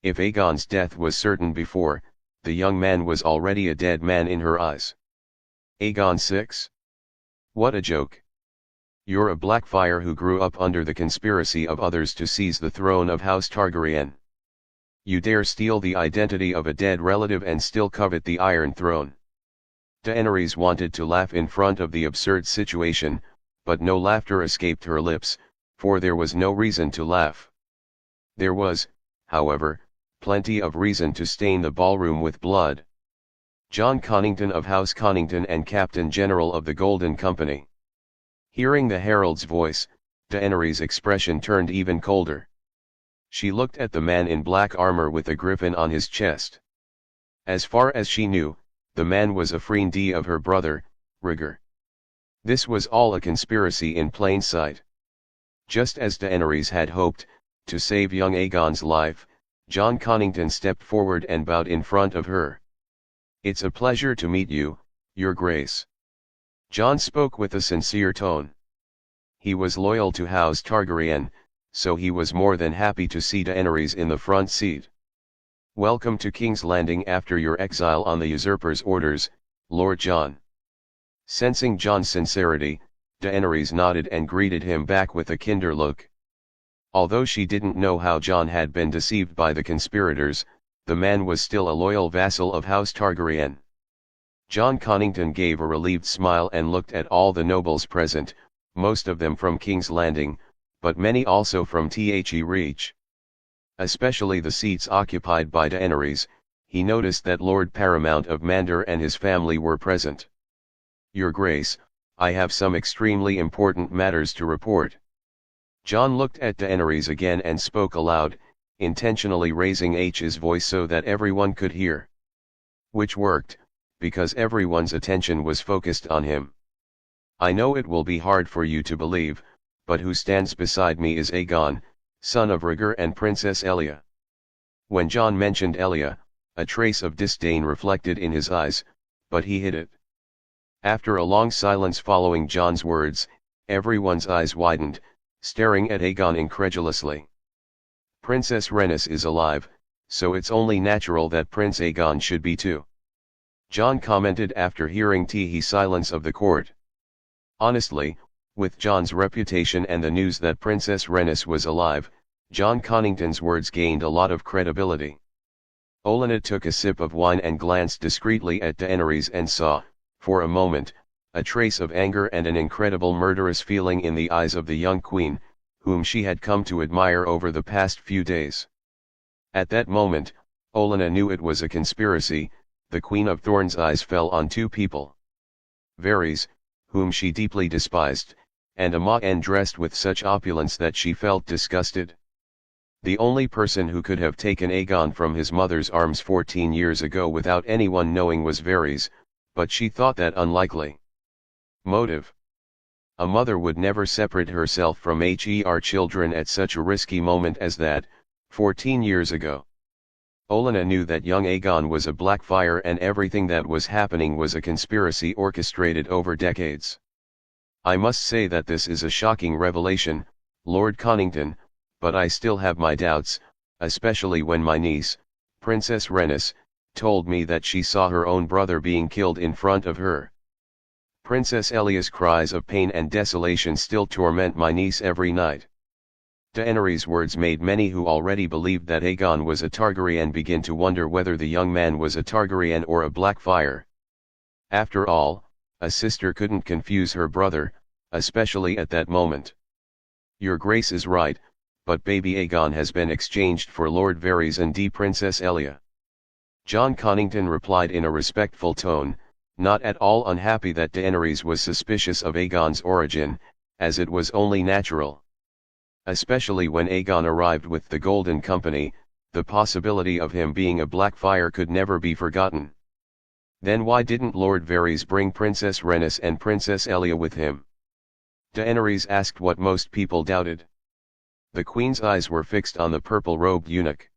If Aegon's death was certain before, the young man was already a dead man in her eyes. Aegon 6? What a joke. You're a Blackfyre who grew up under the conspiracy of others to seize the throne of House Targaryen. You dare steal the identity of a dead relative and still covet the Iron Throne. Daenerys wanted to laugh in front of the absurd situation, but no laughter escaped her lips, for there was no reason to laugh. There was, however, plenty of reason to stain the ballroom with blood. John Connington of House Connington and Captain General of the Golden Company. Hearing the herald's voice, Daenerys' expression turned even colder. She looked at the man in black armor with a griffin on his chest. As far as she knew, the man was a friend of her brother, Rhaegar. This was all a conspiracy in plain sight. Just as Daenerys had hoped, to save young Aegon's life, Jon Connington stepped forward and bowed in front of her. "It's a pleasure to meet you, Your Grace." Jon spoke with a sincere tone. He was loyal to House Targaryen, so he was more than happy to see Daenerys in the front seat. "Welcome to King's Landing after your exile on the usurper's orders, Lord Jon." Sensing Jon's sincerity, Daenerys nodded and greeted him back with a kinder look. Although she didn't know how Jon had been deceived by the conspirators, the man was still a loyal vassal of House Targaryen. Jon Connington gave a relieved smile and looked at all the nobles present, most of them from King's Landing, but many also from The Reach. Especially the seats occupied by Daenerys, he noticed that Lord Paramount of Mandor and his family were present. "Your Grace, I have some extremely important matters to report." Jon looked at Daenerys again and spoke aloud, intentionally raising his voice so that everyone could hear. Which worked, because everyone's attention was focused on him. "I know it will be hard for you to believe, but who stands beside me is Aegon, son of Rhaegar and Princess Elia." When Jon mentioned Elia, a trace of disdain reflected in his eyes, but he hid it. After a long silence following Jon's words, everyone's eyes widened, staring at Aegon incredulously. "Princess Rhaenys is alive, so it's only natural that Prince Aegon should be too," Jon commented after hearing the silence of the court. Honestly, with Jon's reputation and the news that Princess Rhaenys was alive, Jon Connington's words gained a lot of credibility. Olenna took a sip of wine and glanced discreetly at Daenerys and saw, for a moment, a trace of anger and an incredible murderous feeling in the eyes of the young queen, whom she had come to admire over the past few days. At that moment, Olenna knew it was a conspiracy. The Queen of Thorns' eyes fell on two people. Varys, whom she deeply despised, and Aemma dressed with such opulence that she felt disgusted. The only person who could have taken Aegon from his mother's arms 14 years ago without anyone knowing was Varys, but she thought that unlikely. Motive. A mother would never separate herself from her children at such a risky moment as that, 14 years ago. Olenna knew that young Aegon was a Blackfire and everything that was happening was a conspiracy orchestrated over decades. "I must say that this is a shocking revelation, Lord Connington, but I still have my doubts, especially when my niece, Princess Rhaenys, told me that she saw her own brother being killed in front of her. Princess Elia's cries of pain and desolation still torment my niece every night." Daenerys' words made many who already believed that Aegon was a Targaryen begin to wonder whether the young man was a Targaryen or a Blackfire. After all, a sister couldn't confuse her brother, especially at that moment. "Your Grace is right, but baby Aegon has been exchanged for Lord Varys and Princess Elia." Jon Connington replied in a respectful tone, not at all unhappy that Daenerys was suspicious of Aegon's origin, as it was only natural. Especially when Aegon arrived with the Golden Company, the possibility of him being a Blackfire could never be forgotten. Then why didn't Lord Varys bring Princess Rhaenys and Princess Elia with him? Daenerys asked what most people doubted. The queen's eyes were fixed on the purple-robed eunuch.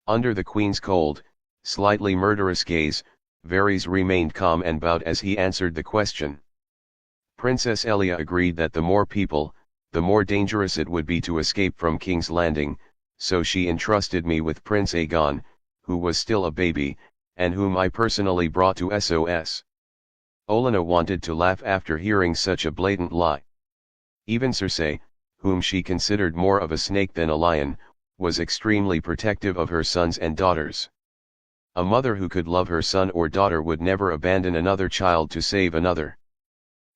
Under the queen's cold, slightly murderous gaze, Varys remained calm and bowed as he answered the question. Princess Elia agreed that the more people, the more dangerous it would be to escape from King's Landing, so she entrusted me with Prince Aegon, who was still a baby, and whom I personally brought to SOS. Olenna wanted to laugh after hearing such a blatant lie. Even Cersei, whom she considered more of a snake than a lion, was extremely protective of her sons and daughters. A mother who could love her son or daughter would never abandon another child to save another.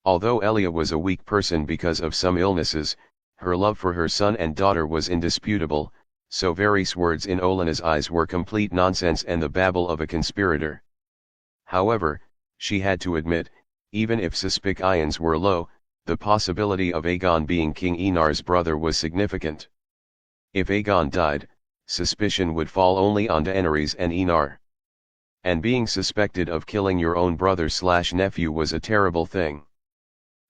Although Elia was a weak person because of some illnesses, her love for her son and daughter was indisputable, so Varys' words in Olenna's eyes were complete nonsense and the babble of a conspirator. However, she had to admit, even if suspicions were low, the possibility of Aegon being King Aenar's brother was significant. If Aegon died, suspicion would fall only on Daenerys and Aenar. And being suspected of killing your own brother/nephew was a terrible thing.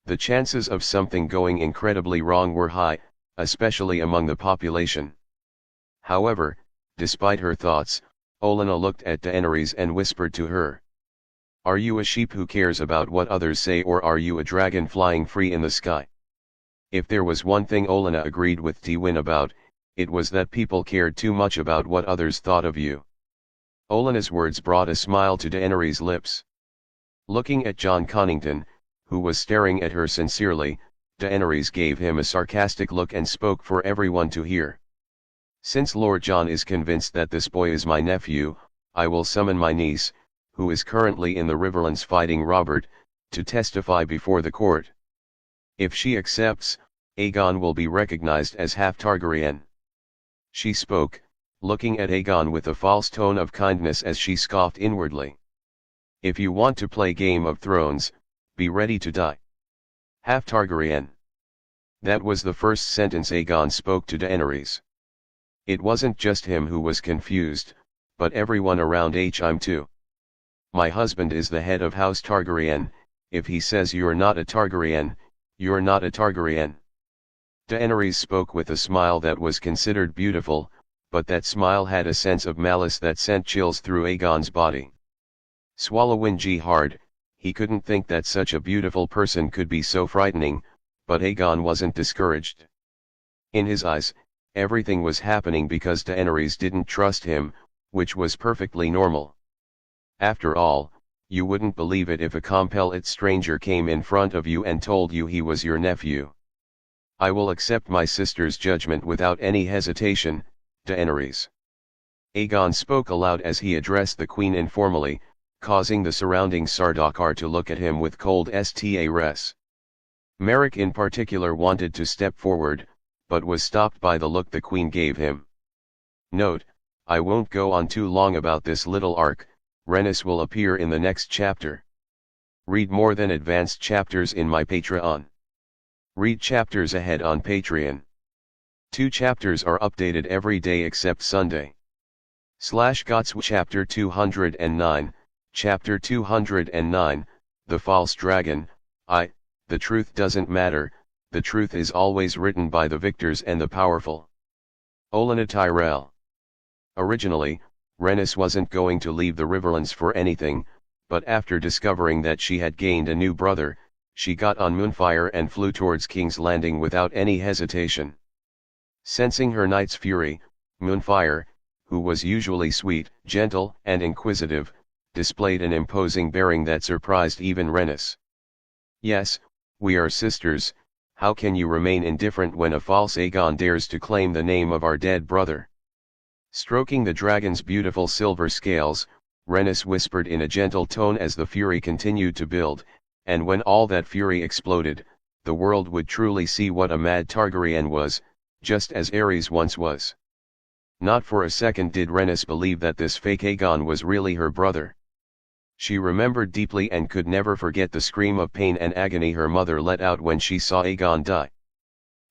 The chances of something going incredibly wrong were high, especially among the population. However, despite her thoughts, Olenna looked at Daenerys and whispered to her. Are you a sheep who cares about what others say, or are you a dragon flying free in the sky? If there was one thing Olenna agreed with Tywin about, it was that people cared too much about what others thought of you. Olenna's words brought a smile to Daenerys' lips. Looking at Jon Connington, who was staring at her sincerely, Daenerys gave him a sarcastic look and spoke for everyone to hear. Since Lord Jon is convinced that this boy is my nephew, I will summon my niece, who is currently in the Riverlands fighting Robert, to testify before the court. If she accepts, Aegon will be recognized as half Targaryen. She spoke, looking at Aegon with a false tone of kindness as she scoffed inwardly. If you want to play Game of Thrones, be ready to die. Half Targaryen. That was the first sentence Aegon spoke to Daenerys. It wasn't just him who was confused, but everyone around him too. My husband is the head of House Targaryen. If he says you're not a Targaryen, you're not a Targaryen. Daenerys spoke with a smile that was considered beautiful, but that smile had a sense of malice that sent chills through Aegon's body. Swallowing hard, he couldn't think that such a beautiful person could be so frightening, but Aegon wasn't discouraged. In his eyes, everything was happening because Daenerys didn't trust him, which was perfectly normal. After all, you wouldn't believe it if a compelled stranger came in front of you and told you he was your nephew. I will accept my sister's judgment without any hesitation, Daenerys. Aegon spoke aloud as he addressed the queen informally, causing the surrounding Sardaukar to look at him with cold stares. Merrick in particular wanted to step forward, but was stopped by the look the queen gave him. Note, I won't go on too long about this little arc. Rhaenys will appear in the next chapter. Read more than advanced chapters in my Patreon. Read chapters ahead on Patreon. 2 chapters are updated every day except Sunday. /Gotsw Chapter 209, Chapter 209, The False Dragon. The truth doesn't matter, the truth is always written by the victors and the powerful. Olenna Tyrell. Originally, Rhaenys wasn't going to leave the Riverlands for anything, but after discovering that she had gained a new brother, she got on Moonfire and flew towards King's Landing without any hesitation. Sensing her knight's fury, Moonfire, who was usually sweet, gentle, and inquisitive, displayed an imposing bearing that surprised even Rhaenys. Yes, we are sisters. How can you remain indifferent when a false Aegon dares to claim the name of our dead brother? Stroking the dragon's beautiful silver scales, Rhaenys whispered in a gentle tone as the fury continued to build, and when all that fury exploded, the world would truly see what a mad Targaryen was, just as Aerys once was. Not for a second did Rhaenys believe that this fake Aegon was really her brother. She remembered deeply and could never forget the scream of pain and agony her mother let out when she saw Aegon die.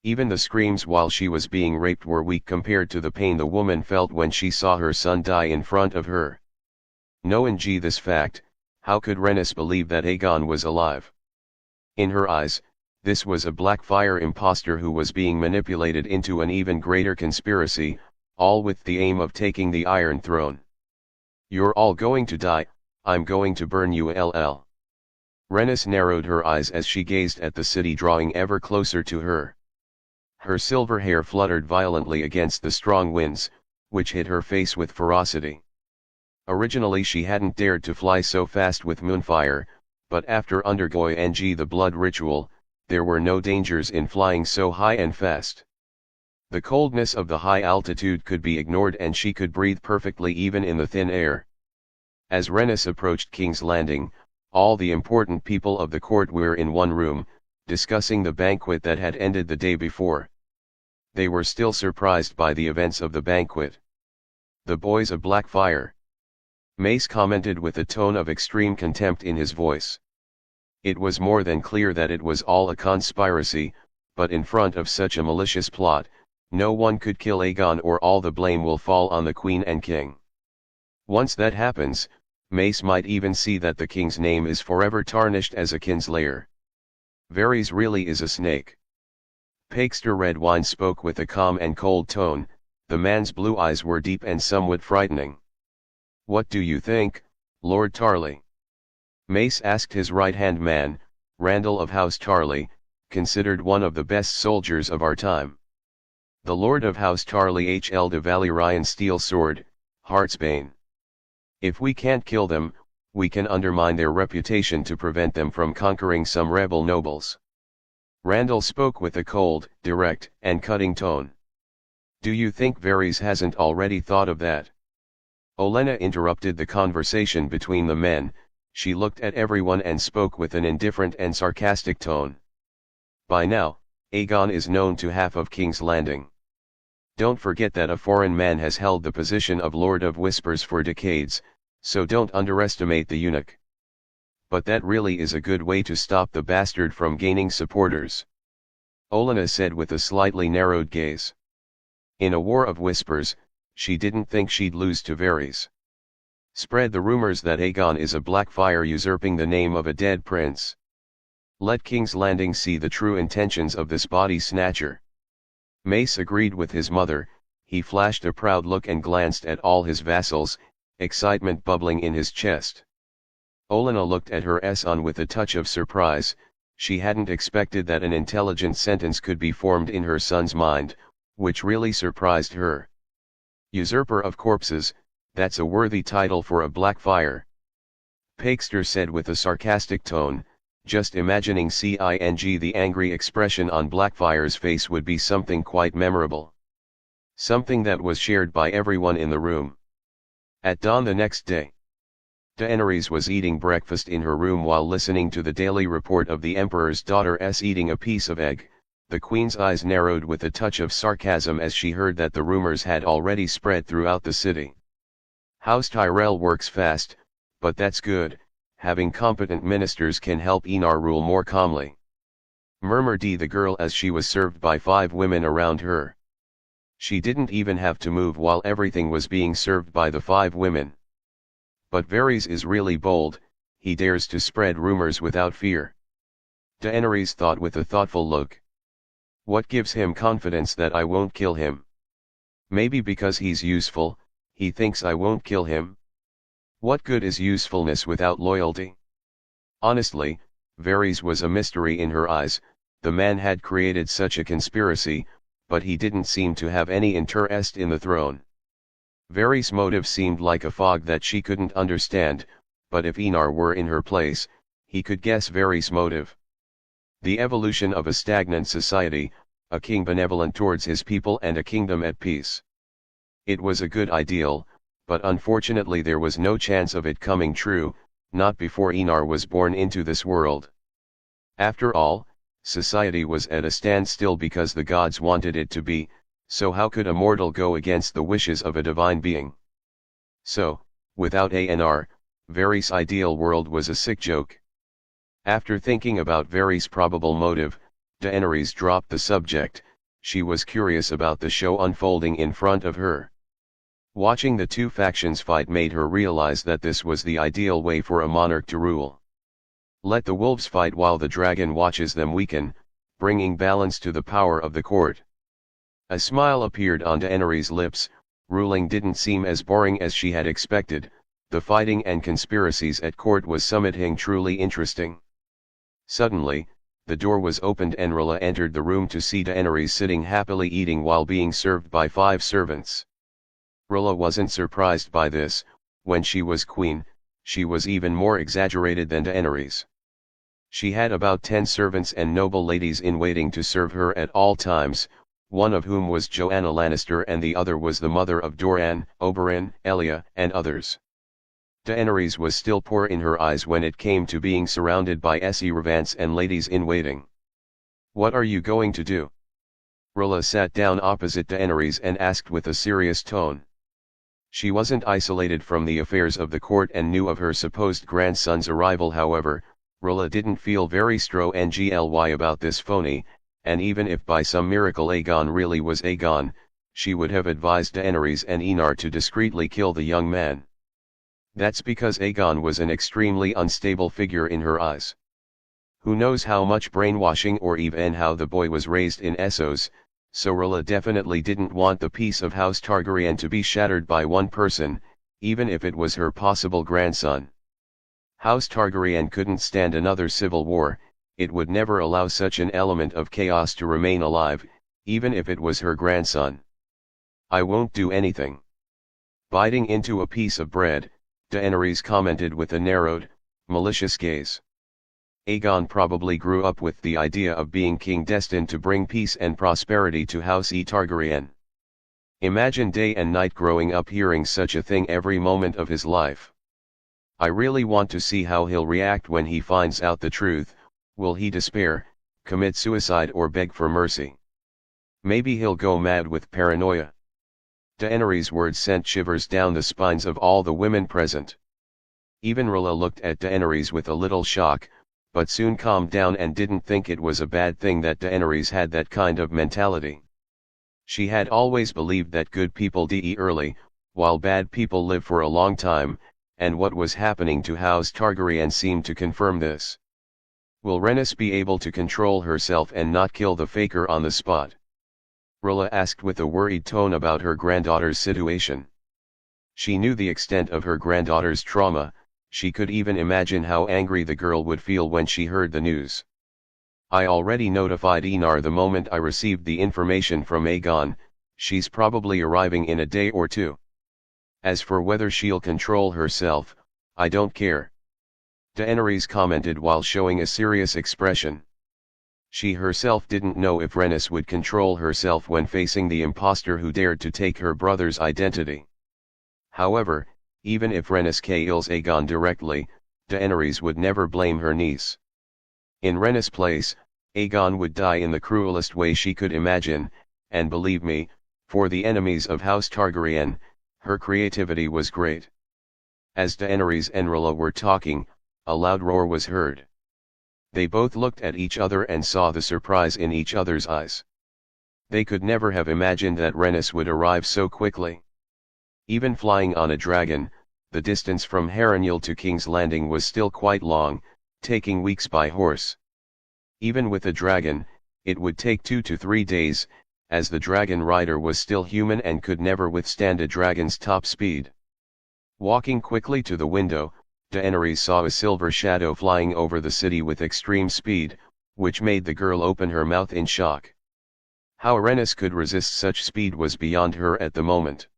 Even the screams while she was being raped were weak compared to the pain the woman felt when she saw her son die in front of her. Knowing this fact, how could Rhaenys believe that Aegon was alive? In her eyes, this was a Blackfyre impostor who was being manipulated into an even greater conspiracy, all with the aim of taking the Iron Throne. You're all going to die, I'm going to burn you ll. Rhaenys narrowed her eyes as she gazed at the city drawing ever closer to her. Her silver hair fluttered violently against the strong winds, which hit her face with ferocity. Originally she hadn't dared to fly so fast with Moonfire, but after undergoing the blood ritual, there were no dangers in flying so high and fast. The coldness of the high altitude could be ignored and she could breathe perfectly even in the thin air. As Rhaenys approached King's Landing, all the important people of the court were in one room, discussing the banquet that had ended the day before. They were still surprised by the events of the banquet. The boys of Blackfyre. Mace commented with a tone of extreme contempt in his voice. It was more than clear that it was all a conspiracy, but in front of such a malicious plot, no one could kill Aegon or all the blame will fall on the Queen and King. Once that happens, Mace might even see that the king's name is forever tarnished as a kinslayer. Varys really is a snake. Pakester Redwine spoke with a calm and cold tone. The man's blue eyes were deep and somewhat frightening. "What do you think, Lord Tarley?" Mace asked his right-hand man, Randall of House Tarley, considered one of the best soldiers of our time. The Lord of House Tarley held a Valyrian steel sword, Heartsbane. "If we can't kill them, we can undermine their reputation to prevent them from conquering some rebel nobles." Randall spoke with a cold, direct, and cutting tone. "Do you think Varys hasn't already thought of that?" Olenna interrupted the conversation between the men. She looked at everyone and spoke with an indifferent and sarcastic tone. "By now, Aegon is known to half of King's Landing. Don't forget that a foreign man has held the position of Lord of Whispers for decades, so don't underestimate the eunuch. But that really is a good way to stop the bastard from gaining supporters," Olenna said with a slightly narrowed gaze. In a war of whispers, she didn't think she'd lose to Varys. "Spread the rumors that Aegon is a Blackfire usurping the name of a dead prince. Let King's Landing see the true intentions of this body snatcher." Mace agreed with his mother. He flashed a proud look and glanced at all his vassals, excitement bubbling in his chest. Olenna looked at her son with a touch of surprise. She hadn't expected that an intelligent sentence could be formed in her son's mind, which really surprised her. "Usurper of corpses, that's a worthy title for a Blackfire," Pakester said with a sarcastic tone. Just imagining the angry expression on Blackfire's face would be something quite memorable. Something that was shared by everyone in the room. At dawn the next day, Daenerys was eating breakfast in her room while listening to the daily report of the Emperor's daughter's eating a piece of egg. The Queen's eyes narrowed with a touch of sarcasm as she heard that the rumors had already spread throughout the city. "House Tyrell works fast, but that's good. Having competent ministers can help Enar rule more calmly," murmured the girl as she was served by 5 women around her. She didn't even have to move while everything was being served by the 5 women. "But Varys is really bold, he dares to spread rumors without fear," Daenerys thought with a thoughtful look. "What gives him confidence that I won't kill him? Maybe because he's useful, he thinks I won't kill him? What good is usefulness without loyalty?" Honestly, Varys was a mystery in her eyes. The man had created such a conspiracy, but he didn't seem to have any interest in the throne. Varys' motive seemed like a fog that she couldn't understand, but if Enar were in her place, he could guess Varys' motive. The evolution of a stagnant society, a king benevolent towards his people and a kingdom at peace. It was a good ideal, but unfortunately there was no chance of it coming true, not before Enar was born into this world. After all, society was at a standstill because the gods wanted it to be, so how could a mortal go against the wishes of a divine being? So, without Enar, Varys' ideal world was a sick joke. After thinking about Varys' probable motive, Daenerys dropped the subject. She was curious about the show unfolding in front of her. Watching the 2 factions fight made her realize that this was the ideal way for a monarch to rule. Let the wolves fight while the dragon watches them weaken, bringing balance to the power of the court. A smile appeared on Daenerys' lips. Ruling didn't seem as boring as she had expected. The fighting and conspiracies at court was something truly interesting. Suddenly, the door was opened and Rilla entered the room to see Daenerys sitting happily eating while being served by 5 servants. Rilla wasn't surprised by this. When she was queen, she was even more exaggerated than Daenerys. She had about 10 servants and noble ladies in waiting to serve her at all times, one of whom was Joanna Lannister and the other was the mother of Doran, Oberyn, Elia, and others. Daenerys was still poor in her eyes when it came to being surrounded by servants and ladies in waiting. "What are you going to do?" Rilla sat down opposite Daenerys and asked with a serious tone. She wasn't isolated from the affairs of the court and knew of her supposed grandson's arrival. However, Rilla didn't feel very strongly about this phony, and even if by some miracle Aegon really was Aegon, she would have advised Daenerys and Enar to discreetly kill the young man. That's because Aegon was an extremely unstable figure in her eyes. Who knows how much brainwashing or even how the boy was raised in Essos, so Rilla definitely didn't want the peace of House Targaryen to be shattered by one person, even if it was her possible grandson. House Targaryen couldn't stand another civil war, it would never allow such an element of chaos to remain alive, even if it was her grandson. I won't do anything. Biting into a piece of bread, Daenerys commented with a narrowed, malicious gaze. Aegon probably grew up with the idea of being king destined to bring peace and prosperity to House Targaryen. Imagine day and night growing up hearing such a thing every moment of his life. I really want to see how he'll react when he finds out the truth. Will he despair, commit suicide or beg for mercy? Maybe he'll go mad with paranoia. Daenerys' words sent shivers down the spines of all the women present. Even Rilla looked at Daenerys with a little shock, but soon calmed down and didn't think it was a bad thing that Daenerys had that kind of mentality. She had always believed that good people die early, while bad people live for a long time, and what was happening to House Targaryen seemed to confirm this. Will Rhaenys be able to control herself and not kill the faker on the spot? Rilla asked with a worried tone about her granddaughter's situation. She knew the extent of her granddaughter's trauma. She could even imagine how angry the girl would feel when she heard the news. I already notified Enar the moment I received the information from Aegon. She's probably arriving in a day or two. As for whether she'll control herself, I don't care. Daenerys commented while showing a serious expression. She herself didn't know if Rhaenys would control herself when facing the impostor who dared to take her brother's identity. However, even if Rhaenys kills Aegon directly, Daenerys would never blame her niece. In Rhaenys' place, Aegon would die in the cruelest way she could imagine, and believe me, for the enemies of House Targaryen, her creativity was great. As Daenerys and Rilla were talking, a loud roar was heard. They both looked at each other and saw the surprise in each other's eyes. They could never have imagined that Rhaenys would arrive so quickly. Even flying on a dragon, the distance from Harrenhal to King's Landing was still quite long, taking weeks by horse. Even with a dragon, it would take 2 to 3 days, as the dragon rider was still human and could never withstand a dragon's top speed. Walking quickly to the window, Daenerys saw a silver shadow flying over the city with extreme speed, which made the girl open her mouth in shock. How Rhaenys could resist such speed was beyond her at the moment.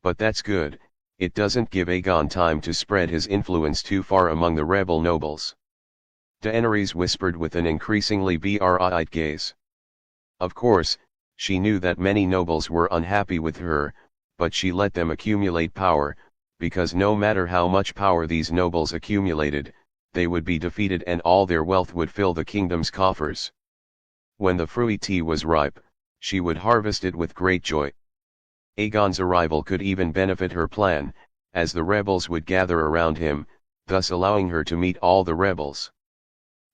But that's good, it doesn't give Aegon time to spread his influence too far among the rebel nobles. Daenerys whispered with an increasingly bright gaze. Of course, she knew that many nobles were unhappy with her, but she let them accumulate power, because no matter how much power these nobles accumulated, they would be defeated and all their wealth would fill the kingdom's coffers. When the fruit was ripe, she would harvest it with great joy. Aegon's arrival could even benefit her plan, as the rebels would gather around him, thus allowing her to meet all the rebels.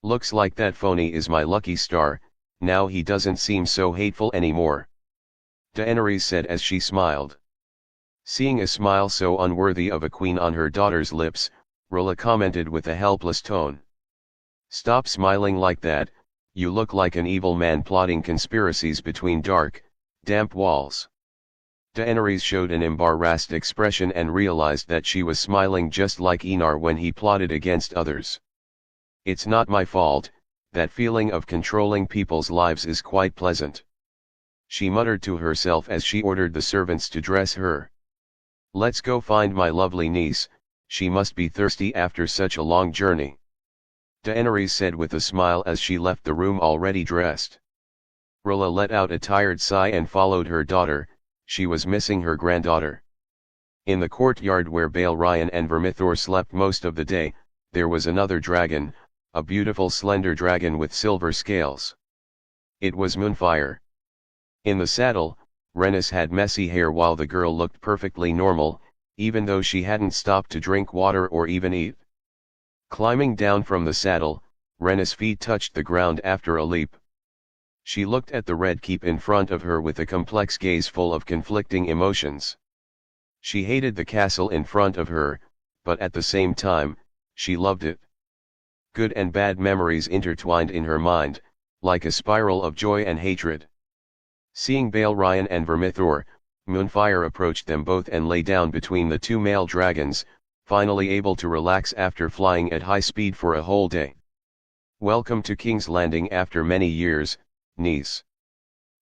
Looks like that phony is my lucky star, now he doesn't seem so hateful anymore. Daenerys said as she smiled. Seeing a smile so unworthy of a queen on her daughter's lips, Rilla commented with a helpless tone. Stop smiling like that, you look like an evil man plotting conspiracies between dark, damp walls. Daenerys showed an embarrassed expression and realized that she was smiling just like Enar when he plotted against others. It's not my fault, that feeling of controlling people's lives is quite pleasant. She muttered to herself as she ordered the servants to dress her. Let's go find my lovely niece, she must be thirsty after such a long journey. Daenerys said with a smile as she left the room already dressed. Rilla let out a tired sigh and followed her daughter. She was missing her granddaughter. In the courtyard where Balerion and Vermithor slept most of the day, there was another dragon, a beautiful slender dragon with silver scales. It was Moonfire. In the saddle, Rhaenys had messy hair while the girl looked perfectly normal, even though she hadn't stopped to drink water or even eat. Climbing down from the saddle, Rhaenys' feet touched the ground after a leap. She looked at the red keep in front of her with a complex gaze full of conflicting emotions. She hated the castle in front of her, but at the same time, she loved it. Good and bad memories intertwined in her mind, like a spiral of joy and hatred. Seeing Balerion and Vermithor, Moonfire approached them both and lay down between the two male dragons, finally able to relax after flying at high speed for a whole day. "Welcome to King's Landing after many years, niece."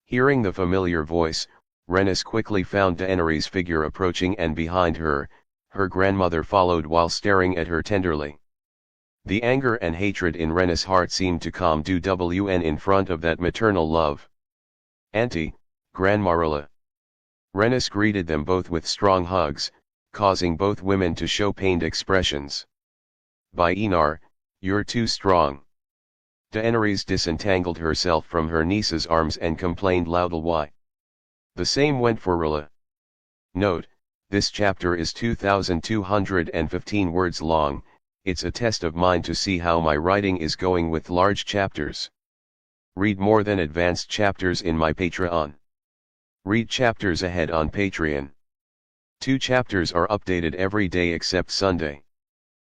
Hearing the familiar voice, Rhaenys quickly found Daenerys' figure approaching, and behind her, her grandmother followed while staring at her tenderly. The anger and hatred in Rhaenys' heart seemed to calm down in front of that maternal love. "Auntie, Grandma Rilla." Rhaenys greeted them both with strong hugs, causing both women to show pained expressions. "By Enar, you're too strong." Daenerys disentangled herself from her niece's arms and complained loudly. "Why?" The same went for Rilla. Note, this chapter is 2,215 words long. It's a test of mine to see how my writing is going with large chapters. Read more than advanced chapters in my Patreon. Read chapters ahead on Patreon. 2 chapters are updated every day except Sunday.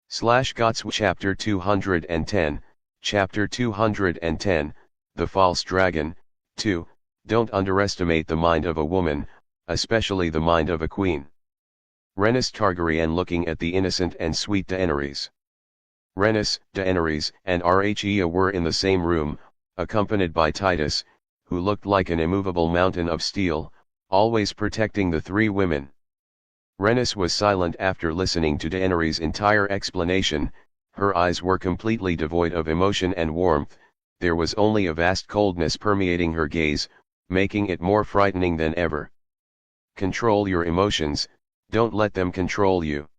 /Gots Chapter 210, Chapter 210, The False Dragon. 2. Don't underestimate the mind of a woman, especially the mind of a queen. Rhaenys Targaryen looking at the innocent and sweet Daenerys. Rhaenys, Daenerys, and Rhaea were in the same room, accompanied by Titus, who looked like an immovable mountain of steel, always protecting the three women. Rhaenys was silent after listening to Daenerys' entire explanation. Her eyes were completely devoid of emotion and warmth. There was only a vast coldness permeating her gaze, making it more frightening than ever. Control your emotions, don't let them control you.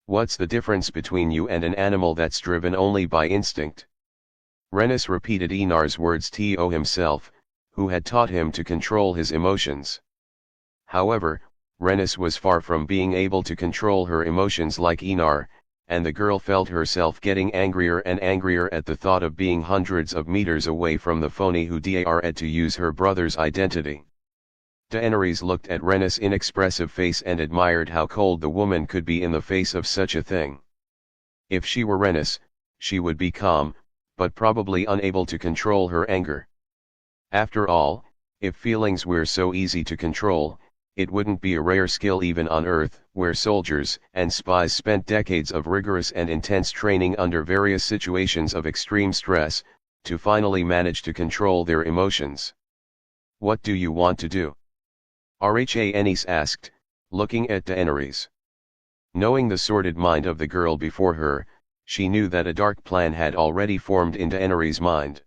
What's the difference between you and an animal that's driven only by instinct? Rhaenys repeated Enar's words to himself, who had taught him to control his emotions. However, Rhaenys was far from being able to control her emotions like Enar, and the girl felt herself getting angrier and angrier at the thought of being hundreds of meters away from the phony who dared to use her brother's identity. Daenerys looked at Rhaenys' inexpressive face and admired how cold the woman could be in the face of such a thing. If she were Rhaenys, she would be calm, but probably unable to control her anger. After all, if feelings were so easy to control, it wouldn't be a rare skill even on Earth, where soldiers and spies spent decades of rigorous and intense training under various situations of extreme stress, to finally manage to control their emotions. "What do you want to do?" Rhaenys asked, looking at Daenerys. Knowing the sordid mind of the girl before her, she knew that a dark plan had already formed in Daenerys' mind.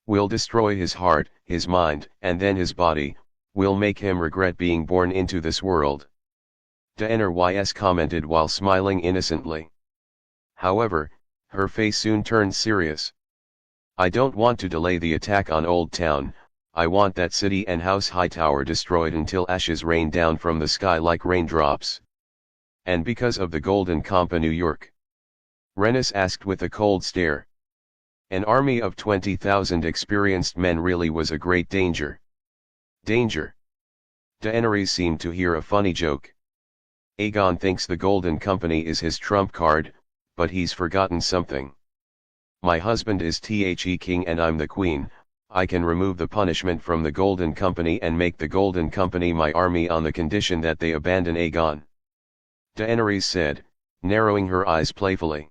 "We'll destroy his heart, his mind, and then his body. We'll make him regret being born into this world," Daenerys commented while smiling innocently. However, her face soon turned serious. "I don't want to delay the attack on Old Town. I want that city and House Hightower destroyed until ashes rain down from the sky like raindrops." "And because of the Golden Compa New York?" Rhaenys asked with a cold stare. An army of 20,000 experienced men really was a great danger. Danger? Daenerys seemed to hear a funny joke. "Aegon thinks the Golden Company is his trump card, but he's forgotten something. My husband is the king and I'm the queen. I can remove the punishment from the Golden Company and make the Golden Company my army on the condition that they abandon Aegon," Daenerys said, narrowing her eyes playfully.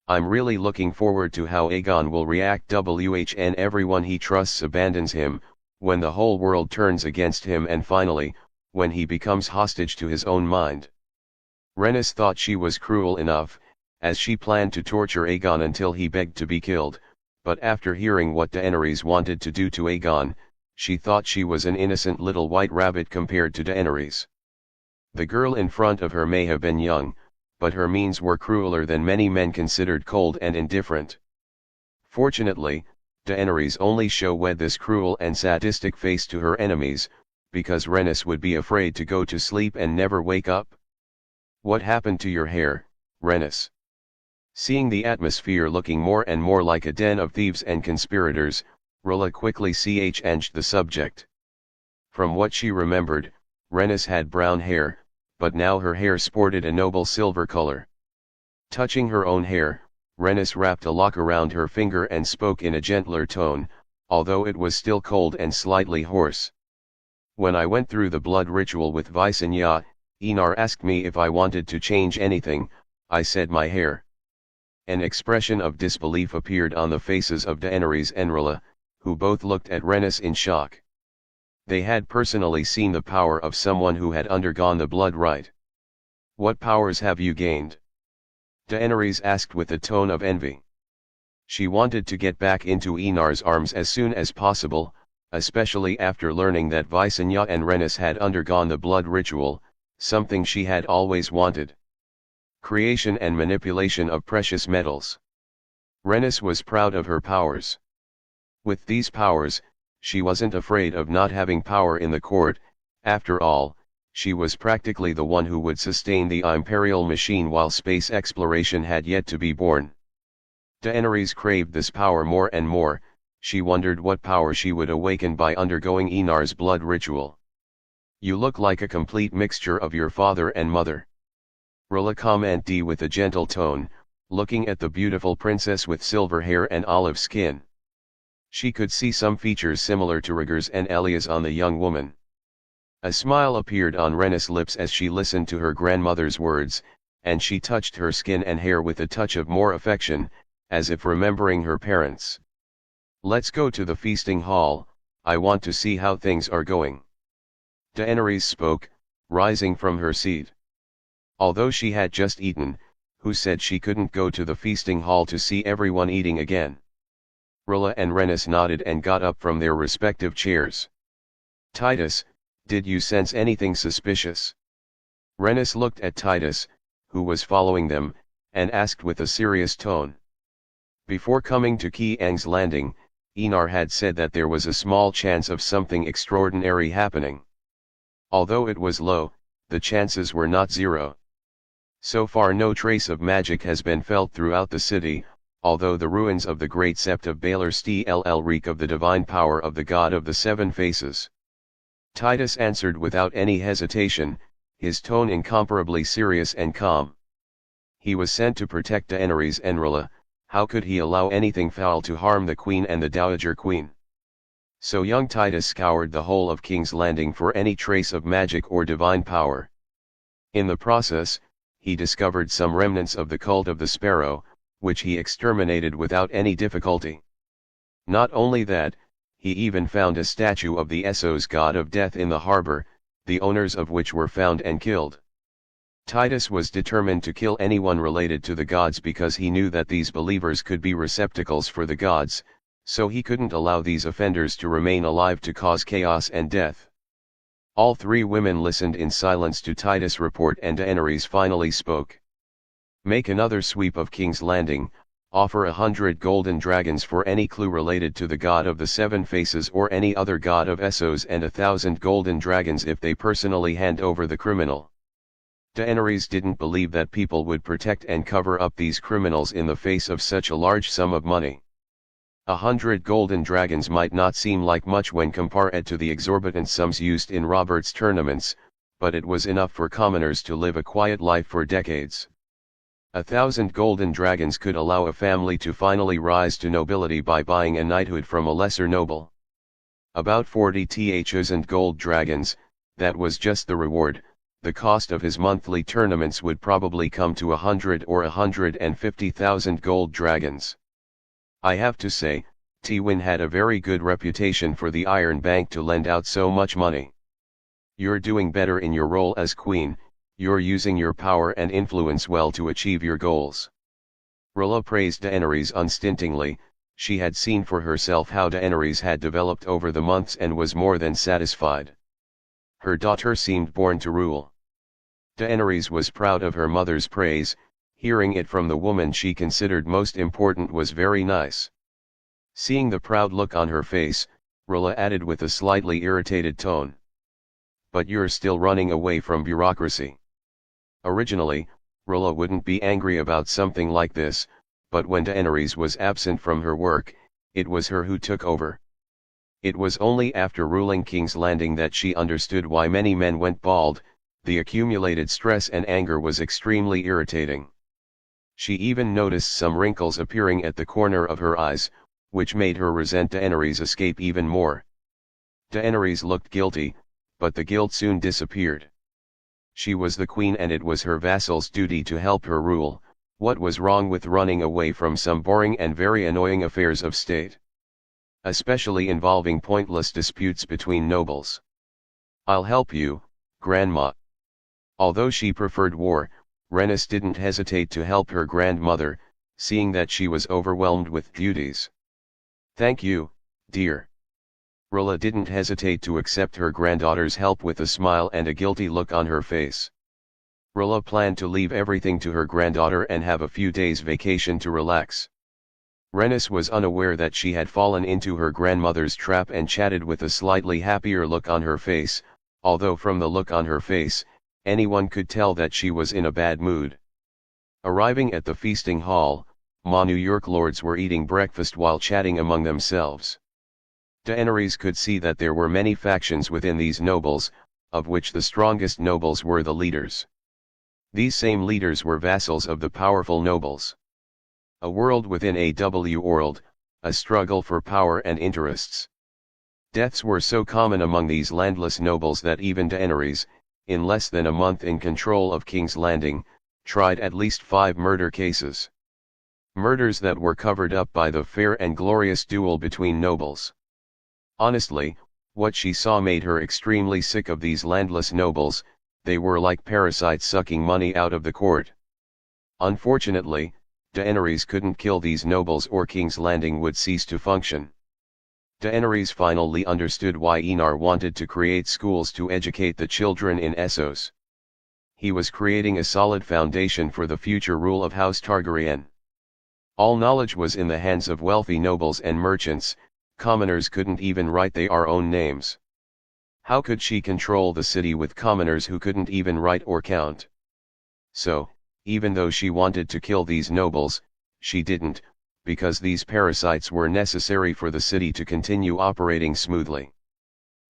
"I'm really looking forward to how Aegon will react when everyone he trusts abandons him, when the whole world turns against him, and finally, when he becomes hostage to his own mind." Rhaenys thought she was cruel enough, as she planned to torture Aegon until he begged to be killed, but after hearing what Daenerys wanted to do to Aegon, she thought she was an innocent little white rabbit compared to Daenerys. The girl in front of her may have been young, but her means were crueler than many men considered cold and indifferent. Fortunately, Daenerys only showed this cruel and sadistic face to her enemies, because Rhaenys would be afraid to go to sleep and never wake up. "What happened to your hair, Rhaenys?" Seeing the atmosphere looking more and more like a den of thieves and conspirators, Rilla quickly changed the subject. From what she remembered, Rhaenys had brown hair, but now her hair sported a noble silver color. Touching her own hair, Rhaenys wrapped a lock around her finger and spoke in a gentler tone, although it was still cold and slightly hoarse. When I went through the blood ritual with Visenya, Enar asked me if I wanted to change anything. I said my hair. An expression of disbelief appeared on the faces of Daenerys and Rilla, who both looked at Rhaenys in shock. They had personally seen the power of someone who had undergone the blood rite. "What powers have you gained?" Daenerys asked with a tone of envy. She wanted to get back into Enar's arms as soon as possible, especially after learning that Visenya and Rhaenys had undergone the blood ritual, something she had always wanted. Creation and manipulation of precious metals. Rhaenys was proud of her powers. With these powers, she wasn't afraid of not having power in the court. After all, she was practically the one who would sustain the imperial machine while space exploration had yet to be born. Daenerys craved this power more and more. She wondered what power she would awaken by undergoing Enar's blood ritual. "You look like a complete mixture of your father and mother," Rilla commented with a gentle tone, looking at the beautiful princess with silver hair and olive skin. She could see some features similar to Rhaegar's and Elia's on the young woman. A smile appeared on Rhaenys' lips as she listened to her grandmother's words, and she touched her skin and hair with a touch of more affection, as if remembering her parents. "Let's go to the feasting hall. I want to see how things are going." Daenerys spoke, rising from her seat. Although she had just eaten, who said she couldn't go to the feasting hall to see everyone eating again? Rilla and Rhaenys nodded and got up from their respective chairs. "Titus, did you sense anything suspicious?" Rhaenys looked at Titus, who was following them, and asked with a serious tone. Before coming to Kiang's Landing, Enar had said that there was a small chance of something extraordinary happening. Although it was low, the chances were not zero. So far no trace of magic has been felt throughout the city, although the ruins of the great sept of Baelor still reek of the divine power of the God of the Seven Faces. Titus answered without any hesitation, his tone incomparably serious and calm. He was sent to protect Daenerys and Rilla. How could he allow anything foul to harm the Queen and the Dowager Queen? So young Titus scoured the whole of King's Landing for any trace of magic or divine power. In the process, he discovered some remnants of the cult of the Sparrow, which he exterminated without any difficulty. Not only that, he even found a statue of the Essos god of death in the harbor, the owners of which were found and killed. Titus was determined to kill anyone related to the gods because he knew that these believers could be receptacles for the gods, so he couldn't allow these offenders to remain alive to cause chaos and death. All three women listened in silence to Titus' report, and Daenerys finally spoke. "Make another sweep of King's Landing, offer 100 golden dragons for any clue related to the God of the Seven Faces or any other god of Essos, and 1,000 golden dragons if they personally hand over the criminal." Daenerys didn't believe that people would protect and cover up these criminals in the face of such a large sum of money. 100 golden dragons might not seem like much when compared to the exorbitant sums used in Robert's tournaments, but it was enough for commoners to live a quiet life for decades. 1,000 golden dragons could allow a family to finally rise to nobility by buying a knighthood from a lesser noble. About 40,000 gold dragons, that was just the reward. The cost of his monthly tournaments would probably come to 100 or 150,000 gold dragons. I have to say, Tywin had a very good reputation for the Iron Bank to lend out so much money. You're doing better in your role as queen. You're using your power and influence well to achieve your goals. Rilla praised Daenerys unstintingly. She had seen for herself how Daenerys had developed over the months and was more than satisfied. Her daughter seemed born to rule. Daenerys was proud of her mother's praise. Hearing it from the woman she considered most important was very nice. Seeing the proud look on her face, Rilla added with a slightly irritated tone. "But you're still running away from bureaucracy." Originally, Rilla wouldn't be angry about something like this, but when Daenerys was absent from her work, it was her who took over. It was only after ruling King's Landing that she understood why many men went bald. The accumulated stress and anger was extremely irritating. She even noticed some wrinkles appearing at the corner of her eyes, which made her resent Daenerys' escape even more. Daenerys looked guilty, but the guilt soon disappeared. She was the queen and it was her vassals' duty to help her rule. What was wrong with running away from some boring and very annoying affairs of state? Especially involving pointless disputes between nobles. "I'll help you, Grandma." Although she preferred war, Rhaenys didn't hesitate to help her grandmother, seeing that she was overwhelmed with duties. "Thank you, dear." Rilla didn't hesitate to accept her granddaughter's help with a smile and a guilty look on her face. Rilla planned to leave everything to her granddaughter and have a few days' vacation to relax. Rhaenys was unaware that she had fallen into her grandmother's trap and chatted with a slightly happier look on her face, although from the look on her face, anyone could tell that she was in a bad mood. Arriving at the feasting hall, New York lords were eating breakfast while chatting among themselves. Daenerys could see that there were many factions within these nobles, of which the strongest nobles were the leaders. These same leaders were vassals of the powerful nobles. A world within a world, a struggle for power and interests. Deaths were so common among these landless nobles that even Daenerys, in less than a month in control of King's Landing, tried at least 5 murder cases. Murders that were covered up by the fair and glorious duel between nobles. Honestly, what she saw made her extremely sick of these landless nobles. They were like parasites sucking money out of the court. Unfortunately, Daenerys couldn't kill these nobles or King's Landing would cease to function. Daenerys finally understood why Enar wanted to create schools to educate the children in Essos. He was creating a solid foundation for the future rule of House Targaryen. All knowledge was in the hands of wealthy nobles and merchants. Commoners couldn't even write their own names. How could she control the city with commoners who couldn't even write or count? So, even though she wanted to kill these nobles, she didn't, because these parasites were necessary for the city to continue operating smoothly.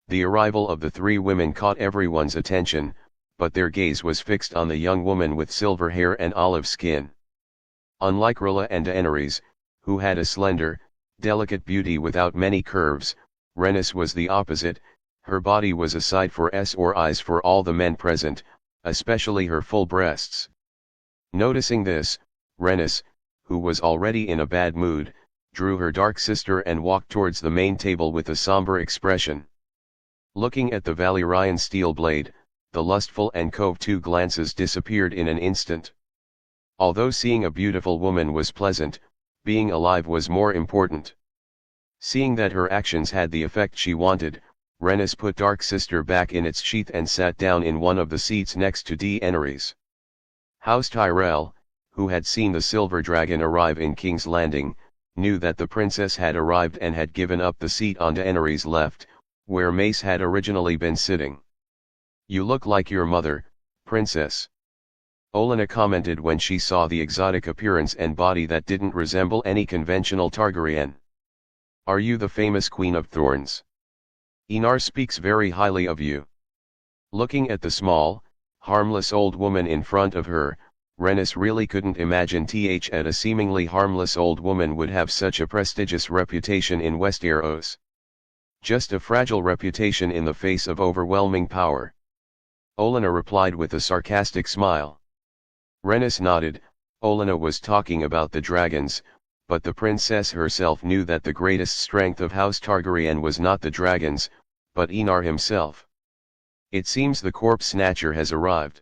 The arrival of the 3 women caught everyone's attention, but their gaze was fixed on the young woman with silver hair and olive skin. Unlike Rilla and Daenerys, who had a slender, delicate beauty without many curves, Rhaenys was the opposite. Her body was a sight for eyes for all the men present, especially her full breasts. Noticing this, Rhaenys, who was already in a bad mood, drew her dark sister and walked towards the main table with a somber expression. Looking at the Valyrian steel blade, the lustful and covetous glances disappeared in an instant. Although seeing a beautiful woman was pleasant, being alive was more important. Seeing that her actions had the effect she wanted, Rhaenys put Dark Sister back in its sheath and sat down in one of the seats next to Daenerys. House Tyrell, who had seen the silver dragon arrive in King's Landing, knew that the princess had arrived and had given up the seat on Daenerys' left, where Mace had originally been sitting. "You look like your mother, princess," Olenna commented when she saw the exotic appearance and body that didn't resemble any conventional Targaryen. "Are you the famous Queen of Thorns? Enar speaks very highly of you." Looking at the small, harmless old woman in front of her, Rhaenys really couldn't imagine that a seemingly harmless old woman would have such a prestigious reputation in Westeros. Just a fragile reputation in the face of overwhelming power. Olenna replied with a sarcastic smile. Rhaenys nodded. Olenna was talking about the dragons, but the princess herself knew that the greatest strength of House Targaryen was not the dragons, but Enar himself. "It seems the corpse snatcher has arrived."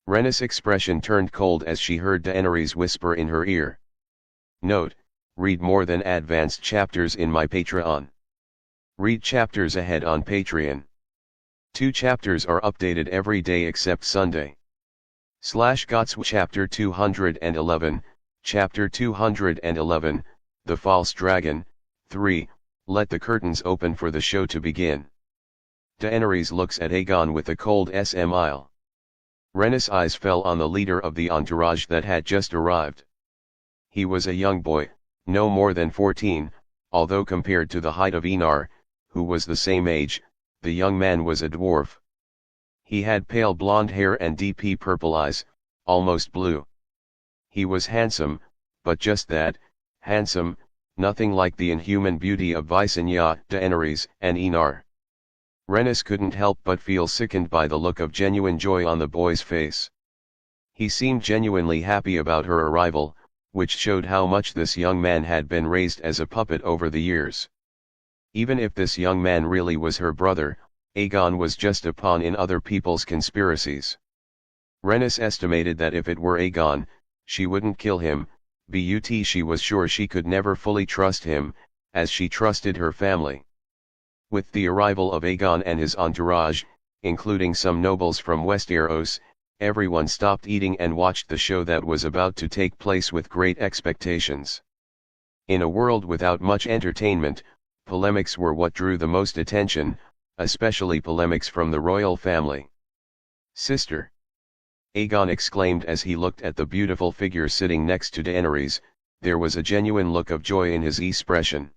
Rhaenys' expression turned cold as she heard Daenerys whisper in her ear. Note: read more than advanced chapters in my Patreon. Read chapters ahead on Patreon. 2 chapters are updated every day except Sunday. /GOTS Chapter 211, Chapter 211, The False Dragon. 3, let the curtains open for the show to begin. Daenerys looks at Aegon with a cold smile. Rhaenys' eyes fell on the leader of the entourage that had just arrived. He was a young boy, no more than 14, although compared to the height of Enar, who was the same age, the young man was a dwarf. He had pale blonde hair and deep purple eyes, almost blue. He was handsome, but just that, handsome, nothing like the inhuman beauty of Visenya, Daenerys, and Enar. Rhaenys couldn't help but feel sickened by the look of genuine joy on the boy's face. He seemed genuinely happy about her arrival, which showed how much this young man had been raised as a puppet over the years. Even if this young man really was her brother, Aegon was just a pawn in other people's conspiracies. Rhaenys estimated that if it were Aegon, she wouldn't kill him, but she was sure she could never fully trust him, as she trusted her family. With the arrival of Aegon and his entourage, including some nobles from Westeros, everyone stopped eating and watched the show that was about to take place with great expectations. In a world without much entertainment, polemics were what drew the most attention, especially polemics from the royal family. "Sister!" Aegon exclaimed as he looked at the beautiful figure sitting next to Daenerys. There was a genuine look of joy in his expression.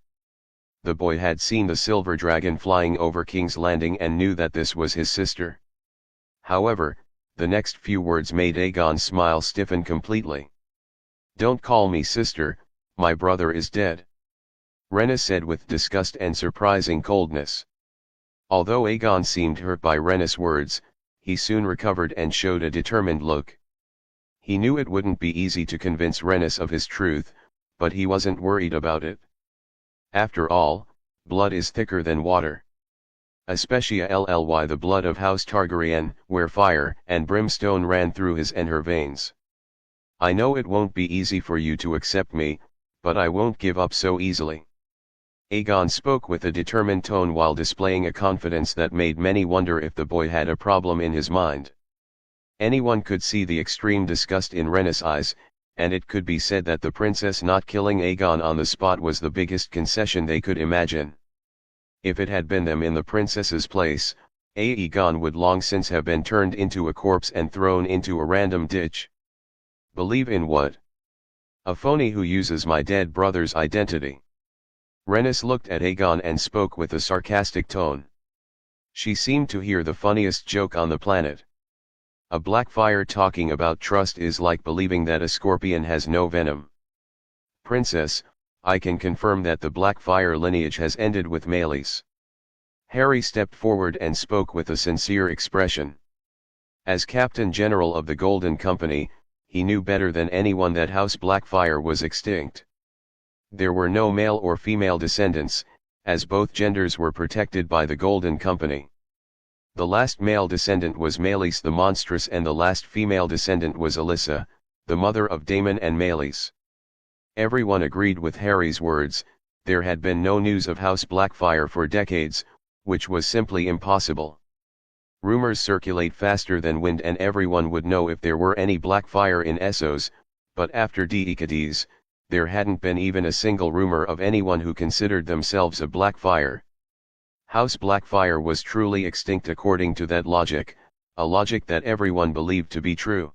The boy had seen the silver dragon flying over King's Landing and knew that this was his sister. However, the next few words made Aegon's smile stiffen completely. "Don't call me sister, my brother is dead," Rhaenys said with disgust and surprising coldness. Although Aegon seemed hurt by Rhaenys' words, he soon recovered and showed a determined look. He knew it wouldn't be easy to convince Rhaenys of his truth, but he wasn't worried about it. After all, blood is thicker than water. Especially the blood of House Targaryen, where fire and brimstone ran through his and her veins. "I know it won't be easy for you to accept me, but I won't give up so easily." Aegon spoke with a determined tone while displaying a confidence that made many wonder if the boy had a problem in his mind. Anyone could see the extreme disgust in Rhaenys' eyes, and it could be said that the princess not killing Aegon on the spot was the biggest concession they could imagine. If it had been them in the princess's place, Aegon would long since have been turned into a corpse and thrown into a random ditch. "Believe in what? A phony who uses my dead brother's identity." Rhaenys looked at Aegon and spoke with a sarcastic tone. She seemed to hear the funniest joke on the planet. "A Blackfire talking about trust is like believing that a scorpion has no venom. Princess, I can confirm that the Blackfire lineage has ended with Meleys." Harry stepped forward and spoke with a sincere expression. As Captain General of the Golden Company, he knew better than anyone that House Blackfire was extinct. There were no male or female descendants, as both genders were protected by the Golden Company. The last male descendant was Meleys the Monstrous and the last female descendant was Alyssa, the mother of Daemon and Meleys. Everyone agreed with Harry's words. There had been no news of House Blackfire for decades, which was simply impossible. Rumors circulate faster than wind and everyone would know if there were any Blackfire in Essos, but after Decades, there hadn't been even a single rumor of anyone who considered themselves a Blackfire. House Blackfire was truly extinct according to that logic, a logic that everyone believed to be true.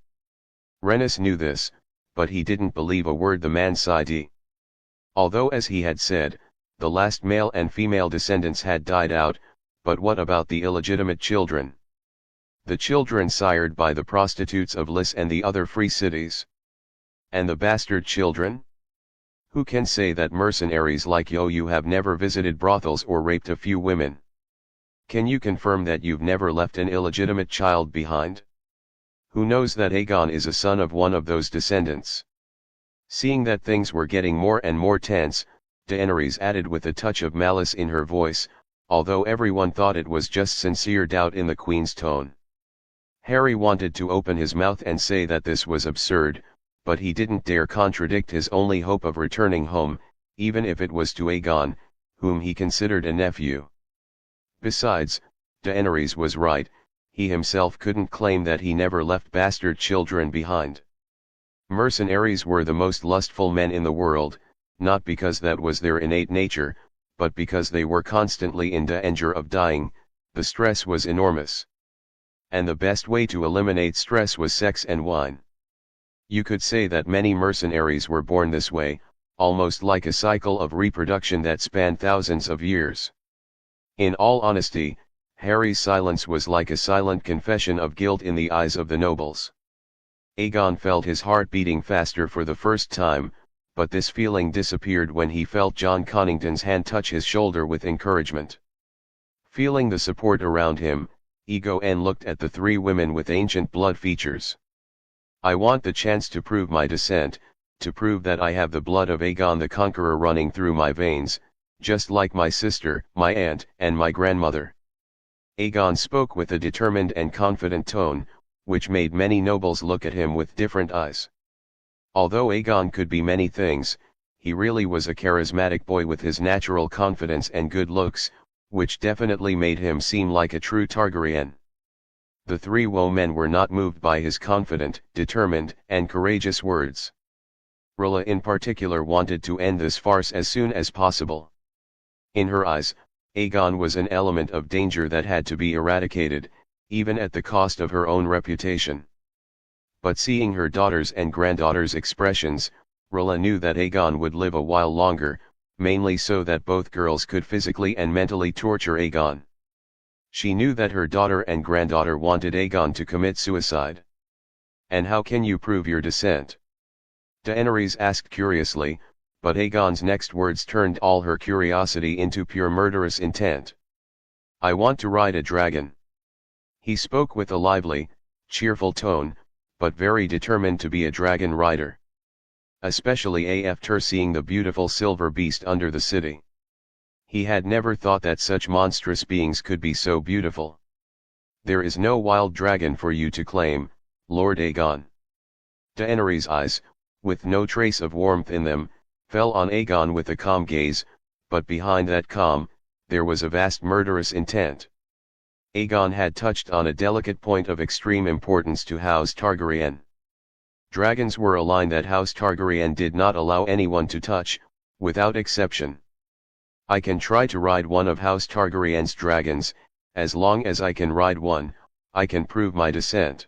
Rhaenys knew this, but he didn't believe a word the man said. Although as he had said, the last male and female descendants had died out, but what about the illegitimate children? The children sired by the prostitutes of Lys and the other free cities? And the bastard children? Who can say that mercenaries like you have never visited brothels or raped a few women? Can you confirm that you've never left an illegitimate child behind? Who knows that Aegon is a son of one of those descendants? Seeing that things were getting more and more tense, Daenerys added with a touch of malice in her voice, although everyone thought it was just sincere doubt in the queen's tone. Harry wanted to open his mouth and say that this was absurd, but he didn't dare contradict his only hope of returning home, even if it was to Aegon, whom he considered a nephew. Besides, Daenerys was right, he himself couldn't claim that he never left bastard children behind. Mercenaries were the most lustful men in the world, not because that was their innate nature, but because they were constantly in danger of dying. The stress was enormous. And the best way to eliminate stress was sex and wine. You could say that many mercenaries were born this way, almost like a cycle of reproduction that spanned thousands of years. In all honesty, Harry's silence was like a silent confession of guilt in the eyes of the nobles. Aegon felt his heart beating faster for the first time, but this feeling disappeared when he felt John Connington's hand touch his shoulder with encouragement. Feeling the support around him, Aegon looked at the three women with ancient blood features. "I want the chance to prove my descent, to prove that I have the blood of Aegon the Conqueror running through my veins, just like my sister, my aunt, and my grandmother." Aegon spoke with a determined and confident tone, which made many nobles look at him with different eyes. Although Aegon could be many things, he really was a charismatic boy with his natural confidence and good looks, which definitely made him seem like a true Targaryen. The three women were not moved by his confident, determined, and courageous words. Rilla in particular wanted to end this farce as soon as possible. In her eyes, Aegon was an element of danger that had to be eradicated, even at the cost of her own reputation. But seeing her daughters' and granddaughters' expressions, Rilla knew that Aegon would live a while longer, mainly so that both girls could physically and mentally torture Aegon. She knew that her daughter and granddaughter wanted Aegon to commit suicide. "And how can you prove your descent?" Daenerys asked curiously, but Aegon's next words turned all her curiosity into pure murderous intent. "I want to ride a dragon." He spoke with a lively, cheerful tone, but very determined to be a dragon rider. Especially after seeing the beautiful silver beast under the city. He had never thought that such monstrous beings could be so beautiful. "There is no wild dragon for you to claim, Lord Aegon." Daenerys' eyes, with no trace of warmth in them, fell on Aegon with a calm gaze, but behind that calm, there was a vast murderous intent. Aegon had touched on a delicate point of extreme importance to House Targaryen. Dragons were a line that House Targaryen did not allow anyone to touch, without exception. "I can try to ride one of House Targaryen's dragons, as long as I can ride one, I can prove my descent."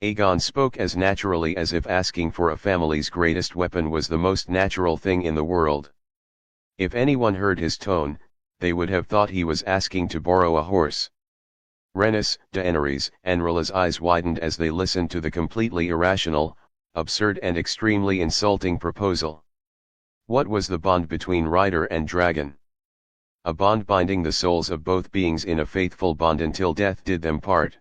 Aegon spoke as naturally as if asking for a family's greatest weapon was the most natural thing in the world. If anyone heard his tone, they would have thought he was asking to borrow a horse. Rhaenys, Daenerys, and Rilla's eyes widened as they listened to the completely irrational, absurd and extremely insulting proposal. What was the bond between rider and dragon? A bond binding the souls of both beings in a faithful bond until death did them part.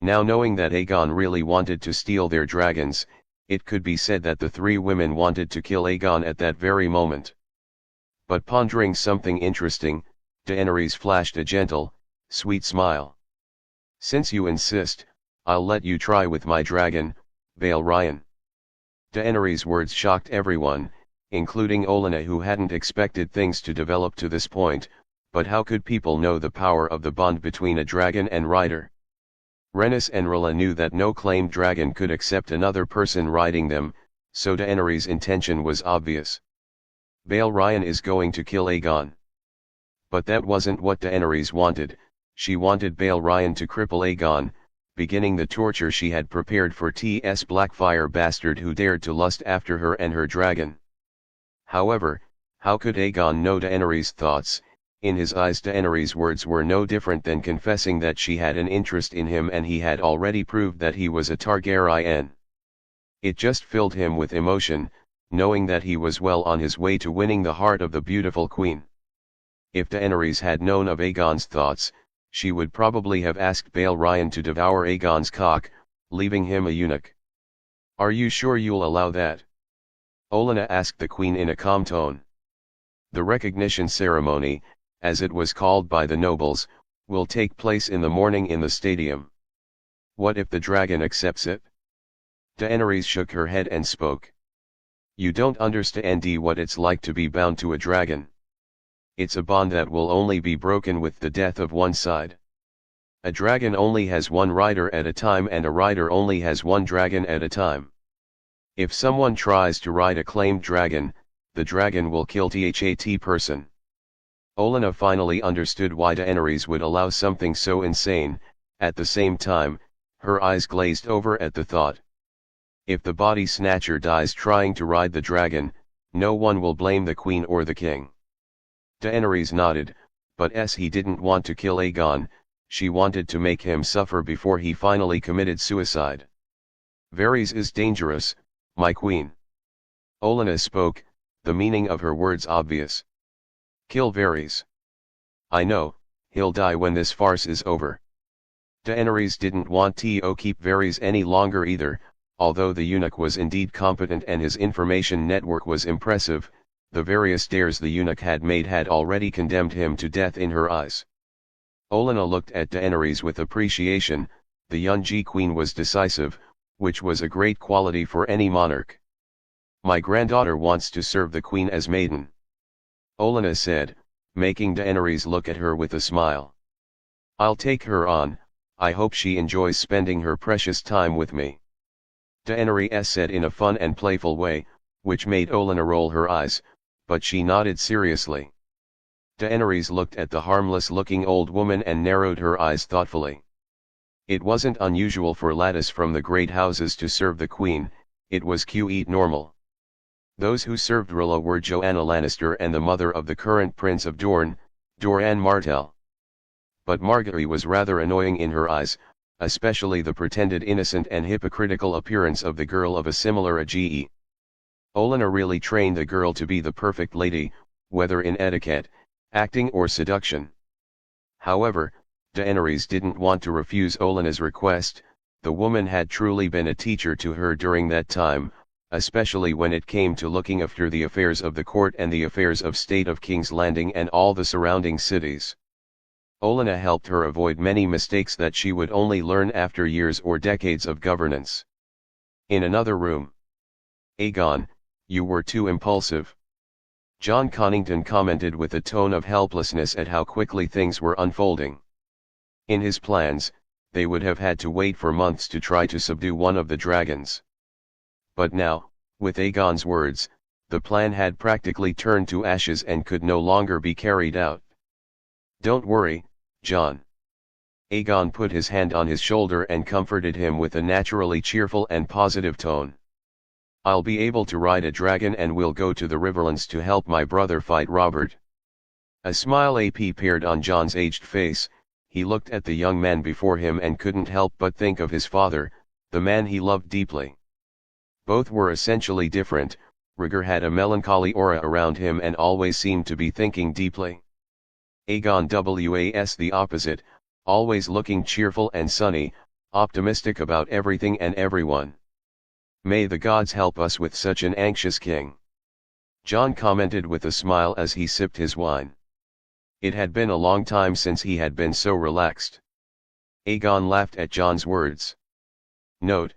Now knowing that Aegon really wanted to steal their dragons, it could be said that the three women wanted to kill Aegon at that very moment. But pondering something interesting, Daenerys flashed a gentle, sweet smile. "Since you insist, I'll let you try with my dragon, Balerion." Daenerys' words shocked everyone, including Olenna, who hadn't expected things to develop to this point, but how could people know the power of the bond between a dragon and rider? Rhaenys and Rilla knew that no claimed dragon could accept another person riding them, so Daenerys' intention was obvious. Balerion is going to kill Aegon. But that wasn't what Daenerys wanted. She wanted Balerion to cripple Aegon, beginning the torture she had prepared for T.S. Blackfyre bastard who dared to lust after her and her dragon. However, how could Aegon know Daenerys' thoughts? In his eyes Daenerys' words were no different than confessing that she had an interest in him, and he had already proved that he was a Targaryen. It just filled him with emotion, knowing that he was well on his way to winning the heart of the beautiful queen. If Daenerys had known of Aegon's thoughts, she would probably have asked Balerion to devour Aegon's cock, leaving him a eunuch. "Are you sure you'll allow that?" Olenna asked the queen in a calm tone. "The recognition ceremony, as it was called by the nobles, will take place in the morning in the stadium. What if the dragon accepts it?" Daenerys shook her head and spoke. "You don't understand what it's like to be bound to a dragon. It's a bond that will only be broken with the death of one side. A dragon only has one rider at a time, and a rider only has one dragon at a time. If someone tries to ride a claimed dragon, the dragon will kill that person." Olenna finally understood why Daenerys would allow something so insane. At the same time, her eyes glazed over at the thought. If the body snatcher dies trying to ride the dragon, no one will blame the queen or the king. Daenerys nodded, but as he didn't want to kill Aegon, she wanted to make him suffer before he finally committed suicide. Varys is dangerous, my queen. Olenna spoke, the meaning of her words obvious. Kill Varys. I know, he'll die when this farce is over. Daenerys didn't want to keep Varys any longer either, although the eunuch was indeed competent and his information network was impressive, the various dares the eunuch had made had already condemned him to death in her eyes. Olenna looked at Daenerys with appreciation. The young queen was decisive, which was a great quality for any monarch. My granddaughter wants to serve the queen as maiden. Olenna said, making Daenerys look at her with a smile. I'll take her on, I hope she enjoys spending her precious time with me. Daenerys said in a fun and playful way, which made Olenna roll her eyes, but she nodded seriously. Daenerys looked at the harmless-looking old woman and narrowed her eyes thoughtfully. It wasn't unusual for lattice from the great houses to serve the queen, it was quite normal. Those who served Rilla were Joanna Lannister and the mother of the current Prince of Dorne, Doran Martell. But Margaery was rather annoying in her eyes, especially the pretended innocent and hypocritical appearance of the girl of a similar age. Olenna really trained the girl to be the perfect lady, whether in etiquette, acting or seduction. However, Daenerys didn't want to refuse Olenna's request. The woman had truly been a teacher to her during that time, especially when it came to looking after the affairs of the court and the affairs of state of King's Landing and all the surrounding cities. Olenna helped her avoid many mistakes that she would only learn after years or decades of governance. In another room. Aegon, you were too impulsive. John Connington commented with a tone of helplessness at how quickly things were unfolding. In his plans, they would have had to wait for months to try to subdue one of the dragons. But now, with Aegon's words, the plan had practically turned to ashes and could no longer be carried out. Don't worry, John. Aegon put his hand on his shoulder and comforted him with a naturally cheerful and positive tone. I'll be able to ride a dragon and we'll go to the Riverlands to help my brother fight Robert. A smile appeared on John's aged face. He looked at the young man before him and couldn't help but think of his father, the man he loved deeply. Both were essentially different. Rhaegar had a melancholy aura around him and always seemed to be thinking deeply. Aegon was the opposite, always looking cheerful and sunny, optimistic about everything and everyone. May the gods help us with such an anxious king. John commented with a smile as he sipped his wine. It had been a long time since he had been so relaxed. Aegon laughed at John's words. Note,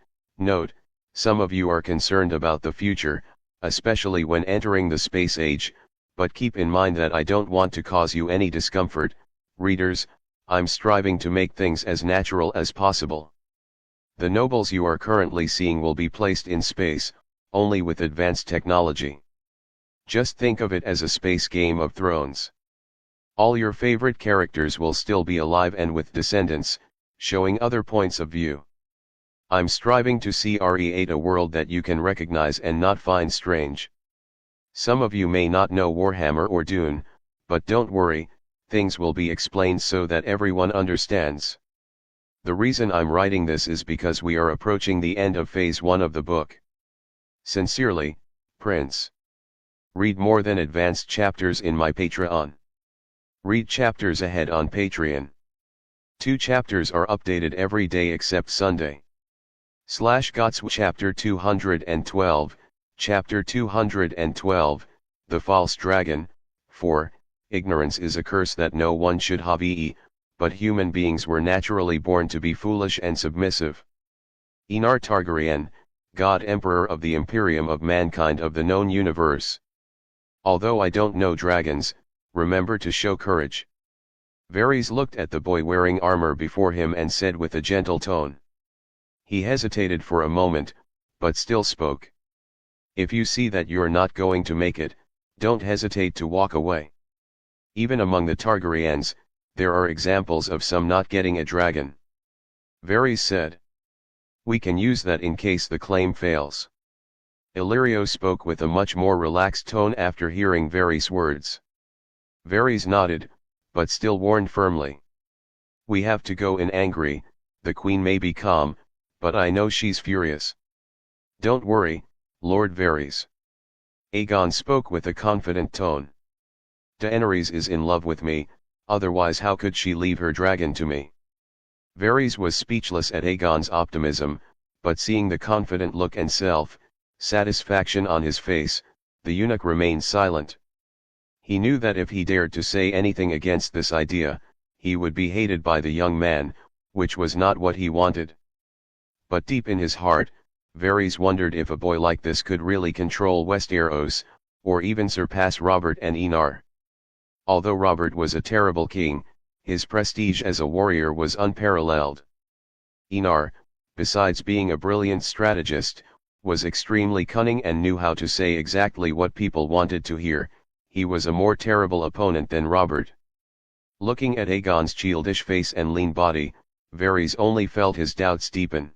some of you are concerned about the future, especially when entering the space age, but keep in mind that I don't want to cause you any discomfort, readers. I'm striving to make things as natural as possible. The nobles you are currently seeing will be placed in space, only with advanced technology. Just think of it as a space Game of Thrones. All your favorite characters will still be alive and with descendants, showing other points of view. I'm striving to create a world that you can recognize and not find strange. Some of you may not know Warhammer or Dune, but don't worry, things will be explained so that everyone understands. The reason I'm writing this is because we are approaching the end of Phase 1 of the book. Sincerely, Prince. Read more than advanced chapters in my Patreon. Read chapters ahead on Patreon. 2 chapters are updated every day except Sunday. /Gots Chapter 212, Chapter 212, The False Dragon. 4. Ignorance is a curse that no one should have, but human beings were naturally born to be foolish and submissive. Enar Targaryen, God Emperor of the Imperium of Mankind of the known universe. Although I don't know dragons, remember to show courage. Varys looked at the boy wearing armor before him and said with a gentle tone. He hesitated for a moment, but still spoke. If you see that you're not going to make it, don't hesitate to walk away. Even among the Targaryens, there are examples of some not getting a dragon. Varys said. We can use that in case the claim fails. Illyrio spoke with a much more relaxed tone after hearing Varys' words. Varys nodded, but still warned firmly. We have to go in angry, the queen may be calm, but I know she's furious. Don't worry, Lord Varys. Aegon spoke with a confident tone. Daenerys is in love with me, otherwise how could she leave her dragon to me? Varys was speechless at Aegon's optimism, but seeing the confident look and self-satisfaction on his face, the eunuch remained silent. He knew that if he dared to say anything against this idea, he would be hated by the young man, which was not what he wanted. But deep in his heart, Varys wondered if a boy like this could really control Westeros, or even surpass Robert and Enar. Although Robert was a terrible king, his prestige as a warrior was unparalleled. Enar, besides being a brilliant strategist, was extremely cunning and knew how to say exactly what people wanted to hear. He was a more terrible opponent than Robert. Looking at Aegon's childish face and lean body, Varys only felt his doubts deepen.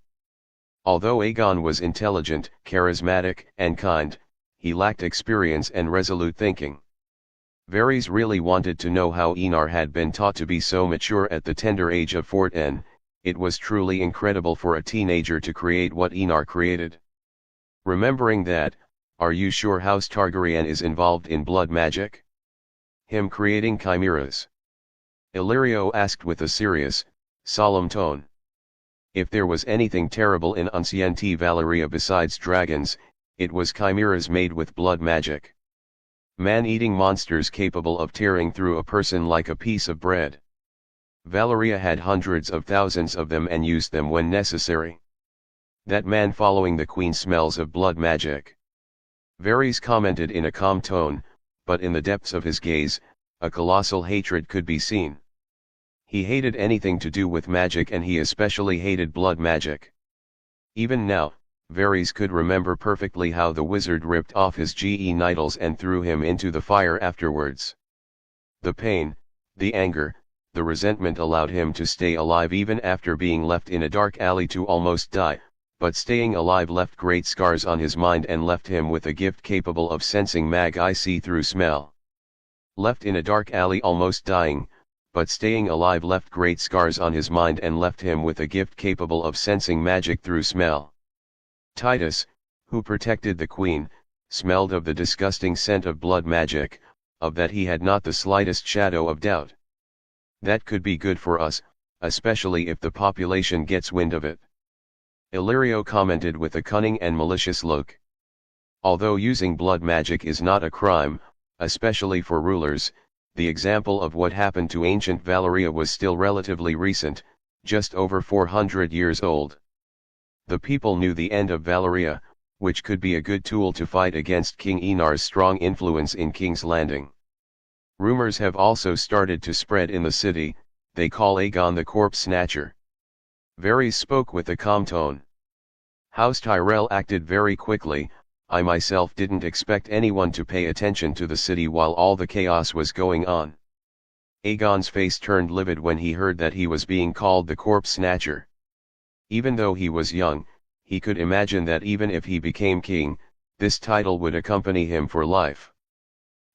Although Aegon was intelligent, charismatic, and kind, he lacked experience and resolute thinking. Varys really wanted to know how Enar had been taught to be so mature at the tender age of 14. It was truly incredible for a teenager to create what Enar created. Remembering that, are you sure House Targaryen is involved in blood magic? Him creating chimeras? Illyrio asked with a serious, solemn tone. If there was anything terrible in Ancient Valyria besides dragons, it was chimeras made with blood magic. Man-eating monsters capable of tearing through a person like a piece of bread. Valyria had hundreds of thousands of them and used them when necessary. That man following the queen smells of blood magic. Varys commented in a calm tone, but in the depths of his gaze, a colossal hatred could be seen. He hated anything to do with magic and he especially hated blood magic. Even now, Varys could remember perfectly how the wizard ripped off his genitals and threw him into the fire afterwards. The pain, the anger, the resentment allowed him to stay alive even after being left in a dark alley to almost die, but staying alive left great scars on his mind and left him with a gift capable of sensing mag-I see-through smell. Left in a dark alley almost dying, but staying alive left great scars on his mind and left him with a gift capable of sensing magic through smell. Titus, who protected the queen, smelled of the disgusting scent of blood magic, of that he had not the slightest shadow of doubt. That could be good for us, especially if the population gets wind of it. Illyrio commented with a cunning and malicious look. Although using blood magic is not a crime, especially for rulers, the example of what happened to ancient Valyria was still relatively recent, just over 400 years old. The people knew the end of Valyria, which could be a good tool to fight against King Enar's strong influence in King's Landing. Rumors have also started to spread in the city. They call Aegon the corpse snatcher. Varys spoke with a calm tone. House Tyrell acted very quickly. I myself didn't expect anyone to pay attention to the city while all the chaos was going on. Aegon's face turned livid when he heard that he was being called the corpse snatcher. Even though he was young, he could imagine that even if he became king, this title would accompany him for life.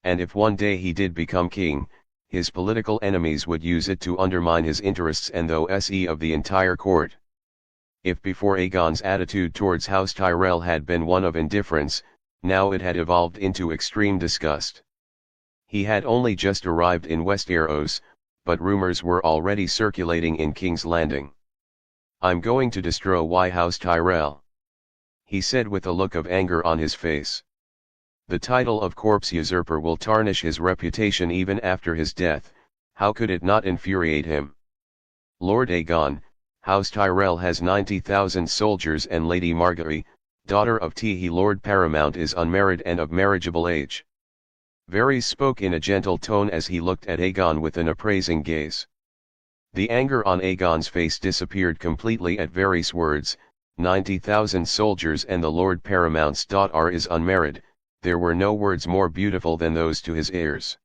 And if one day he did become king, his political enemies would use it to undermine his interests and those of the entire court. If before Aegon's attitude towards House Tyrell had been one of indifference, now it had evolved into extreme disgust. He had only just arrived in Westeros, but rumors were already circulating in King's Landing. I'm going to destroy House Tyrell, he said with a look of anger on his face. The title of corpse usurper will tarnish his reputation even after his death. How could it not infuriate him? Lord Aegon, House Tyrell has 90,000 soldiers and Lady Margaery, daughter of Tehe Lord Paramount, is unmarried and of marriageable age. Varys spoke in a gentle tone as he looked at Aegon with an appraising gaze. The anger on Aegon's face disappeared completely at Varys' words. 90,000 soldiers and the Lord Paramount's daughter is unmarried. There were no words more beautiful than those to his ears.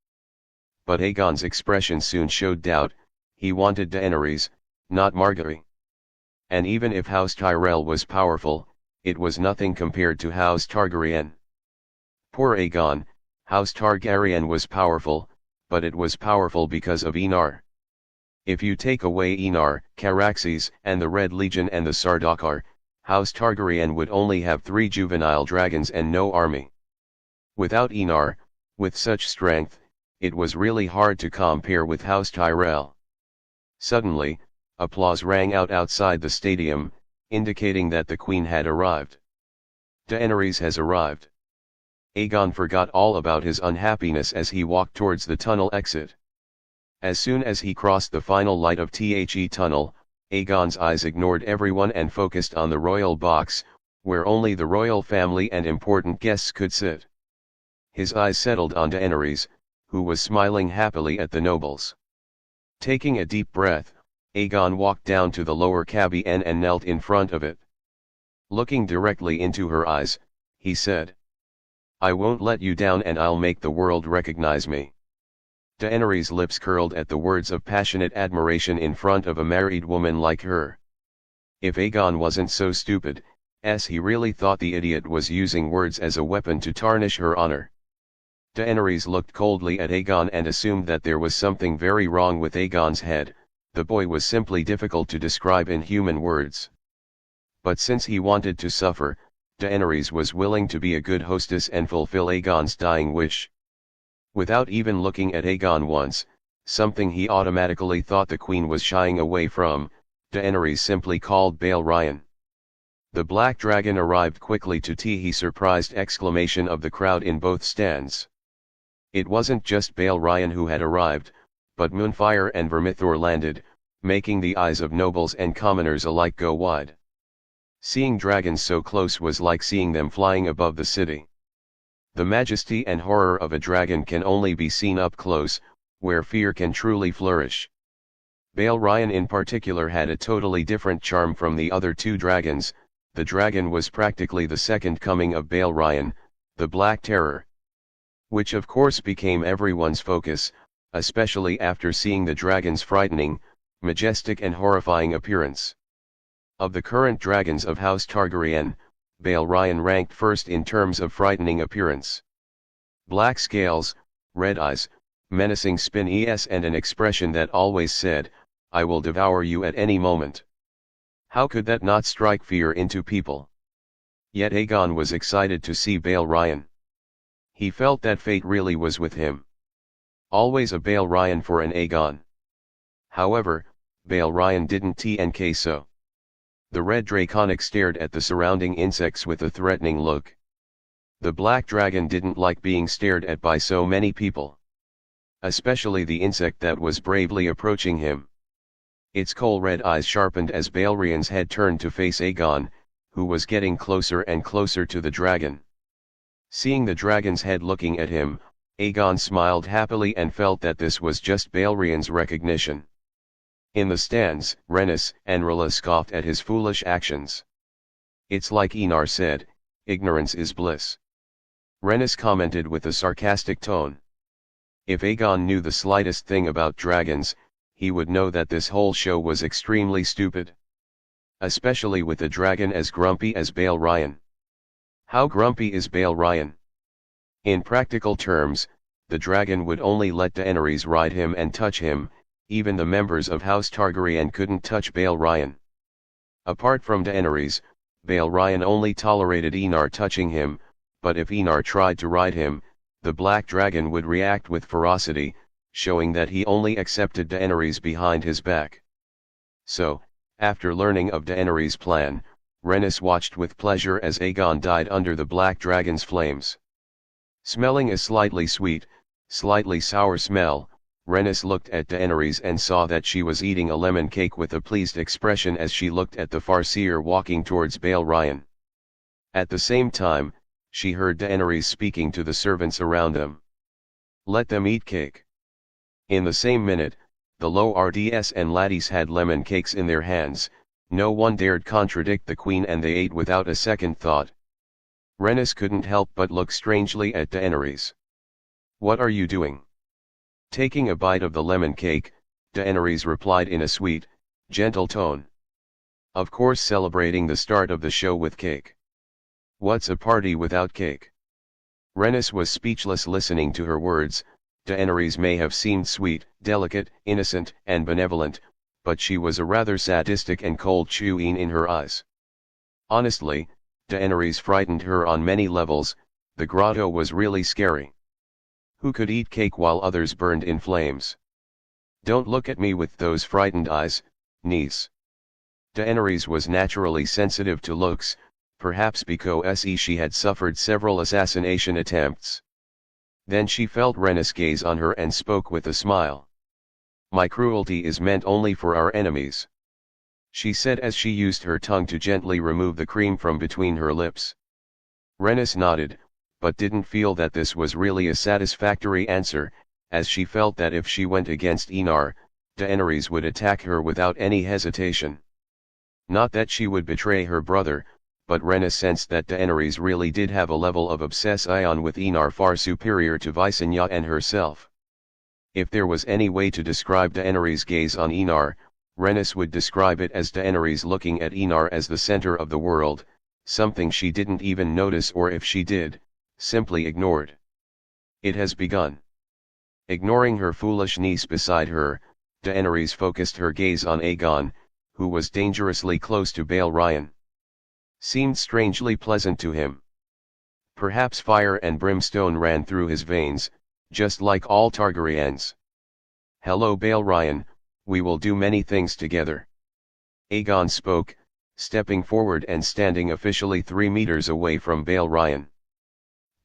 But Aegon's expression soon showed doubt. He wanted Daenerys, not Margaery. And even if House Tyrell was powerful, it was nothing compared to House Targaryen. Poor Aegon, House Targaryen was powerful, but it was powerful because of Enar. If you take away Enar, Caraxes, and the Red Legion and the Sardaukar, House Targaryen would only have 3 juvenile dragons and no army. Without Enar, with such strength, it was really hard to compare with House Tyrell. Suddenly, applause rang out outside the stadium, indicating that the Queen had arrived. Daenerys has arrived. Aegon forgot all about his unhappiness as he walked towards the tunnel exit. As soon as he crossed the final light of The tunnel, Aegon's eyes ignored everyone and focused on the royal box, where only the royal family and important guests could sit. His eyes settled on Daenerys, who was smiling happily at the nobles. Taking a deep breath, Aegon walked down to the lower cabin and knelt in front of it. Looking directly into her eyes, he said, "I won't let you down and I'll make the world recognize me." Daenerys' lips curled at the words of passionate admiration in front of a married woman like her. If Aegon wasn't so stupid, he really thought the idiot was using words as a weapon to tarnish her honor. Daenerys looked coldly at Aegon and assumed that there was something very wrong with Aegon's head. The boy was simply difficult to describe in human words. But since he wanted to suffer, Daenerys was willing to be a good hostess and fulfill Aegon's dying wish. Without even looking at Aegon once, something he automatically thought the Queen was shying away from, Daenerys simply called Bael Ryan. The black dragon arrived quickly to the surprised exclamation of the crowd in both stands. It wasn't just Bael Ryan who had arrived, but Moonfire and Vermithor landed, making the eyes of nobles and commoners alike go wide. Seeing dragons so close was like seeing them flying above the city. The majesty and horror of a dragon can only be seen up close, where fear can truly flourish. Bael Ryan in particular had a totally different charm from the other 2 dragons. The dragon was practically the second coming of Bael Ryan, the Black Terror. Which of course became everyone's focus, especially after seeing the dragon's frightening, majestic and horrifying appearance. Of the current dragons of House Targaryen, Bael Ryan ranked first in terms of frightening appearance. Black scales, red eyes, menacing spines and an expression that always said, "I will devour you at any moment." How could that not strike fear into people? Yet Aegon was excited to see Bael Ryan. He felt that fate really was with him. Always a Bael Ryan for an Aegon. However, Bael Ryan didn't TNK so. The red draconic stared at the surrounding insects with a threatening look. The black dragon didn't like being stared at by so many people. Especially the insect that was bravely approaching him. Its coal-red eyes sharpened as Baelrian's head turned to face Aegon, who was getting closer and closer to the dragon. Seeing the dragon's head looking at him, Aegon smiled happily and felt that this was just Baelrian's recognition. In the stands, Rhaenys and Rilla scoffed at his foolish actions. "It's like Enar said, ignorance is bliss." Rhaenys commented with a sarcastic tone. If Aegon knew the slightest thing about dragons, he would know that this whole show was extremely stupid. Especially with a dragon as grumpy as Bael Ryan. How grumpy is Bael Ryan? In practical terms, the dragon would only let Daenerys ride him and touch him. Even the members of House Targaryen couldn't touch Bael Ryan. Apart from Daenerys, Bael Ryan only tolerated Enar touching him, but if Enar tried to ride him, the black dragon would react with ferocity, showing that he only accepted Daenerys behind his back. So, after learning of Daenerys' plan, Rhaenys watched with pleasure as Aegon died under the black dragon's flames. Smelling a slightly sweet, slightly sour smell, Rhaenys looked at Daenerys and saw that she was eating a lemon cake with a pleased expression as she looked at the Farseer walking towards Bael Ryan. At the same time, she heard Daenerys speaking to the servants around them. "Let them eat cake." In the same minute, the lords and laddies had lemon cakes in their hands. No one dared contradict the queen and they ate without a second thought. Rhaenys couldn't help but look strangely at Daenerys. "What are you doing?" Taking a bite of the lemon cake, Daenerys replied in a sweet, gentle tone. "Of course, celebrating the start of the show with cake. What's a party without cake?" Rhaenys was speechless listening to her words. Daenerys may have seemed sweet, delicate, innocent, and benevolent, but she was a rather sadistic and cold queen in her eyes. Honestly, Daenerys frightened her on many levels. The grotto was really scary. Who could eat cake while others burned in flames? Don't look at me with those frightened eyes, niece. Daenerys was naturally sensitive to looks, perhaps because she had suffered several assassination attempts. Then she felt Rhaenys gaze on her and spoke with a smile. My cruelty is meant only for our enemies, she said as she used her tongue to gently remove the cream from between her lips. Rhaenys nodded, but didn't feel that this was really a satisfactory answer, as she felt that if she went against Enar, Daenerys would attack her without any hesitation. Not that she would betray her brother, but Rhaenys sensed that Daenerys really did have a level of obsession with Enar far superior to Visenya and herself. If there was any way to describe Daenerys' gaze on Enar, Rhaenys would describe it as Daenerys looking at Enar as the center of the world, something she didn't even notice, or if she did, simply ignored. It has begun. Ignoring her foolish niece beside her, Daenerys focused her gaze on Aegon, who was dangerously close to Balerion. Seemed strangely pleasant to him. Perhaps fire and brimstone ran through his veins, just like all Targaryens. Hello Balerion, we will do many things together. Aegon spoke, stepping forward and standing officially 3 meters away from Balerion.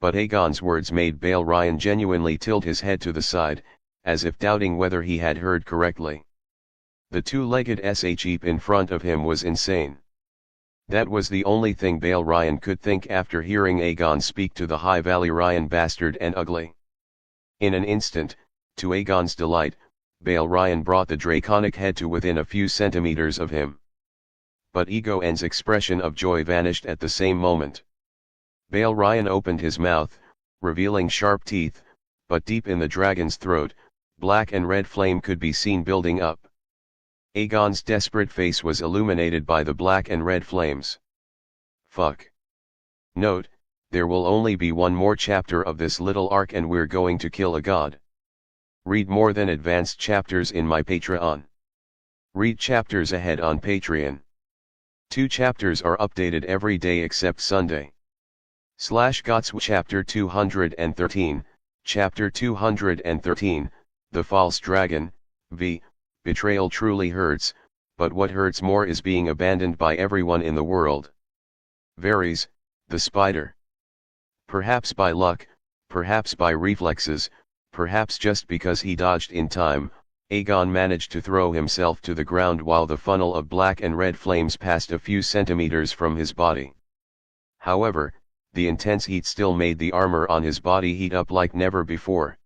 But Aegon's words made Balerion genuinely tilt his head to the side, as if doubting whether he had heard correctly. The two-legged sheep in front of him was insane. That was the only thing Balerion could think after hearing Aegon speak to the High Valyrian bastard and ugly. In an instant, to Aegon's delight, Balerion brought the draconic head to within a few centimeters of him. But Aegon's expression of joy vanished at the same moment. Balerion opened his mouth, revealing sharp teeth, but deep in the dragon's throat, black and red flame could be seen building up. Aegon's desperate face was illuminated by the black and red flames. Fuck. Note, there will only be one more chapter of this little arc and we're going to kill a god. Read more than advanced chapters in my Patreon. Read chapters ahead on Patreon. 2 chapters are updated every day except Sunday. /Gots Chapter 213, Chapter 213, The False Dragon, v. Betrayal truly hurts, but what hurts more is being abandoned by everyone in the world. Varys, the spider. Perhaps by luck, perhaps by reflexes, perhaps just because he dodged in time, Aegon managed to throw himself to the ground while the funnel of black and red flames passed a few centimeters from his body. However, the intense heat still made the armor on his body heat up like never before.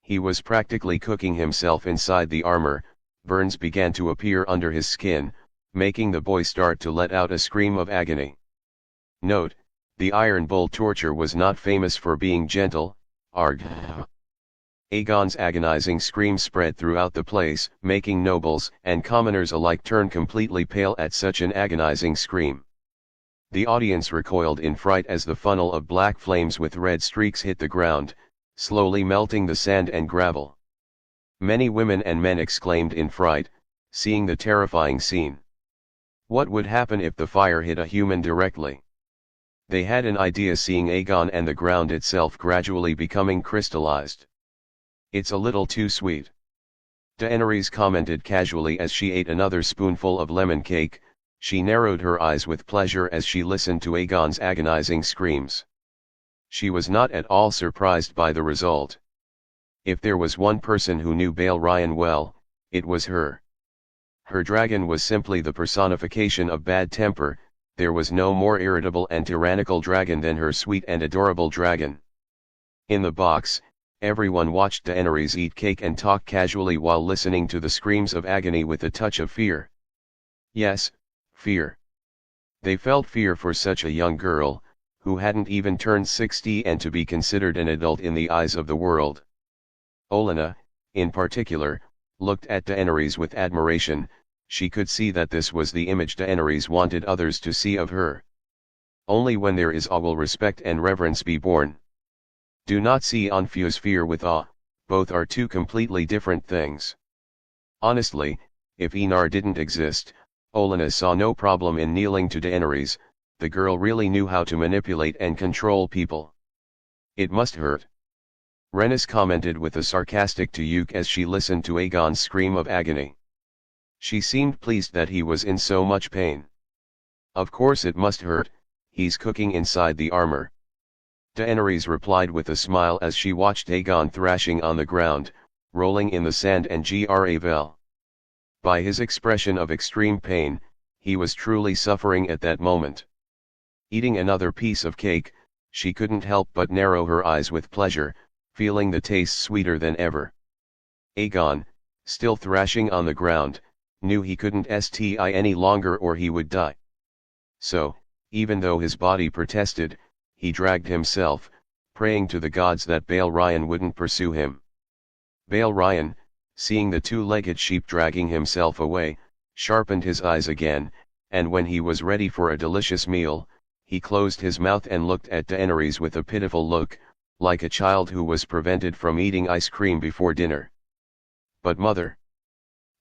He was practically cooking himself inside the armor. Burns began to appear under his skin, making the boy start to let out a scream of agony. Note, the Iron Bull torture was not famous for being gentle. Arg. Aegon's agonizing scream spread throughout the place, making nobles and commoners alike turn completely pale at such an agonizing scream. The audience recoiled in fright as the funnel of black flames with red streaks hit the ground, slowly melting the sand and gravel. Many women and men exclaimed in fright, seeing the terrifying scene. What would happen if the fire hit a human directly? They had an idea, seeing Aegon and the ground itself gradually becoming crystallized. It's a little too sweet. Daenerys commented casually as she ate another spoonful of lemon cake. She narrowed her eyes with pleasure as she listened to Aegon's agonizing screams. She was not at all surprised by the result. If there was one person who knew Balerion well, it was her. Her dragon was simply the personification of bad temper. There was no more irritable and tyrannical dragon than her sweet and adorable dragon. In the box, everyone watched Daenerys eat cake and talk casually while listening to the screams of agony with a touch of fear. Yes, fear. They felt fear for such a young girl, who hadn't even turned 60 and to be considered an adult in the eyes of the world. Olenna, in particular, looked at Daenerys with admiration. She could see that this was the image Daenerys wanted others to see of her. Only when there is awe will respect and reverence be born. Do not confuse fear with awe, both are two completely different things. Honestly, if Enar didn't exist, Olenna saw no problem in kneeling to Daenerys, the girl really knew how to manipulate and control people. It must hurt. Rhaenys commented with a sarcastic tuyuk as she listened to Aegon's scream of agony. She seemed pleased that he was in so much pain. Of course it must hurt, he's cooking inside the armor. Daenerys replied with a smile as she watched Aegon thrashing on the ground, rolling in the sand and gravel. By his expression of extreme pain, he was truly suffering at that moment. Eating another piece of cake, she couldn't help but narrow her eyes with pleasure, feeling the taste sweeter than ever. Aegon, still thrashing on the ground, knew he couldn't stay any longer or he would die. So, even though his body protested, he dragged himself, praying to the gods that Balerion wouldn't pursue him. Balerion, seeing the two-legged sheep dragging himself away, sharpened his eyes again, and when he was ready for a delicious meal, he closed his mouth and looked at Daenerys with a pitiful look, like a child who was prevented from eating ice cream before dinner. But mother.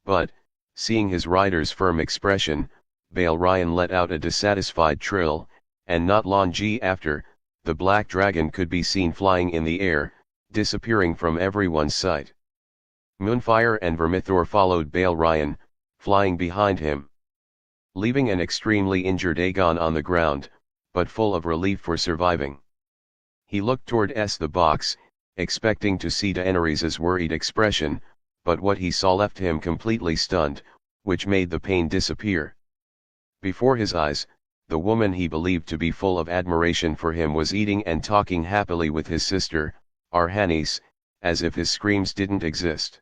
But, seeing his rider's firm expression, Balerion let out a dissatisfied trill, and not long after, the black dragon could be seen flying in the air, disappearing from everyone's sight. Moonfire and Vermithor followed Balerion, flying behind him. Leaving an extremely injured Aegon on the ground, but full of relief for surviving. He looked toward the box, expecting to see Daenerys' worried expression, but what he saw left him completely stunned, which made the pain disappear. Before his eyes, the woman he believed to be full of admiration for him was eating and talking happily with his sister, Arhanis, as if his screams didn't exist.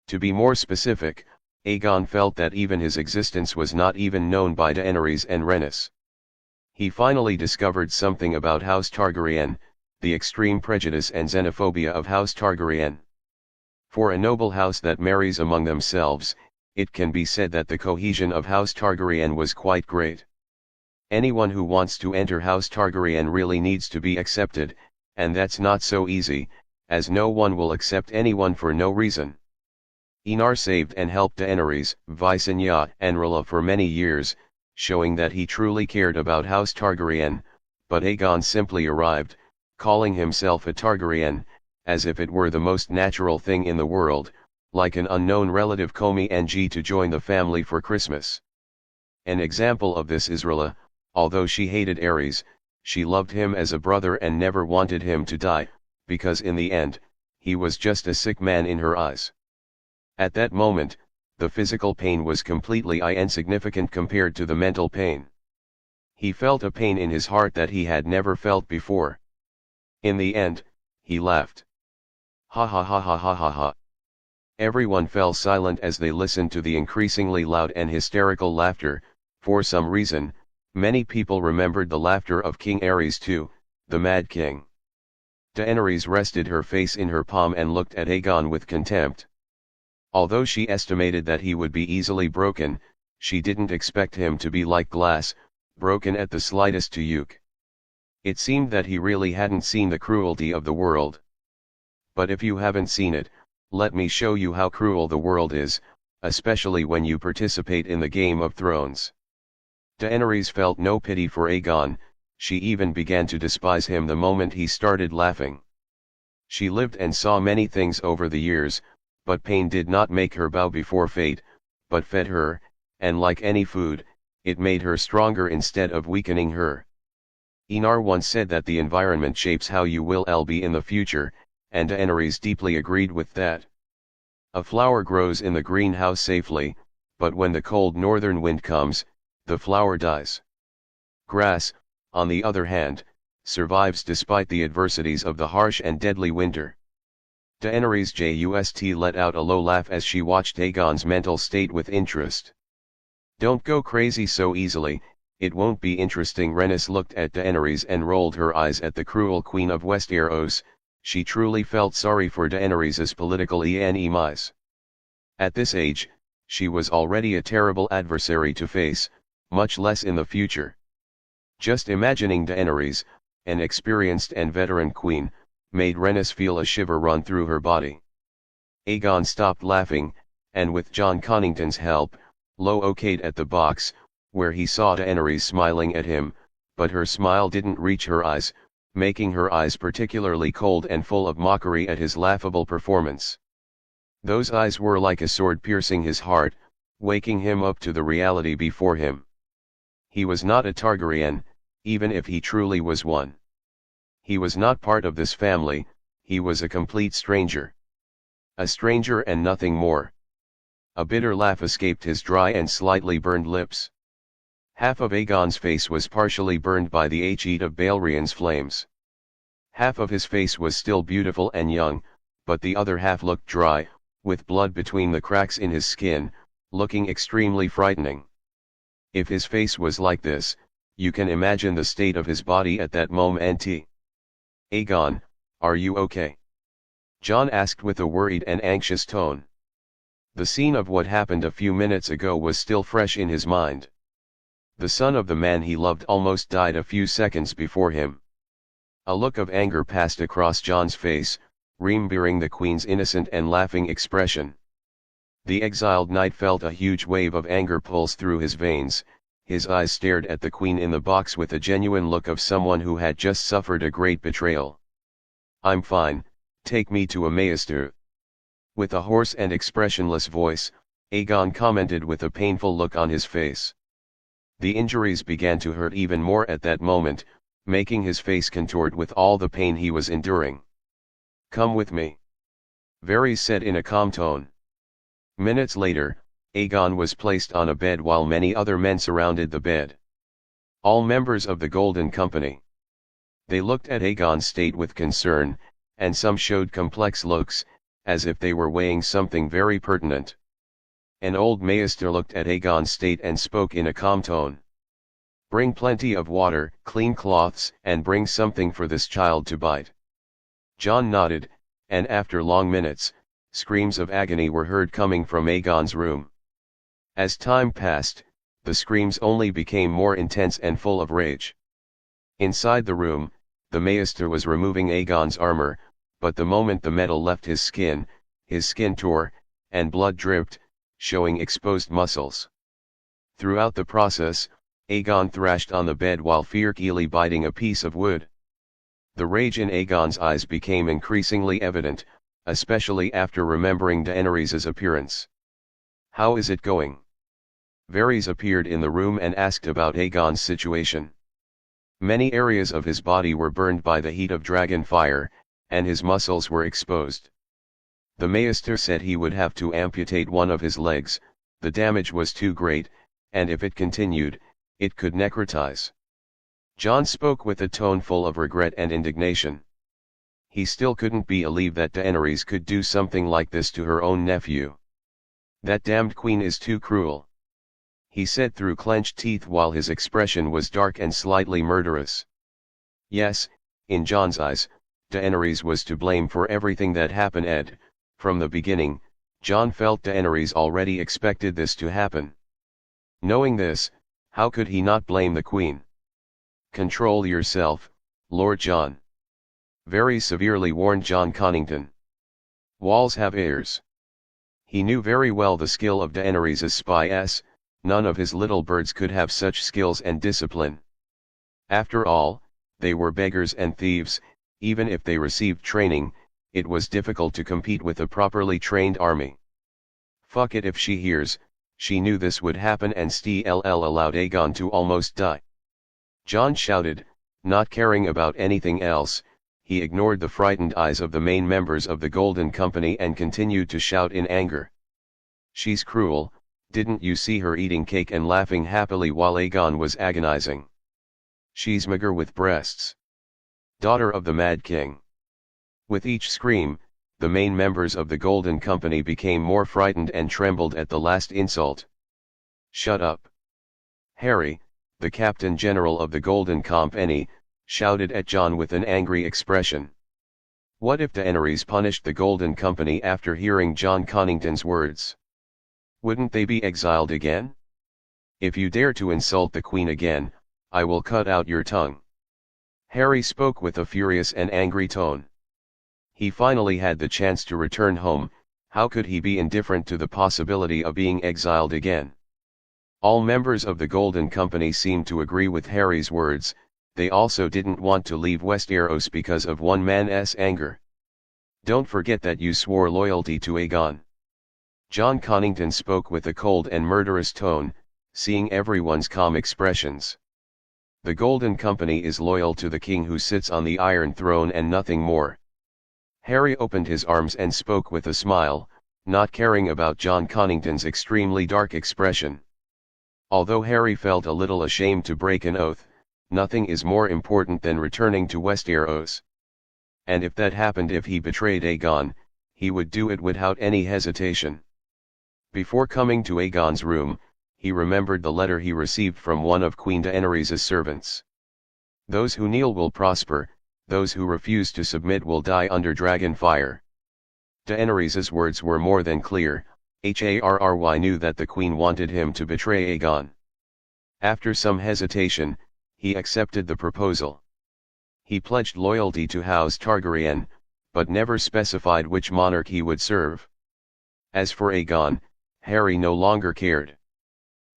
To be more specific, Aegon felt that even his existence was not even known by Daenerys and Rhaenys. He finally discovered something about House Targaryen, the extreme prejudice and xenophobia of House Targaryen. For a noble house that marries among themselves, it can be said that the cohesion of House Targaryen was quite great. Anyone who wants to enter House Targaryen really needs to be accepted, and that's not so easy, as no one will accept anyone for no reason. Enar saved and helped Daenerys, Visenya and Rhaella for many years, showing that he truly cared about House Targaryen, but Aegon simply arrived, calling himself a Targaryen, as if it were the most natural thing in the world, like an unknown relative coming to join the family for Christmas. An example of this is Rhaella. Although she hated Aerys, she loved him as a brother and never wanted him to die, because in the end, he was just a sick man in her eyes. At that moment, the physical pain was completely insignificant compared to the mental pain. He felt a pain in his heart that he had never felt before. In the end, he laughed. Ha ha ha ha ha ha ha. Everyone fell silent as they listened to the increasingly loud and hysterical laughter. For some reason, many people remembered the laughter of King Aerys too, the Mad King. Daenerys rested her face in her palm and looked at Aegon with contempt. Although she estimated that he would be easily broken, she didn't expect him to be like glass, broken at the slightest tuyuk. It seemed that he really hadn't seen the cruelty of the world. But if you haven't seen it, let me show you how cruel the world is, especially when you participate in the Game of Thrones. Daenerys felt no pity for Aegon, she even began to despise him the moment he started laughing. She lived and saw many things over the years, but pain did not make her bow before fate, but fed her, and like any food, it made her stronger instead of weakening her. Enar once said that the environment shapes how you will be in the future, and Daenerys deeply agreed with that. A flower grows in the greenhouse safely, but when the cold northern wind comes, the flower dies. Grass, on the other hand, survives despite the adversities of the harsh and deadly winter. Daenerys just let out a low laugh as she watched Aegon's mental state with interest. Don't go crazy so easily, it won't be interesting. Rhaenys looked at Daenerys and rolled her eyes at the cruel Queen of Westeros. She truly felt sorry for Daenerys' political enemies. At this age, she was already a terrible adversary to face, much less in the future. Just imagining Daenerys, an experienced and veteran queen, made Rhaenys feel a shiver run through her body. Aegon stopped laughing, and with John Connington's help, okayed at the box, where he saw Daenerys smiling at him, but her smile didn't reach her eyes, making her eyes particularly cold and full of mockery at his laughable performance. Those eyes were like a sword piercing his heart, waking him up to the reality before him. He was not a Targaryen, even if he truly was one. He was not part of this family, he was a complete stranger. A stranger and nothing more. A bitter laugh escaped his dry and slightly burned lips. Half of Aegon's face was partially burned by the heat of Balerian's flames. Half of his face was still beautiful and young, but the other half looked dry, with blood between the cracks in his skin, looking extremely frightening. If his face was like this, you can imagine the state of his body at that moment. Aegon, are you okay? Jon asked with a worried and anxious tone. The scene of what happened a few minutes ago was still fresh in his mind. The son of the man he loved almost died a few seconds before him. A look of anger passed across Jon's face, remembering the queen's innocent and laughing expression. The exiled knight felt a huge wave of anger pulse through his veins. His eyes stared at the queen in the box with a genuine look of someone who had just suffered a great betrayal. "I'm fine, take me to a maester." With a hoarse and expressionless voice, Aegon commented with a painful look on his face. The injuries began to hurt even more at that moment, making his face contort with all the pain he was enduring. "Come with me," Varys said in a calm tone. Minutes later, Aegon was placed on a bed while many other men surrounded the bed. All members of the Golden Company. They looked at Aegon's state with concern, and some showed complex looks, as if they were weighing something very pertinent. An old maester looked at Aegon's state and spoke in a calm tone. "Bring plenty of water, clean cloths, and bring something for this child to bite." Jon nodded, and after long minutes, screams of agony were heard coming from Aegon's room. As time passed, the screams only became more intense and full of rage. Inside the room, the maester was removing Aegon's armor, but the moment the metal left his skin tore, and blood dripped, showing exposed muscles. Throughout the process, Aegon thrashed on the bed while fiercely biting a piece of wood. The rage in Aegon's eyes became increasingly evident, especially after remembering Daenerys's appearance. "How is it going?" Varys appeared in the room and asked about Aegon's situation. Many areas of his body were burned by the heat of dragon fire, and his muscles were exposed. The maester said he would have to amputate one of his legs, the damage was too great, and if it continued, it could necrotize. Jon spoke with a tone full of regret and indignation. He still couldn't believe that Daenerys could do something like this to her own nephew. "That damned queen is too cruel," he said through clenched teeth while his expression was dark and slightly murderous. Yes, in Jon's eyes, Daenerys was to blame for everything that happened. From the beginning, Jon felt Daenerys already expected this to happen. Knowing this, how could he not blame the queen? "Control yourself, Lord Jon," very severely warned Jon Connington. "Walls have ears." He knew very well the skill of Daenerys' spies. None of his little birds could have such skills and discipline. After all, they were beggars and thieves. Even if they received training, it was difficult to compete with a properly trained army. Fuck it if she hears, she knew this would happen and still allowed Aegon to almost die. Jon shouted, not caring about anything else. He ignored the frightened eyes of the main members of the Golden Company and continued to shout in anger. "She's cruel, didn't you see her eating cake and laughing happily while Aegon was agonizing? She's mager with breasts. Daughter of the Mad King." With each scream, the main members of the Golden Company became more frightened and trembled at the last insult. "Shut up." Harry, the Captain General of the Golden Company, shouted at Jon with an angry expression. What if Daenerys punished the Golden Company after hearing Jon Connington's words? Wouldn't they be exiled again? "If you dare to insult the Queen again, I will cut out your tongue." Harry spoke with a furious and angry tone. He finally had the chance to return home. How could he be indifferent to the possibility of being exiled again? All members of the Golden Company seemed to agree with Harry's words. they also didn't want to leave Westeros because of one man's anger. Don't forget that you swore loyalty to Aegon. John Connington spoke with a cold and murderous tone, seeing everyone's calm expressions. The Golden Company is loyal to the king who sits on the Iron Throne and nothing more. Harry opened his arms and spoke with a smile, not caring about John Connington's extremely dark expression. Although Harry felt a little ashamed to break an oath, nothing is more important than returning to Westeros. And if that happened, if he betrayed Aegon, he would do it without any hesitation. Before coming to Aegon's room, he remembered the letter he received from one of Queen Daenerys' servants. Those who kneel will prosper, those who refuse to submit will die under dragon fire. Daenerys' words were more than clear. Harry knew that the queen wanted him to betray Aegon. After some hesitation, he accepted the proposal. He pledged loyalty to House Targaryen, but never specified which monarch he would serve. As for Aegon, Harry no longer cared.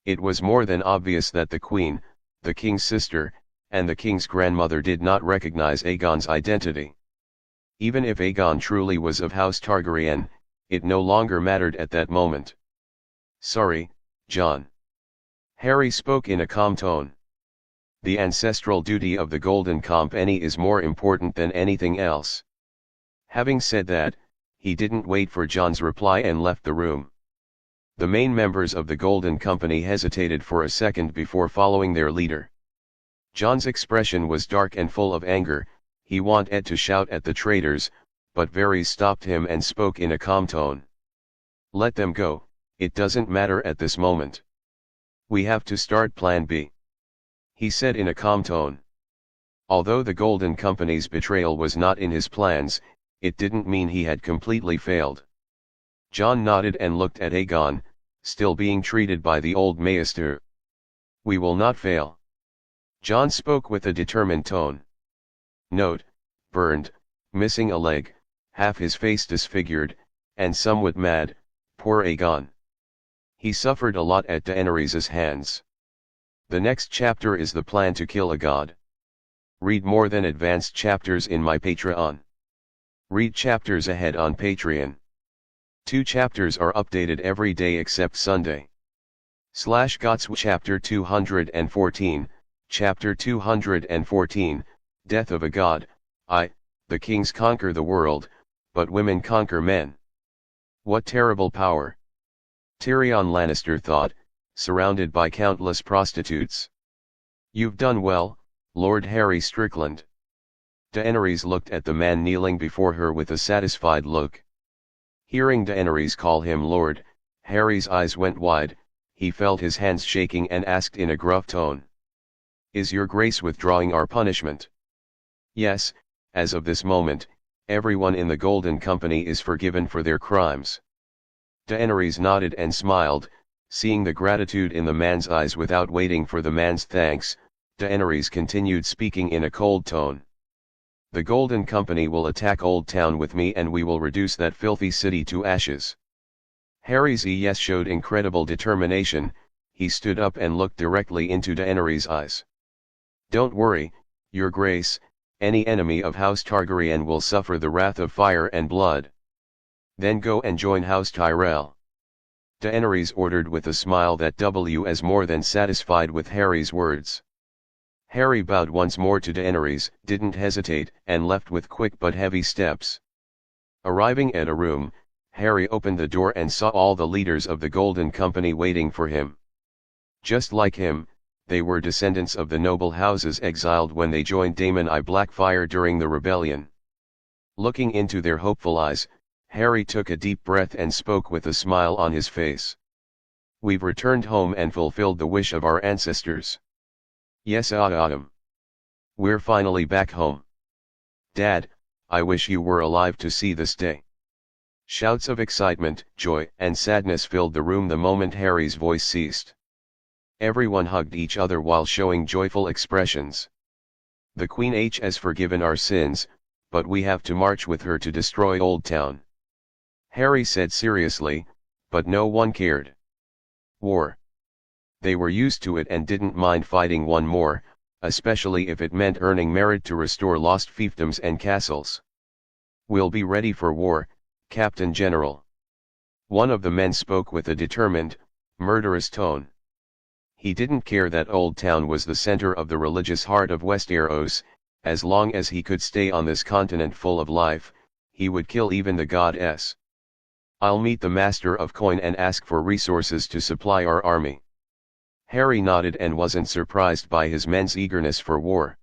It was more than obvious that the queen, the king's sister, and the king's grandmother did not recognize Aegon's identity. Even if Aegon truly was of House Targaryen, it no longer mattered at that moment. "Sorry, John." Harry spoke in a calm tone. "The ancestral duty of the Golden Company is more important than anything else." Having said that, he didn't wait for John's reply and left the room. The main members of the Golden Company hesitated for a second before following their leader. John's expression was dark and full of anger. He wanted to shout at the traitors, but Varys stopped him and spoke in a calm tone. "Let them go, it doesn't matter at this moment. We have to start Plan B," he said in a calm tone. Although the Golden Company's betrayal was not in his plans, it didn't mean he had completely failed. John nodded and looked at Aegon, still being treated by the old Maester. "We will not fail." John spoke with a determined tone. Note: burned, missing a leg, half his face disfigured, and somewhat mad. Poor Aegon. He suffered a lot at Daenerys' hands. The next chapter is the plan to kill a god. Read more than advanced chapters in my Patreon. Read chapters ahead on Patreon. 2 chapters are updated every day except Sunday. /Gots Chapter 214, Chapter 214, Death of a God. The kings conquer the world, but women conquer men. What terrible power! Tyrion Lannister thought, surrounded by countless prostitutes. "You've done well, Lord Harry Strickland." Daenerys looked at the man kneeling before her with a satisfied look. Hearing Daenerys call him Lord, Harry's eyes went wide. He felt his hands shaking and asked in a gruff tone, "Is your grace withdrawing our punishment?" "Yes, as of this moment, everyone in the Golden Company is forgiven for their crimes." Daenerys nodded and smiled, seeing the gratitude in the man's eyes. Without waiting for the man's thanks, Daenerys continued, speaking in a cold tone. "The Golden Company will attack Old Town with me, and we will reduce that filthy city to ashes." Harry's yes showed incredible determination. He stood up and looked directly into Daenerys' eyes. "Don't worry, Your Grace, any enemy of House Targaryen will suffer the wrath of fire and blood. Then go and join House Tyrell." Daenerys ordered with a smile that was more than satisfied with Harry's words. Harry bowed once more to Daenerys, didn't hesitate, and left with quick but heavy steps. Arriving at a room, Harry opened the door and saw all the leaders of the Golden Company waiting for him. Just like him, they were descendants of the noble houses exiled when they joined Daemon I Blackfyre during the rebellion. Looking into their hopeful eyes, Harry took a deep breath and spoke with a smile on his face. "We've returned home and fulfilled the wish of our ancestors. Yes, Autumn. We're finally back home. Dad, I wish you were alive to see this day." Shouts of excitement, joy, and sadness filled the room the moment Harry's voice ceased. Everyone hugged each other while showing joyful expressions. "The Queen has forgiven our sins, but we have to march with her to destroy Old Town," Harry said seriously, but no one cared. War. They were used to it and didn't mind fighting one more, especially if it meant earning merit to restore lost fiefdoms and castles. "We'll be ready for war, Captain General." One of the men spoke with a determined, murderous tone. He didn't care that Old Town was the center of the religious heart of Westeros. As long as he could stay on this continent full of life, he would kill even the goddess. "I'll meet the Master of Coin and ask for resources to supply our army." Harry nodded and wasn't surprised by his men's eagerness for war.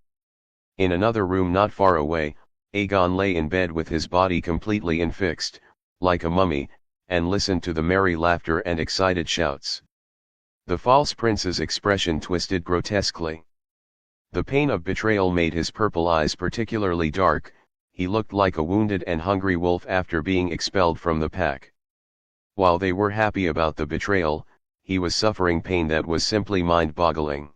In another room not far away, Aegon lay in bed with his body completely infixed, like a mummy, and listened to the merry laughter and excited shouts. The false prince's expression twisted grotesquely. The pain of betrayal made his purple eyes particularly dark. He looked like a wounded and hungry wolf after being expelled from the pack. While they were happy about the betrayal, he was suffering pain that was simply mind-boggling.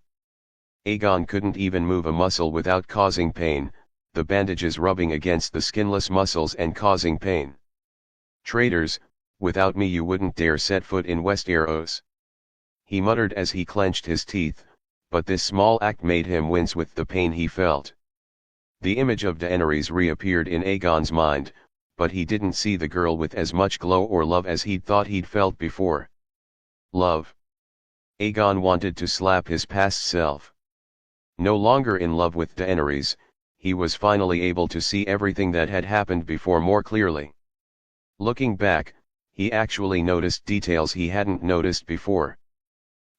Aegon couldn't even move a muscle without causing pain, the bandages rubbing against the skinless muscles and causing pain. "Traitors, without me you wouldn't dare set foot in Westeros," he muttered as he clenched his teeth, but this small act made him wince with the pain he felt. The image of Daenerys reappeared in Aegon's mind, but he didn't see the girl with as much glow or love as he'd thought he'd felt before. Love. Aegon wanted to slap his past self. No longer in love with Daenerys, he was finally able to see everything that had happened before more clearly. Looking back, he actually noticed details he hadn't noticed before.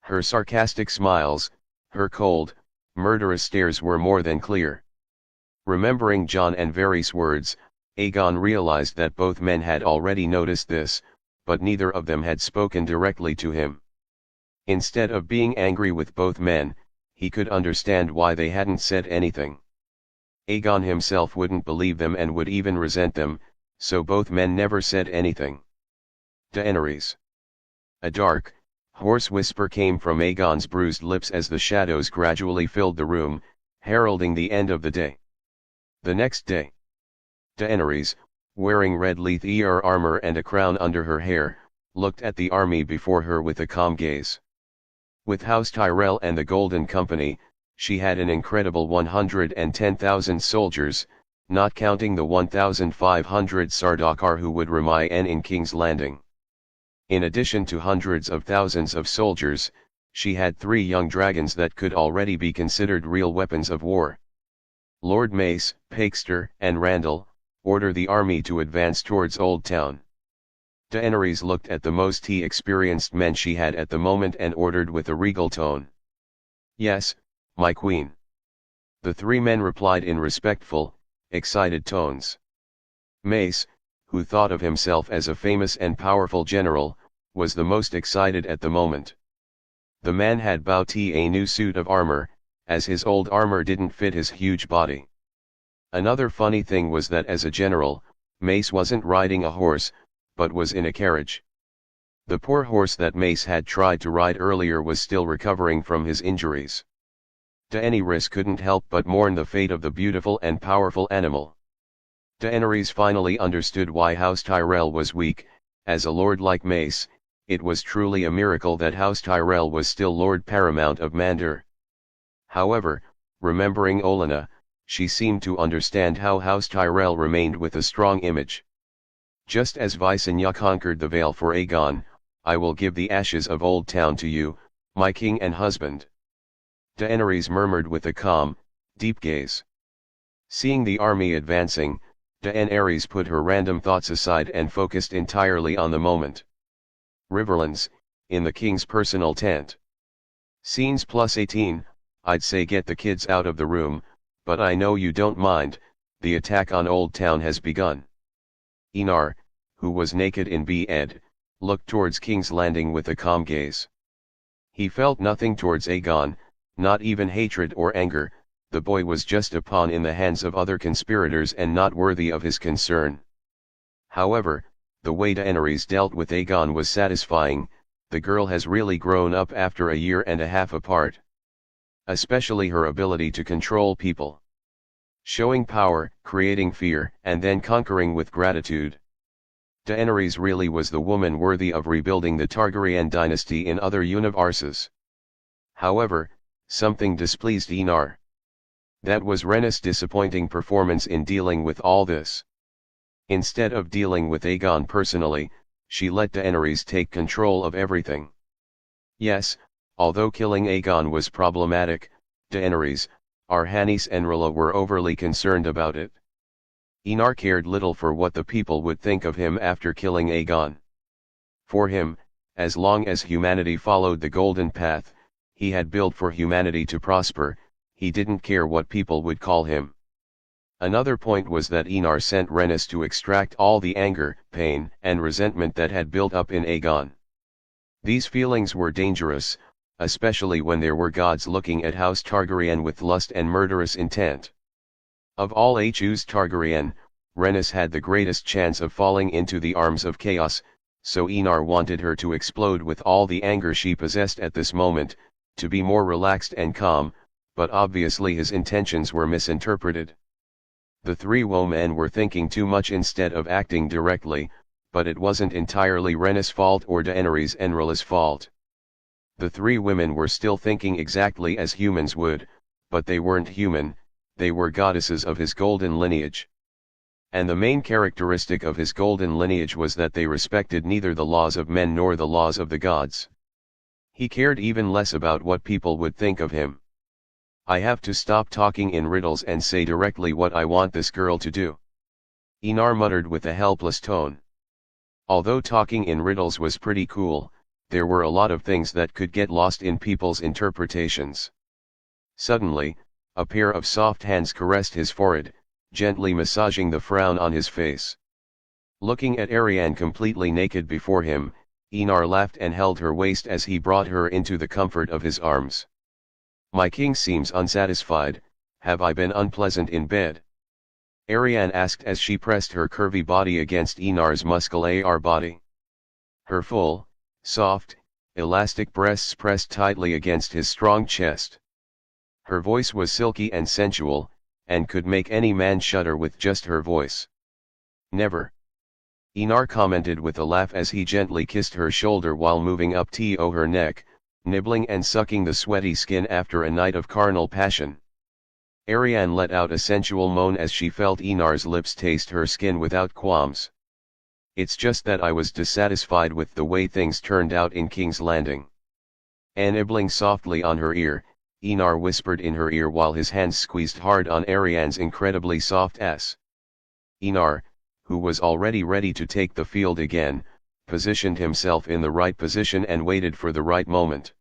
Her sarcastic smiles, her cold, murderous stares were more than clear. Remembering Jon and Varys' words, Aegon realized that both men had already noticed this, but neither of them had spoken directly to him. Instead of being angry with both men, he could understand why they hadn't said anything. Aegon himself wouldn't believe them and would even resent them, so both men never said anything. Daenerys. A dark, hoarse whisper came from Aegon's bruised lips as the shadows gradually filled the room, heralding the end of the day. The next day, Daenerys, wearing red leather armor and a crown under her hair, looked at the army before her with a calm gaze. With House Tyrell and the Golden Company, she had an incredible 110,000 soldiers, not counting the 1,500 Sardaukar who would remain in King's Landing. In addition to hundreds of thousands of soldiers, she had 3 young dragons that could already be considered real weapons of war. Lord Mace, Pakester, and Randall, order the army to advance towards Old Town. Daenerys looked at the most experienced men she had at the moment and ordered with a regal tone. "Yes, my queen." The 3 men replied in respectful, excited tones. Mace, who thought of himself as a famous and powerful general, was the most excited at the moment. The man had bought a new suit of armor, as his old armor didn't fit his huge body. Another funny thing was that as a general, Mace wasn't riding a horse, but was in a carriage. The poor horse that Mace had tried to ride earlier was still recovering from his injuries. Daenerys couldn't help but mourn the fate of the beautiful and powerful animal. Daenerys finally understood why House Tyrell was weak. As a lord like Mace, it was truly a miracle that House Tyrell was still Lord Paramount of Mandor. However, remembering Olenna, she seemed to understand how House Tyrell remained with a strong image. "Just as Visenya conquered the Vale for Aegon, I will give the ashes of Old Town to you, my king and husband." Daenerys murmured with a calm, deep gaze. Seeing the army advancing, Daenerys put her random thoughts aside and focused entirely on the moment. Riverlands, in the king's personal tent. Scenes +18, I'd say get the kids out of the room, but I know you don't mind, the attack on Old Town has begun. Enar, who was naked in bed, looked towards King's Landing with a calm gaze. He felt nothing towards Aegon, not even hatred or anger. The boy was just a pawn in the hands of other conspirators and not worthy of his concern. However, the way Daenerys dealt with Aegon was satisfying. The girl has really grown up after a year and a half apart. Especially her ability to control people. Showing power, creating fear, and then conquering with gratitude. Daenerys really was the woman worthy of rebuilding the Targaryen dynasty in other universes. However, something displeased Enar. That was Rhaenys' disappointing performance in dealing with all this. Instead of dealing with Aegon personally, she let Daenerys take control of everything. Yes, although killing Aegon was problematic, Daenerys, Rhaenys and Rhaella were overly concerned about it. Enar cared little for what the people would think of him after killing Aegon. For him, as long as humanity followed the golden path he had built for humanity to prosper, he didn't care what people would call him. Another point was that Enar sent Rhaenys to extract all the anger, pain, and resentment that had built up in Aegon. These feelings were dangerous, especially when there were gods looking at House Targaryen with lust and murderous intent. Of all Hus Targaryen, Rhaenys had the greatest chance of falling into the arms of chaos, so Enar wanted her to explode with all the anger she possessed at this moment, to be more relaxed and calm, but obviously his intentions were misinterpreted. The three women were thinking too much instead of acting directly, but it wasn't entirely Rhaenys' fault or Daenerys and Rhaella's fault. The three women were still thinking exactly as humans would, but they weren't human, they were goddesses of his golden lineage. And the main characteristic of his golden lineage was that they respected neither the laws of men nor the laws of the gods. He cared even less about what people would think of him. I have to stop talking in riddles and say directly what I want this girl to do. Enar muttered with a helpless tone. Although talking in riddles was pretty cool, there were a lot of things that could get lost in people's interpretations. Suddenly, a pair of soft hands caressed his forehead, gently massaging the frown on his face. Looking at Arianne completely naked before him, Enar laughed and held her waist as he brought her into the comfort of his arms. "My king seems unsatisfied, have I been unpleasant in bed?" Arianne asked as she pressed her curvy body against Enar's muscular body. Her full, soft, elastic breasts pressed tightly against his strong chest. Her voice was silky and sensual, and could make any man shudder with just her voice. "Never." Enar commented with a laugh as he gently kissed her shoulder while moving up to her neck, nibbling and sucking the sweaty skin after a night of carnal passion. Arianne let out a sensual moan as she felt Enar's lips taste her skin without qualms. "It's just that I was dissatisfied with the way things turned out in King's Landing." And nibbling softly on her ear, Enar whispered in her ear while his hands squeezed hard on Arianne's incredibly soft ass. Enar, who was already ready to take the field again, positioned himself in the right position and waited for the right moment.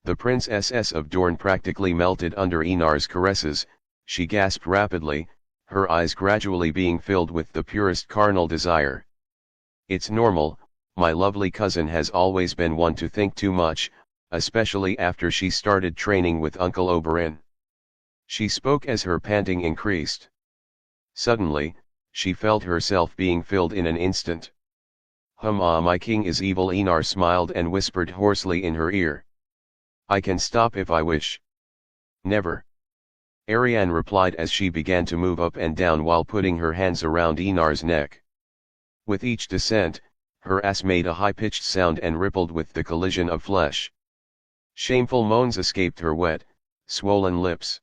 The Princess of Dorne practically melted under Enar's caresses. She gasped rapidly, her eyes gradually being filled with the purest carnal desire. "It's normal, my lovely cousin has always been one to think too much, especially after she started training with Uncle Oberyn." She spoke as her panting increased. Suddenly, she felt herself being filled in an instant. My king is evil," Enar smiled and whispered hoarsely in her ear. "I can stop if I wish." "Never." Arianne replied as she began to move up and down while putting her hands around Enar's neck. With each descent, her ass made a high-pitched sound and rippled with the collision of flesh. Shameful moans escaped her wet, swollen lips.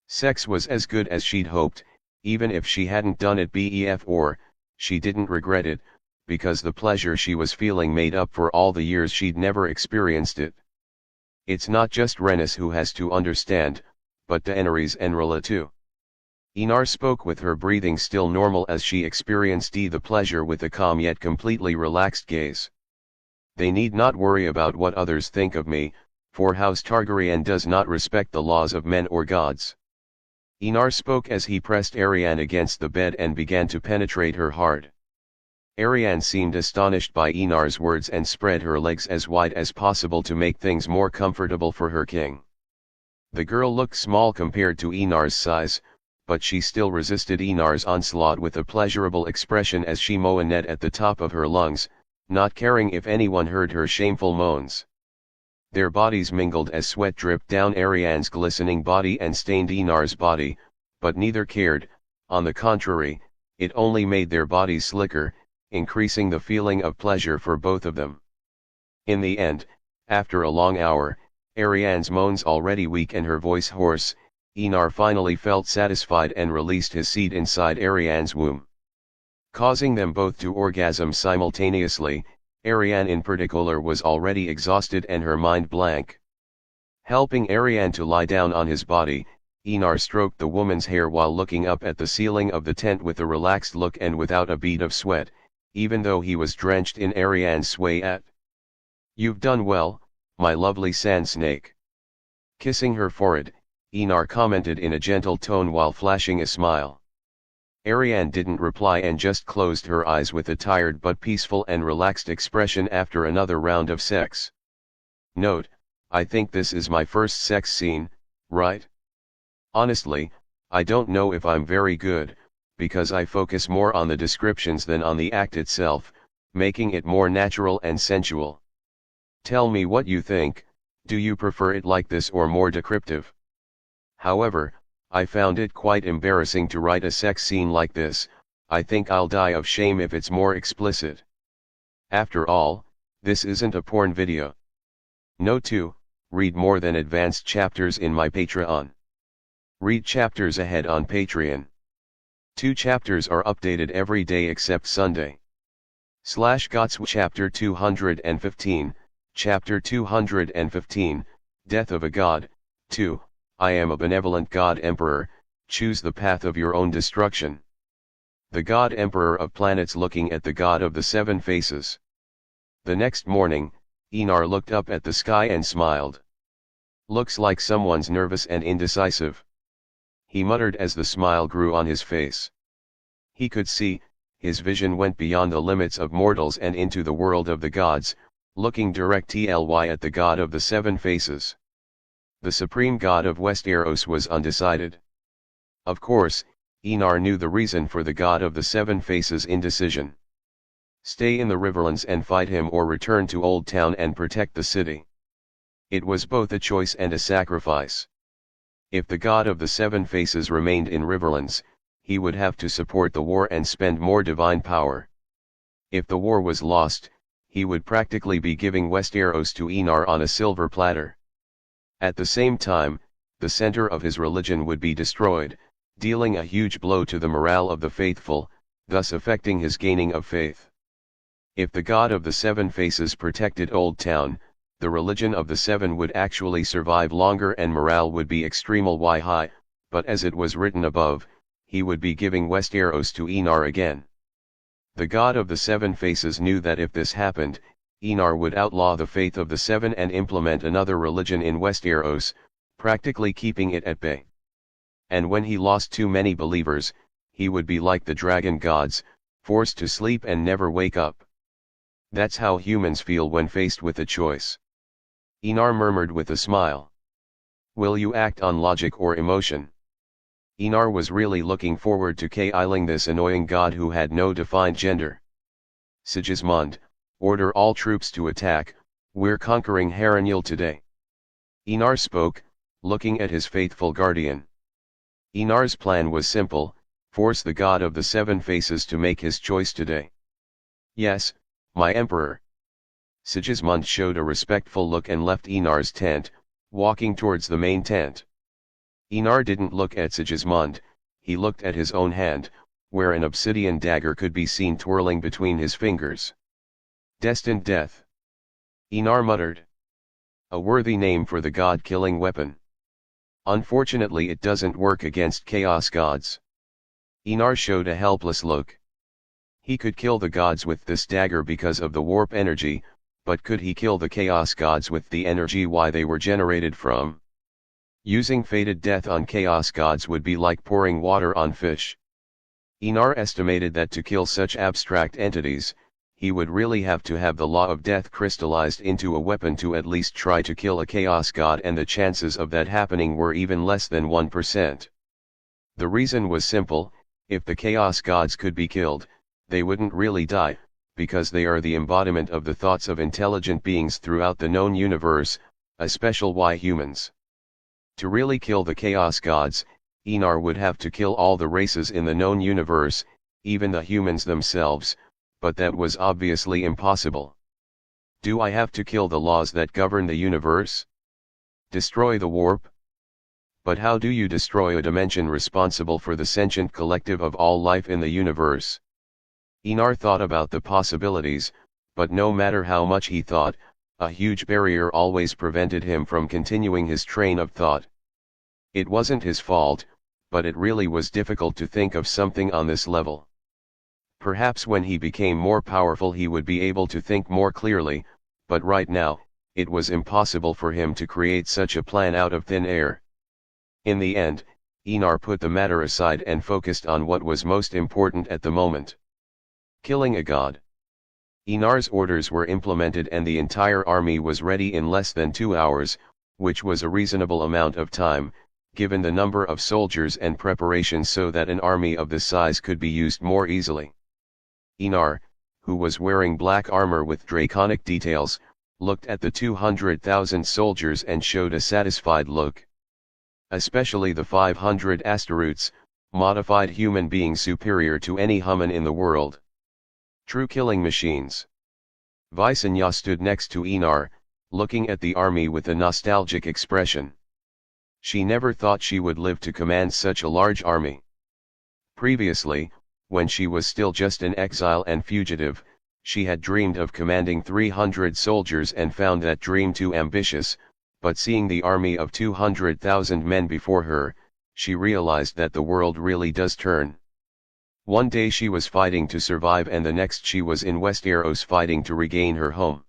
Sex was as good as she'd hoped, even if she hadn't done it before, she didn't regret it, because the pleasure she was feeling made up for all the years she'd never experienced it. It's not just Rhaenys who has to understand, but Daenerys and Rhaella too. Enar spoke with her breathing still normal as she experienced the pleasure with a calm yet completely relaxed gaze. "They need not worry about what others think of me, for House Targaryen does not respect the laws of men or gods." Enar spoke as he pressed Arianne against the bed and began to penetrate her hard. Arianne seemed astonished by Enar's words and spread her legs as wide as possible to make things more comfortable for her king. The girl looked small compared to Enar's size, but she still resisted Enar's onslaught with a pleasurable expression as she moaned at the top of her lungs, not caring if anyone heard her shameful moans. Their bodies mingled as sweat dripped down Arianne's glistening body and stained Enar's body, but neither cared. On the contrary, it only made their bodies slicker, increasing the feeling of pleasure for both of them. In the end, after a long hour, Arianne's moans already weak and her voice hoarse, Enar finally felt satisfied and released his seed inside Ariane's womb, causing them both to orgasm simultaneously. Ariane in particular was already exhausted and her mind blank. Helping Ariane to lie down on his body, Enar stroked the woman's hair while looking up at the ceiling of the tent with a relaxed look and without a bead of sweat, even though he was drenched in Ariane's sway. "You've done well, my lovely sand snake." Kissing her forehead, Enar commented in a gentle tone while flashing a smile. Ariane didn't reply and just closed her eyes with a tired but peaceful and relaxed expression after another round of sex. Note, I think this is my first sex scene, right? Honestly, I don't know if I'm very good, because I focus more on the descriptions than on the act itself, making it more natural and sensual. Tell me what you think. Do you prefer it like this or more descriptive? However, I found it quite embarrassing to write a sex scene like this. I think I'll die of shame if it's more explicit. After all, this isn't a porn video. Note 2, read more than advanced chapters in my Patreon. Read chapters ahead on Patreon. 2 chapters are updated every day except Sunday. /GOTS Chapter 215, Chapter 215, Death of a God. 2. I am a benevolent God Emperor, choose the path of your own destruction. The God Emperor of Planets looking at the God of the Seven Faces. The next morning, Enar looked up at the sky and smiled. Looks like someone's nervous and indecisive, he muttered as the smile grew on his face. He could see, his vision went beyond the limits of mortals and into the world of the gods, looking directly at the God of the Seven Faces. The supreme god of Westeros was undecided. Of course, Enar knew the reason for the God of the Seven Faces' indecision. Stay in the Riverlands and fight him or return to Old Town and protect the city. It was both a choice and a sacrifice. If the God of the Seven Faces remained in Riverlands, he would have to support the war and spend more divine power. If the war was lost, he would practically be giving Westeros to Enar on a silver platter. At the same time, the center of his religion would be destroyed, dealing a huge blow to the morale of the faithful, thus affecting his gaining of faith. If the God of the Seven Faces protected Old Town, the religion of the Seven would actually survive longer and morale would be extremely high, but as it was written above, he would be giving Westeros to Enar again. The God of the Seven Faces knew that if this happened, Enar would outlaw the faith of the Seven and implement another religion in Westeros, practically keeping it at bay. And when he lost too many believers, he would be like the dragon gods, forced to sleep and never wake up. That's how humans feel when faced with a choice. Enar murmured with a smile. Will you act on logic or emotion? Enar was really looking forward to killing this annoying god who had no defined gender. Sigismund, order all troops to attack, we're conquering Harrenhal today. Enar spoke, looking at his faithful guardian. Enar's plan was simple, force the God of the Seven Faces to make his choice today. Yes, my emperor. Sigismund showed a respectful look and left Enar's tent, walking towards the main tent. Enar didn't look at Sigismund, he looked at his own hand, where an obsidian dagger could be seen twirling between his fingers. Destined death. Enar muttered. A worthy name for the god-killing weapon. Unfortunately it doesn't work against chaos gods. Enar showed a helpless look. He could kill the gods with this dagger because of the warp energy, but could he kill the chaos gods with the energy they were generated from? Using fated death on chaos gods would be like pouring water on fish. Enar estimated that to kill such abstract entities, he would really have to have the law of death crystallized into a weapon to at least try to kill a chaos god, and the chances of that happening were even less than 1%. The reason was simple: if the chaos gods could be killed, they wouldn't really die, because they are the embodiment of the thoughts of intelligent beings throughout the known universe, especially humans. To really kill the chaos gods, Enar would have to kill all the races in the known universe, even the humans themselves, but that was obviously impossible. Do I have to kill the laws that govern the universe? Destroy the warp? But how do you destroy a dimension responsible for the sentient collective of all life in the universe? Enar thought about the possibilities, but no matter how much he thought, a huge barrier always prevented him from continuing his train of thought. It wasn't his fault, but it really was difficult to think of something on this level. Perhaps when he became more powerful he would be able to think more clearly, but right now, it was impossible for him to create such a plan out of thin air. In the end, Enar put the matter aside and focused on what was most important at the moment. Killing a god. Enar's orders were implemented and the entire army was ready in less than 2 hours, which was a reasonable amount of time, given the number of soldiers and preparations, so that an army of this size could be used more easily. Enar, who was wearing black armor with draconic details, looked at the 200,000 soldiers and showed a satisfied look. Especially the 500 Astaroths, modified human beings superior to any human in the world. True killing machines. Visenya stood next to Enar, looking at the army with a nostalgic expression. She never thought she would live to command such a large army. Previously, when she was still just an exile and fugitive, she had dreamed of commanding 300 soldiers and found that dream too ambitious, but seeing the army of 200,000 men before her, she realized that the world really does turn. One day she was fighting to survive and the next she was in Westeros fighting to regain her home.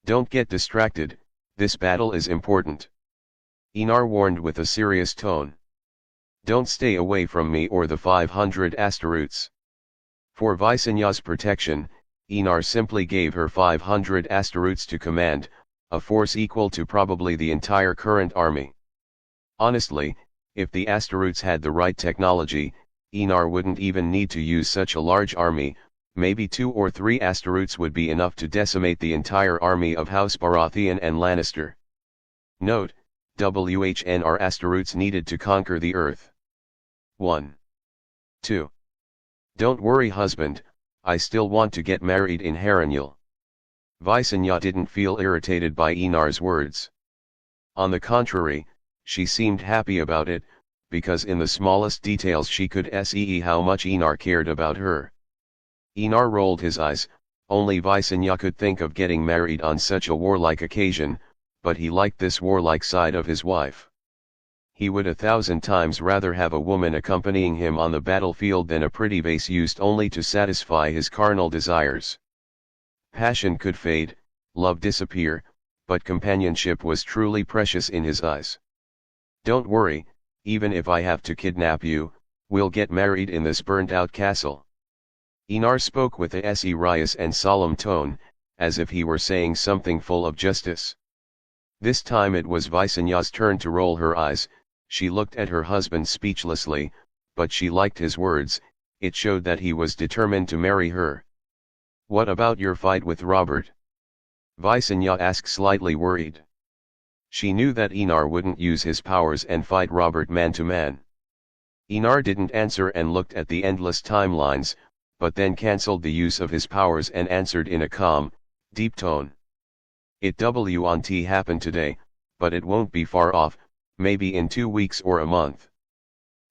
Don't get distracted, this battle is important. Enar warned with a serious tone. Don't stay away from me or the 500 Astaroths. For Visenya's protection, Enar simply gave her 500 Astaroths to command, a force equal to probably the entire current army. Honestly, if the Astaroths had the right technology, Enar wouldn't even need to use such a large army, maybe 2 or 3 Astaroths would be enough to decimate the entire army of House Baratheon and Lannister. Note, WHNR Astaroths needed to conquer the Earth. 1. 2. Don't worry husband, I still want to get married in Harrenhal. Visenya didn't feel irritated by Enar's words. On the contrary, she seemed happy about it, because in the smallest details she could see how much Enar cared about her. Enar rolled his eyes, only Visenya could think of getting married on such a warlike occasion, but he liked this warlike side of his wife. He would 1,000 times rather have a woman accompanying him on the battlefield than a pretty vase used only to satisfy his carnal desires. Passion could fade, love disappear, but companionship was truly precious in his eyes. Don't worry, even if I have to kidnap you, we'll get married in this burnt-out castle. Enar spoke with a serious and solemn tone, as if he were saying something full of justice. This time it was Visenya's turn to roll her eyes. She looked at her husband speechlessly, but she liked his words, it showed that he was determined to marry her. What about your fight with Robert? Visenya asked, slightly worried. She knew that Enar wouldn't use his powers and fight Robert man to man. Enar didn't answer and looked at the endless timelines, but then cancelled the use of his powers and answered in a calm, deep tone. It won't happen today, but it won't be far off, maybe in 2 weeks or a month.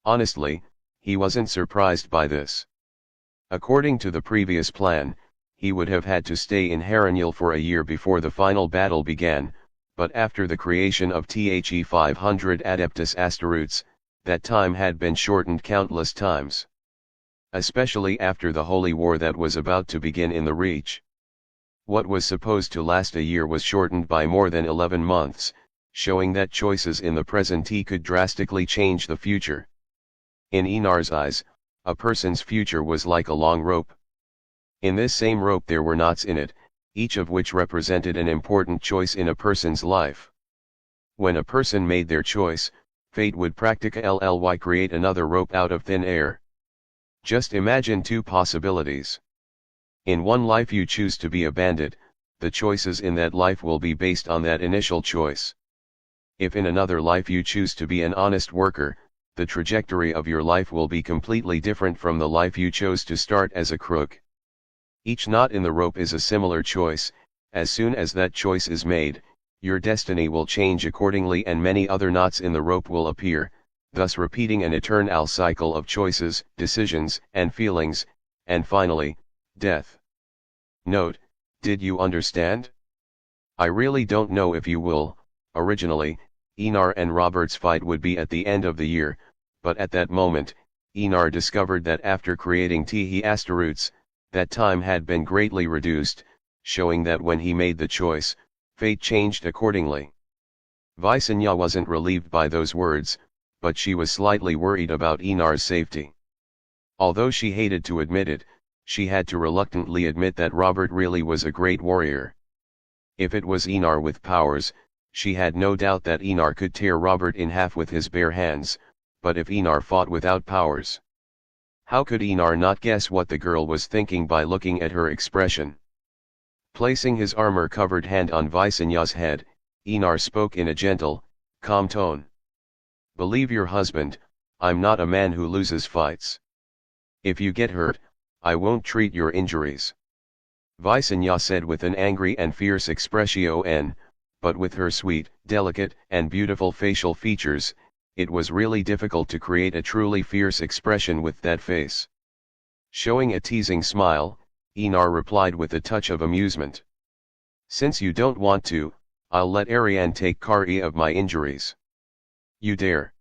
Honestly, he wasn't surprised by this. According to the previous plan, he would have had to stay in Harrenhal for a year before the final battle began, but after the creation of the 500 Adeptus Astaroths, that time had been shortened countless times. Especially after the holy war that was about to begin in the Reach. What was supposed to last a year was shortened by more than 11 months, showing that choices in the present could drastically change the future. In Enar's eyes, a person's future was like a long rope. In this same rope there were knots in it, each of which represented an important choice in a person's life. When a person made their choice, fate would practically create another rope out of thin air. Just imagine 2 possibilities. In one life you choose to be a bandit, the choices in that life will be based on that initial choice. If in another life you choose to be an honest worker, the trajectory of your life will be completely different from the life you chose to start as a crook. Each knot in the rope is a similar choice. As soon as that choice is made, Your destiny will change accordingly and many other knots in the rope will appear, thus repeating an eternal cycle of choices, decisions, and feelings, and finally, death. Note, did you understand? I really don't know if you will. Originally, Enar and Robert's fight would be at the end of the year, but at that moment, Enar discovered that after creating Tehi Asteroutes, that time had been greatly reduced, showing that when he made the choice, fate changed accordingly. Visenya wasn't relieved by those words, but she was slightly worried about Enar's safety. Although she hated to admit it, she had to reluctantly admit that Robert really was a great warrior. If it was Enar with powers, she had no doubt that Enar could tear Robert in half with his bare hands, but if Enar fought without powers, how could Enar not guess what the girl was thinking by looking at her expression? Placing his armor-covered hand on Visenya's head, Enar spoke in a gentle, calm tone. Believe your husband, I'm not a man who loses fights. If you get hurt, I won't treat your injuries. Visenya said with an angry and fierce expression, but with her sweet, delicate, and beautiful facial features, it was really difficult to create a truly fierce expression with that face. Showing a teasing smile, Enar replied with a touch of amusement. Since you don't want to, I'll let Ariane take care of my injuries. You dare.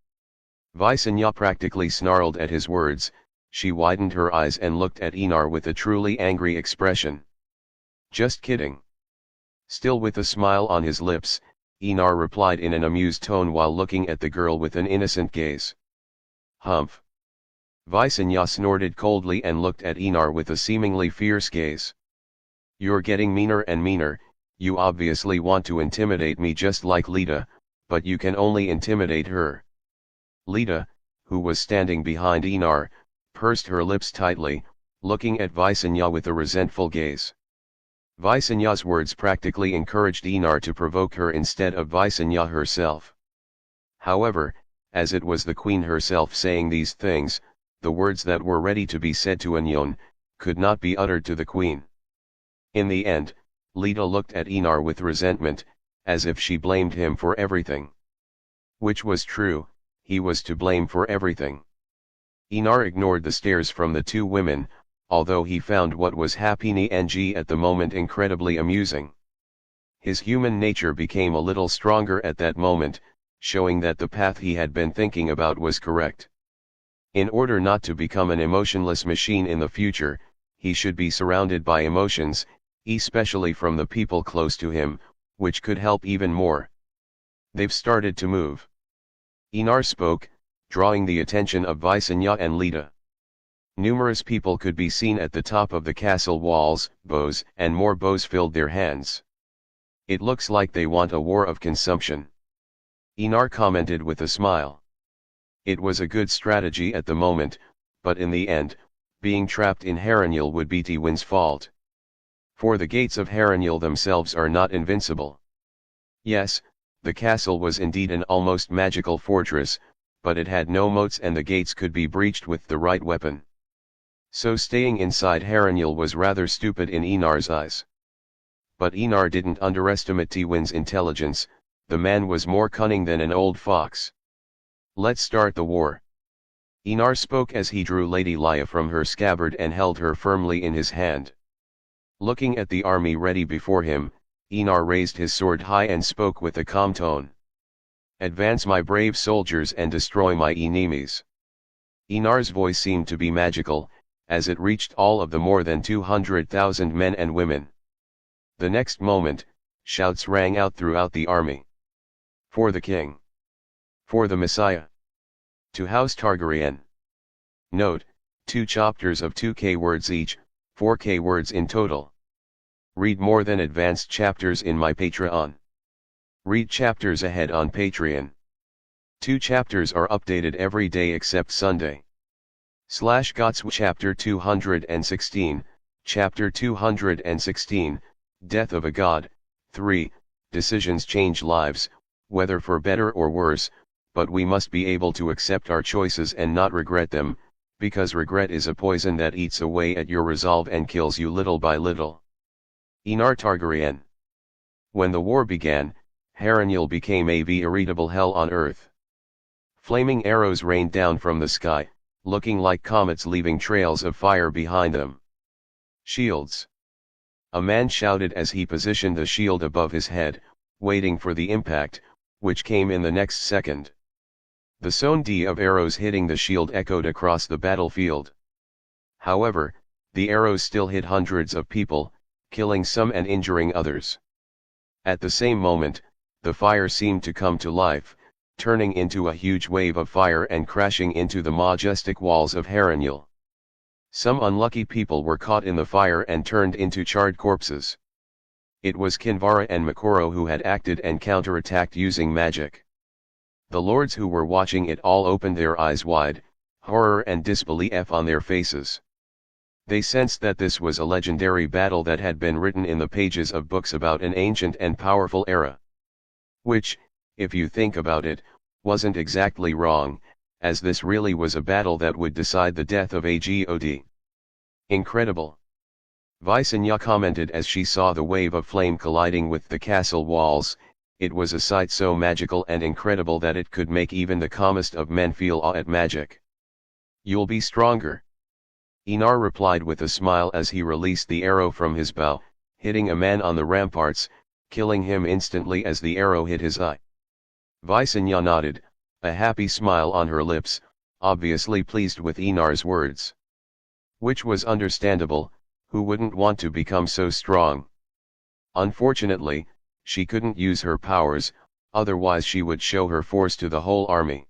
Visenya practically snarled at his words. She widened her eyes and looked at Enar with a truly angry expression. Just kidding. Still with a smile on his lips, Enar replied in an amused tone while looking at the girl with an innocent gaze. Humph. Visenya snorted coldly and looked at Enar with a seemingly fierce gaze. You're getting meaner and meaner. You obviously want to intimidate me just like Lita, but you can only intimidate her. Lita, who was standing behind Enar, pursed her lips tightly, looking at Visenya with a resentful gaze. Visenya's words practically encouraged Enar to provoke her instead of Visenya herself. However, as it was the queen herself saying these things, the words that were ready to be said to Anyon, could not be uttered to the queen. In the end, Lita looked at Enar with resentment, as if she blamed him for everything. Which was true, he was to blame for everything. Enar ignored the stares from the two women, although he found what was happening at the moment incredibly amusing. His human nature became a little stronger at that moment, showing that the path he had been thinking about was correct. In order not to become an emotionless machine in the future, he should be surrounded by emotions, especially from the people close to him, which could help even more. They've started to move. Enar spoke, drawing the attention of Visenya and Lita. Numerous people could be seen at the top of the castle walls, bows and more bows filled their hands. It looks like they want a war of consumption. Enar commented with a smile. It was a good strategy at the moment, but in the end, being trapped in Harrenhal would be Tywin's fault. For the gates of Harrenhal themselves are not invincible. Yes, the castle was indeed an almost magical fortress, but it had no moats and the gates could be breached with the right weapon. So staying inside Harrenhal was rather stupid in Enar's eyes. But Enar didn't underestimate Tywin's intelligence, the man was more cunning than an old fox. Let's start the war. Enar spoke as he drew Lady Lya from her scabbard and held her firmly in his hand. Looking at the army ready before him, Enar raised his sword high and spoke with a calm tone. Advance my brave soldiers and destroy my enemies. Enar's voice seemed to be magical, as it reached all of the more than 200,000 men and women. The next moment, shouts rang out throughout the army. For the king. For the Messiah. To House Targaryen. Note, 2 chapters of 2K words each, 4K words in total. Read more than advanced chapters in my Patreon. Read chapters ahead on Patreon. 2 chapters are updated every day except Sunday. /Gots Chapter 216, Chapter 216, Death of a God, 3, Decisions change lives, whether for better or worse, but we must be able to accept our choices and not regret them, because regret is a poison that eats away at your resolve and kills you little by little. Enar Targaryen. When the war began, Harrenhal became a veritable hell on earth. Flaming arrows rained down from the sky, looking like comets leaving trails of fire behind them. Shields. A man shouted as he positioned the shield above his head, waiting for the impact, which came in the next second. The sound of arrows hitting the shield echoed across the battlefield. However, the arrows still hit hundreds of people, killing some and injuring others. At the same moment, the fire seemed to come to life, turning into a huge wave of fire and crashing into the majestic walls of Harrenhal. Some unlucky people were caught in the fire and turned into charred corpses. It was Kinvara and Makoro who had acted and counterattacked using magic. The lords who were watching it all opened their eyes wide, horror and disbelief on their faces. They sensed that this was a legendary battle that had been written in the pages of books about an ancient and powerful era. Which, if you think about it, wasn't exactly wrong, as this really was a battle that would decide the death of a god. Incredible. Visenya commented as she saw the wave of flame colliding with the castle walls. It was a sight so magical and incredible that it could make even the calmest of men feel awe at magic. You'll be stronger. Enar replied with a smile as he released the arrow from his bow, hitting a man on the ramparts, killing him instantly as the arrow hit his eye. Visenya nodded, a happy smile on her lips, obviously pleased with Enar's words. Which was understandable, who wouldn't want to become so strong? Unfortunately, she couldn't use her powers, otherwise she would show her force to the whole army.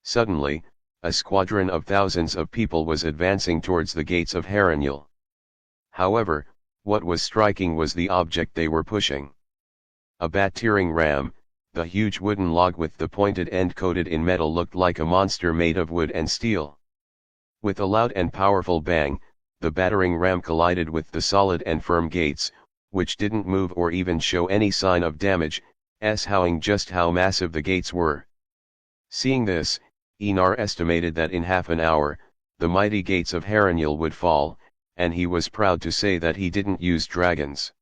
Suddenly, a squadron of thousands of people was advancing towards the gates of Harrenhal. However, what was striking was the object they were pushing. A battering ram, the huge wooden log with the pointed end coated in metal looked like a monster made of wood and steel. With a loud and powerful bang, the battering ram collided with the solid and firm gates, which didn't move or even show any sign of damage, showing just how massive the gates were. Seeing this, Enar estimated that in half an hour, the mighty gates of Harrenhal would fall, and he was proud to say that he didn't use dragons.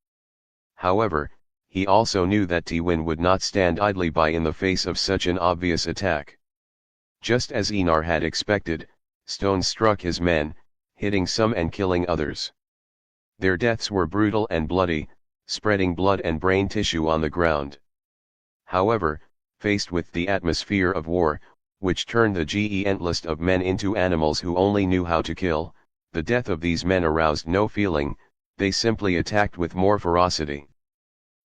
However, he also knew that Tywin would not stand idly by in the face of such an obvious attack. Just as Enar had expected, stones struck his men, hitting some and killing others. Their deaths were brutal and bloody, spreading blood and brain tissue on the ground. However, faced with the atmosphere of war, which turned the gentlest of men into animals who only knew how to kill, the death of these men aroused no feeling, they simply attacked with more ferocity.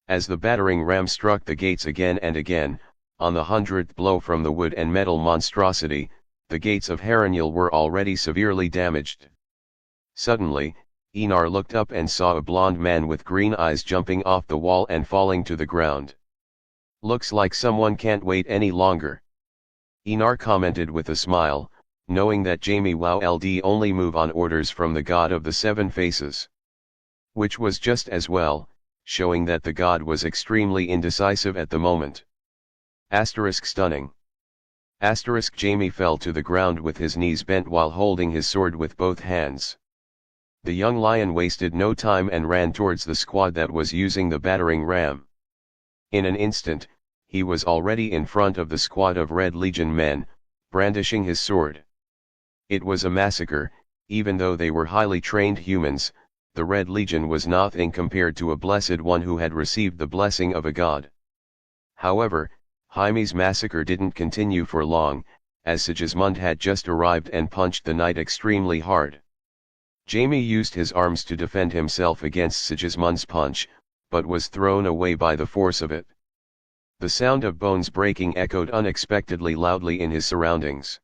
As the battering ram struck the gates again and again, on the 100th blow from the wood and metal monstrosity, the gates of Harrenhal were already severely damaged. Suddenly, Enar looked up and saw a blond man with green eyes jumping off the wall and falling to the ground. Looks like someone can't wait any longer. Enar commented with a smile, knowing that Jaime would only move on orders from the god of the seven faces. Which was just as well, showing that the god was extremely indecisive at the moment. Stunning. Jaime fell to the ground with his knees bent while holding his sword with both hands. The young lion wasted no time and ran towards the squad that was using the battering ram. In an instant, he was already in front of the squad of Red Legion men, brandishing his sword. It was a massacre, even though they were highly trained humans. The Red Legion was nothing compared to a blessed one who had received the blessing of a god. However, Jaime's massacre didn't continue for long, as Sigismund had just arrived and punched the knight extremely hard. Jaime used his arms to defend himself against Sigismund's punch, but was thrown away by the force of it. The sound of bones breaking echoed unexpectedly loudly in his surroundings.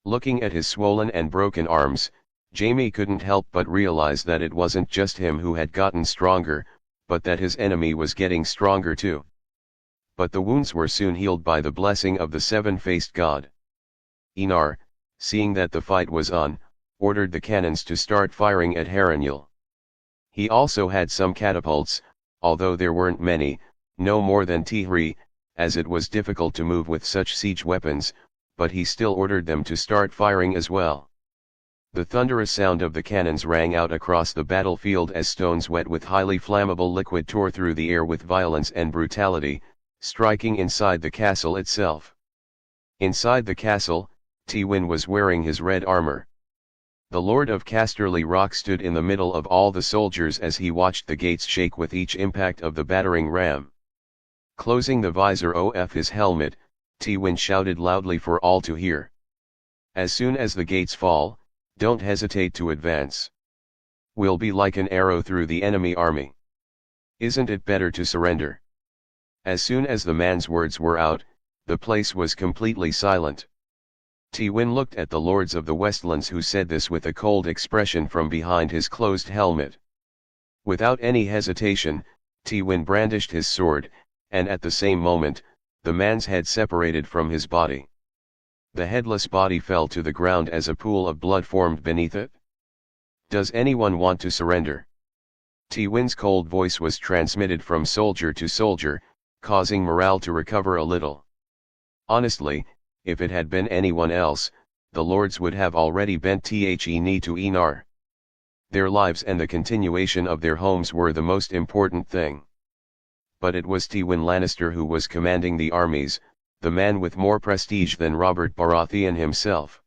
Looking at his swollen and broken arms, Jaime couldn't help but realize that it wasn't just him who had gotten stronger, but that his enemy was getting stronger too. But the wounds were soon healed by the blessing of the seven-faced god. Enar, seeing that the fight was on, ordered the cannons to start firing at Harrenhal. He also had some catapults, although there weren't many, no more than 3, as it was difficult to move with such siege weapons, but he still ordered them to start firing as well. The thunderous sound of the cannons rang out across the battlefield as stones wet with highly flammable liquid tore through the air with violence and brutality. striking inside the castle itself. Inside the castle, Tywin was wearing his red armor. The Lord of Casterly Rock stood in the middle of all the soldiers as he watched the gates shake with each impact of the battering ram. Closing the visor of his helmet, Tywin shouted loudly for all to hear. As soon as the gates fall, don't hesitate to advance. We'll be like an arrow through the enemy army. Isn't it better to surrender? As soon as the man's words were out, the place was completely silent. Tywin looked at the lords of the Westlands, who said this with a cold expression from behind his closed helmet. Without any hesitation, Tywin brandished his sword, and at the same moment, the man's head separated from his body. The headless body fell to the ground as a pool of blood formed beneath it. Does anyone want to surrender? Tywin's cold voice was transmitted from soldier to soldier, causing morale to recover a little. Honestly, if it had been anyone else, the lords would have already bent the knee to Enar. Their lives and the continuation of their homes were the most important thing. But it was Tywin Lannister who was commanding the armies, the man with more prestige than Robert Baratheon himself.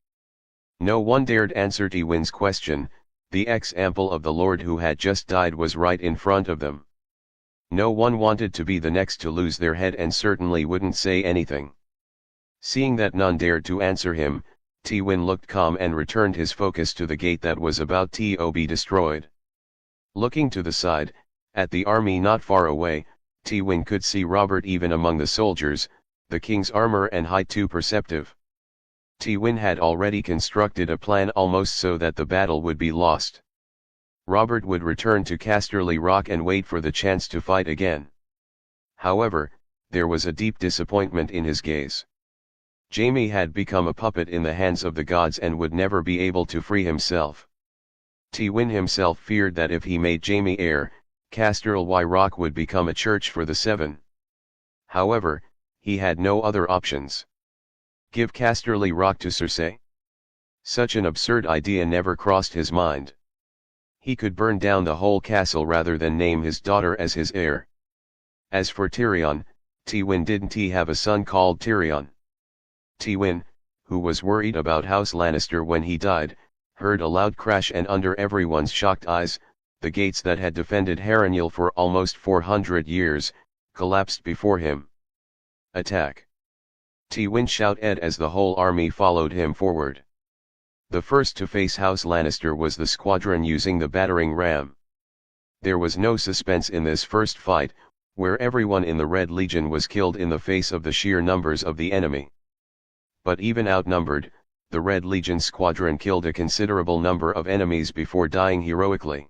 No one dared answer Tywin's question. The example of the lord who had just died was right in front of them. No one wanted to be the next to lose their head, and certainly wouldn't say anything. Seeing that none dared to answer him, Tywin looked calm and returned his focus to the gate that was about to be destroyed. Looking to the side, at the army not far away, Tywin could see Robert even among the soldiers, the king's armor and height too perceptive. Tywin had already constructed a plan almost so that the battle would be lost. Robert would return to Casterly Rock and wait for the chance to fight again. However, there was a deep disappointment in his gaze. Jaime had become a puppet in the hands of the gods and would never be able to free himself. Tywin himself feared that if he made Jaime heir, Casterly Rock would become a church for the Seven. However, he had no other options. Give Casterly Rock to Cersei? Such an absurd idea never crossed his mind. He could burn down the whole castle rather than name his daughter as his heir. As for Tyrion, Tywin didn't have a son called Tyrion. Tywin, who was worried about House Lannister when he died, heard a loud crash, and under everyone's shocked eyes, the gates that had defended Harrenhal for almost 400 years, collapsed before him. Attack! Tywin shouted as the whole army followed him forward. The first to face House Lannister was the squadron using the battering ram. There was no suspense in this first fight, where everyone in the Red Legion was killed in the face of the sheer numbers of the enemy. But even outnumbered, the Red Legion squadron killed a considerable number of enemies before dying heroically.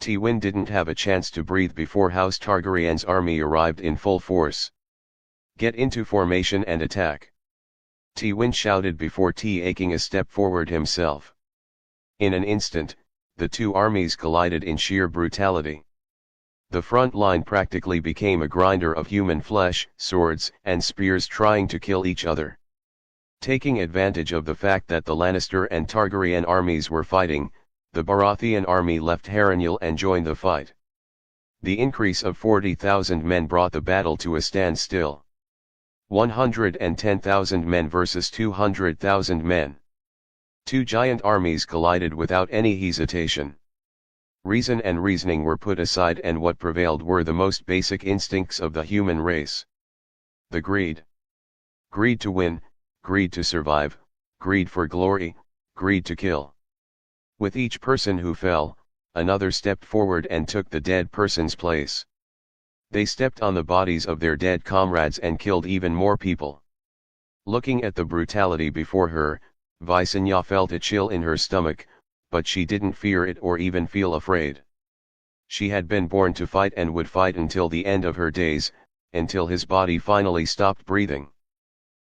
Tywin didn't have a chance to breathe before House Targaryen's army arrived in full force. Get into formation and attack! Tywin shouted before taking a step forward himself. In an instant, the two armies collided in sheer brutality. The front line practically became a grinder of human flesh, swords, and spears trying to kill each other. Taking advantage of the fact that the Lannister and Targaryen armies were fighting, the Baratheon army left Harrenhal and joined the fight. The increase of 40,000 men brought the battle to a standstill. 110,000 men versus 200,000 men. Two giant armies collided without any hesitation. Reason and reasoning were put aside, and what prevailed were the most basic instincts of the human race. The greed. Greed to win, greed to survive, greed for glory, greed to kill. With each person who fell, another stepped forward and took the dead person's place. They stepped on the bodies of their dead comrades and killed even more people. Looking at the brutality before her, Visenya felt a chill in her stomach, but she didn't fear it or even feel afraid. She had been born to fight and would fight until the end of her days, until his body finally stopped breathing.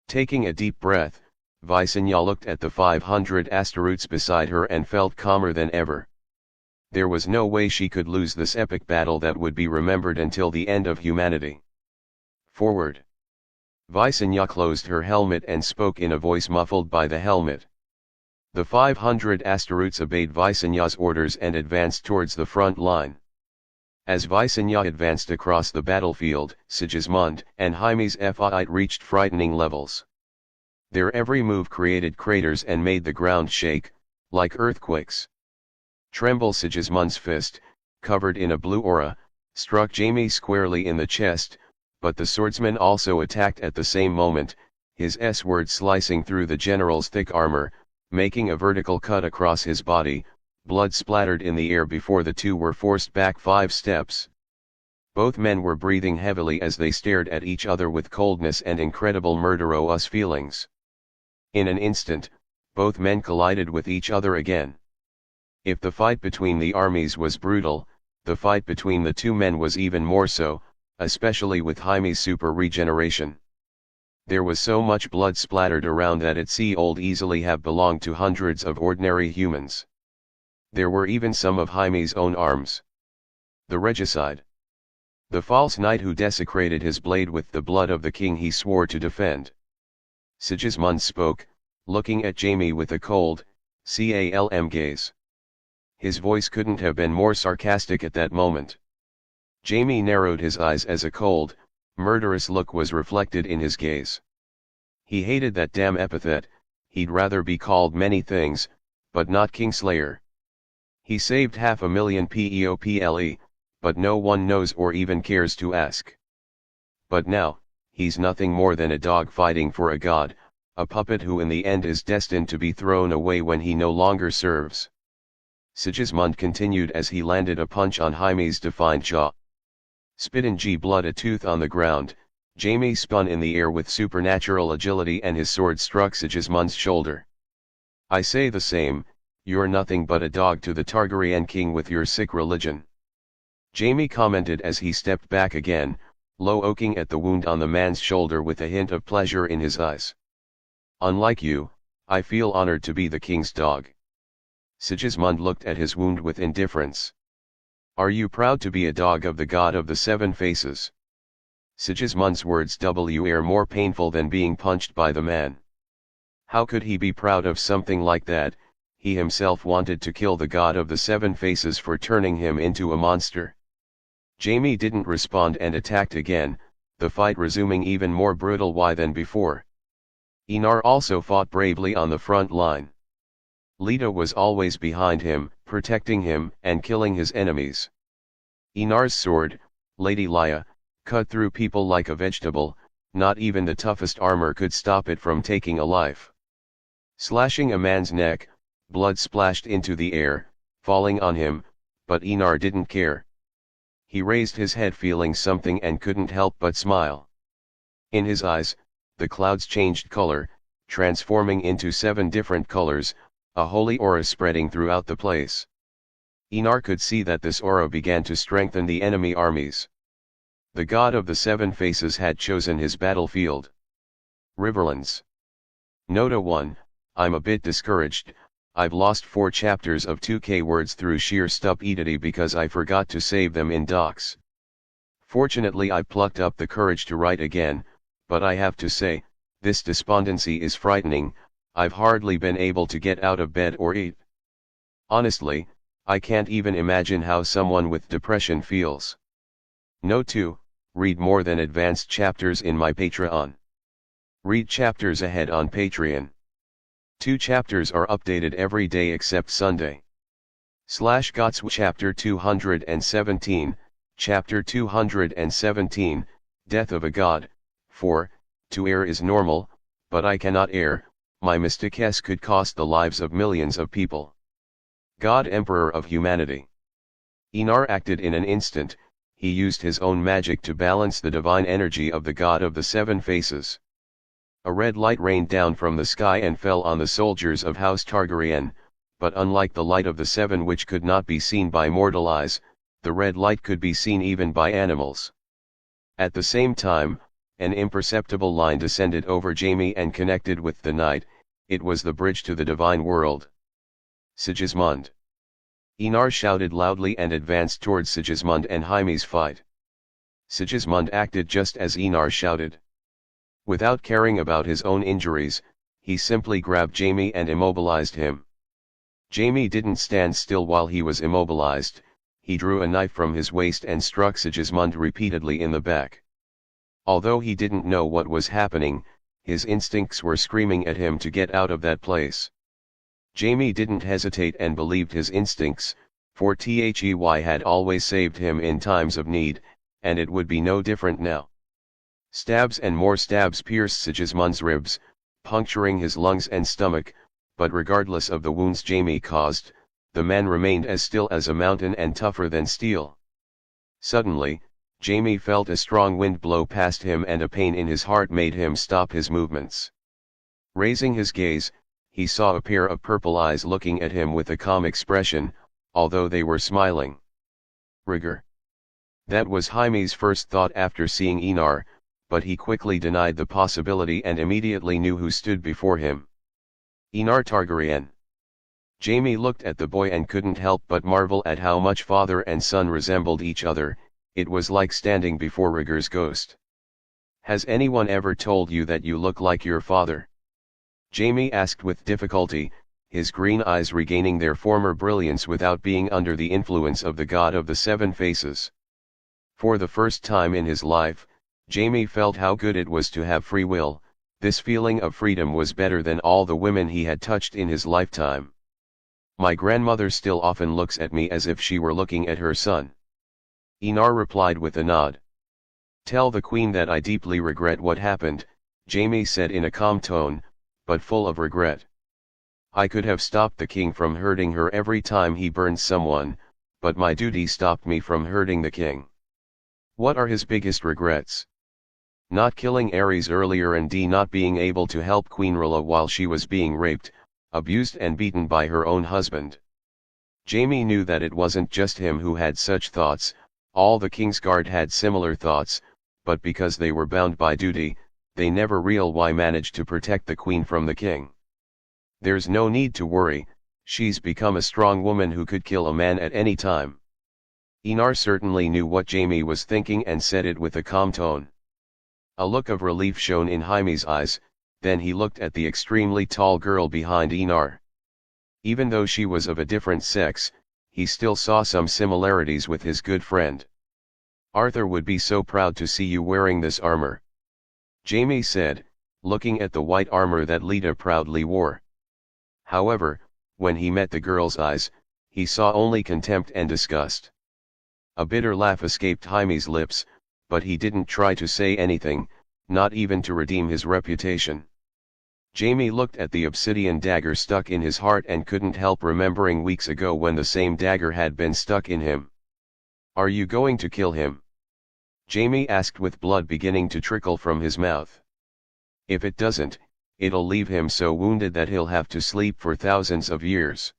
Taking a deep breath, Visenya looked at the 500 Asterots beside her and felt calmer than ever. There was no way she could lose this epic battle that would be remembered until the end of humanity. Forward! Visenya closed her helmet and spoke in a voice muffled by the helmet. The 500 Asterots obeyed Visenya's orders and advanced towards the front line. As Visenya advanced across the battlefield, Sigismund and Jaime's fight reached frightening levels. Their every move created craters and made the ground shake, like earthquakes. Tremble Sigismund's fist, covered in a blue aura, struck Jaime squarely in the chest, but the swordsman also attacked at the same moment, his S-word slicing through the general's thick armor, making a vertical cut across his body. Blood splattered in the air before the two were forced back 5 steps. Both men were breathing heavily as they stared at each other with coldness and incredible murderous feelings. In an instant, both men collided with each other again. If the fight between the armies was brutal, the fight between the two men was even more so, especially with Jaime's super regeneration. There was so much blood splattered around that it could easily have belonged to hundreds of ordinary humans. There were even some of Jaime's own arms. The regicide. The false knight who desecrated his blade with the blood of the king he swore to defend. Sigismund spoke, looking at Jaime with a cold, calm gaze. His voice couldn't have been more sarcastic at that moment. Jaime narrowed his eyes as a cold, murderous look was reflected in his gaze. He hated that damn epithet, he'd rather be called many things, but not Kingslayer. He saved 500,000 people, but no one knows or even cares to ask. But now, he's nothing more than a dog fighting for a god, a puppet who in the end is destined to be thrown away when he no longer serves. Sigismund continued as he landed a punch on Jaime's defined jaw. Spit and blood a tooth on the ground, Jaime spun in the air with supernatural agility and his sword struck Sigismund's shoulder. I say the same, you're nothing but a dog to the Targaryen king with your sick religion. Jaime commented as he stepped back again, looking at the wound on the man's shoulder with a hint of pleasure in his eyes. Unlike you, I feel honored to be the king's dog. Sigismund looked at his wound with indifference. Are you proud to be a dog of the god of the 7 faces? Sigismund's words were more painful than being punched by the man. How could he be proud of something like that? He himself wanted to kill the god of the 7 faces for turning him into a monster. Jaime didn't respond and attacked again, the fight resuming even more brutal than before. Enar also fought bravely on the front line. Leto was always behind him, protecting him and killing his enemies. Enar's sword, Lady Lya, cut through people like a vegetable, not even the toughest armor could stop it from taking a life. Slashing a man's neck, blood splashed into the air, falling on him, but Enar didn't care. He raised his head feeling something and couldn't help but smile. In his eyes, the clouds changed color, transforming into 7 different colors, a holy aura spreading throughout the place. Enar could see that this aura began to strengthen the enemy armies. The god of the 7 faces had chosen his battlefield. Riverlands. Nota 1, I'm a bit discouraged, I've lost 4 chapters of 2k words through sheer stupidity because I forgot to save them in docs. Fortunately I plucked up the courage to write again, but I have to say, this despondency is frightening, I've hardly been able to get out of bed or eat. Honestly, I can't even imagine how someone with depression feels. Note 2, read more than advanced chapters in my Patreon. Read chapters ahead on Patreon. 2 chapters are updated every day except Sunday. /GOTS Chapter 217, Chapter 217, Death of a God, 4, to err is normal, but I cannot err, my mistakes could cost the lives of millions of people. God Emperor of Humanity. Enar acted in an instant, he used his own magic to balance the divine energy of the god of the 7 faces. A red light rained down from the sky and fell on the soldiers of House Targaryen, but unlike the light of the 7 which could not be seen by mortal eyes, the red light could be seen even by animals. At the same time, an imperceptible line descended over Jaime and connected with the night, it was the bridge to the divine world. Sigismund. Enar shouted loudly and advanced towards Sigismund and Jaime's fight. Sigismund acted just as Enar shouted. Without caring about his own injuries, he simply grabbed Jaime and immobilized him. Jaime didn't stand still while he was immobilized, he drew a knife from his waist and struck Sigismund repeatedly in the back. Although he didn't know what was happening, his instincts were screaming at him to get out of that place. Jaime didn't hesitate and believed his instincts, for They had always saved him in times of need, and it would be no different now. Stabs and more stabs pierced Sigismund's ribs, puncturing his lungs and stomach, but regardless of the wounds Jaime caused, the man remained as still as a mountain and tougher than steel. Suddenly, Jaime felt a strong wind blow past him and a pain in his heart made him stop his movements. Raising his gaze, he saw a pair of purple eyes looking at him with a calm expression, although they were smiling. Rigor. That was Jaime's first thought after seeing Enar, but he quickly denied the possibility and immediately knew who stood before him. Enar Targaryen. Jaime looked at the boy and couldn't help but marvel at how much father and son resembled each other. It was like standing before Rigor's ghost. "Has anyone ever told you that you look like your father?" Jaime asked with difficulty, his green eyes regaining their former brilliance without being under the influence of the god of the seven faces. For the first time in his life, Jaime felt how good it was to have free will. This feeling of freedom was better than all the women he had touched in his lifetime. "My grandmother still often looks at me as if she were looking at her son." Enar replied with a nod. "Tell the queen that I deeply regret what happened," Jaime said in a calm tone, but full of regret. "I could have stopped the king from hurting her every time he burned someone, but my duty stopped me from hurting the king." What are his biggest regrets? Not killing Aerys earlier and not being able to help Queen Rilla while she was being raped, abused and beaten by her own husband. Jaime knew that it wasn't just him who had such thoughts, all the King's Guard had similar thoughts, but because they were bound by duty, they never managed to protect the queen from the king. "There's no need to worry, she's become a strong woman who could kill a man at any time." Enar certainly knew what Jaime was thinking and said it with a calm tone. A look of relief shone in Jaime's eyes, then he looked at the extremely tall girl behind Enar. Even though she was of a different sex, he still saw some similarities with his good friend. "Arthur would be so proud to see you wearing this armor," Jaime said, looking at the white armor that Lita proudly wore. However, when he met the girl's eyes, he saw only contempt and disgust. A bitter laugh escaped Jaime's lips, but he didn't try to say anything, not even to redeem his reputation. Jaime looked at the obsidian dagger stuck in his heart and couldn't help remembering weeks ago when the same dagger had been stuck in him. "Are you going to kill him?" Jaime asked with blood beginning to trickle from his mouth. "If it doesn't, it'll leave him so wounded that he'll have to sleep for thousands of years."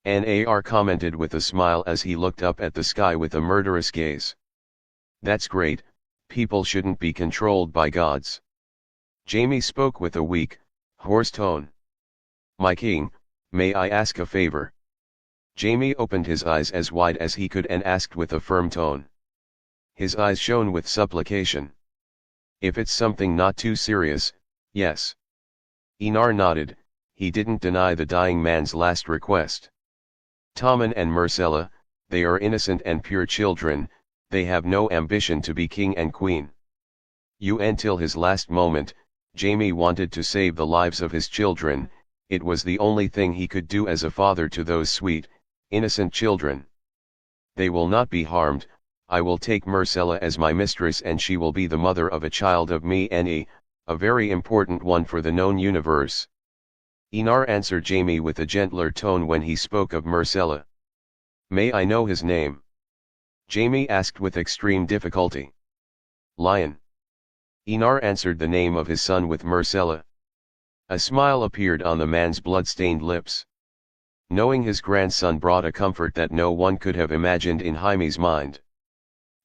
Nar commented with a smile as he looked up at the sky with a murderous gaze. "That's great, people shouldn't be controlled by gods." Jaime spoke with a weak, hoarse tone. "My king, may I ask a favor?" Jaime opened his eyes as wide as he could and asked with a firm tone. His eyes shone with supplication. "If it's something not too serious, yes." Enar nodded, he didn't deny the dying man's last request. "Tommen and Myrcella, they are innocent and pure children, they have no ambition to be king and queen." Until his last moment, Jaime wanted to save the lives of his children. It was the only thing he could do as a father to those sweet, innocent children. "They will not be harmed. I will take Myrcella as my mistress and she will be the mother of a child of me and a very important one for the known universe." Enar answered Jaime with a gentler tone when he spoke of Myrcella. "May I know his name?" Jaime asked with extreme difficulty. "Lion." Enar answered the name of his son with Myrcella. A smile appeared on the man's blood-stained lips. Knowing his grandson brought a comfort that no one could have imagined in Jaime's mind.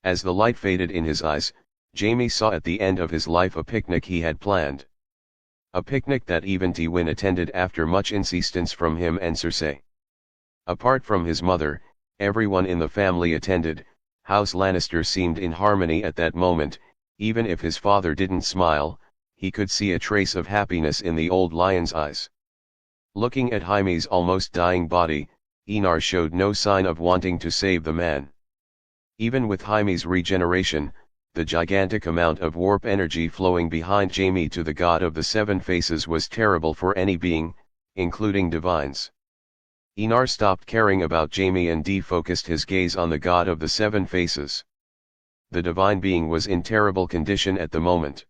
As the light faded in his eyes, Jaime saw at the end of his life a picnic he had planned. A picnic that even Tywin attended after much insistence from him and Cersei. Apart from his mother, everyone in the family attended. House Lannister seemed in harmony at that moment. Even if his father didn't smile, he could see a trace of happiness in the old lion's eyes. Looking at Jaime's almost dying body, Enar showed no sign of wanting to save the man. Even with Jaime's regeneration, the gigantic amount of warp energy flowing behind Jaime to the god of the seven faces was terrible for any being, including divines. Enar stopped caring about Jaime and defocused his gaze on the god of the seven faces. The divine being was in terrible condition at the moment.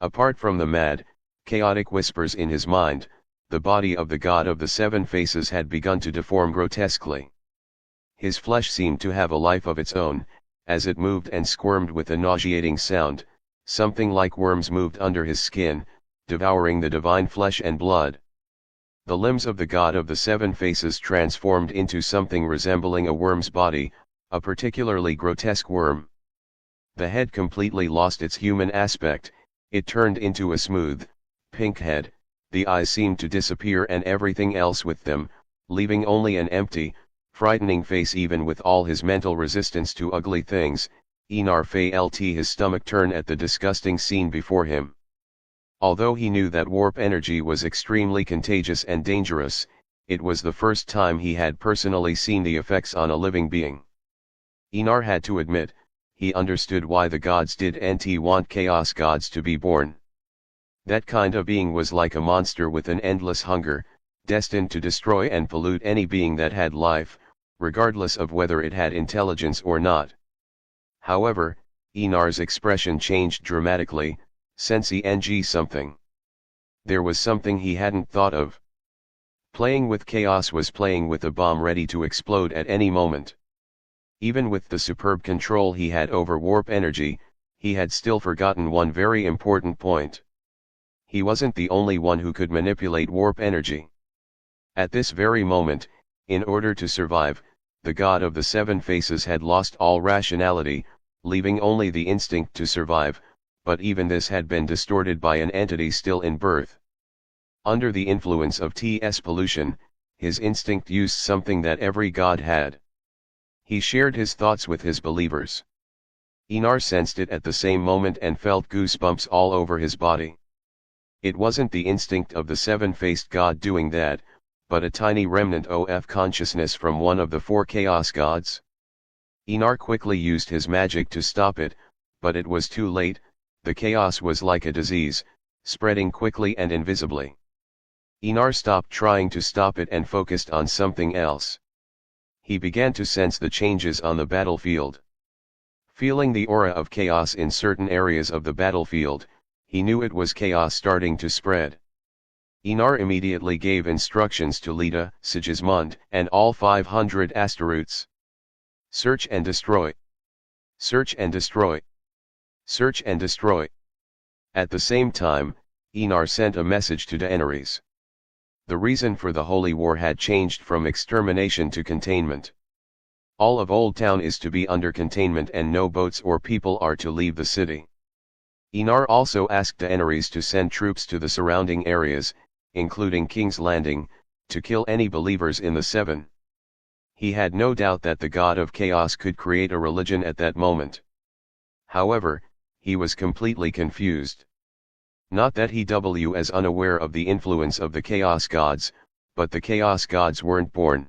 Apart from the mad, chaotic whispers in his mind, the body of the god of the seven faces had begun to deform grotesquely. His flesh seemed to have a life of its own, as it moved and squirmed with a nauseating sound. Something like worms moved under his skin, devouring the divine flesh and blood. The limbs of the god of the seven faces transformed into something resembling a worm's body, a particularly grotesque worm. The head completely lost its human aspect, it turned into a smooth, pink head, the eyes seemed to disappear and everything else with them, leaving only an empty, frightening face. Even with all his mental resistance to ugly things, Enar felt his stomach turn at the disgusting scene before him. Although he knew that warp energy was extremely contagious and dangerous, it was the first time he had personally seen the effects on a living being. Enar had to admit, he understood why the gods didn't want chaos gods to be born. That kind of being was like a monster with an endless hunger, destined to destroy and pollute any being that had life, regardless of whether it had intelligence or not. However, Enar's expression changed dramatically, sensing something. There was something he hadn't thought of. Playing with chaos was playing with a bomb ready to explode at any moment. Even with the superb control he had over warp energy, he had still forgotten one very important point. He wasn't the only one who could manipulate warp energy. At this very moment, in order to survive, the god of the seven faces had lost all rationality, leaving only the instinct to survive, but even this had been distorted by an entity still in birth. Under the influence of TS pollution, his instinct used something that every god had. He shared his thoughts with his believers. Enar sensed it at the same moment and felt goosebumps all over his body. It wasn't the instinct of the seven-faced god doing that, but a tiny remnant of consciousness from one of the four chaos gods. Enar quickly used his magic to stop it, but it was too late. The chaos was like a disease, spreading quickly and invisibly. Enar stopped trying to stop it and focused on something else. He began to sense the changes on the battlefield. Feeling the aura of chaos in certain areas of the battlefield, he knew it was chaos starting to spread. Enar immediately gave instructions to Lita, Sigismund, and all 500 Astaroths. Search and destroy. Search and destroy. Search and destroy. At the same time, Enar sent a message to Daenerys. The reason for the Holy War had changed from extermination to containment. All of Old Town is to be under containment and no boats or people are to leave the city. Enar also asked Daenerys to send troops to the surrounding areas, including King's Landing, to kill any believers in the Seven. He had no doubt that the god of chaos could create a religion at that moment. However, he was completely confused. Not that he was unaware of the influence of the chaos gods, but the chaos gods weren't born.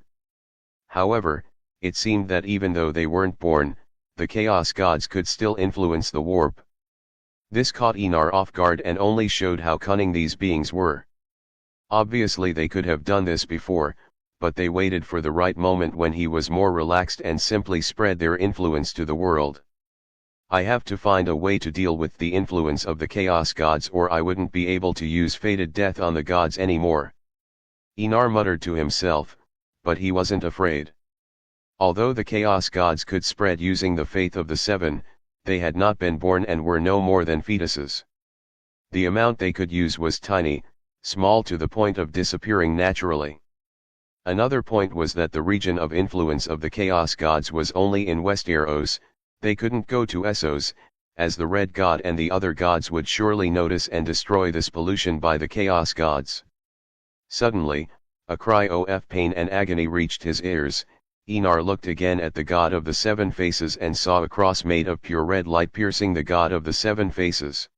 However, it seemed that even though they weren't born, the chaos gods could still influence the warp. This caught Enar off guard and only showed how cunning these beings were. Obviously they could have done this before, but they waited for the right moment when he was more relaxed and simply spread their influence to the world. I have to find a way to deal with the influence of the chaos gods or I wouldn't be able to use fated death on the gods anymore. Enar muttered to himself, but he wasn't afraid. Although the chaos gods could spread using the faith of the Seven, they had not been born and were no more than fetuses. The amount they could use was tiny, small to the point of disappearing naturally. Another point was that the region of influence of the chaos gods was only in Westeros. They couldn't go to Essos, as the Red God and the other gods would surely notice and destroy this pollution by the chaos gods. Suddenly, a cry of pain and agony reached his ears. Enar looked again at the god of the seven faces and saw a cross made of pure red light piercing the god of the seven faces.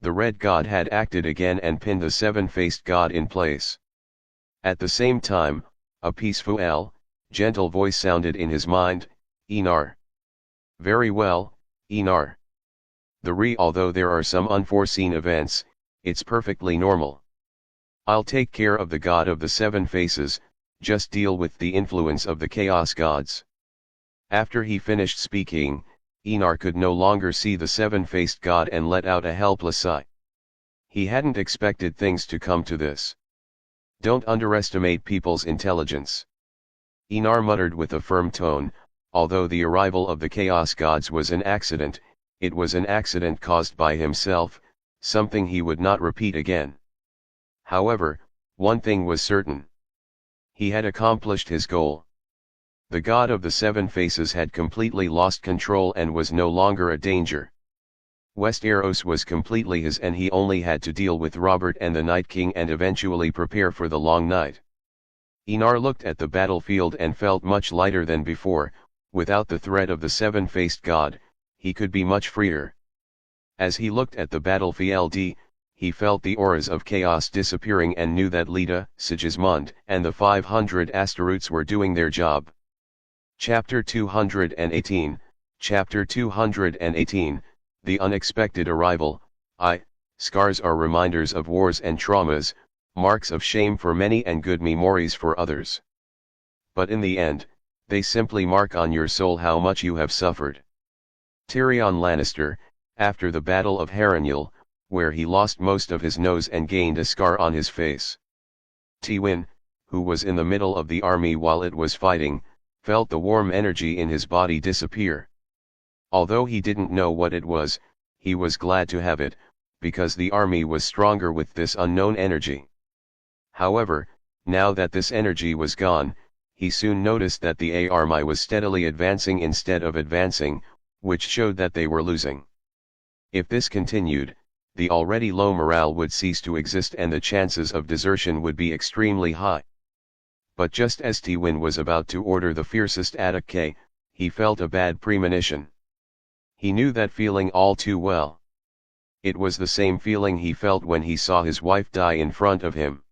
The red god had acted again and pinned the seven-faced god in place. At the same time, A peaceful, gentle voice sounded in his mind, "Enar." "Very well, Enar. Although there are some unforeseen events, it's perfectly normal. I'll take care of the god of the seven faces, just deal with the influence of the chaos gods." After he finished speaking, Enar could no longer see the seven-faced god and let out a helpless sigh. He hadn't expected things to come to this. "Don't underestimate people's intelligence," Enar muttered with a firm tone. Although the arrival of the chaos gods was an accident, it was an accident caused by himself, something he would not repeat again. However, one thing was certain. He had accomplished his goal. The god of the seven faces had completely lost control and was no longer a danger. Westeros was completely his, and he only had to deal with Robert and the Night King and eventually prepare for the long night. Enar looked at the battlefield and felt much lighter than before. Without the threat of the seven-faced god, he could be much freer. As he looked at the battlefield, he felt the auras of chaos disappearing and knew that Lita, Sigismund, and the 500 Asteroids were doing their job. Chapter 218, Chapter 218, The Unexpected Arrival. Scars are reminders of wars and traumas, marks of shame for many and good memories for others. But in the end, they simply mark on your soul how much you have suffered. Tyrion Lannister, after the Battle of Harrenhal, where he lost most of his nose and gained a scar on his face. Tywin, who was in the middle of the army while it was fighting, felt the warm energy in his body disappear. Although he didn't know what it was, he was glad to have it, because the army was stronger with this unknown energy. However, now that this energy was gone, he soon noticed that the army was steadily advancing instead of advancing, which showed that they were losing. If this continued, the already low morale would cease to exist and the chances of desertion would be extremely high. But just as Tywin was about to order the fiercest attack, he felt a bad premonition. He knew that feeling all too well. It was the same feeling he felt when he saw his wife die in front of him.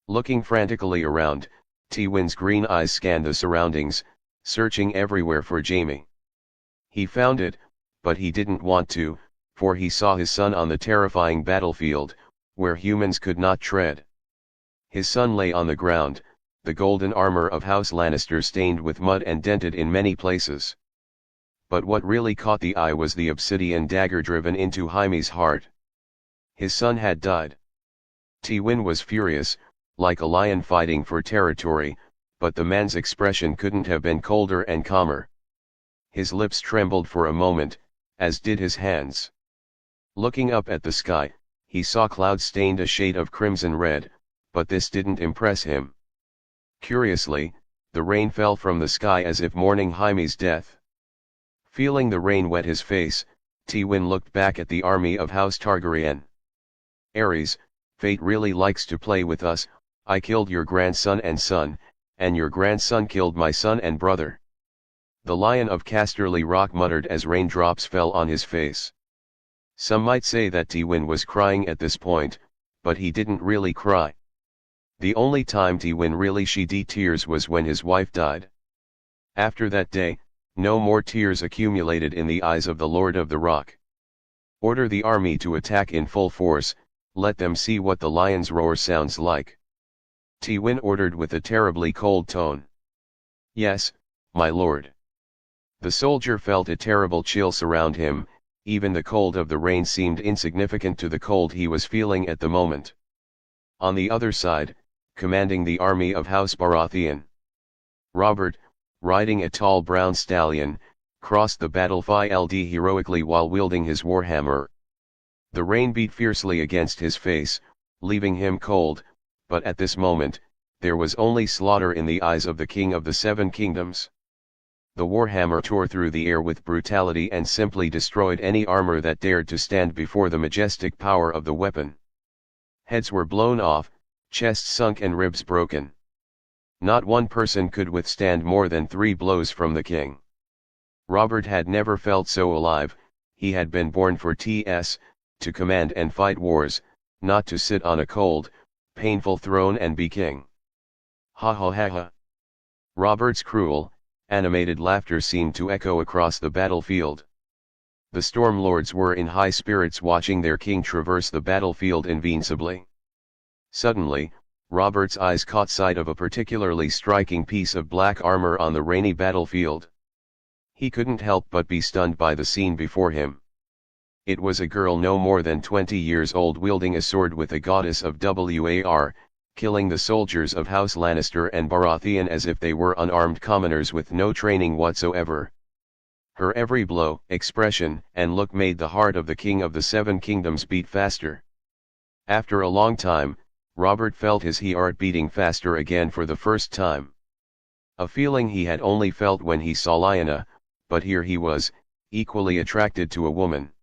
Looking frantically around, Tywin's green eyes scanned the surroundings, searching everywhere for Jaime. He found it, but he didn't want to, for he saw his son on the terrifying battlefield, where humans could not tread. His son lay on the ground, the golden armor of House Lannister stained with mud and dented in many places. But what really caught the eye was the obsidian dagger driven into Jaime's heart. His son had died. Tywin was furious, like a lion fighting for territory, but the man's expression couldn't have been colder and calmer. His lips trembled for a moment, as did his hands. Looking up at the sky, he saw clouds stained a shade of crimson red, but this didn't impress him. Curiously, the rain fell from the sky as if mourning Jaime's death. Feeling the rain wet his face, Tywin looked back at the army of House Targaryen. "Aerys, fate really likes to play with us. I killed your grandson and your grandson killed my son and brother." The Lion of Casterly Rock muttered as raindrops fell on his face. Some might say that Tywin was crying at this point, but he didn't really cry. The only time Tywin really shed tears was when his wife died. After that day, no more tears accumulated in the eyes of the Lord of the Rock. "Order the army to attack in full force, let them see what the lion's roar sounds like," Tywin ordered with a terribly cold tone. "Yes, my lord." The soldier felt a terrible chill surround him, even the cold of the rain seemed insignificant to the cold he was feeling at the moment. On the other side, commanding the army of House Baratheon, Robert, riding a tall brown stallion, crossed the battlefield heroically while wielding his warhammer. The rain beat fiercely against his face, leaving him cold, but at this moment, there was only slaughter in the eyes of the King of the Seven Kingdoms. The warhammer tore through the air with brutality and simply destroyed any armor that dared to stand before the majestic power of the weapon. Heads were blown off, chests sunk and ribs broken. Not one person could withstand more than 3 blows from the king. Robert had never felt so alive. He had been born for to command and fight wars, not to sit on a cold, painful throne and be king. Ha ha ha ha. Robert's cruel, animated laughter seemed to echo across the battlefield. The Storm Lords were in high spirits watching their king traverse the battlefield invincibly. Suddenly, Robert's eyes caught sight of a particularly striking piece of black armor on the rainy battlefield. He couldn't help but be stunned by the scene before him. It was a girl no more than 20 years old wielding a sword with a goddess of war, killing the soldiers of House Lannister and Baratheon as if they were unarmed commoners with no training whatsoever. Her every blow, expression, and look made the heart of the King of the Seven Kingdoms beat faster. After a long time, Robert felt his heart beating faster again for the first time. A feeling he had only felt when he saw Lyanna, but here he was, equally attracted to a woman.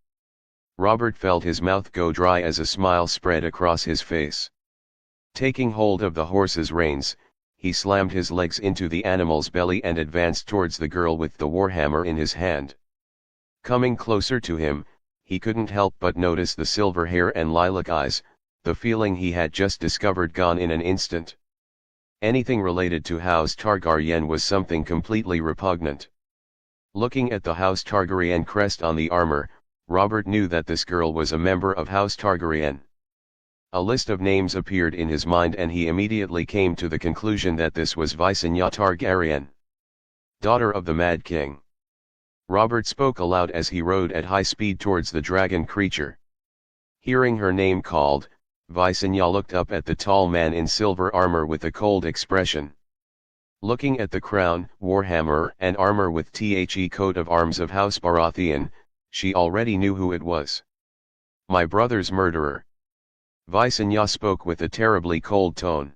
Robert felt his mouth go dry as a smile spread across his face. Taking hold of the horse's reins, he slammed his legs into the animal's belly and advanced towards the girl with the warhammer in his hand. Coming closer to him, he couldn't help but notice the silver hair and lilac eyes, the feeling he had just discovered gone in an instant. Anything related to House Targaryen was something completely repugnant. Looking at the House Targaryen crest on the armor, Robert knew that this girl was a member of House Targaryen. A list of names appeared in his mind and he immediately came to the conclusion that this was Visenya Targaryen, daughter of the Mad King. Robert spoke aloud as he rode at high speed towards the dragon creature. Hearing her name called, Visenya looked up at the tall man in silver armor with a cold expression. Looking at the crown, warhammer, and armor with the coat of arms of House Baratheon, she already knew who it was. My brother's murderer. Visenya spoke with a terribly cold tone.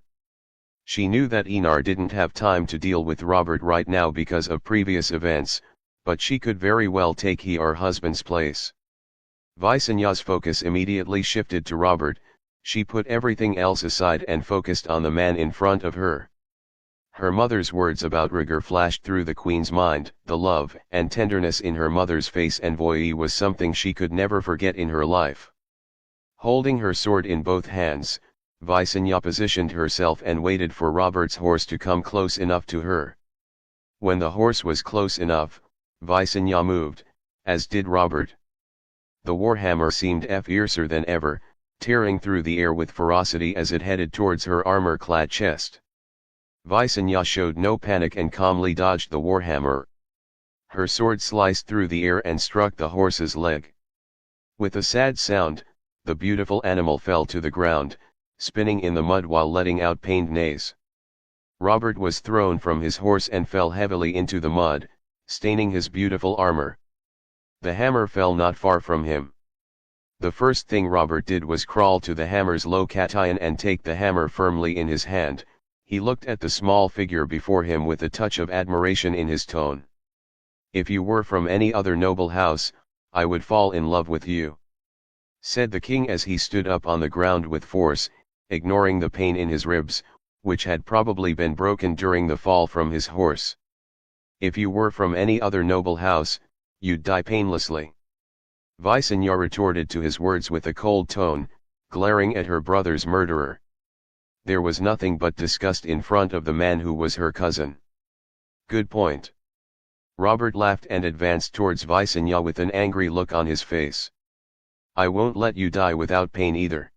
She knew that Enar didn't have time to deal with Robert right now because of previous events, but she could very well take her husband's place. Visenya's focus immediately shifted to Robert. She put everything else aside and focused on the man in front of her. Her mother's words about rigor flashed through the queen's mind. The love and tenderness in her mother's face and voice was something she could never forget in her life. Holding her sword in both hands, Visenya positioned herself and waited for Robert's horse to come close enough to her. When the horse was close enough, Visenya moved, as did Robert. The warhammer seemed fiercer than ever, tearing through the air with ferocity as it headed towards her armor-clad chest. Visenya showed no panic and calmly dodged the warhammer. Her sword sliced through the air and struck the horse's leg. With a sad sound, the beautiful animal fell to the ground, spinning in the mud while letting out pained neighs. Robert was thrown from his horse and fell heavily into the mud, staining his beautiful armor. The hammer fell not far from him. The first thing Robert did was crawl to the hammer's location and take the hammer firmly in his hand. He looked at the small figure before him with a touch of admiration in his tone. "If you were from any other noble house, I would fall in love with you," said the king as he stood up on the ground with force, ignoring the pain in his ribs, which had probably been broken during the fall from his horse. "If you were from any other noble house, you'd die painlessly." Visenya retorted to his words with a cold tone, glaring at her brother's murderer. There was nothing but disgust in front of the man who was her cousin. "Good point." Robert laughed and advanced towards Visenya with an angry look on his face. "I won't let you die without pain either."